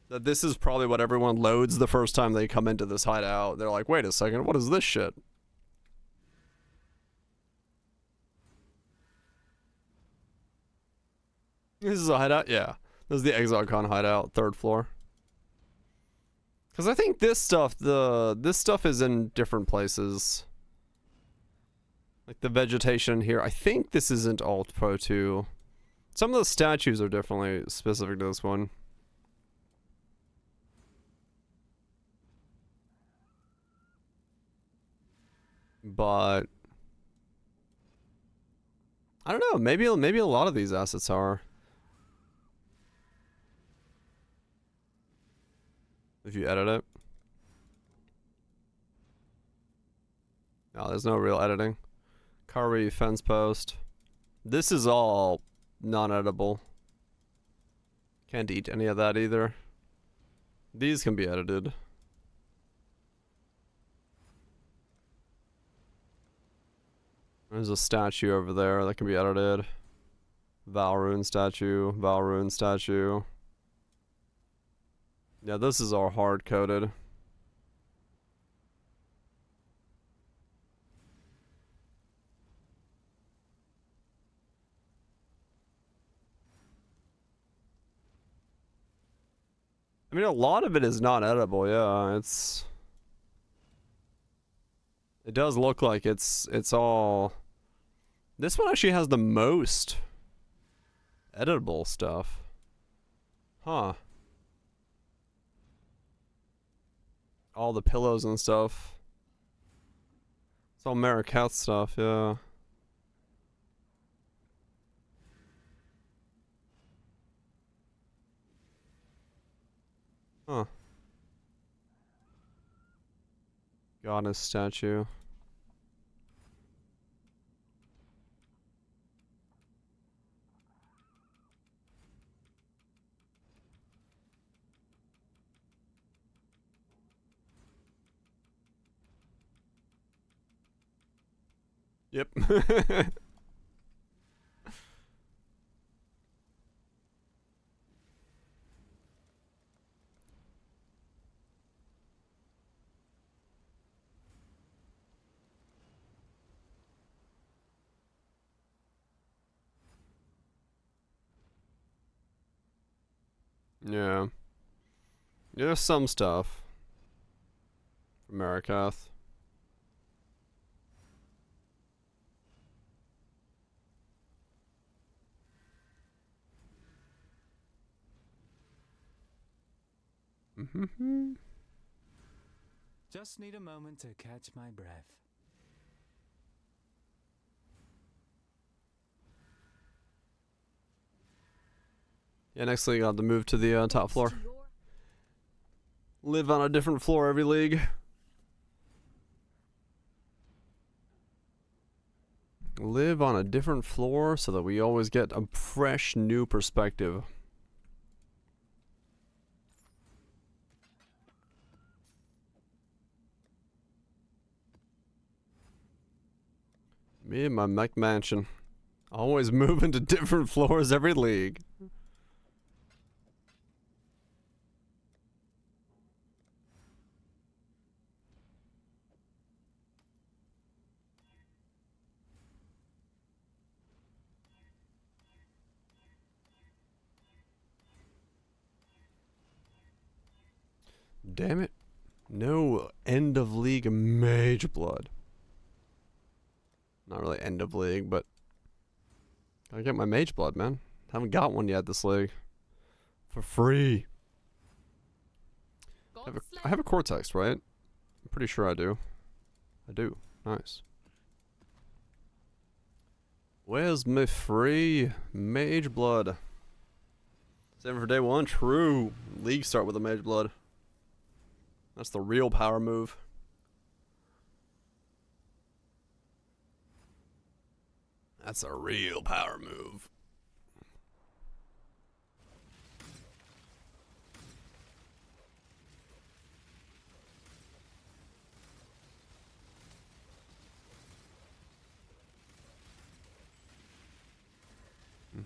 that this is probably what everyone loads the first time they come into this hideout. They're like, wait a second, what is this shit? This is a hideout? Yeah. This is the ExileCon hideout, 3rd floor. Because I think this stuff, this stuff is in different places. Like the vegetation here, I think this isn't Alt Pro 2. Some of the statues are definitely specific to this one. But I don't know, maybe a lot of these assets are. If you edit it. No, there's no real editing. Kari fence post. This is all non-editable. Can't eat any of that either. These can be edited. There's a statue over there that can be edited. Valrune statue, Valrune statue. Yeah, this is all hard-coded. I mean, a lot of it is not editable, yeah, it does look like it's all... This one actually has the most editable stuff. Huh. All the pillows and stuff. It's all Marikath stuff, yeah. Huh. Goddess statue. Yep. Yeah. There's some stuff from Marikath. Just need a moment to catch my breath. Yeah, next league I'll have to move to the top floor. Live on a different floor every league. Live on a different floor so that we always get a fresh new perspective. Me and my mech mansion. Always moving to different floors every league. Damn it. No end of league mage blood. Not really end of league, but gotta get my mage blood, man. Haven't got one yet this league. For free. I have a cortex, right? I'm pretty sure I do. I do. Nice. Where's my free mage blood? 7 for day 1? True. League start with a mage blood. That's the real power move. That's a real power move.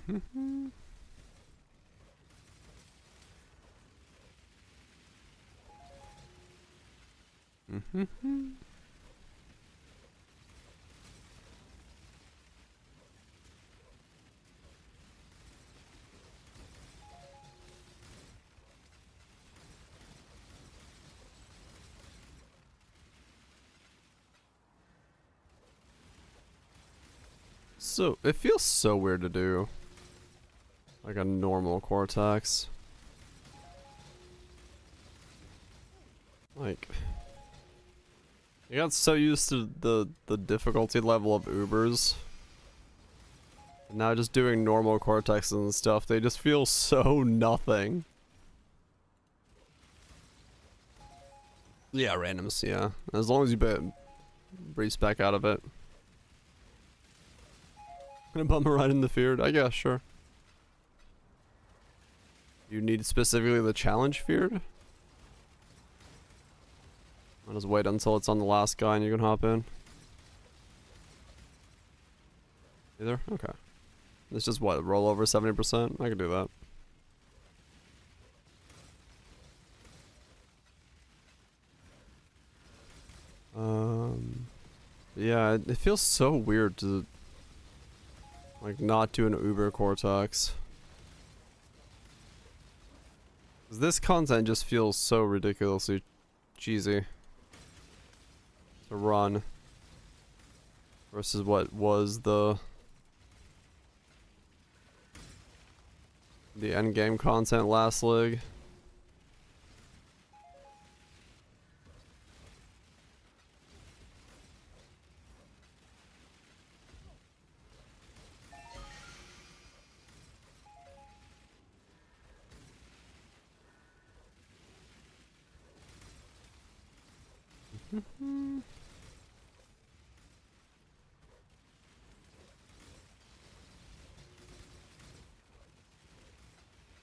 Mm-hmm. Mm-hmm. So, it feels so weird to do like a normal cortex. Like, I got so used to the difficulty level of Ubers. Now just doing normal cortexes and stuff, they just feel so nothing. Yeah, randoms, yeah. As long as you breeze back out of it. Gonna bump right in the feared? I guess, sure. You need specifically the challenge feared? I'll just wait until it's on the last guy and you can hop in. Either? Okay. It's just what, roll over 70%? I can do that. Yeah, it feels so weird to like not do an Uber cortex. 'Cause this content just feels so ridiculously cheesy to run versus what was the end game content last league.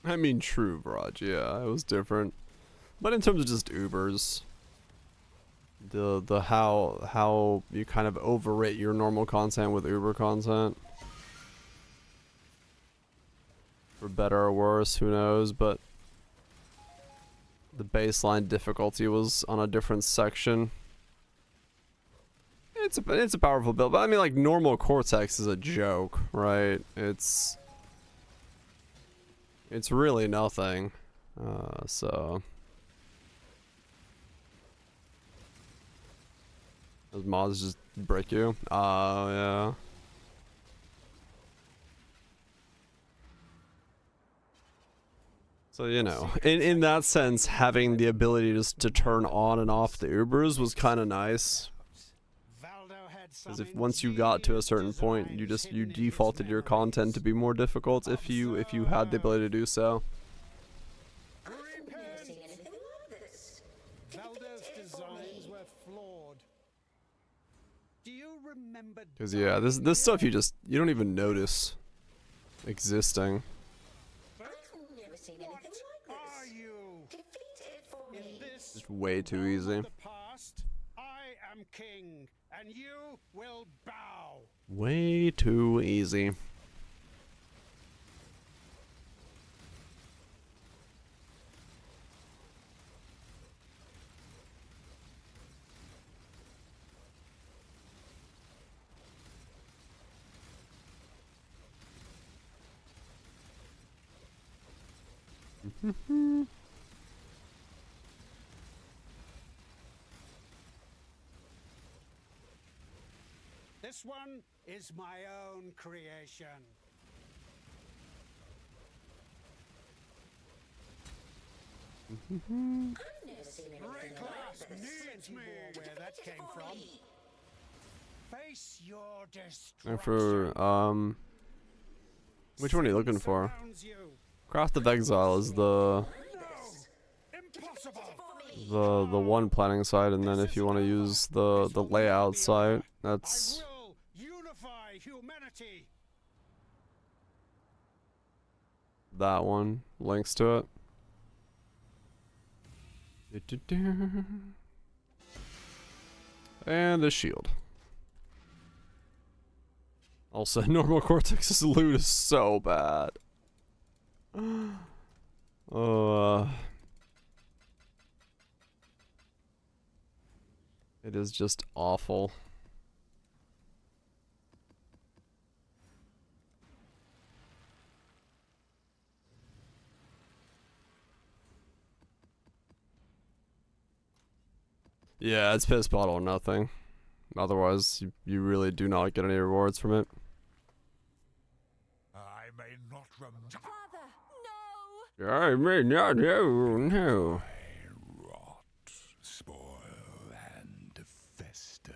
I mean, true, Braj. Yeah, it was different, but in terms of just Ubers, the how you kind of overrate your normal content with Uber content, for better or worse, who knows? But the baseline difficulty was on a different section. It's a powerful build, but I mean, like, normal cortex is a joke, right? It's really nothing. So those mods just break you. Yeah. So, you know, in that sense, having the ability just to turn on and off the Ubers was kind of nice. Because if once you got to a certain point, you defaulted your content to be more difficult if you had the ability to do so. Valdo's designs were flawed. Do you remember? Because yeah, this stuff you don't even notice existing. Just way too easy. I am king, and you will bow. Way too easy. This one is my own creation. Reclass needs me. Where that came from. Face your destruction. And for which one are you looking for? Craft of Exile is the one planning side, and then if you want to use the layout site, that's that one. Links to it. And the shield. Also, normal Cortex's loot is so bad. It is just awful. Yeah, it's piss bottle or nothing. Otherwise, you really do not get any rewards from it. I may not remember. Father, no! I may not, no. Rot, spoil, and fester.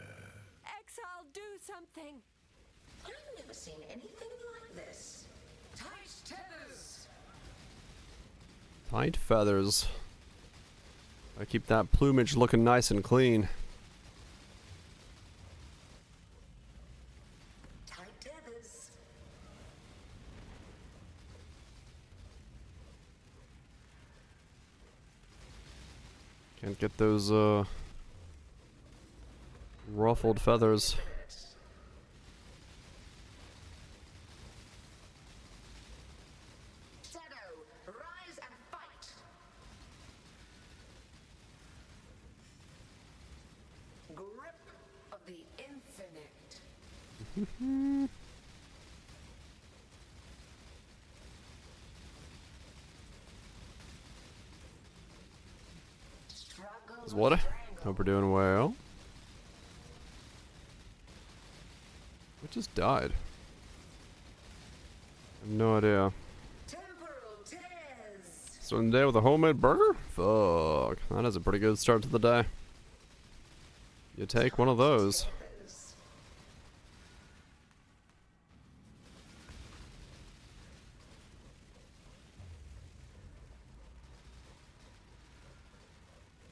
Exile, do something! I've never seen anything like this. Tight tethers. Tight feathers. I keep that plumage looking nice and clean. Tight tethers. Can't get those ruffled feathers. Shadow, rise and fight. Grip of the infinite. Is water? Hope we're doing well. What just died? I have no idea. Temporal tears. Starting the day with a homemade burger? Fuck. That is a pretty good start to the day. You take one of those.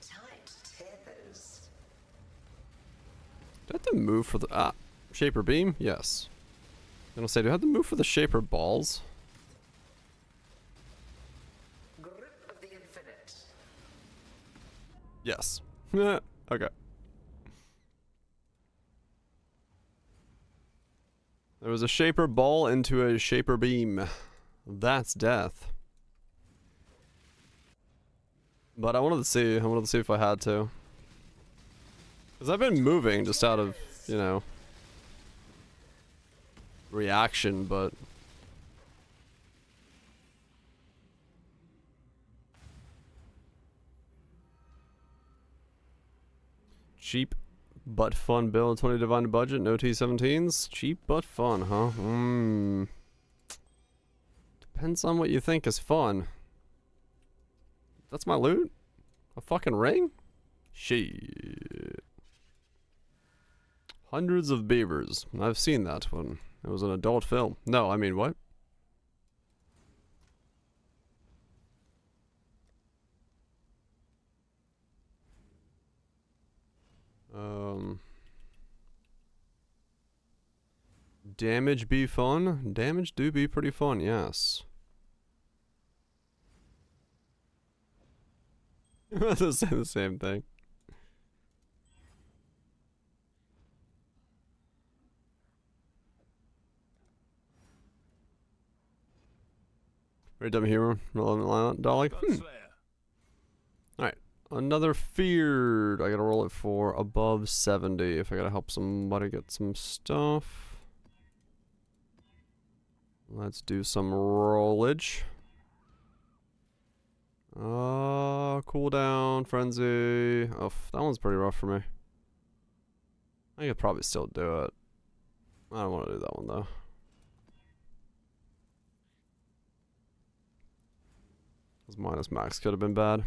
Tight tethers. Do I have to move for the shaper beam? Yes. I'm gonna say, do I have to move for the shaper balls? Grip of the infinite. Yes. Okay. There was a shaper ball into a shaper beam. That's death. But I wanted to see if I had to. Because I've been moving just out of, you know, reaction, but cheap but fun build, 20 divine budget, no T17s. Cheap but fun, huh? Depends on what you think is fun. That's my loot? A fucking ring? Shit. Hundreds of beavers. I've seen that one. It was an adult film. No, I mean, what? Damage be fun? Damage do be pretty fun, yes. They're saying the same thing. Very dumb humor. Relevant dolly. Alright. Another feared. I gotta roll it for above 70 if I gotta help somebody get some stuff. Let's do some rollage. Cooldown, frenzy. Oh, that one's pretty rough for me. I could probably still do it. I don't want to do that one though. This minus max could have been bad.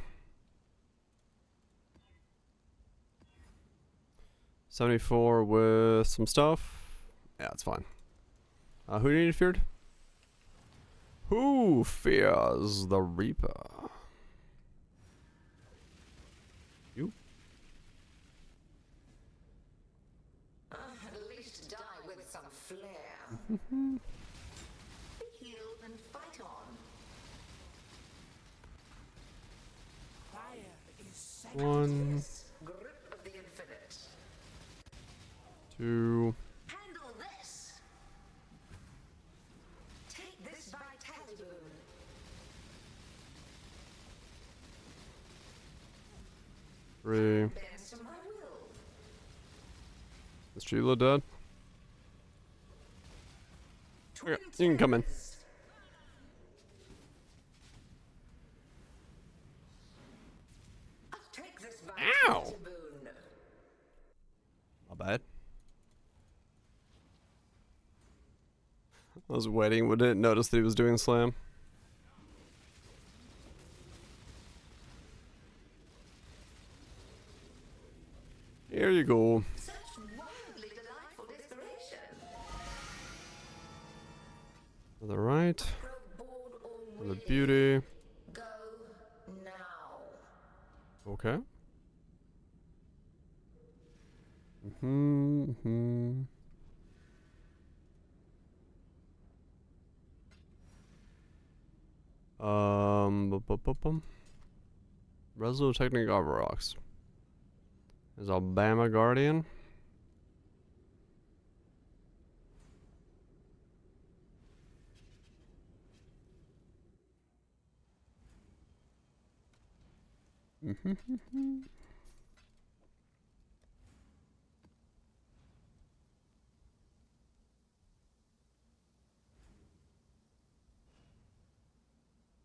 74 with some stuff. Yeah, it's fine. Who do you need feared? Who fears the Reaper? You? At least die with some flair. Be healed and fight on. Fire is One. Grip of the infinite. 2. Handle this. Take this vitality boon. 3. Bends to my will. Is Sheila dead? Okay, you can come in. Take this Ow! vitality boon. Not bad. I was waiting, but didn't notice that he was doing slam. Here you go. Such wildly delightful desperation. To the right. Board or The beauty. go now. Okay. Mm-hmm. Resolute Technique Overrocks. Is Alabama Guardian?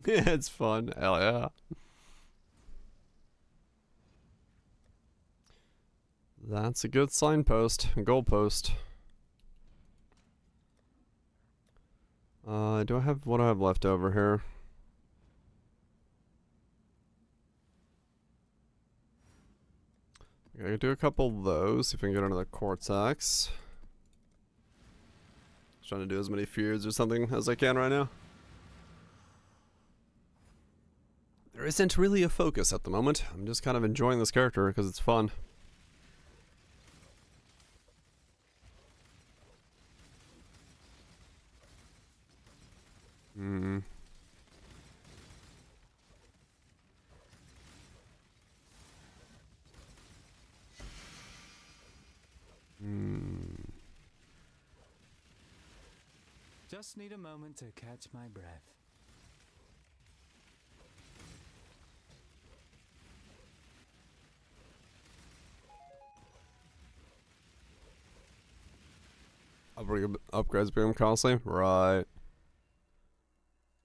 Yeah, it's fun. Hell yeah. That's a good signpost, goalpost. Do I have what do I have left over here? I gotta do a couple of those, see if I can get another Cortex. Just trying to do as many fears or something as I can right now. There isn't really a focus at the moment. I'm just kind of enjoying this character because it's fun. Just need a moment to catch my breath. Upgrades become costly? Right.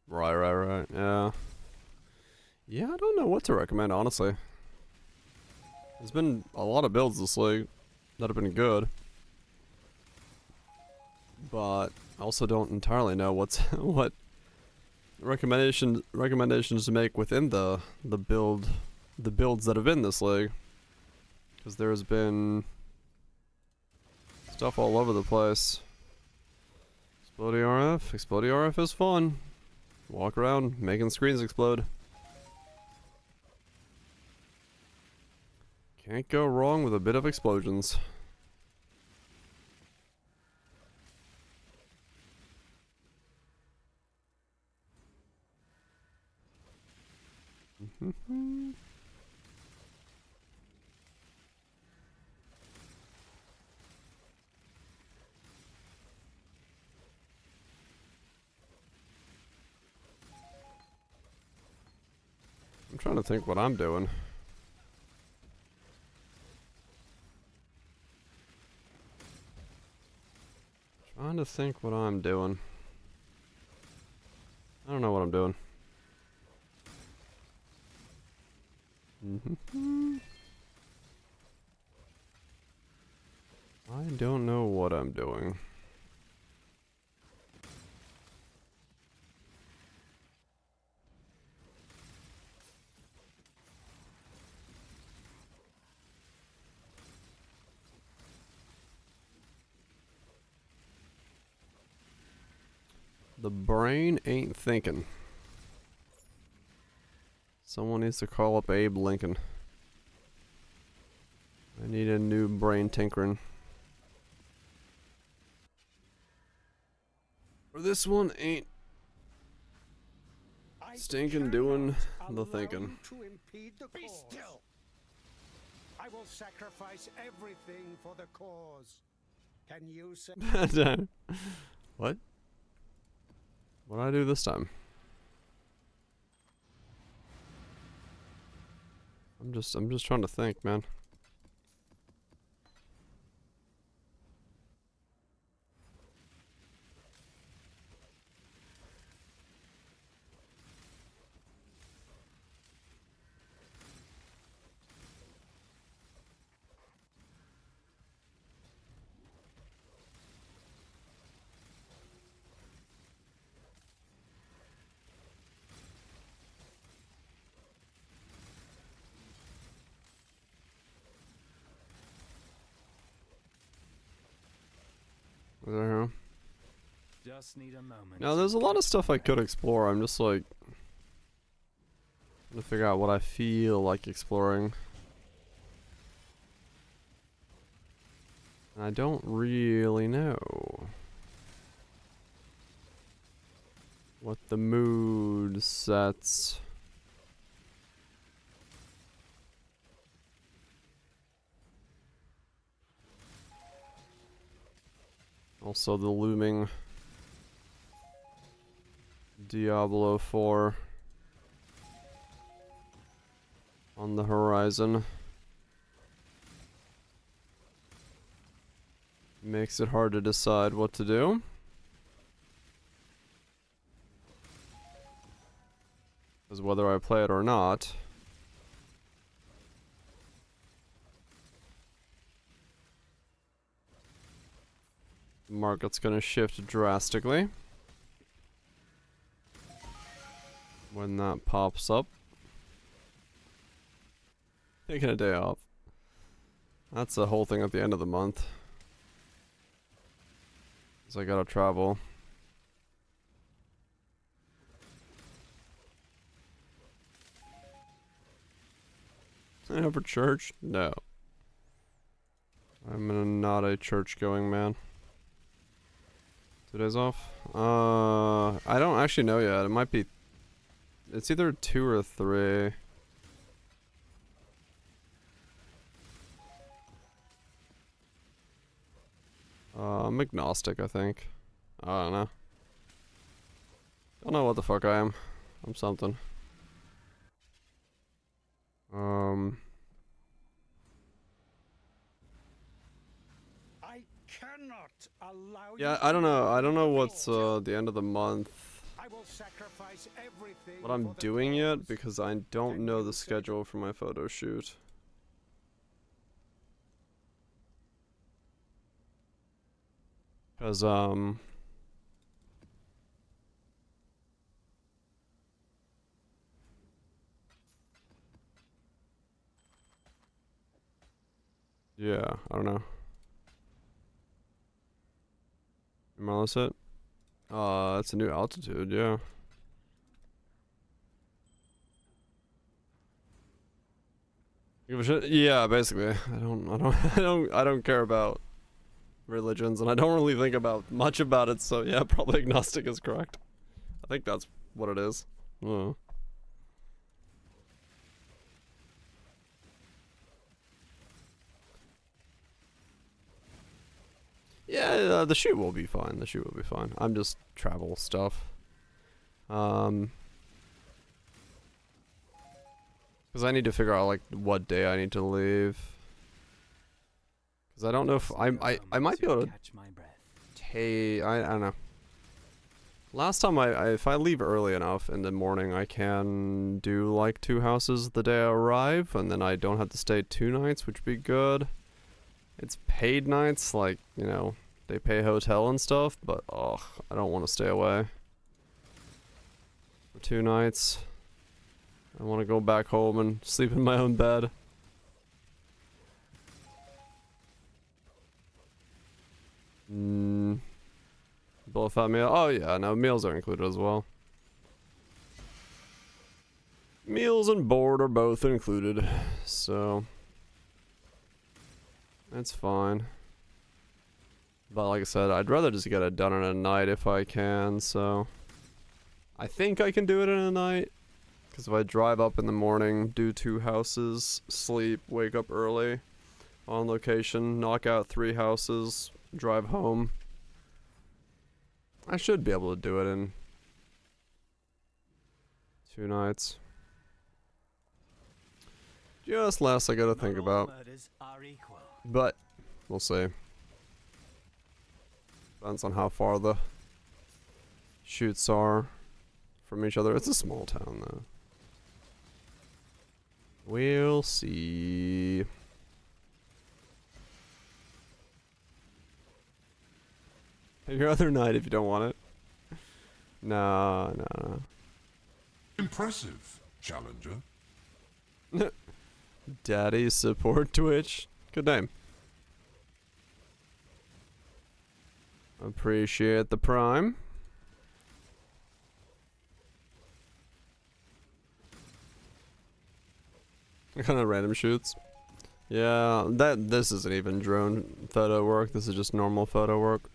Right. Yeah. Yeah, I don't know what to recommend, honestly. There's been a lot of builds this league that have been good. But I also don't entirely know what's what recommendations to make within the builds that have been this league, because there's been stuff all over the place. Explodey RF is fun. Walk around making screens explode. Can't go wrong with a bit of explosions. I'm trying to think what I'm doing. Trying to think what I'm doing. I don't know what I'm doing. I don't know what I'm doing. The brain ain't thinking. Someone needs to call up Abe Lincoln. I need a new brain tinkering. Or this one ain't stinking doing the thinking. Be still! I will sacrifice everything for the cause. Can you say? What? What did I do this time? I'm just trying to think, man. Was I here? Just need a moment. Now, there's a lot of stuff I could explore. I'm just like trying to figure out what I feel like exploring. And I don't really know what the mood sets. Also the looming Diablo 4 on the horizon makes it hard to decide what to do. Because whether I play it or not, the market's gonna shift drastically when that pops up. Taking a day off. That's the whole thing at the end of the month. So I gotta travel. For church? No. I'm not a church-going man. 2 days off? I don't actually know yet. It might be... It's either 2 or 3. I'm agnostic, I think. I don't know. Don't know what the fuck I am. I'm something. I cannot allow Yeah, I don't know. I don't know what's the end of the month. I will sacrifice everything What I'm doing yet, because I don't know the schedule for my photo shoot. Because Yeah, I don't know. Am I all set? That's a new altitude, yeah. Give a shit? Yeah, basically. I don't care about religions, and I don't really think about much about it, so yeah, probably agnostic is correct. I think that's what it is. Oh. Yeah, the shoot will be fine. The shoot will be fine. I'm just travel stuff. Because I need to figure out like what day I need to leave. Because I don't know if I might be able to take. I don't know. Last time if I leave early enough in the morning, I can do like 2 houses the day I arrive, and then I don't have to stay 2 nights, which would be good. It's paid nights, like, you know, they pay hotel and stuff, but ugh, I don't want to stay away for 2 nights. I want to go back home and sleep in my own bed. Both at meal. Oh yeah, no, meals are included as well. Meals and board are both included, so that's fine. But like I said, I'd rather just get it done in a night if I can, so I think I can do it in a night. Because if I drive up in the morning, do 2 houses, sleep, wake up early, on location, knock out 3 houses, drive home, I should be able to do it in 2 nights. Just less I gotta think about. But, we'll see. Depends on how far the shoots are from each other. It's a small town, though. We'll see. Your other night if you don't want it. No. Impressive, challenger. Daddy support Twitch. Good name. Appreciate the prime. Kind of random shoots. Yeah, this isn't even drone photo work. This is just normal photo work.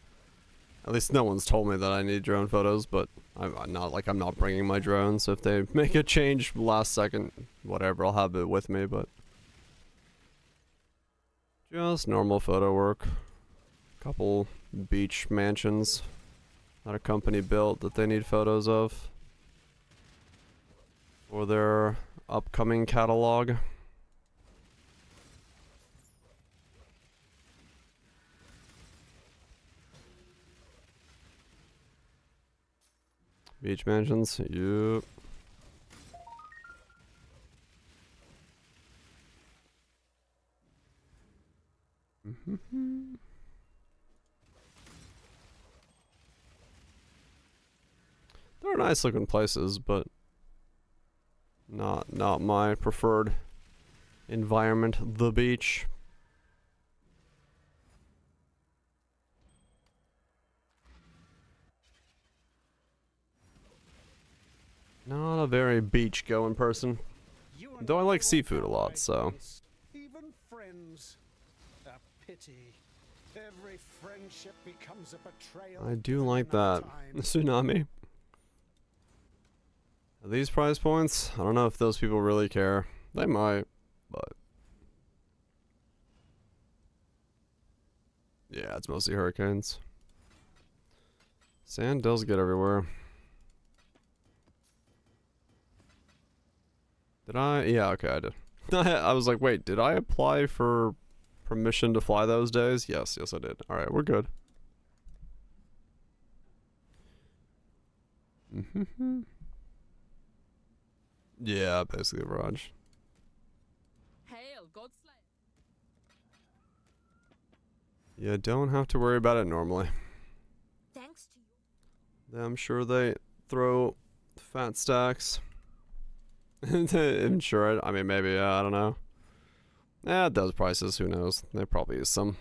At least no one's told me that I need drone photos, but I'm not bringing my drone, so if they make a change last second, whatever, I'll have it with me, but just normal photo work. Couple beach mansions that a company built that they need photos of for their upcoming catalog. Beach mansions, yep. They're nice looking places, but not my preferred environment, the beach. Not a very beach going person. Though I like seafood a lot, so. Even friends. A pity. Every friendship becomes a betrayal. I do like that. Tsunami. Are these prize points? I don't know if those people really care. They might, but. Yeah, it's mostly hurricanes. Sand does get everywhere. Did I? Yeah, okay, I did. I was like, wait, did I apply for permission to fly those days? Yes, I did. Alright, we're good. Yeah, basically, Raj. Hail, Godslayer. You don't have to worry about it normally. Thanks to you. I'm sure they throw fat stacks. I'm sure, I mean, maybe, I don't know. Those prices, who knows? There probably is some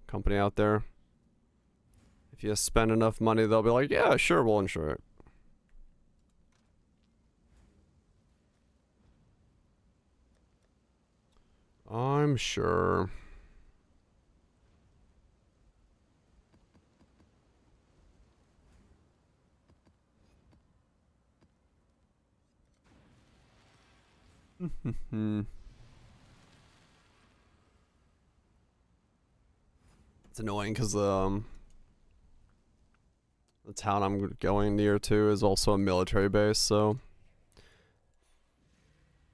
company out there. If you spend enough money, they'll be like, yeah, sure, we'll insure it. I'm sure. It's annoying because the town I'm going near to is also a military base, so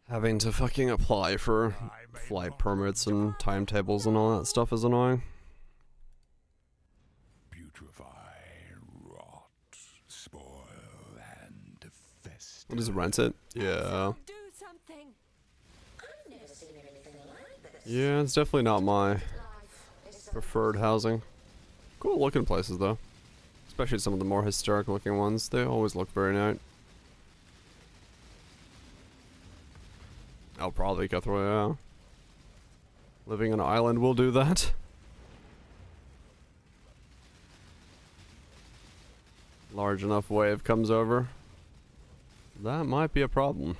having to fucking apply for flight permits and timetables and all that stuff is annoying. Putrefy, rot, spoil, and fester. We'll just rent it. Yeah. Do something. I've never seen anything like this. Yeah, it's definitely not my preferred housing. Cool looking places though. Especially some of the more historic looking ones. They always look very nice. I'll probably go through, yeah. Living on an island will do that. Large enough wave comes over. That might be a problem.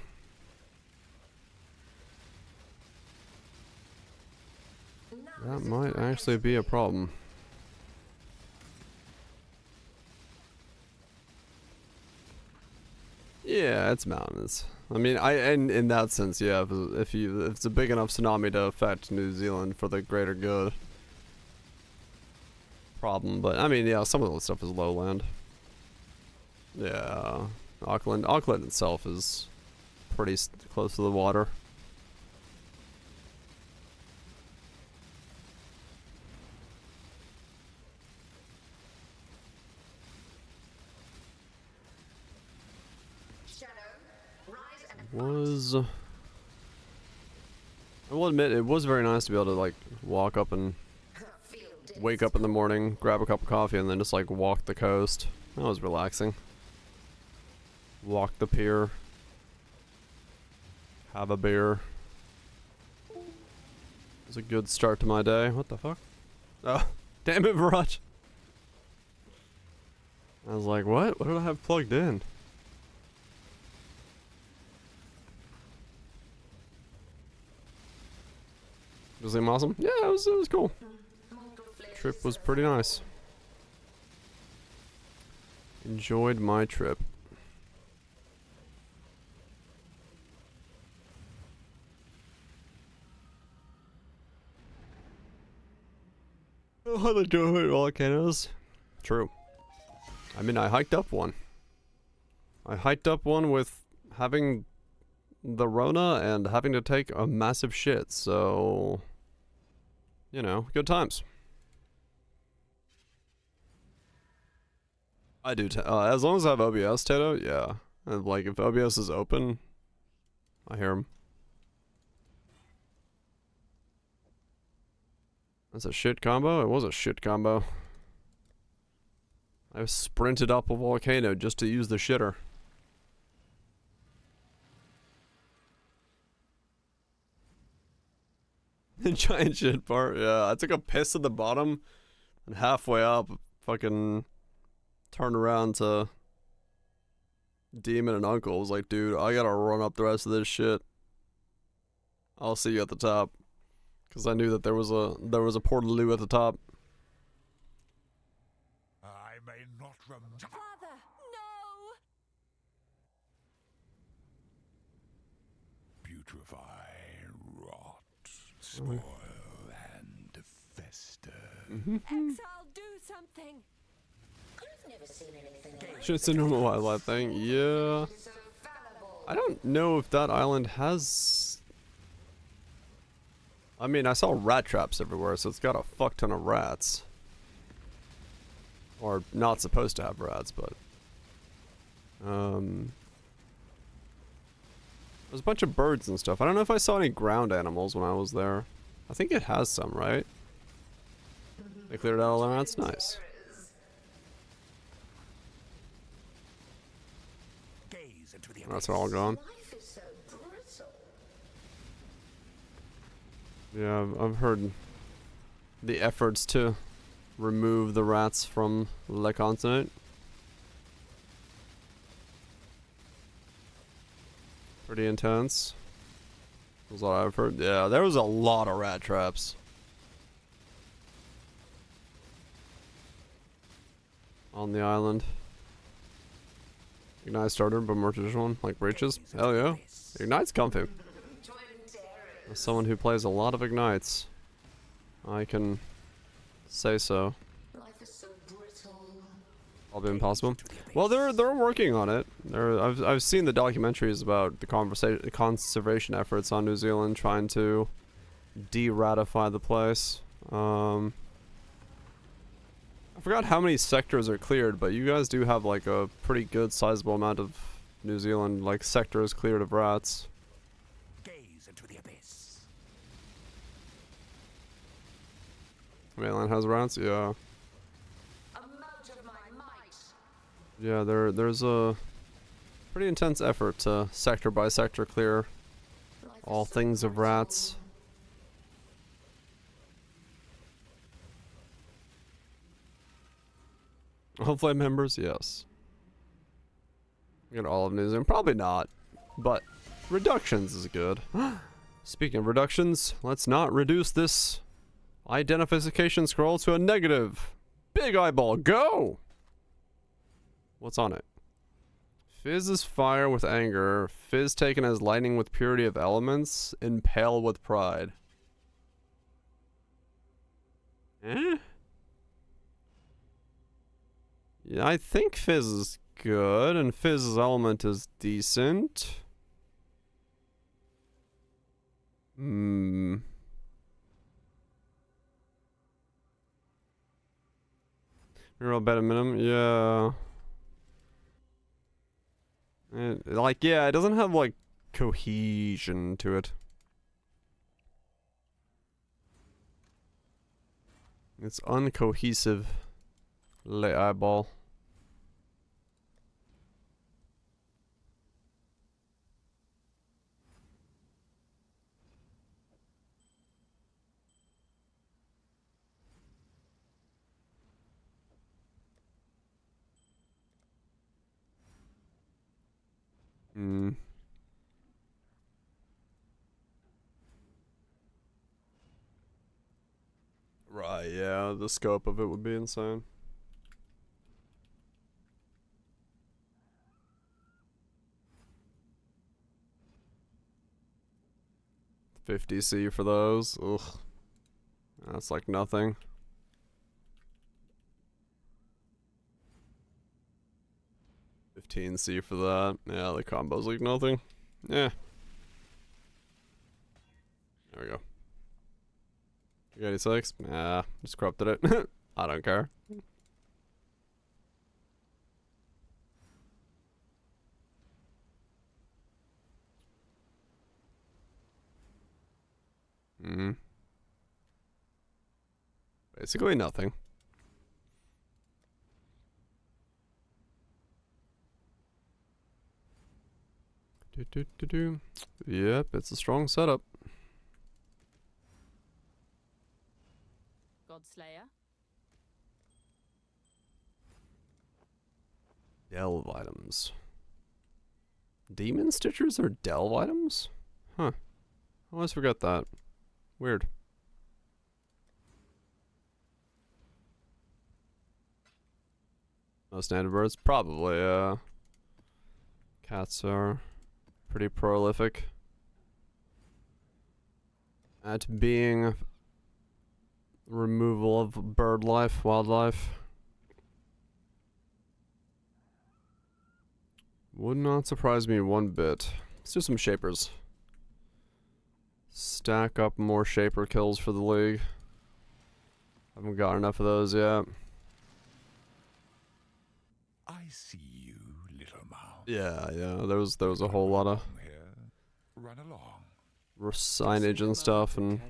That might actually be a problem. Yeah, it's mountains. I mean, and in that sense, yeah, if it's a big enough tsunami to affect New Zealand for the greater good. Problem, but I mean, yeah, some of the stuff is lowland. Yeah, Auckland itself is pretty close to the water. I will admit, it was very nice to be able to like walk up and wake up in the morning, grab a cup of coffee, and then just like walk the coast. That was relaxing. Walk the pier. Have a beer. It was a good start to my day. What the fuck? Oh, damn it, Viraj. I was like, what? What did I have plugged in? Was it awesome? Yeah, it was cool. Trip was pretty nice. Enjoyed my trip. Oh, the giant volcanoes. True. I mean, I hiked up one. I hiked up one with having the Rona and having to take a massive shit, so you know, good times. I do, as long as I have OBS, Tato, yeah. And like, if OBS is open, I hear him. That's a shit combo? It was a shit combo. I sprinted up a volcano just to use the shitter. The giant shit part, yeah. I took a piss at the bottom, and halfway up, fucking turned around to Demon and Uncle. Was like, dude, I gotta run up the rest of this shit. I'll see you at the top, because I knew that there was a portaloo at the top. I may not remember. Father, no! Putrefy, rot, spoil, and fester. Exile, do something! I've never seen anything like Shit's a normal wildlife thing, yeah. I don't know if that island has... I mean, I saw rat traps everywhere, so it's got a fuck ton of rats. Or not supposed to have rats, but... There's a bunch of birds and stuff. I don't know if I saw any ground animals when I was there. I think it has some, right? They cleared out all the rats? Nice. That's all gone. life is so brittle. Yeah, I've heard the efforts to remove the rats from the continent. Pretty intense. That's what I've heard. Yeah, there was a lot of rat traps. On the island. Ignite starter, but more traditional one, like breaches. Hell yeah. Ignite's comfy. As someone who plays a lot of Ignites, I can say so. Life is so brittle. Probably impossible. Well, they're working on it. I've seen the documentaries about the conservation efforts on New Zealand trying to de-ratify the place. I forgot how many sectors are cleared, but you guys do have like a pretty good sizable amount of New Zealand like sectors cleared of rats. Gaze into the abyss. Mainland has rats, yeah. Yeah, there's a pretty intense effort to sector by sector clear all things of rats. Hopefully members, yes. Get all of New Zealand, probably not, but reductions is good. Speaking of reductions, let's not reduce this identification scroll to a negative. Big eyeball, go! What's on it? Fizz is fire with anger. Fizz taken as lightning with purity of elements. Impale with pride. Eh? Yeah, I think Fizz is good, and Fizz's element is decent. Real bet a minimum, yeah. Yeah, it doesn't have, like, cohesion to it. It's uncohesive. Lay eyeball. Right, yeah, the scope of it would be insane. $50C for those. Ugh. That's like nothing. $15C for that. Yeah, the combo's like nothing. Yeah. There we go. 86? Nah, just corrupted it. I don't care. Basically nothing. Yep, it's a strong setup. Godslayer. Delve items. Demon Stitchers are delve items? Huh. I always forget that. Weird. No standard birds? Probably, cats are pretty prolific at being removal of bird life, wildlife. Would not surprise me one bit. Let's do some shapers. Stack up more shaper kills for the league. Haven't got enough of those yet. I see you, little mouse. Yeah, there was a whole lot of Run along. Signage and stuff and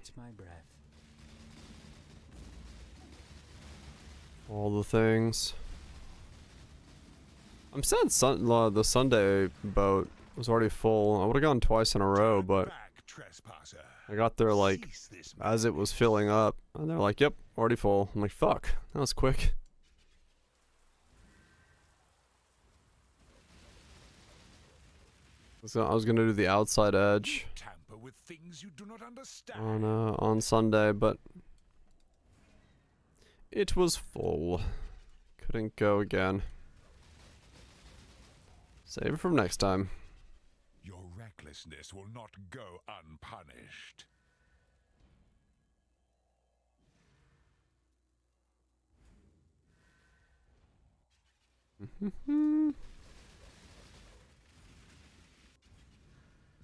all the things. I'm sad the Sunday boat was already full. I would have gone twice in a row, but I got there like as it was filling up, and they're like, "Yep, already full." I'm like, "Fuck, that was quick." So I was gonna do the outside edge Tamper with things you do not understand. on Sunday, but it was full. Couldn't go again. Save it from next time. Your recklessness will not go unpunished.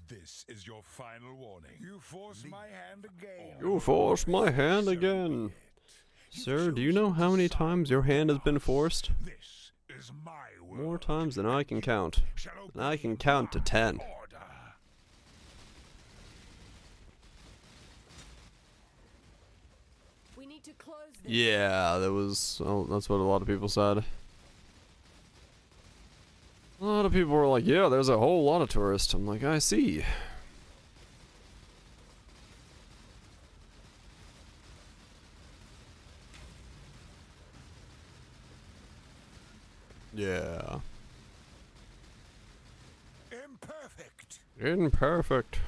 This is your final warning. You force my hand again. You forced my hand again. Sir, do you know how many times your hand has been forced? This is my world. More times than I can count. And I can count to 10. We need to close this. Yeah, that was. Oh, that's what a lot of people said. A lot of people were like, "Yeah, there's a whole lot of tourists." I'm like, "I see." Yeah. Imperfect. Imperfect.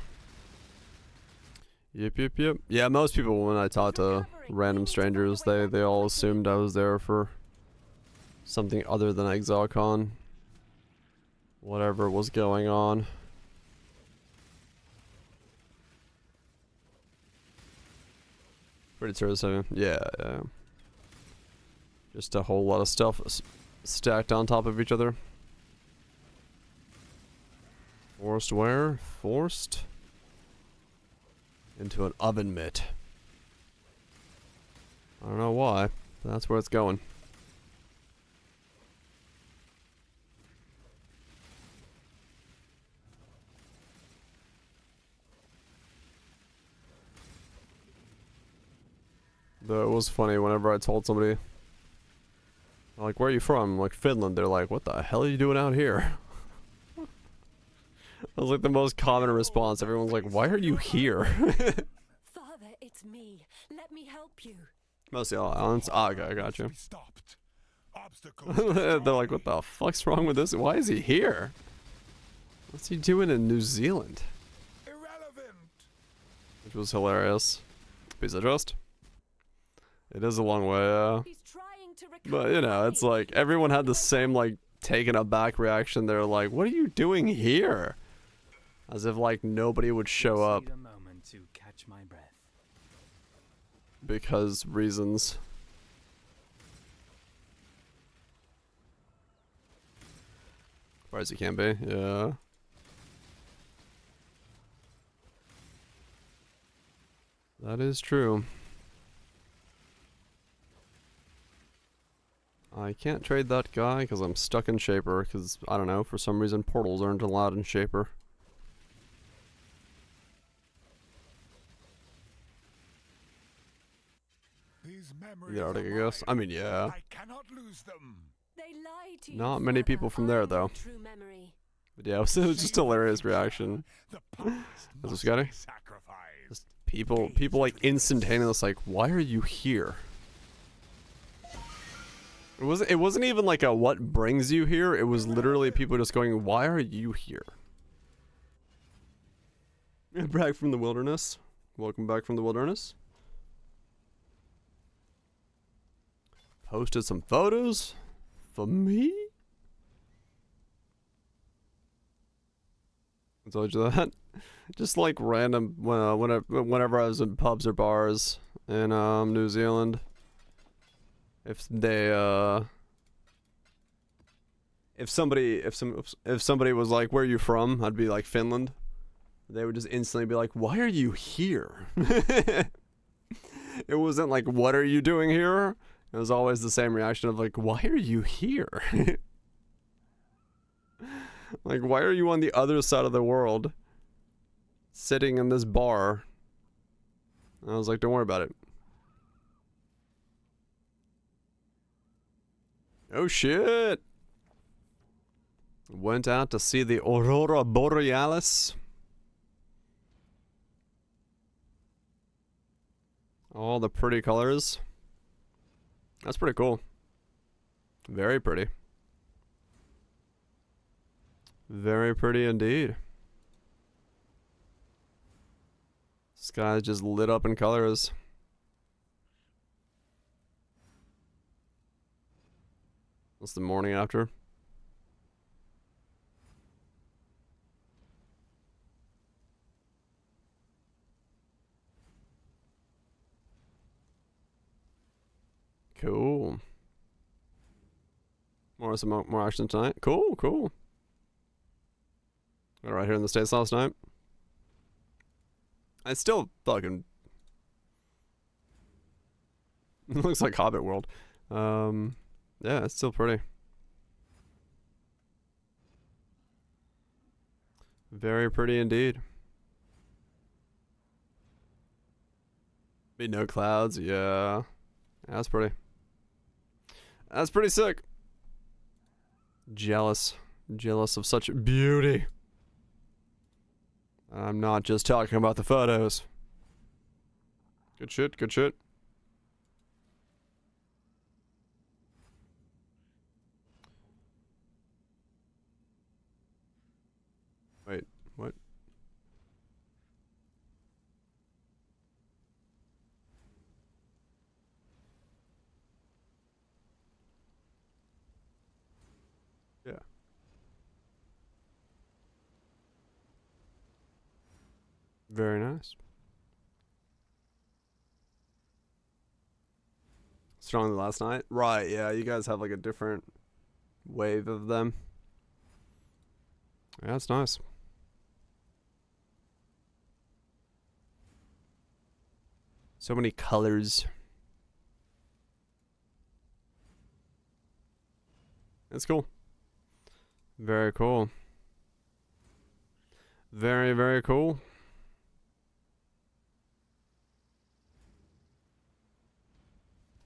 Yep. Yeah, most people when I talk to random strangers, they all assumed I was there for something other than ExileCon. Whatever was going on. Pretty tourist heavy. Yeah. Just a whole lot of stuff stacked on top of each other. Forced where? Forced into an oven mitt. I don't know why, but that's where it's going. Though it was funny whenever I told somebody, like, "Where are you from?" I'm like, "Finland." They're like, "What the hell are you doing out here?" That was like the most common response. Everyone's like, "Why are you here?" Father, it's me. Let me help you. Mostly all islands. Ah, okay, I got you. They're like, "What the fuck's wrong with this? Why is he here? What's he doing in New Zealand?" Irrelevant. Which was hilarious. Piece of trust. It is a long way, but you know, it's like everyone had the same like taken aback reaction. They're like, "What are you doing here?" As if like nobody would show up. Need a moment to catch my breath. Because reasons. Far as he can be, yeah. That is true. I can't trade that guy because I'm stuck in Shaper, because, I don't know, for some reason portals aren't allowed in Shaper. The Arctic, I guess. I mean, yeah. I cannot lose them. They lie to you, Not many people from there, though. true memory. But yeah, it was just a hilarious reaction. That's what Scotty? Just people like instantaneous, like, "Why are you here?" It wasn't even like a "what brings you here." It was literally people just going, "Why are you here?" Back from the wilderness. Welcome back from the wilderness. Posted some photos for me. I told you that. Just like random whenever I was in pubs or bars in New Zealand. If somebody was like, "Where are you from?" I'd be like, "Finland." They would just instantly be like, "Why are you here?" It wasn't like, "What are you doing here?" It was always the same reaction of like, "Why are you here?" Like, why are you on the other side of the world sitting in this bar? And I was like, "Don't worry about it." Oh shit! Went out to see the Aurora Borealis. All the pretty colors. That's pretty cool. Very pretty. Very pretty indeed. Sky just lit up in colors. What's the morning after? Cool. More action tonight. Cool, cool. Got it right here in the States last night. It's still fucking it looks like Hobbit World. Yeah, it's still pretty. Very pretty indeed. Be no clouds, yeah. That's pretty. That's pretty sick. Jealous. Jealous of such beauty. I'm not just talking about the photos. Good shit, good shit. Wait, what? Yeah. Very nice. Stronger than last night? Right, yeah, you guys have like a different wave of them. Yeah, that's nice. So many colors. That's cool. Very cool. Very, very cool.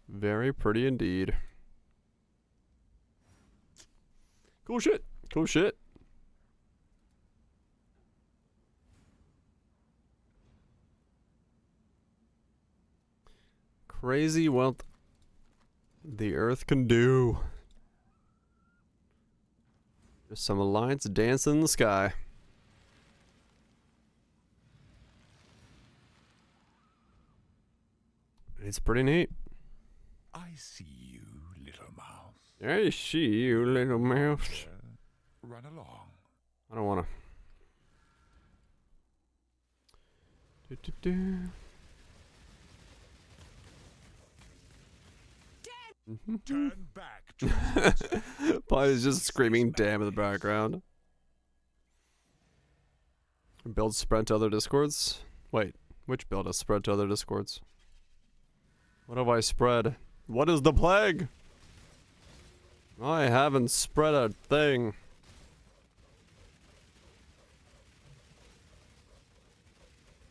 Very pretty indeed. Cool shit. Cool shit. Crazy what the earth can do. Just some lights dancing in the sky. It's pretty neat. I see you, little mouse. I see you, little mouse. Run along. I don't wanna. Turn back. Probably just screaming damn in the background. Build spread to other discords? Wait, which build has spread to other discords? What have I spread? What is the plague? I haven't spread a thing.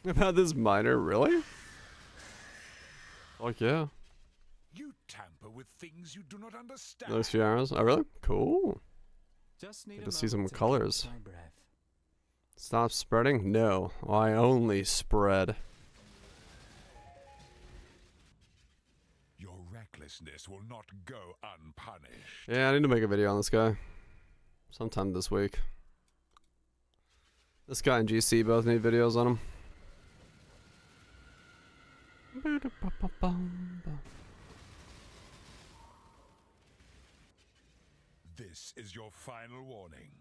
About this miner, really? Fuck yeah. You tamper with things you do not understand. Those few arrows? Oh, really? Cool. Just need Good a to see some moment to colors. catch my breath. Stop spreading? No, I only spread. Your recklessness will not go unpunished. Yeah, I need to make a video on this guy. Sometime this week. This guy and GC both need videos on him. This is your final warning.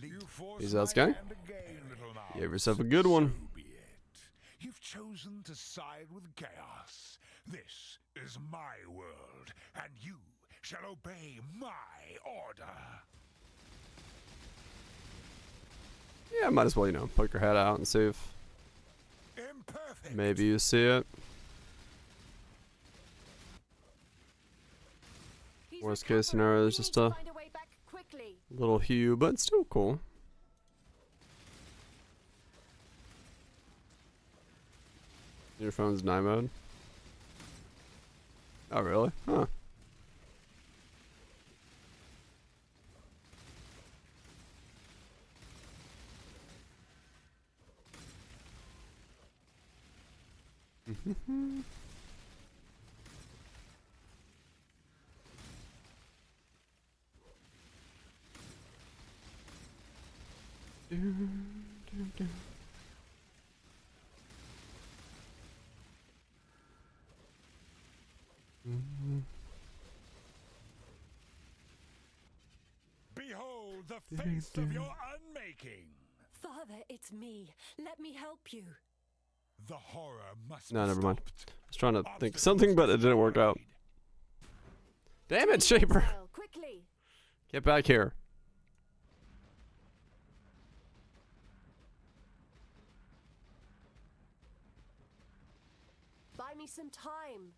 You force He's that my guy? hand again, little mouse. You have yourself a good one. So be it. You've chosen to side with chaos. This is my world, and you shall obey my order. Yeah, might as well, you know, poke your head out and see if Imperfect. maybe you see it. Worst case scenario is just a little hue, but it's still cool. Your phone's night mode? Oh, really? Huh. Behold the face of your unmaking. Father, it's me. Let me help you. The horror must No, be never mind. stopped. I was trying to think something, but it didn't work out. Damn it, Shaper! Exile, quickly. Get back here. Buy me some time.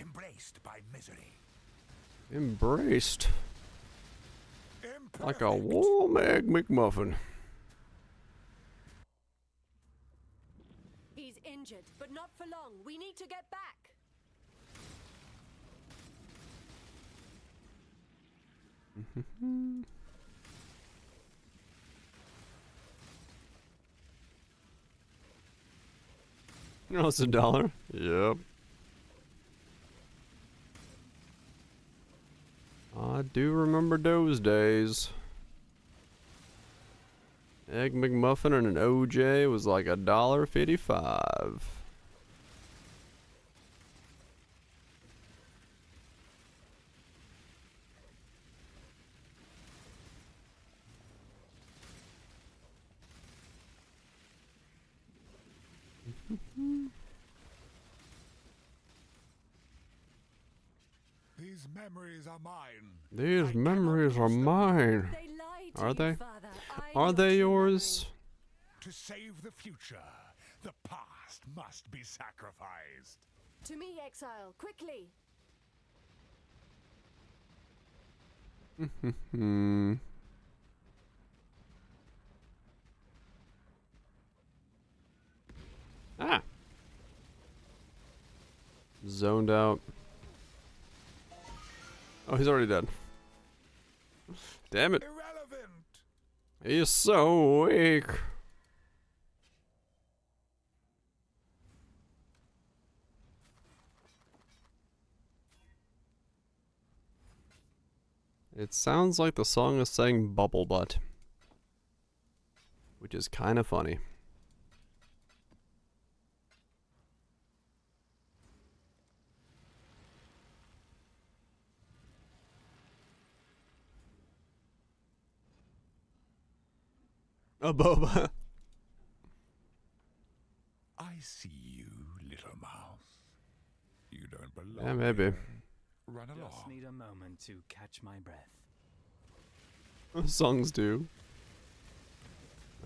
Embraced by misery. Embraced. Like a warm egg McMuffin. He's injured, but not for long. We need to get back. You know, it's $1. Yep. I do remember those days. Egg McMuffin and an OJ was like $1.55. These memories are mine. These memories are mine. They lied to Are you, they? Father. Are they yours? To save the future, the past must be sacrificed. To me, exile, quickly. Ah. Zoned out. Oh, he's already dead. Damn it. Irrelevant. He's so weak. It sounds like the song is saying bubble butt, which is kind of funny. A boba. I see you, little mouse. You don't belong. Yeah, maybe. here. Run Just along. need a moment to catch my breath. Songs do.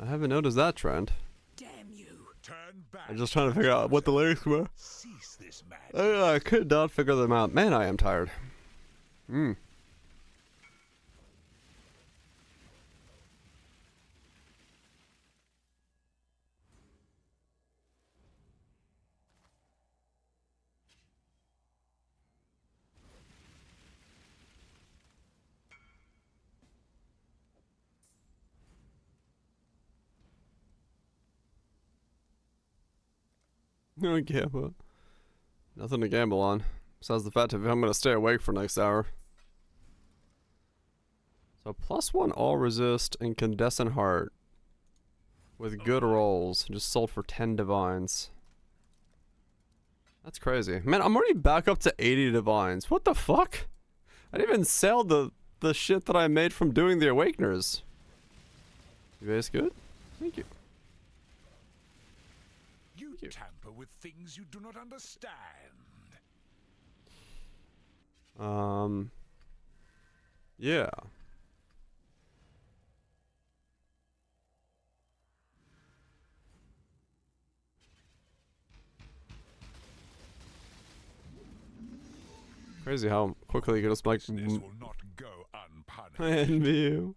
I haven't noticed that trend. Damn you. Turn back. I'm just trying to figure out what the lyrics were. Cease this madness. I could not figure them out. Man, I am tired. No gamble. Nothing to gamble on. Besides the fact that I'm gonna stay awake for next hour. So +1 all resist, incandescent heart. With good rolls. Just sold for 10 divines. That's crazy. Man, I'm already back up to 80 divines. What the fuck? I didn't even sell the shit that I made from doing the Awakeners. You guys good? Thank you. You tamper with things you do not understand. Yeah. Crazy how quickly you can just like This will not go unpunished. I envy you.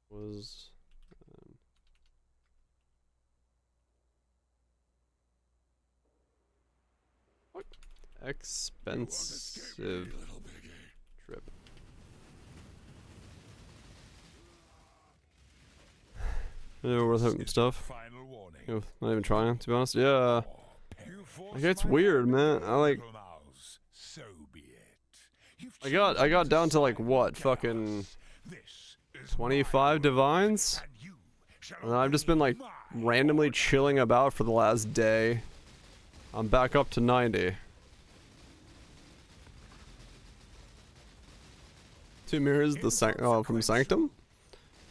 Was what? Expensive. Little big Trip. Yeah, worth hitting stuff. Yeah, not even trying, to be honest. Yeah. Like, it's weird, man. I got down to like what, fucking 25 divines? And I've just been like randomly chilling about for the last day. I'm back up to 90. 2 mirrors from Sanctum?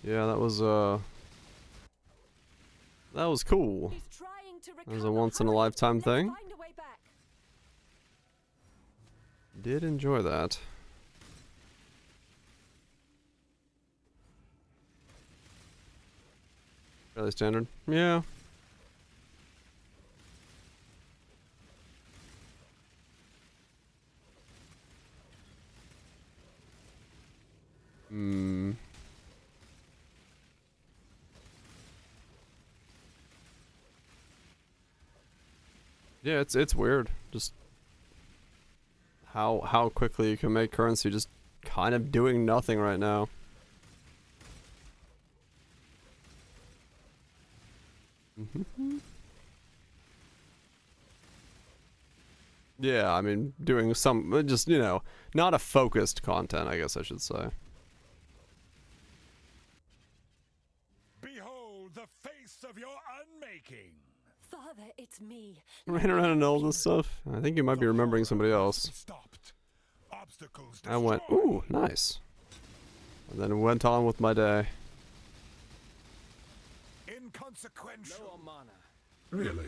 Yeah, that was cool. That was a once in a lifetime thing. Did enjoy that. Fairly standard. Yeah. Hmm. Yeah, it's weird. Just how quickly you can make currency just kind of doing nothing right now. Yeah, I mean, doing some, just, you know, not a focused content, I guess I should say. Behold the face of your unmaking. Father, it's me. Ran around and all this stuff. I think you might be remembering somebody else. I went, ooh, nice. And then went on with my day. Inconsequential. Really?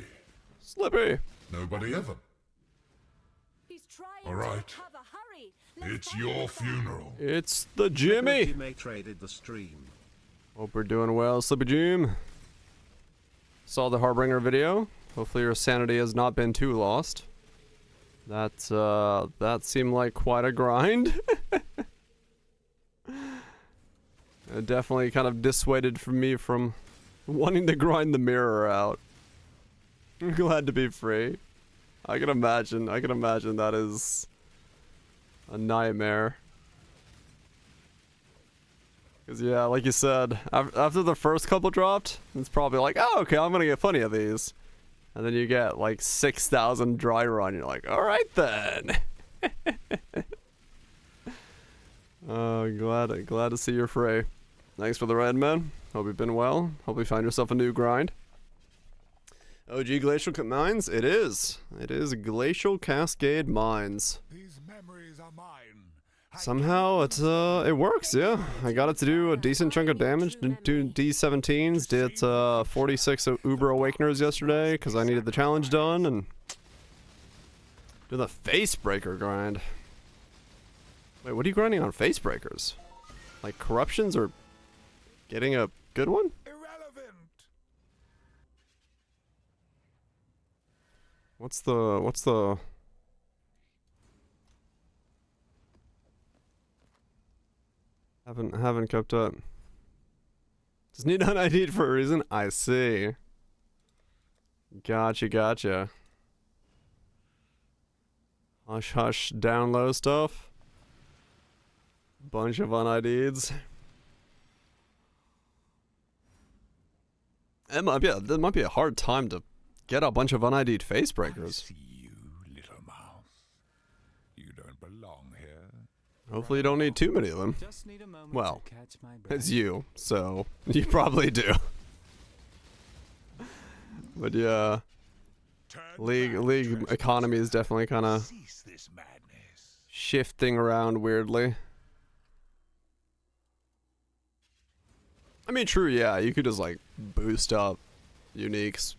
Slippy. Nobody ever. All right. It's your funeral. It's the Jimmy. Traded the stream. Hope we're doing well, Slippy Jim. Saw the Harbinger video. Hopefully your sanity has not been too lost. That seemed like quite a grind. It definitely kind of dissuaded from me from wanting to grind the mirror out. I'm glad to be free. I can imagine that is a nightmare. Cause yeah, like you said, after the first couple dropped, it's probably like, oh, okay, I'm gonna get plenty of these. And then you get like 6,000 dry run, you're like, alright then. Glad to see you're free. Thanks for the red, man. Hope you've been well. Hope you find yourself a new grind. OG Glacial Mines? It is. It is Glacial Cascade Mines. These memories are mine. Somehow it works, yeah. I got it to do a decent chunk of damage. Did do D17s, did 46 Uber Awakeners yesterday because I needed the challenge done, and do the Facebreaker grind. Wait, what are you grinding on Facebreakers? Like corruptions or getting a good one? Irrelevant. What's the Haven't kept up. Just need an ID for a reason? I see. Gotcha. Hush hush down low stuff. Bunch of un-IDs. That might be a hard time to get a bunch of un-ID'd Facebreakers. I see you, little mouse. You don't belong here. Hopefully you don't need too many of them. Well, it's you, so you probably do. But yeah, league economy is definitely kind of shifting around weirdly. I mean, true, yeah, you could just like boost up uniques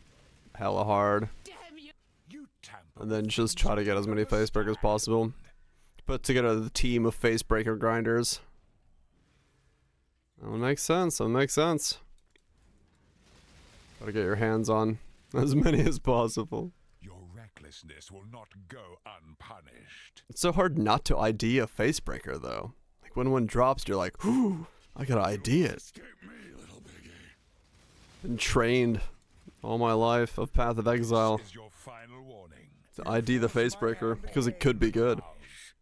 hella hard, and then just try to get as many Facebreakers as possible. Put together the team of Facebreaker grinders. That would make sense. Gotta get your hands on as many as possible. Your recklessness will not go unpunished. It's so hard not to ID a Facebreaker, though. Like when one drops, you're like, "Whoo! I gotta ID it." Been trained all my life of Path of Exile to ID the Facebreaker because it could be good.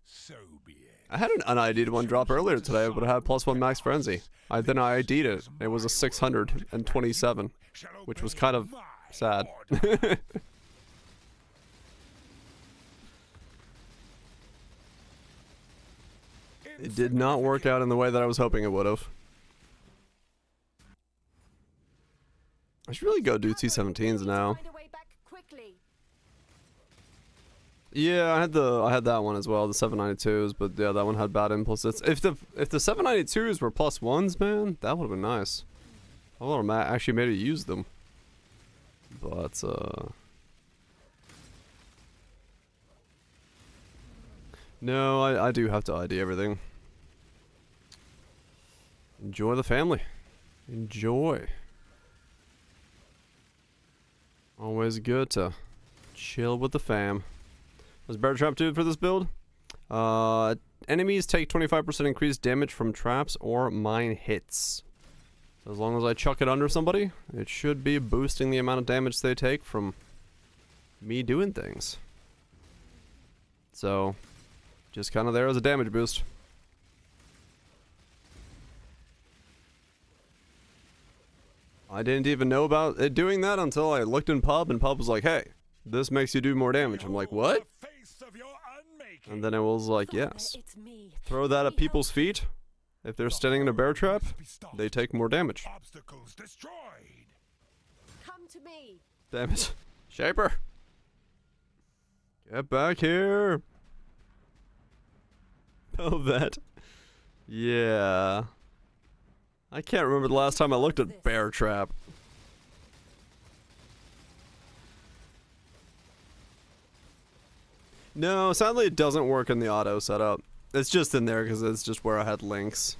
So be it. I had an un-ID'd one drop earlier today, but it had +1 max frenzy. Then I ID'd it. It was a 627, which was kind of sad. It did not work out in the way that I was hoping it would have. I should really go do T17s now. Yeah, I had that one as well, the 792s, but yeah, that one had bad impulses. If the 792s were +1s, man, that would have been nice. I would have actually made it use them. But no, I do have to ID everything. Enjoy the family. Enjoy. Always good to chill with the fam. What's Bear Trap do for this build? Enemies take 25% increased damage from traps or mine hits. So as long as I chuck it under somebody, it should be boosting the amount of damage they take from me doing things. So, just kind of there as a damage boost. I didn't even know about it doing that until I looked in pub, and pub was like, hey, this makes you do more damage. I'm like, what? And then it was like, yes. Throw that at people's feet. If they're standing in a bear trap, they take more damage. Come to me. Damn it. Shaper. Get back here. Oh, that. Yeah. I can't remember the last time I looked at bear trap. No, sadly it doesn't work in the auto setup. It's just in there because it's just where I had links.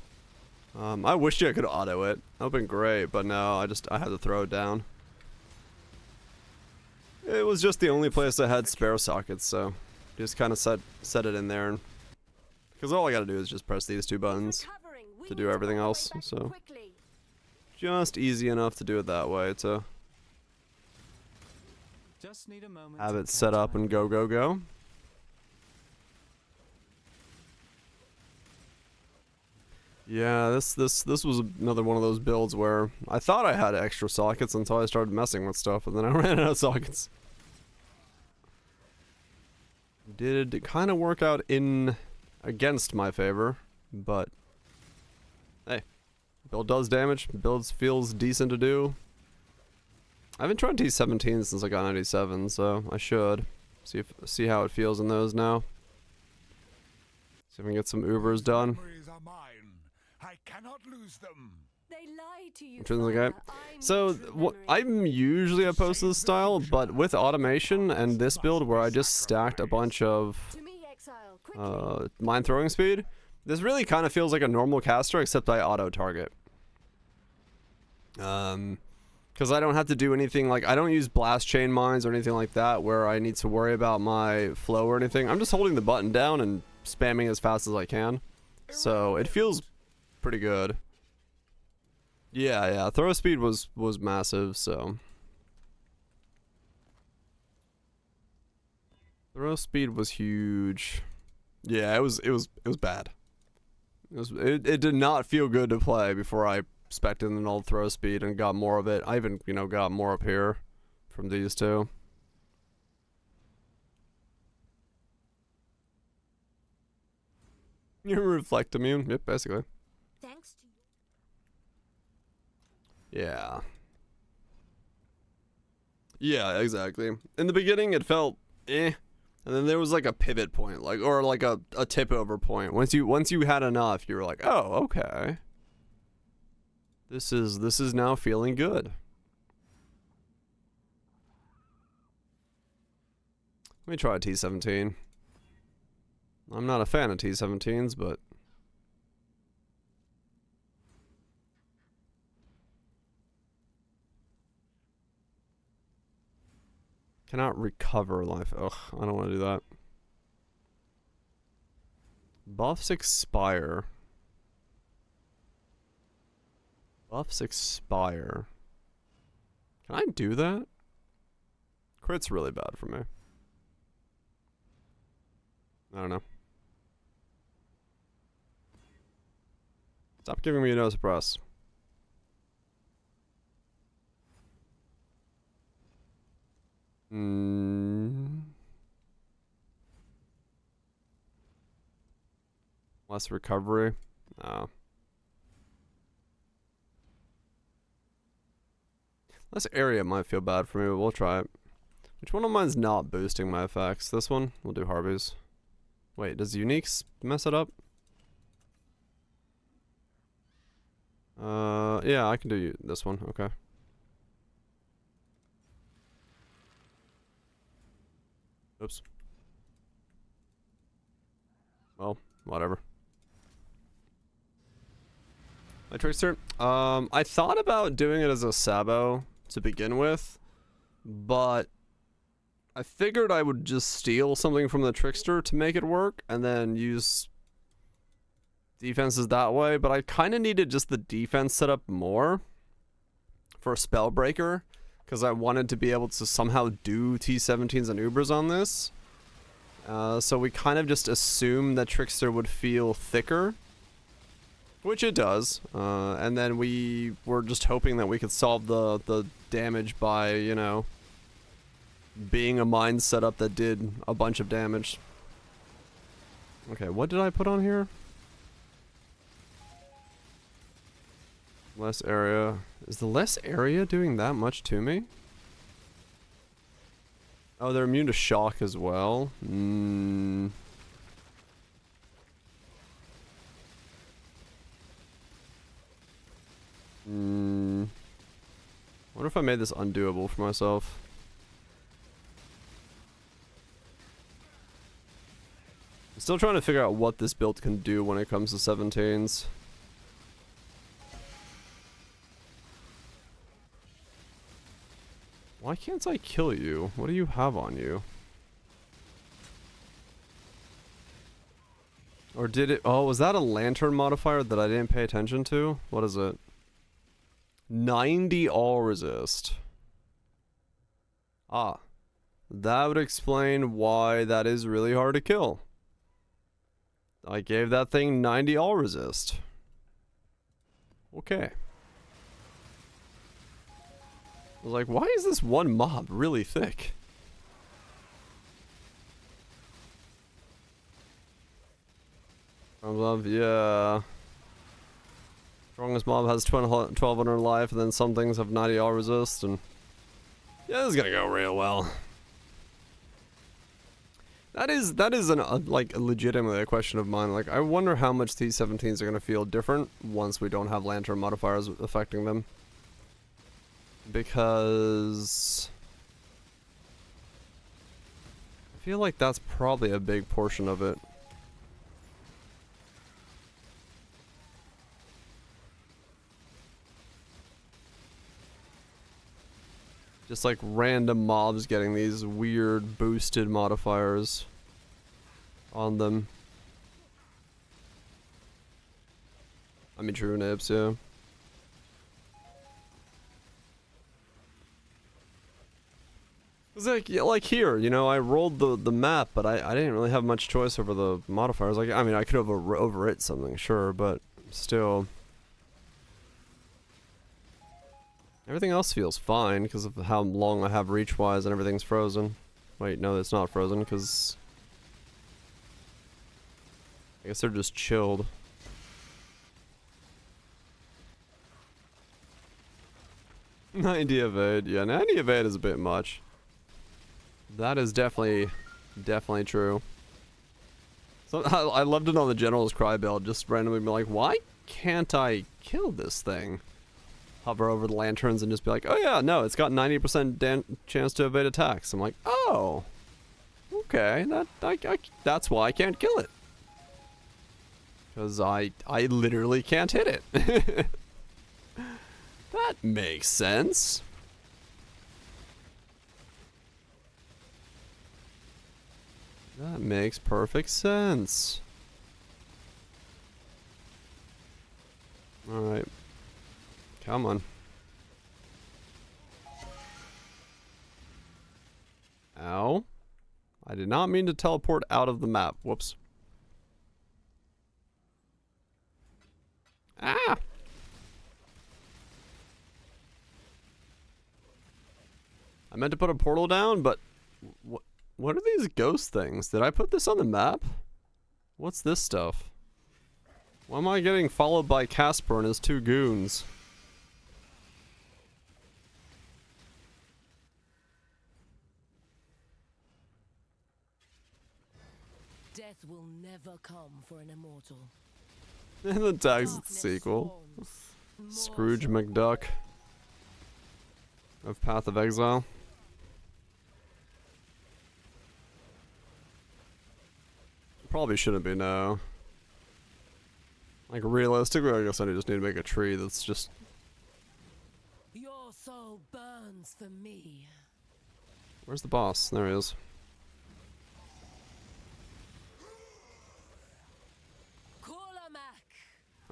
I wish I could auto it. That would've been great, but no, I had to throw it down. It was just the only place I had spare sockets, so just kind of set it in there. Because all I gotta do is just press these two buttons to do everything else, so just easy enough to do it that way to Just need a moment have it set up and go, go, go. Yeah, this was another one of those builds where I thought I had extra sockets until I started messing with stuff, and then I ran out of sockets. Did kind of work out in against my favor, but hey, build does damage. Build feels decent to do. I haven't tried T17 since I got 97, so I should see how it feels in those now. See if I can get some Ubers done. I cannot lose them. They lie to you. Okay. So I'm usually opposed to this style, but with automation and this build where I just stacked a bunch of mine throwing speed, this really kind of feels like a normal caster except I auto target. Because I don't have to do anything like, I don't use blast chain mines or anything like that where I need to worry about my flow or anything. I'm just holding the button down and spamming as fast as I can. So it feels pretty good. Yeah, throw speed was massive, so throw speed was huge. Yeah, it was bad. It did not feel good to play before I spec'd in an old throw speed and got more of it. I even, got more up here from these two. You're reflect immune. Yep, basically. Thanks to Yeah. Yeah, exactly. In the beginning, it felt eh, and then there was like a pivot point, or a tip over point. Once you had enough, you were like, oh, okay. This is now feeling good. Let me try a T17. I'm not a fan of T17s, but cannot recover life. Ugh, I don't want to do that. Buffs expire. Buffs expire. Can I do that? Crit's really bad for me. I don't know. Stop giving me a no suppress. Less recovery. No. This area might feel bad for me, but we'll try it. Which one of mine's not boosting my effects? This one? We'll do Harvey's. Wait, does Uniques mess it up? Yeah, I can do this one. Okay. Oops. Well, whatever. My trickster. I thought about doing it as a Sabo to begin with, but I figured I would just steal something from the trickster to make it work, and then use defenses that way. But I kind of needed just the defense set up more for a Spellbreaker, because I wanted to be able to somehow do T17s and Ubers on this. So we kind of just assumed that Trickster would feel thicker, which it does. And then we were just hoping that we could solve the damage by, you know, being a mine setup that did a bunch of damage. Okay, what did I put on here? Less area. Is the less area doing that much to me? Oh, they're immune to shock as well. Wonder if I made this undoable for myself. I'm still trying to figure out what this build can do when it comes to 17s. Why can't I kill you? What do you have on you? Or did it... Oh, was that a lantern modifier that I didn't pay attention to? What is it? 90 all resist. Ah. That would explain why that is really hard to kill. I gave that thing 90 all resist. Okay. I was like, why is this one mob really thick? Yeah. Strongest mob has 1200 life, and then some things have 90 all resist, and yeah, this is gonna go real well. That is like legitimately a question of mine. Like, I wonder how much these 17s are gonna feel different once we don't have lantern modifiers affecting them. Because I feel like that's probably a big portion of it. Just like random mobs getting these weird boosted modifiers on them. I mean, true nibs, yeah. It's like here, you know, I rolled the map, but I didn't really have much choice over the modifiers. Like, I mean, I could have overwrit something, sure, but still. Everything else feels fine because of how long I have reach-wise and everything's frozen. Wait, no, it's not frozen because I guess they're just chilled. $90 evade, yeah, $90 evade is a bit much. That is definitely true. So I loved it on the General's Cry build, just randomly be like, why can't I kill this thing? Hover over the lanterns and just be like, oh yeah, no, it's got 90% chance to evade attacks. I'm like, oh, okay, that's why I can't kill it. Because I literally can't hit it. That makes sense. That makes perfect sense. Alright. Come on. Ow. I did not mean to teleport out of the map. Whoops. Ah! I meant to put a portal down, but what are these ghost things? Did I put this on the map? What's this stuff? Why am I getting followed by Casper and his two goons? Death will never come for an immortal. And the tag's the sequel. Scrooge McDuck of Path of Exile. Probably shouldn't be, no. Like, realistically, I guess I just need to make a tree that's just... Your soul burns for me. Where's the boss? There he is.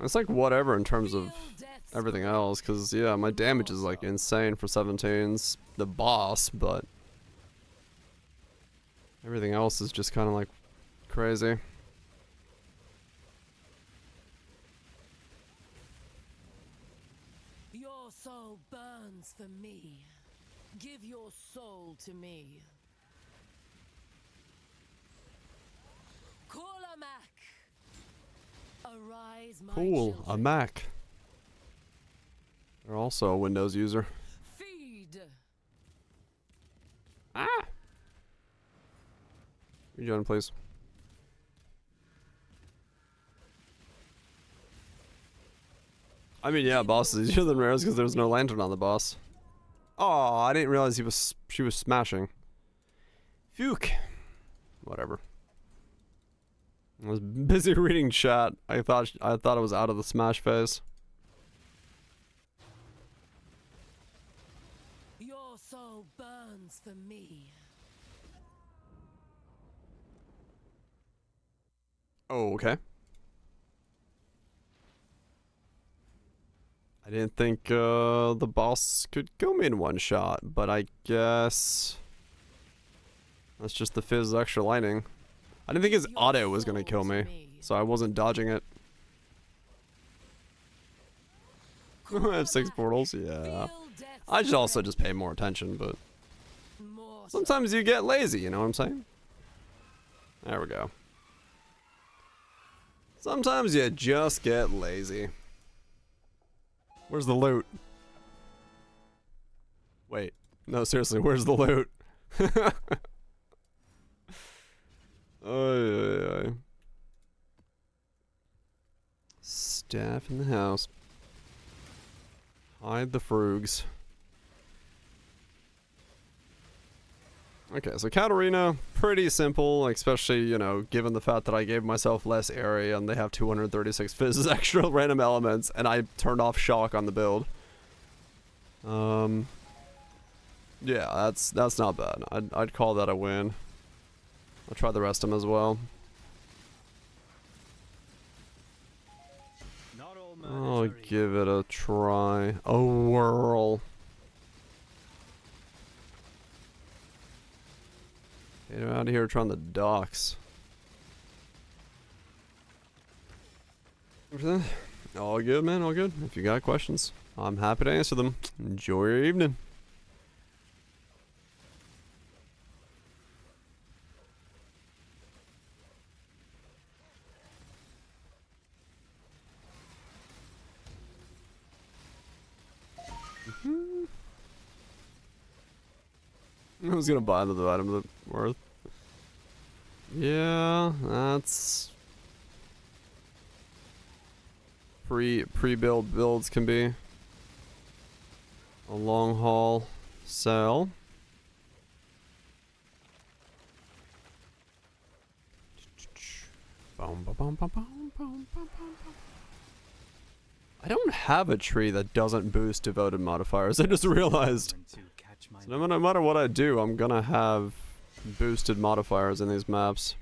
It's like whatever in terms of everything else, because, yeah, my damage is, like, insane for 17's the boss, but... everything else is just kind of, like, crazy. Your soul burns for me. Give your soul to me. Mac. Arise, my Cool, children. a Mac. They're also a Windows user. Feed. Ah! Rejoin, please. I mean, yeah, boss is easier than rares because there's no lantern on the boss. Oh, I didn't realize she was smashing. Phew. Whatever. I was busy reading chat. I thought it was out of the smash phase. Your soul burns for me. Oh, okay. I didn't think the boss could kill me in one shot, but I guess that's just the Fizz extra lightning. I didn't think his auto was gonna kill me, so I wasn't dodging it. I have 6 portals, yeah. I should also just pay more attention, but sometimes you get lazy, you know what I'm saying? There we go. Sometimes you just get lazy. Where's the loot? Wait. No, seriously, where's the loot? Ay. Staff in the house. Hide the frugs. Okay, so Katarina, pretty simple, especially, you know, given the fact that I gave myself less area and they have 236 fizzes extra random elements, and I turned off shock on the build. Yeah, that's not bad. I'd call that a win. I'll try the rest of them as well. I'll give it a try. A whirl. Get out of here trying the docks. Everything? All good, man, all good. If you got questions, I'm happy to answer them. Enjoy your evening. I was gonna buy the item that worth. Yeah, that's pre-build builds can be a long haul sell. I don't have a tree that doesn't boost devoted modifiers. I just realized. So no matter what I do, I'm gonna have boosted modifiers in these maps.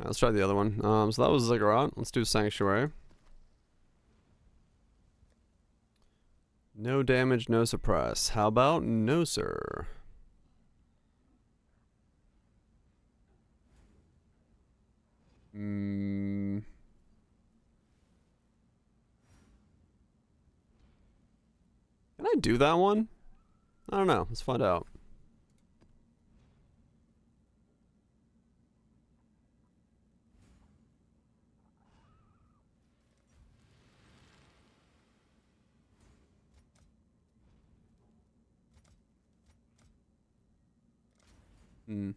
Let's try the other one. So that was Ziggurat. Let's do Sanctuary. No damage, no surprise. How about no, sir? Hmm. Can I do that one? I don't know. Let's find out. Hmm.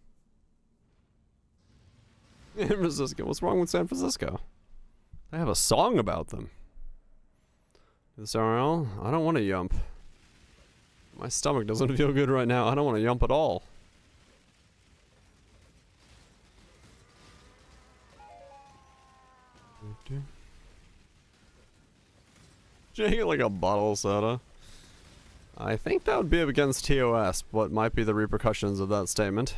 San Francisco. What's wrong with San Francisco? I have a song about them. This RL, I don't want to yump. My stomach doesn't feel good right now. I don't want to yump at all. Drink it like a bottle of soda. I think that would be up against TOS. What might be the repercussions of that statement?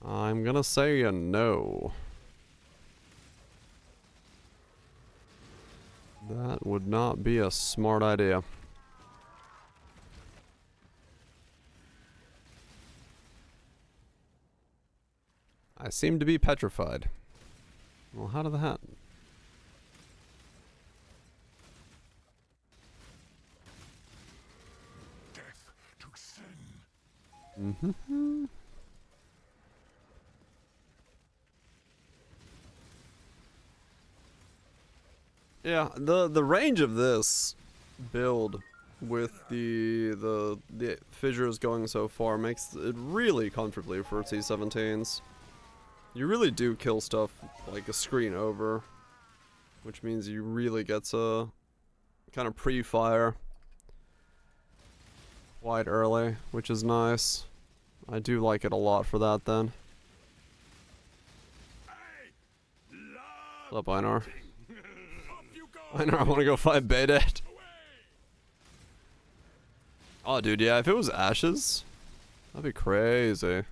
I'm gonna say a no. That would not be a smart idea. I seem to be petrified. Well, how did that happen? Death to sin. Mm-hmm. Yeah, the range of this build with the fissures going so far makes it really comfortably for T-17s. You really do kill stuff like a screen over, which means you really get to kind of pre-fire quite early, which is nice. I do like it a lot for that then. What's up, Einar? Einar, I want to go fight Baydet. Oh, dude, yeah, if it was Ashes, that'd be crazy.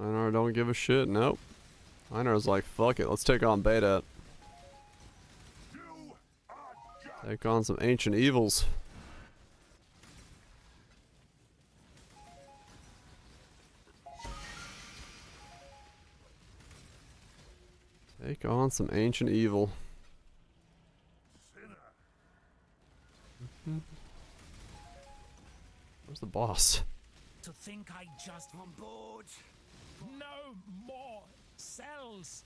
Einar don't give a shit, nope. Einar's like, fuck it, let's take on Baydet. Take on some ancient evils. Take on some ancient evil. Where's the boss? To think I just on board. No more cells.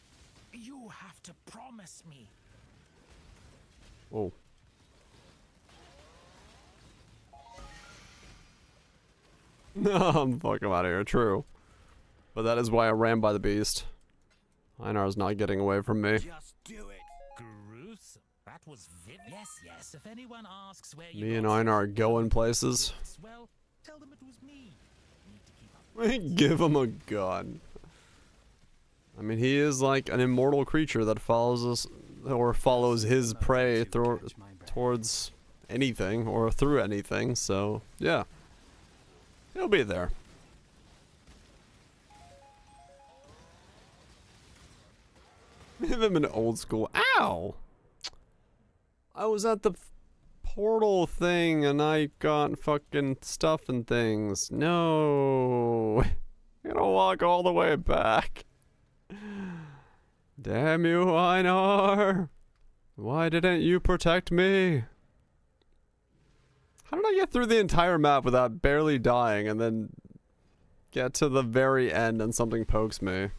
You have to promise me. Whoa. No, I'm fucking out of here, true. But that is why I ran by the beast. Einar's not getting away from me. Just do it. Gruesome. That was vivid. Yes, yes. If anyone asks where you Me and Einar are going places. well, tell them it was me. Give him a gun. I mean, he is like an immortal creature that follows us, or follows his prey towards anything, or through anything, so, yeah. He'll be there. I'm in old school. Ow! I was at the portal thing and I got fucking stuff and things. No. I'm gonna walk all the way back. Damn you, Einar. Why didn't you protect me? How did I get through the entire map without barely dying and then get to the very end and something pokes me?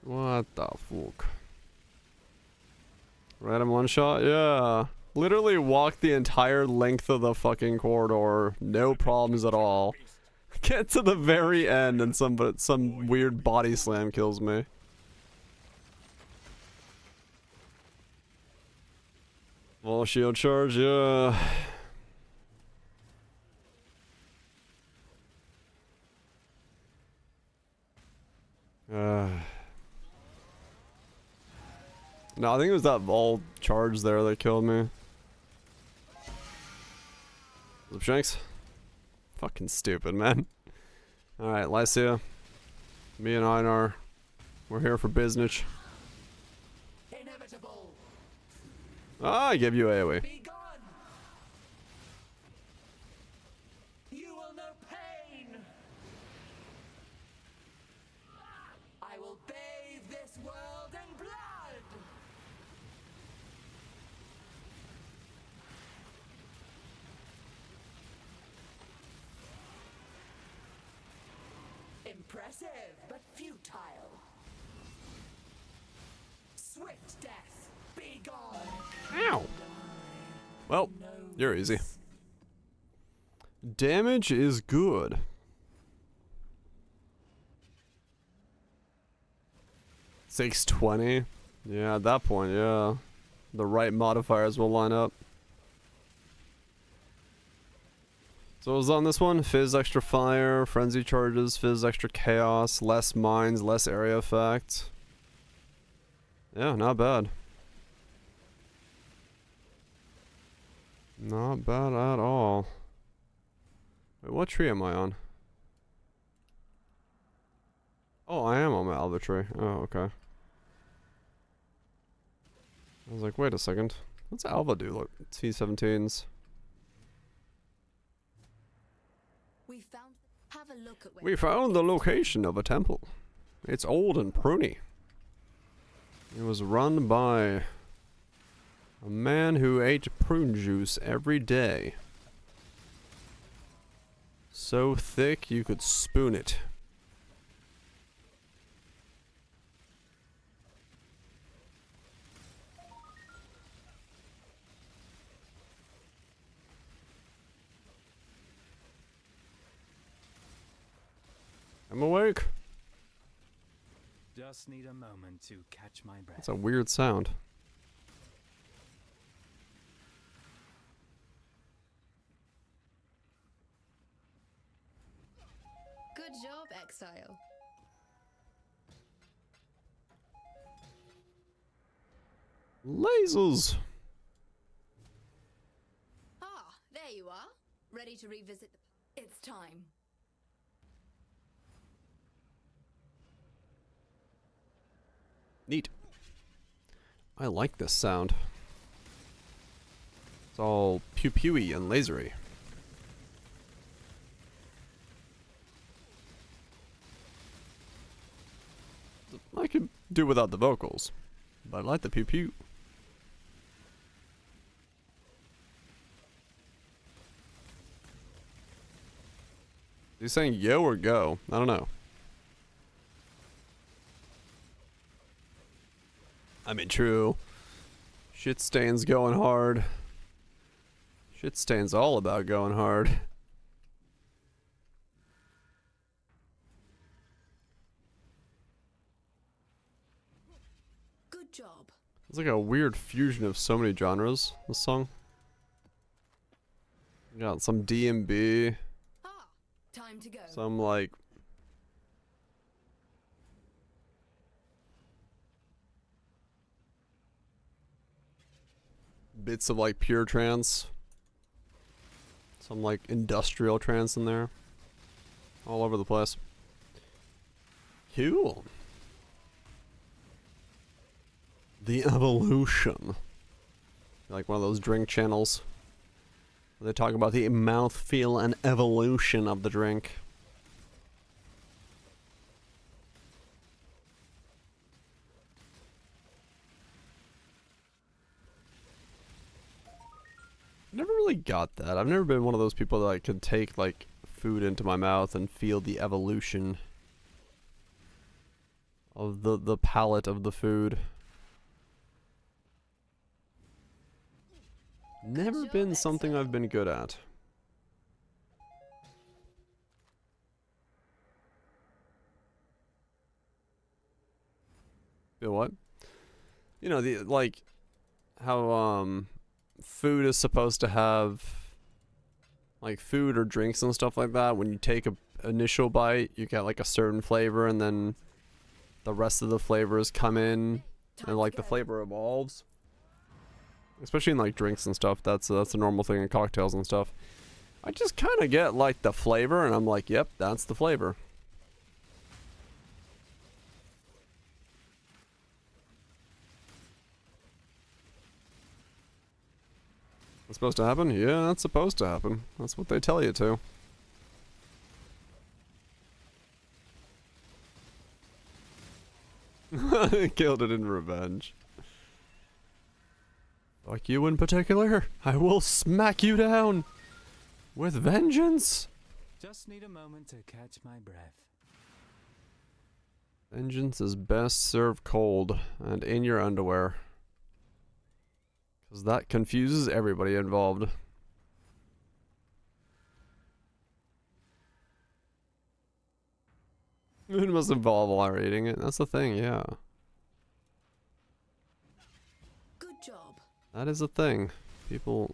What the fuck? Random one shot? Yeah. Literally walked the entire length of the fucking corridor. No problems at all. Get to the very end and some weird body slam kills me. Wall shield charge, yeah. No, I think it was that Vol charge there that killed me. What's up, Shanks? Fucking stupid, man. Alright, Lycia. Me and Einar. We're here for business. Inevitable. Ah, I give you AoE. Be gone. You will know pain. I will bathe this world in blood. Impressive, but futile. Swift death, be gone. Ow. Well, you're easy. Damage is good. 620. Yeah, at that point, yeah. The right modifiers will line up. So it was on this one, Fizz extra fire, frenzy charges, Fizz extra chaos, less mines, less area effect. Yeah, not bad. Not bad at all. Wait, what tree am I on? Oh, I am on my Alba tree. Oh, okay. I was like, wait a second. What's Alba do? Look, T-17s. We found the location of a temple. It's old and pruny. It was run by a man who ate prune juice every day. So thick you could spoon it. I'm awake. Just need a moment to catch my breath. That's a weird sound. Good job, Exile. Lasers. Ah, there you are. Ready to revisit the... It's time. Neat. I like this sound. It's all pew-pewy and lasery. I could do without the vocals, but I like the pew-pew. Is he saying yo or go? I don't know. I mean, true. Shit stain's going hard. Shit stain's all about going hard. Good job. It's like a weird fusion of so many genres, this song. You got some D&B. Ah, time to go. Some like bits of like pure trance. Some like industrial trance in there. All over the place. Cool. The evolution. Like one of those drink channels where they talk about the mouthfeel and evolution of the drink. Never really got that. I've never been one of those people that like, could take like food into my mouth and feel the evolution of the palate of the food. Never been something I've been good at. Feel what? You know, the like how food is supposed to have like food or drinks and stuff like that. When you take a initial bite, you get like a certain flavor, and then the rest of the flavors come in, and like the flavor evolves. Especially in like drinks and stuff. That's a normal thing in cocktails and stuff. I just kind of get like the flavor, and I'm like, yep, that's the flavor. That's supposed to happen? Yeah, that's supposed to happen. That's what they tell you to. Killed it in revenge. Like you in particular, I will smack you down with vengeance. Just need a moment to catch my breath. Vengeance is best served cold and in your underwear. Because that confuses everybody involved. It must involve while eating it. That's the thing, yeah. Good job. That is a thing. People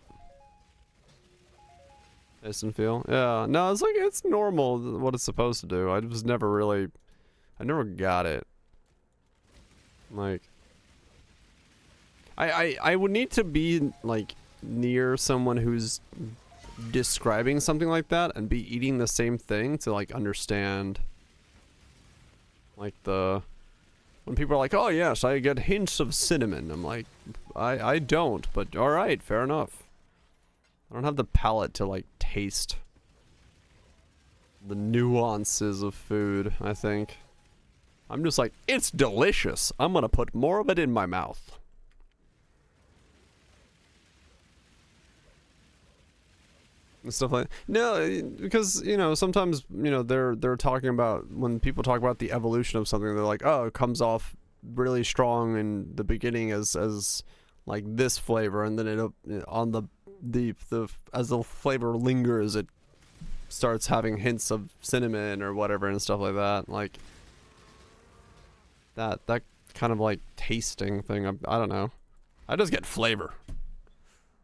taste and feel. Yeah, no, it's like it's normal what it's supposed to do. I was never really, I never got it. Like, I would need to be like near someone who's describing something like that and be eating the same thing to like understand. Like when people are like, oh yes, I get hints of cinnamon. I'm like, I don't, but alright, fair enough. I don't have the palate to like taste the nuances of food, I think. I'm just like, it's delicious. I'm gonna put more of it in my mouth. And stuff like no, because you know sometimes you know they're talking about when people talk about the evolution of something, they're like, oh, it comes off really strong in the beginning as like this flavor, and then it on the as the flavor lingers, it starts having hints of cinnamon or whatever and stuff like that. Like that kind of like tasting thing. I don't know. I just get flavor.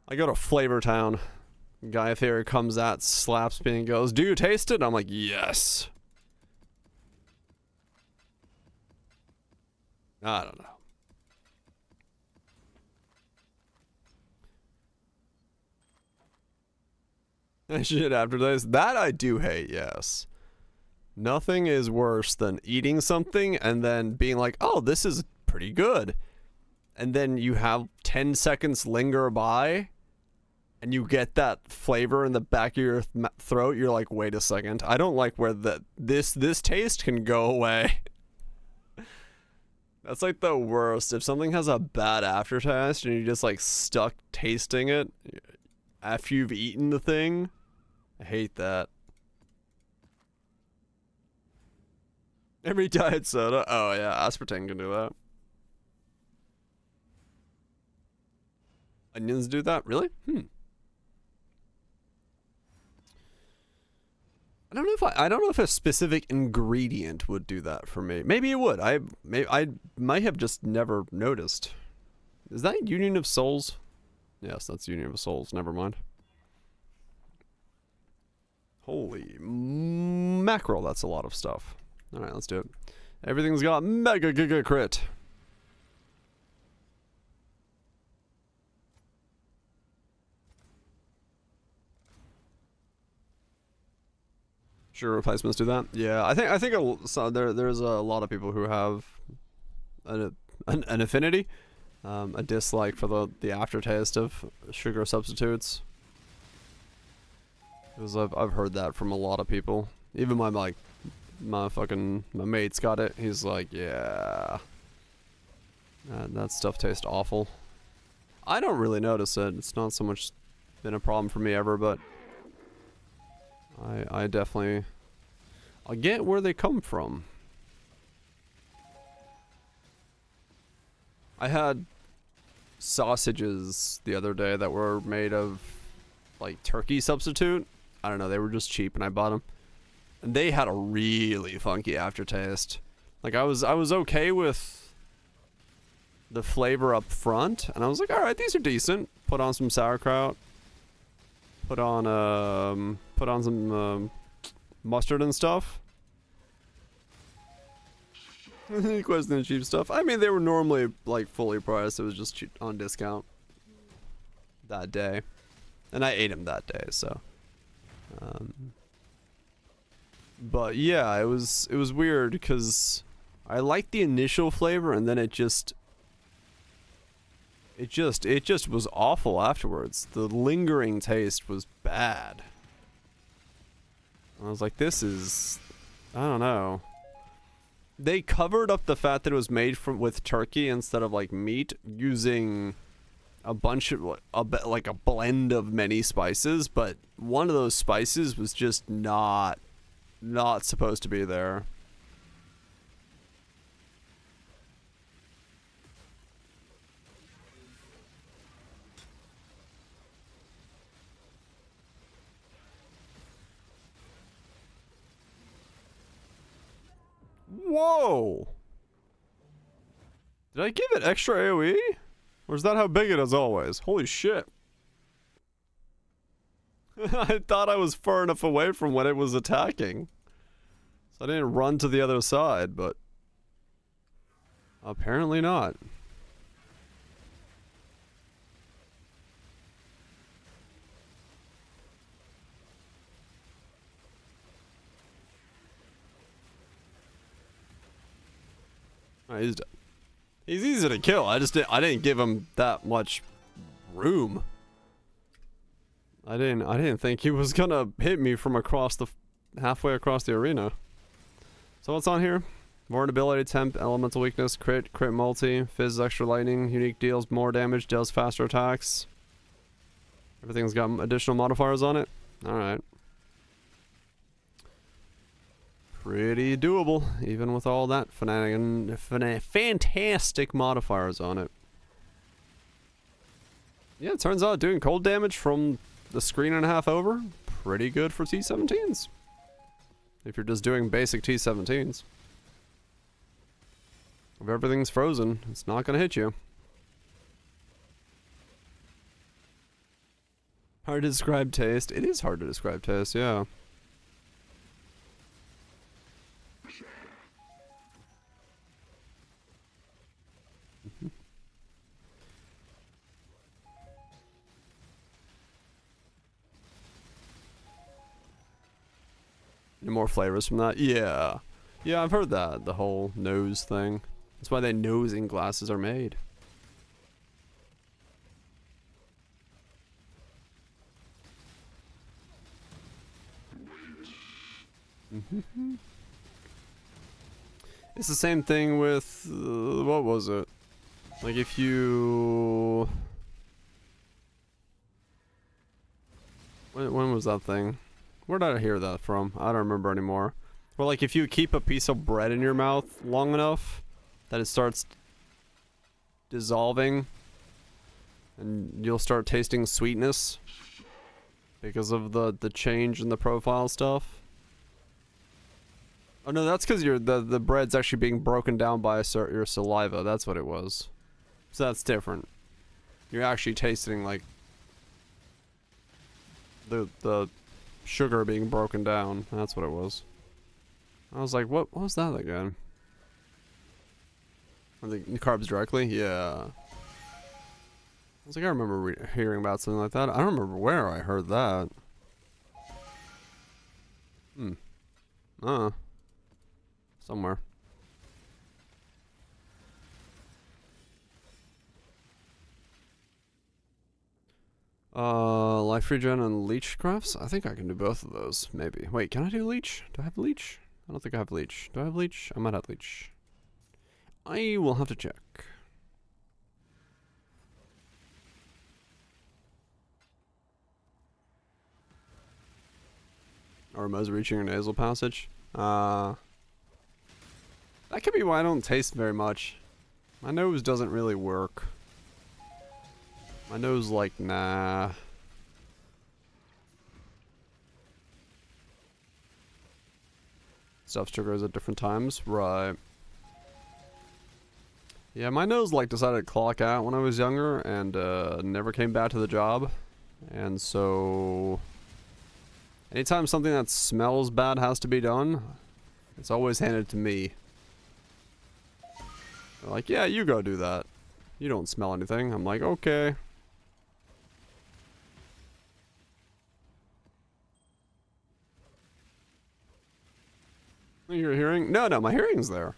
I go to Flavor Town. Guy theory comes out, slaps me and goes, do you taste it? I'm like, yes. I don't know. Shit after this. That I do hate, yes. Nothing is worse than eating something and then being like, oh, this is pretty good. And then you have 10 seconds linger by. And you get that flavor in the back of your throat, you're like, wait a second. I don't like where this taste can go away. That's like the worst. If something has a bad aftertaste and you're just like stuck tasting it after you've eaten the thing, I hate that. Every diet soda. Oh yeah, aspartame can do that. Onions do that? Really? I don't know if a specific ingredient would do that for me. Maybe it would. I might have just never noticed. Is that Union of Souls? Yes, that's Union of Souls. Never mind. Holy mackerel, that's a lot of stuff. All right, let's do it. Everything's got mega giga crit. Sure, replacements do that. Yeah, I think there's a lot of people who have an affinity, a dislike for the aftertaste of sugar substitutes. Because I've heard that from a lot of people. Even my mate's got it. He's like, yeah, that stuff tastes awful. I don't really notice it. It's not so much been a problem for me ever, but I definitely, I get where they come from. I had sausages the other day that were made of like turkey substitute. I don't know, they were just cheap and I bought them. And they had a really funky aftertaste. Like I was okay with the flavor up front and I was like, all right, these are decent. Put on some sauerkraut. Put on some mustard and stuff. Question the cheap stuff. I mean, they were normally like fully priced. It was just cheap on discount that day, and I ate them that day. So, but yeah, it was weird because I liked the initial flavor, and then it just it just was awful afterwards. The lingering taste was bad. I was like, this is, I don't know. They covered up the fact that it was made with turkey instead of like meat using a bunch of like a blend of many spices, but one of those spices was just not supposed to be there. Whoa! Did I give it extra AoE? Or is that how big it is always? Holy shit. I thought I was far enough away from when it was attacking. So I didn't run to the other side, but apparently not. Oh, he's dead. He's easy to kill. I didn't give him that much room. I didn't think he was gonna hit me from across the halfway across the arena. So what's on here? Vulnerability, temp, elemental weakness, crit multi, fizz, extra lightning, unique deals more damage, deals faster attacks. Everything's got additional modifiers on it. All right. Pretty doable, even with all that fantastic modifiers on it. Yeah, it turns out doing cold damage from the screen and a half over, pretty good for T17s. If you're just doing basic T17s. If everything's frozen, it's not going to hit you. Hard to describe taste. It is hard to describe taste, yeah. More flavors from that? Yeah. Yeah, I've heard that. The whole nose thing. That's why they nosing glasses are made. It's the same thing with... what was it? Like if you... When was that thing? Where did I hear that from? I don't remember anymore. Or like if you keep a piece of bread in your mouth long enough that it starts dissolving and you'll start tasting sweetness because of the change in the profile stuff. Oh no, that's because the bread's actually being broken down by your saliva. That's what it was. So that's different. You're actually tasting like the sugar being broken down. That's what it was. I was like, what was that again? The carbs directly? Yeah. I was like, I remember hearing about something like that. I don't remember where I heard that. Somewhere. Life regen and leech crafts? I think I can do both of those, maybe. Wait, can I do leech? Do I have leech? I don't think I have leech. Do I have leech? I might have leech. I will have to check. Aromas reaching your nasal passage? That could be why I don't taste very much. My nose doesn't really work. My nose like, nah. Stuff triggers at different times, right. Yeah, my nose like decided to clock out when I was younger and never came back to the job. And so anytime something that smells bad has to be done, it's always handed to me. They're like, yeah, you go do that. You don't smell anything. I'm like, okay. Your hearing? No, my hearing's there.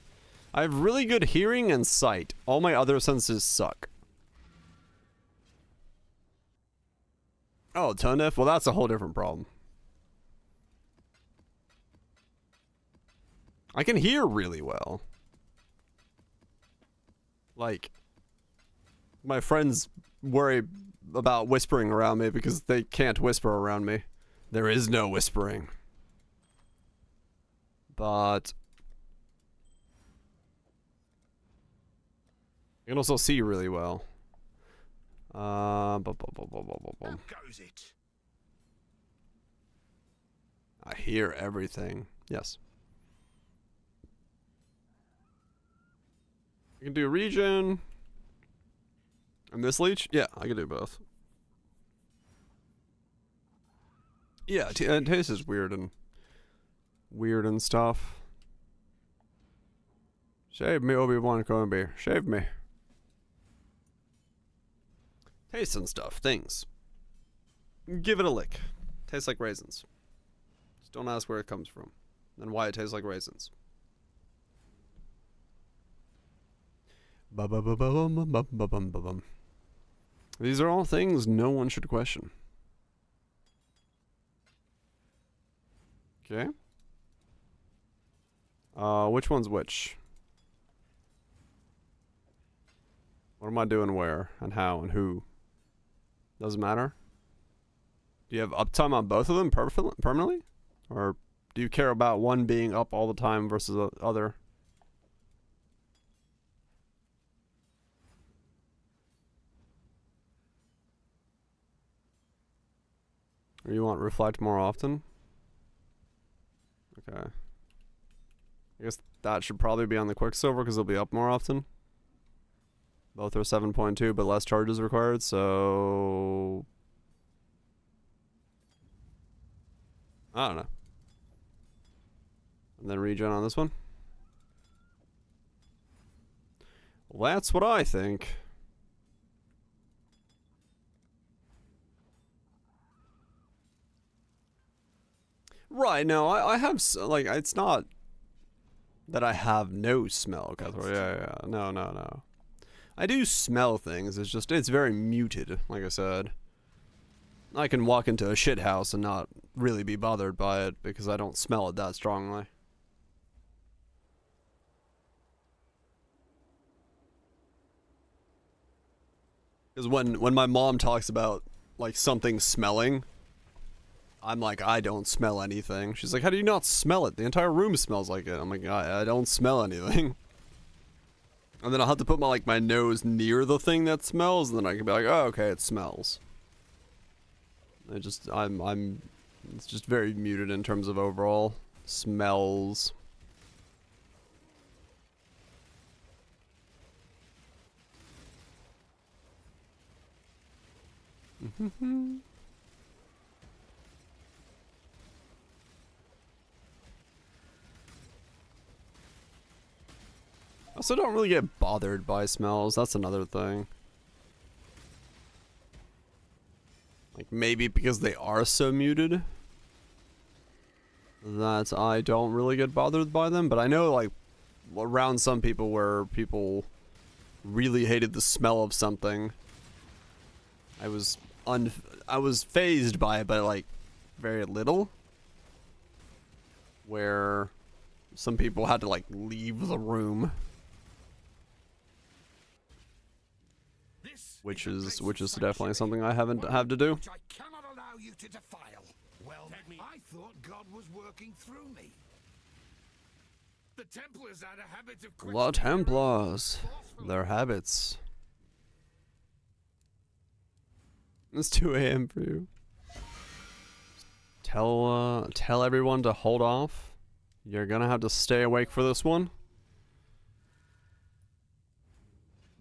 I have really good hearing and sight. All my other senses suck. Oh, tone deaf? Well, that's a whole different problem. I can hear really well. Like, my friends worry about whispering around me because they can't whisper around me. There is no whispering. But I can also see really well. How goes it? I hear everything. Yes. I can do region. And this leech? Yeah, I can do both. Yeah, taste is weird and stuff. Shave me, Obi-Wan Kenobi. Shave me. Taste and stuff. Things. Give it a lick. Tastes like raisins. Just don't ask where it comes from and why it tastes like raisins. Ba-ba-ba-ba-bum-bum-bum-bum-bum. These are all things no one should question. Okay. Which one's which? What am I doing where and how and who? Doesn't matter. Do you have uptime on both of them permanently? Or do you care about one being up all the time versus the other? Or you want reflect more often? Okay. I guess that should probably be on the Quicksilver because it'll be up more often. Both are 7.2, but less charges required, so I don't know. And then regen on this one. Well, that's what I think. Right, no, I have, like, it's not that I have no smell, Cutthroat. Yeah, no. I do smell things, it's just, it's very muted, like I said. I can walk into a shit house and not really be bothered by it because I don't smell it that strongly. Because when my mom talks about, like, something smelling, I'm like, I don't smell anything. She's like, how do you not smell it? The entire room smells like it. I'm like, I don't smell anything. And then I'll have to put my nose near the thing that smells, and then I can be like, oh, okay, it smells. It's just very muted in terms of overall smells. I also don't really get bothered by smells. That's another thing. Like, maybe because they are so muted that I don't really get bothered by them. But I know, like, around some people where people really hated the smell of something, I was phased by it, but, like, very little. Where some people had to, like, leave the room. Which is definitely something I haven't had to do. Which I cannot allow you to defile. Well, I thought God was working through me. The Templars had a habit of The Templars, their habits. It's 2 a.m. for you. Tell everyone to hold off. You're gonna have to stay awake for this one.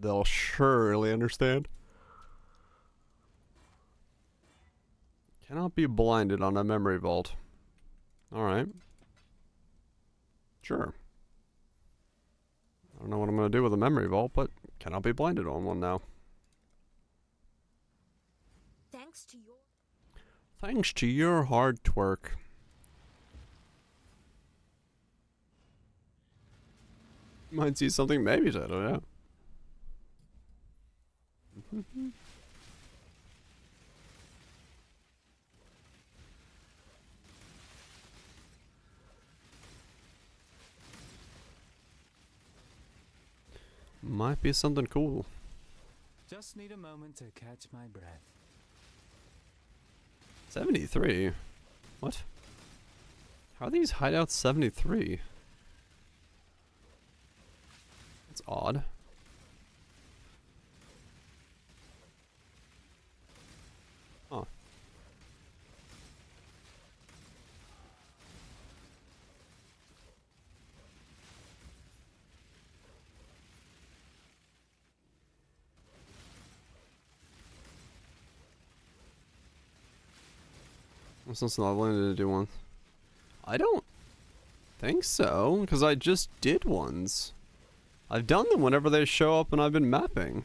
They'll surely understand. Cannot be blinded on a memory vault. Alright. Sure. I don't know what I'm going to do with a memory vault, but cannot be blinded on one now. Thanks to your hard twerk. Might see something, maybe, Tato, yeah. Might be something cool. Just need a moment to catch my breath. 73? What? How are these hideouts 73? That's odd. Huh. What's this leveling to do one? I don't think so, because I just did ones. I've done them whenever they show up and I've been mapping.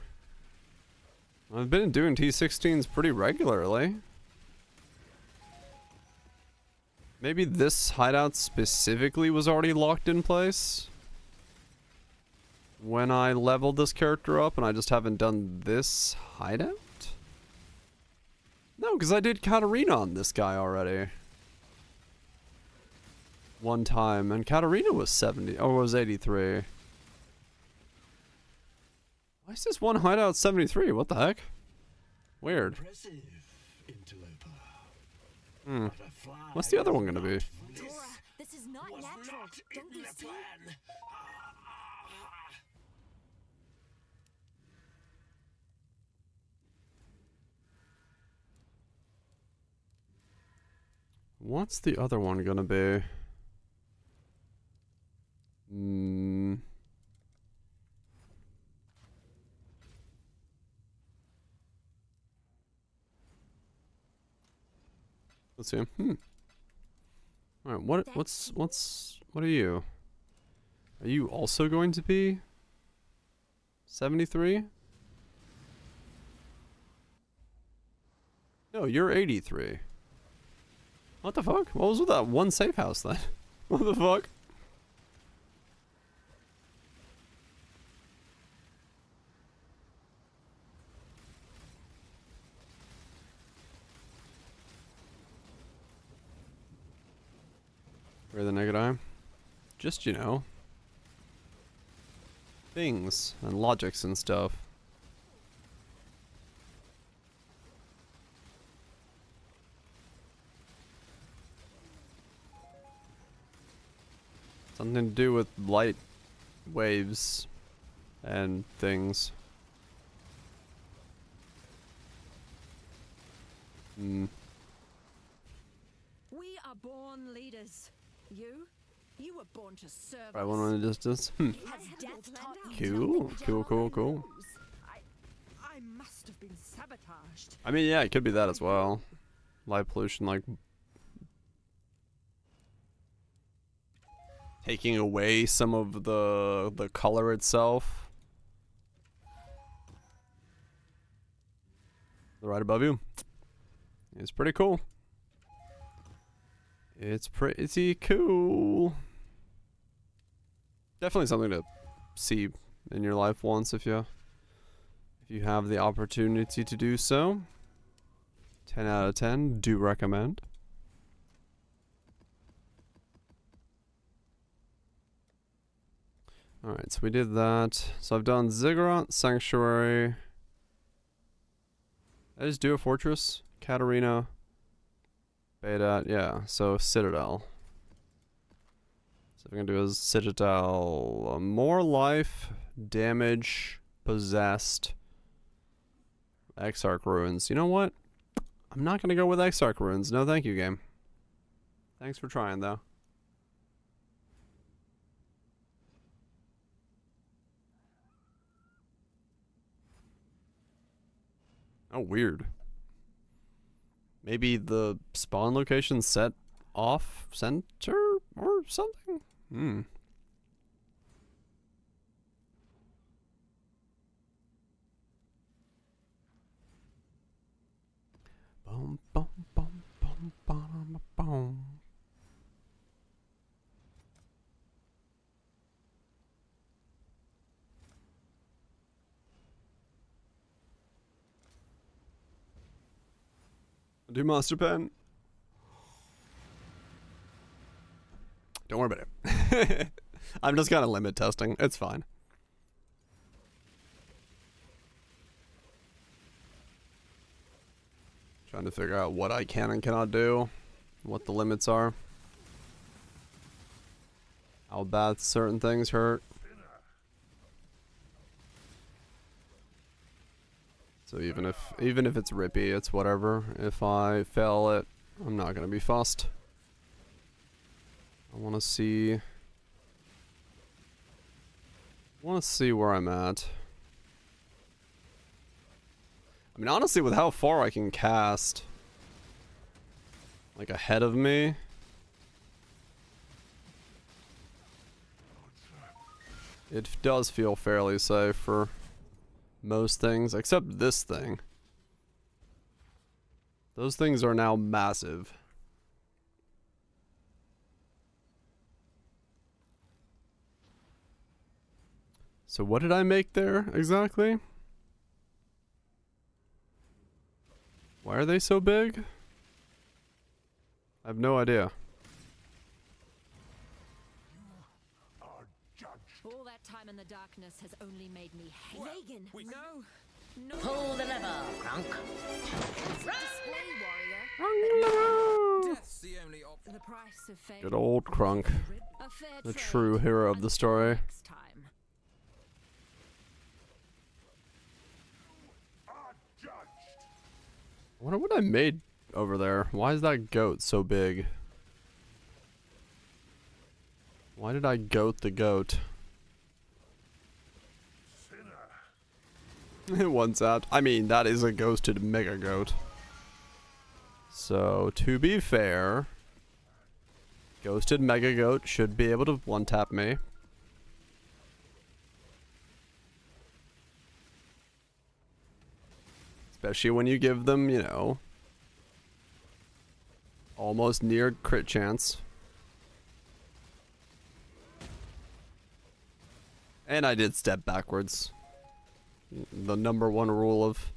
I've been doing T16s pretty regularly. Maybe this hideout specifically was already locked in place when I leveled this character up and I just haven't done this hideout? No, because I did Katarina on this guy already. One time, and Katarina was 70, or was 83. Why is this one hideout 73? What the heck? Weird. Hmm. What's the other one gonna be? Dora, this is not natural. Don't you see? What's the other one gonna be? Let's see. Alright, what are you? Are you also going to be 73? No, you're 83. What the fuck? What was with that one safe house then? What the fuck? Where the naked eye? Just, you know, things and logics and stuff. Something to do with light waves and things. We are born leaders. You were born to serve. Right, one on the distance. Has death taught you Cool. I must have been sabotaged. I mean, yeah, it could be that as well. Light pollution, like taking away some of the color itself. Right above you. It's pretty cool. It's pretty cool. Definitely something to see in your life once if you have the opportunity to do so. 10 out of 10, do recommend. Alright, so we did that. So I've done Ziggurat, Sanctuary. I just do a Fortress, Katarina, Beta, yeah, so Citadel. So what we're gonna do is Citadel, more life, damage, possessed, Exarch Ruins. You know what? I'm not gonna go with Exarch Ruins. No thank you, game. Thanks for trying, though. Oh, weird. Maybe the spawn location set off center or something? Hmm. Boom, boom, boom, boom, boom, boom. Do Master Pen. Don't worry about it. I'm just kind of limit testing. It's fine. Trying to figure out what I can and cannot do, what the limits are, how bad certain things hurt. So even if it's rippy, it's whatever. If I fail it, I'm not gonna be fussed. I wanna see where I'm at. I mean, honestly, with how far I can cast, like ahead of me, it does feel fairly safe for most things, except this thing. Those things are now massive. So what did I make there exactly? Why are they so big? I have no idea. All that time in the darkness has only made me hate. Reagan! No! Pull the lever, Crunk. Display warrior. Death's the only option. The price of fame. Good old Crunk. A fair The trade. true hero of the story. Next time. I wonder what I made over there. Why is that goat so big? Why did I goat the goat? It once out. I mean, that is a ghosted mega goat. So, to be fair, ghosted mega goat should be able to one-tap me. Especially when you give them, you know, almost near crit chance. And I did step backwards. The number one rule of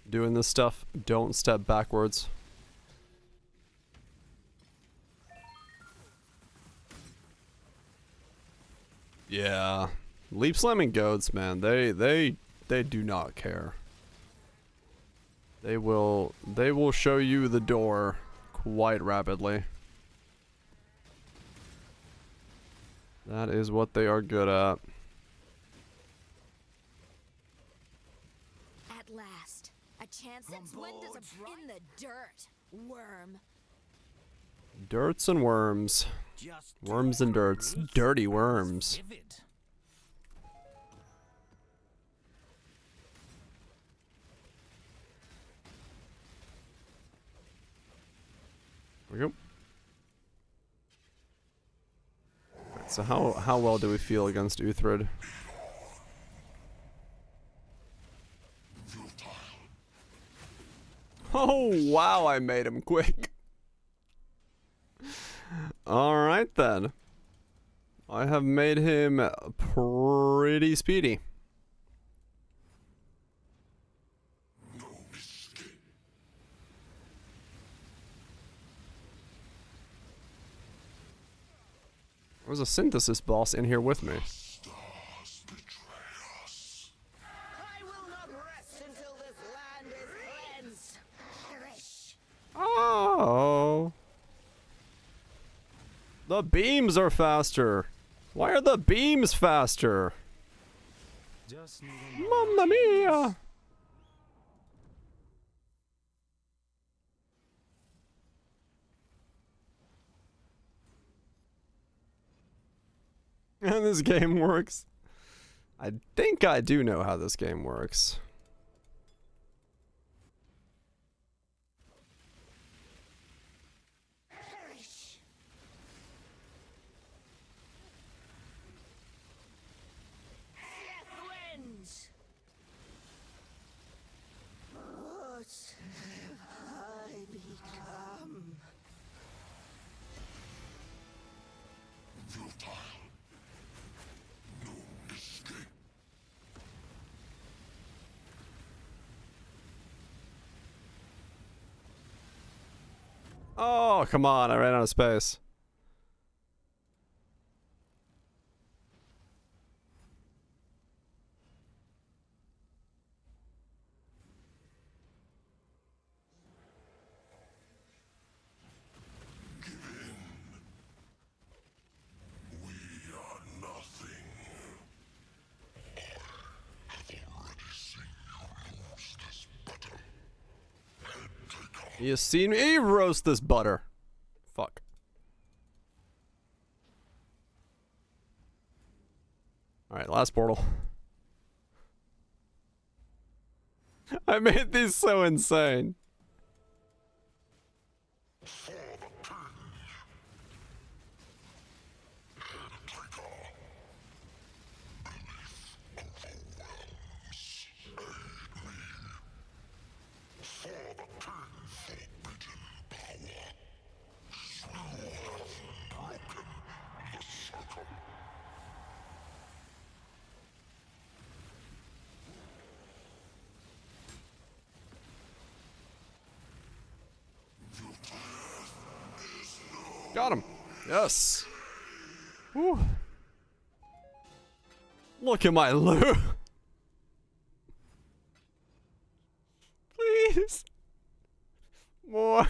doing this stuff, don't step backwards. Yeah. Leap slamming goats, man, they do not care. They will show you the door quite rapidly. That is what they are good at. At last, a chance at splendors in the dirt. Worm. Dirts and worms. Worms and dirts. Dirty worms. There we go. Right, so how well do we feel against Uthred? Oh wow, I made him quick. Alright then. I have made him pretty speedy. There's a synthesis boss in here with me. I will not rest until this land is cleansed. Perish. Oh. The beams are faster. Why are the beams faster? Just need Mamma mia. And this game works. I think I do know how this game works. Perish. Death wins. What have I become? Oh, come on, I ran out of space. You seen me roast this butter. Fuck. Alright, last portal. I made these so insane. Got him. Yes. Whew. Look at my loot. Please. More.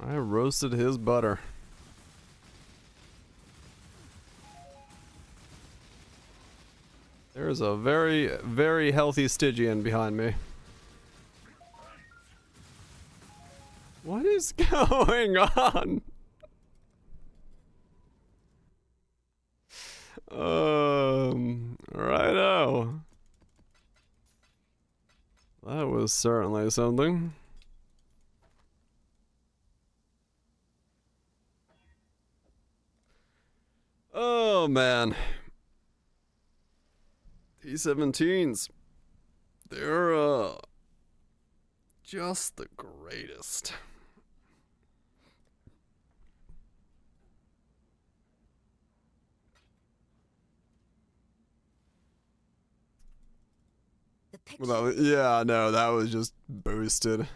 I roasted his butter. There's a very, very healthy Stygian behind me. What is going on? Righto. That was certainly something. Oh man. T-17s. They're just the greatest. Well, yeah, no, that was just boosted.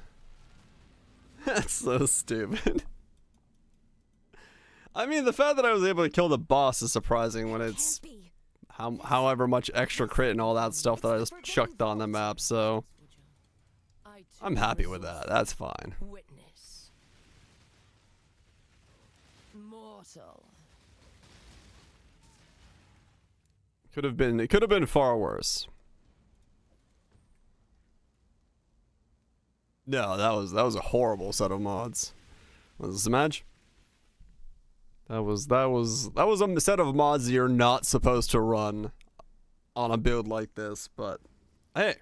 That's so stupid. I mean, the fact that I was able to kill the boss is surprising when it's however much extra crit and all that stuff that I just chucked on the map, so I'm happy with that. That's fine. Witness. Mortal. It could have been far worse. No, that was a horrible set of mods. Was this a match? That was a set of mods you're not supposed to run on a build like this, but hey,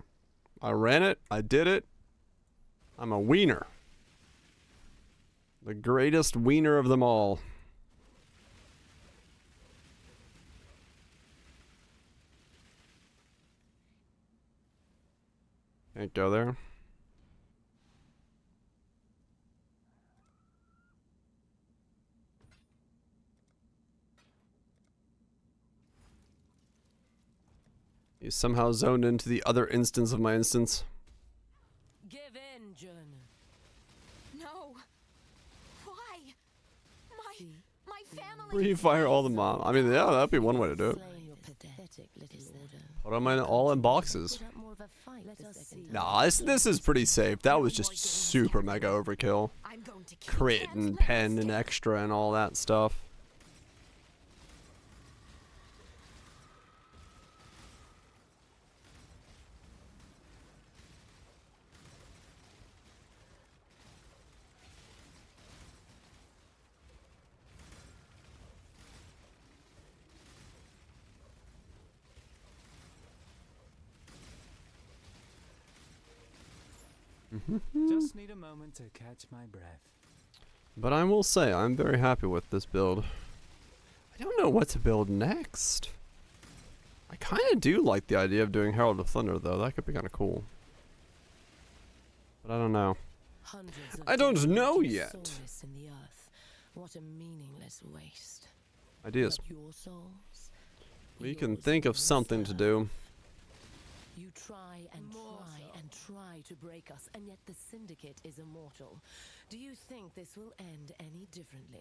I ran it, I did it. I'm a wiener. The greatest wiener of them all. Can't go there. You somehow zoned into the other instance of my instance. Give in, Jun. No. Why? My family. Refire all the mom. I mean, yeah, that'd be one way to do it. Put them all in boxes. Nah, this is pretty safe. That was just super mega overkill. Crit and pen and extra and all that stuff. Just need a moment to catch my breath. But I will say, I'm very happy with this build. I don't know what to build next. I kind of do like the idea of doing Herald of Thunder, though. That could be kind of cool. But I don't know. I don't know yet. What a meaningless waste. Ideas. We can think of something to do. You try and try to break us, and yet the Syndicate is immortal. Do you think this will end any differently?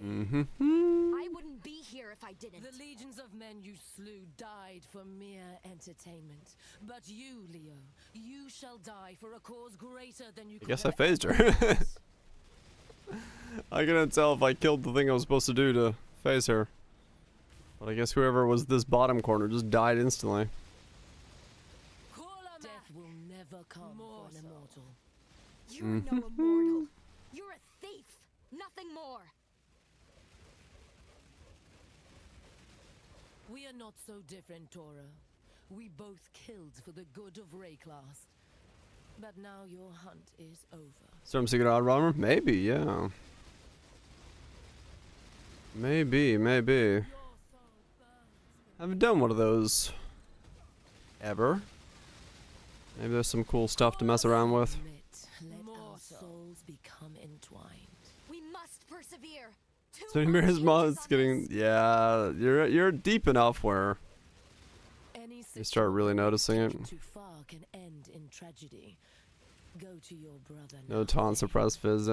I wouldn't be here if I didn't. The legions of men you slew died for mere entertainment. But you, Leo, you shall die for a cause greater than you I guess I phased her. I couldn't tell if I killed the thing I was supposed to do to phase her. But I guess whoever was this bottom corner just died instantly. Death will never come for an immortal. You're no immortal. You're a thief. Nothing more. We are not so different, Tora. We both killed for the good of Rayclass. But now your hunt is over. Stormseeker Odd Armor? Maybe, yeah. Maybe. I haven't done one of those ever. Maybe there's some cool stuff to mess around with. Let our souls become entwined. We must persevere. So Mirror's Mod's getting, yeah, you're deep enough where you start really noticing it. Too far can end in tragedy. Go to your brother. No taunt, suppressed fizz.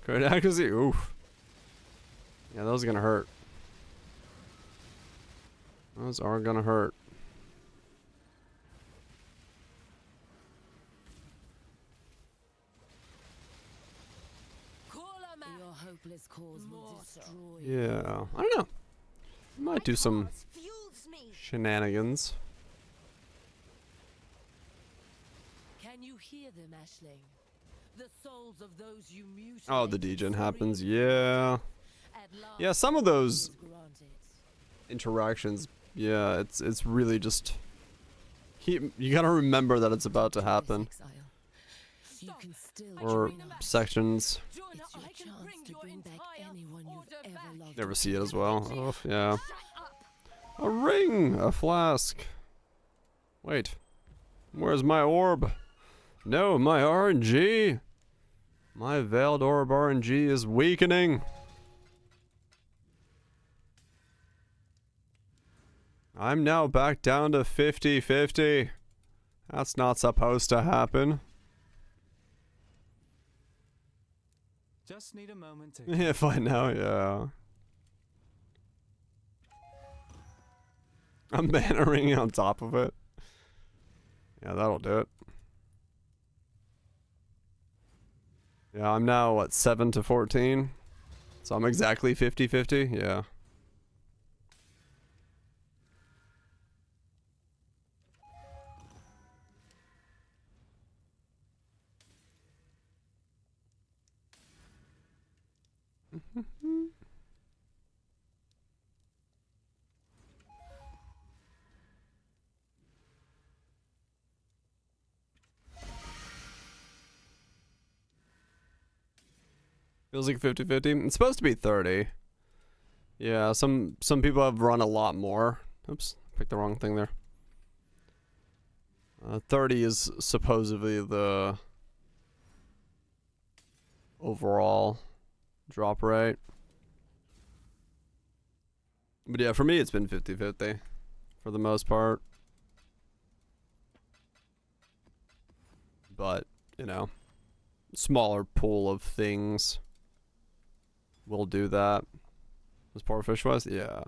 Great accuracy. Oof. Yeah, those are gonna hurt. Those are gonna hurt. Your hopeless cause will destroy. Yeah, I don't know. Might do some shenanigans. Can you hear them, Ashling? The souls of those you mutilated. Oh, the degen happens. Yeah. Yeah, some of those interactions. Yeah, it's really just. You gotta remember that it's about to happen. Or sections. It's your chance to bring back anyone you've ever loved. Never see it as well. Oh, yeah. A ring! A flask. Wait. Where's my orb? No, my RNG! My Veiled Orb RNG is weakening! I'm now back down to 50-50. That's not supposed to happen. Just need a moment to... If I know, yeah. I'm bannering on top of it. Yeah, that'll do it. Yeah, I'm now, what, 7 to 14? So I'm exactly 50-50? Yeah. Feels like 50-50. It's supposed to be 30. Yeah, some people have run a lot more. Oops, picked the wrong thing there. 30 is supposedly the overall drop rate. But yeah, for me it's been 50-50 for the most part. But, you know, smaller pool of things will do that. As poor fish was, yeah.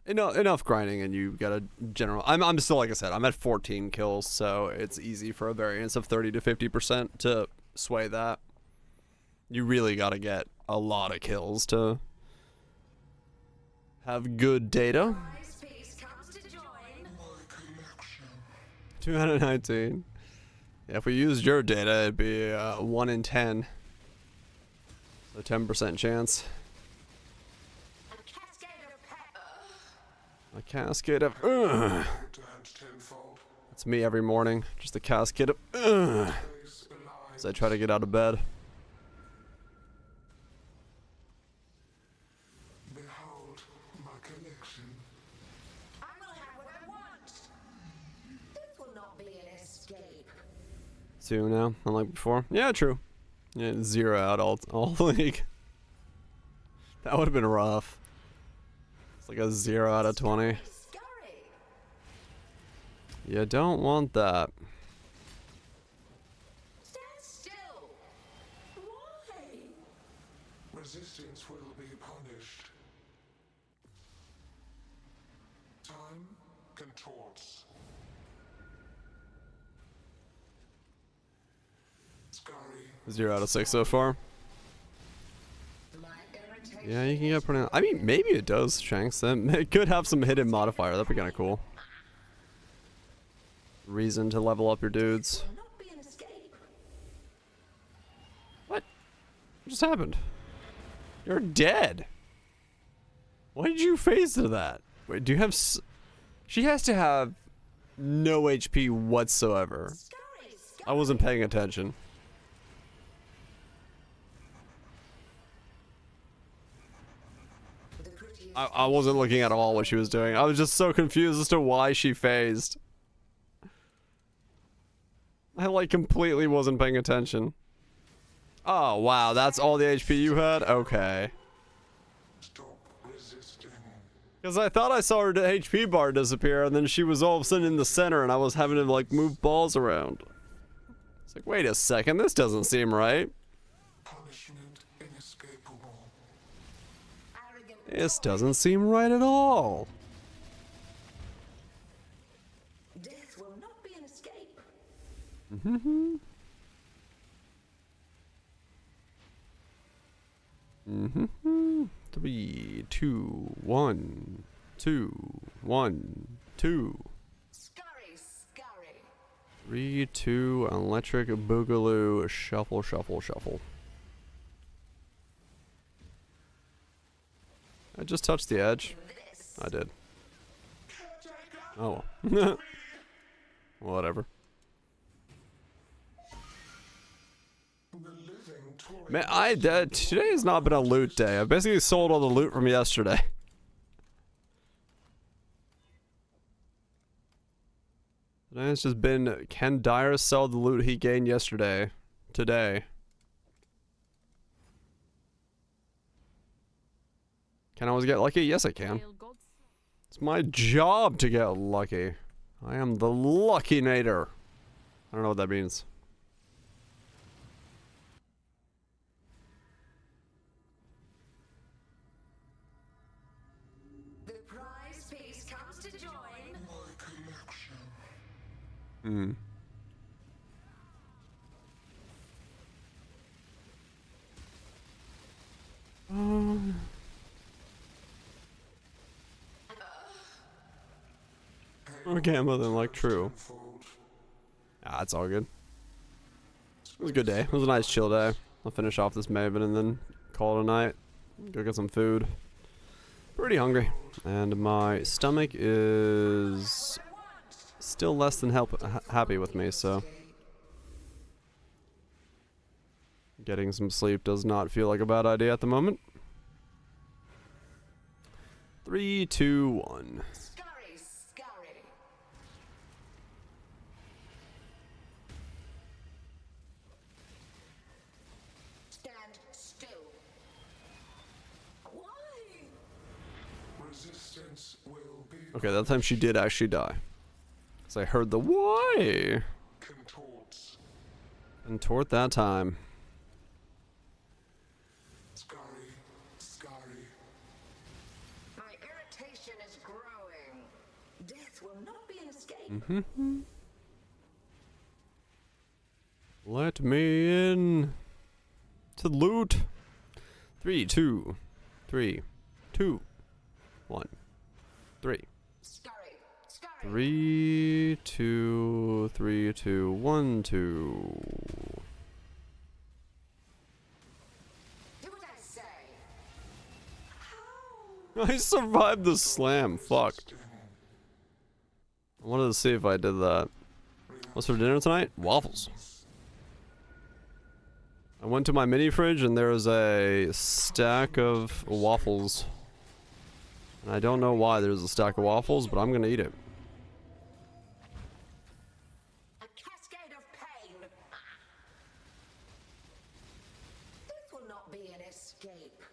Enough grinding, and you got a general. I'm still, like I said, I'm at 14 kills, so it's easy for a variance of 30 to 50% to sway that. You really got to get a lot of kills to have good data. 2 out of 19. Yeah, if we used your data, it'd be 1 in 10. So 10% chance. A cascade of That's me every morning. Just a cascade of as I try to get out of bed. Behold my collection. I will have what I want. This will not be an escape. 2 now, unlike before. Yeah, true. Yeah, 0 out all league. That would have been rough. It's like a 0 out of 20. You don't want that. Stand still. Why? Resistance will be punished. Time contorts. Scary. 0 out of 6 so far. Yeah, you can get pretty. I mean, maybe it does, Shanks. It could have some hidden modifier. That'd be kind of cool. Reason to level up your dudes. What just happened? You're dead. Why did you phase to that? Wait, do you have? She has to have no HP whatsoever. I wasn't paying attention. I wasn't looking at all what she was doing. I was just so confused as to why she phased. I like completely wasn't paying attention. Oh wow, that's all the HP you had? Okay. Because I thought I saw her HP bar disappear and then she was all of a sudden in the center and I was having to like move balls around. It's like, wait a second, this doesn't seem right. This doesn't seem right at all. Death will not be an escape. Mm-hmm. Mm-hmm. 3, 2, 1, 2, 1, 2. Scurry, scurry. 3, 2, electric boogaloo, shuffle, shuffle, shuffle. I just touched the edge. I did. Oh. Whatever. Man, today has not been a loot day. I basically sold all the loot from yesterday. Today it's just been, can Dyer sell the loot he gained yesterday? Today. Can I always get lucky? Yes, I can. It's my job to get lucky. I am the Lucky-nator. I don't know what that means. The prize piece comes to join. Hmm. Okay, more than like true. Ah, it's all good. It was a good day. It was a nice chill day. I'll finish off this Maven and then call it a night. Go get some food. Pretty hungry. And my stomach is still less than happy with me, so getting some sleep does not feel like a bad idea at the moment. 3, 2, 1. Scurry, scurry. Stand still. Why? Resistance will be Okay, that time she did actually die. Because I heard the why. contorts. Contort that time. Scary, scary. My irritation is growing. Death will not be an escape. Mm-hmm. Let me in to loot. 3, 2, 3, 2, 1, 3. Scurry, scurry. 3, 2, 3, 2, 1, 2. Do what I say. I survived the slam. Fuck. I wanted to see if I did that. What's for dinner tonight? Waffles. I went to my mini fridge and there was a stack of waffles. And I don't know why there's a stack of waffles, but I'm gonna eat it. A cascade of pain. This will not be an escape.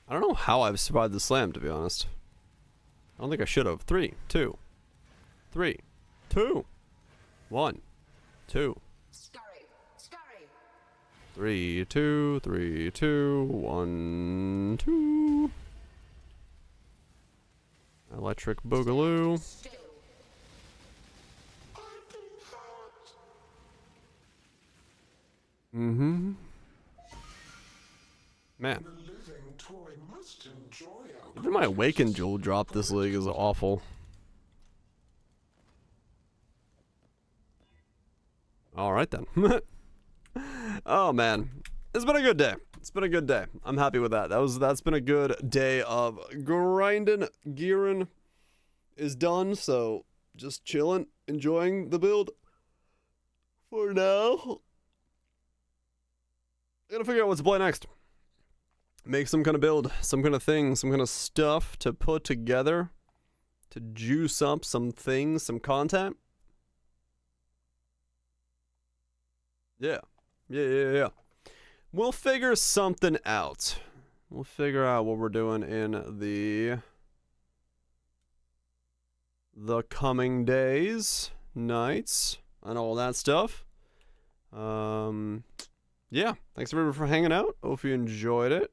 I don't know how I've survived the slam, to be honest. I don't think I should have. 3, 2, 3, 2, 1, 2. Scurry, scurry. 3, 2, 3, 2, 1, 2. Electric Boogaloo. Mm-hmm. Man. Even my Awakened Jewel drop this league is awful. Alright then. Oh man. It's been a good day. It's been a good day. I'm happy with that. That's been a good day of grinding. Gearing is done, so just chilling, enjoying the build for now. Gotta figure out what to play next. Make some kind of build, some kind of thing, some kind of stuff to put together to juice up some things, some content. Yeah. We'll figure something out. We'll figure out what we're doing in the coming days, nights, and all that stuff. Yeah, thanks everybody for hanging out. Hope you enjoyed it.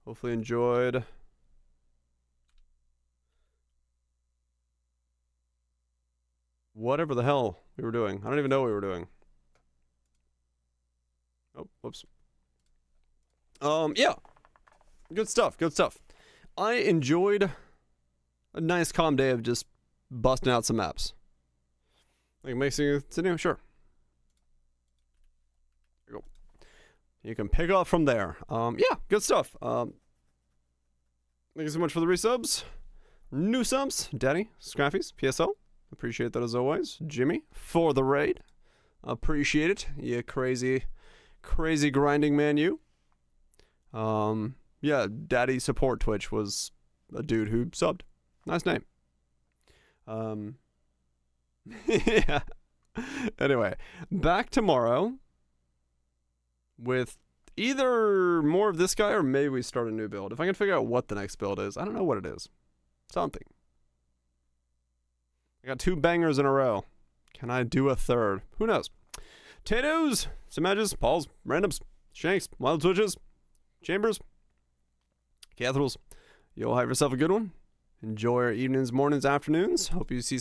Hopefully enjoyed whatever the hell we were doing. I don't even know what we were doing. Oh, whoops. Yeah. Good stuff, good stuff. I enjoyed a nice calm day of just busting out some maps. Like mixing it to new, sure. There you go. You can pick up from there. Yeah, good stuff. Thank you so much for the resubs. New subs, Daddy, Scraffies, PSL. Appreciate that as always. Jimmy, for the raid. Appreciate it. You crazy grinding man, you. Yeah, Daddy Support Twitch was a dude who subbed. Nice name. Yeah. Anyway, back tomorrow with either more of this guy or maybe we start a new build. If I can figure out what the next build is. I don't know what it is. Something. I got 2 bangers in a row. Can I do a third? Who knows? Tatoes, some edges, Pauls, randoms, Shanks, Wild Twitches, Chambers, Catherals. You'll have yourself a good one. Enjoy your evenings, mornings, afternoons. Hope you see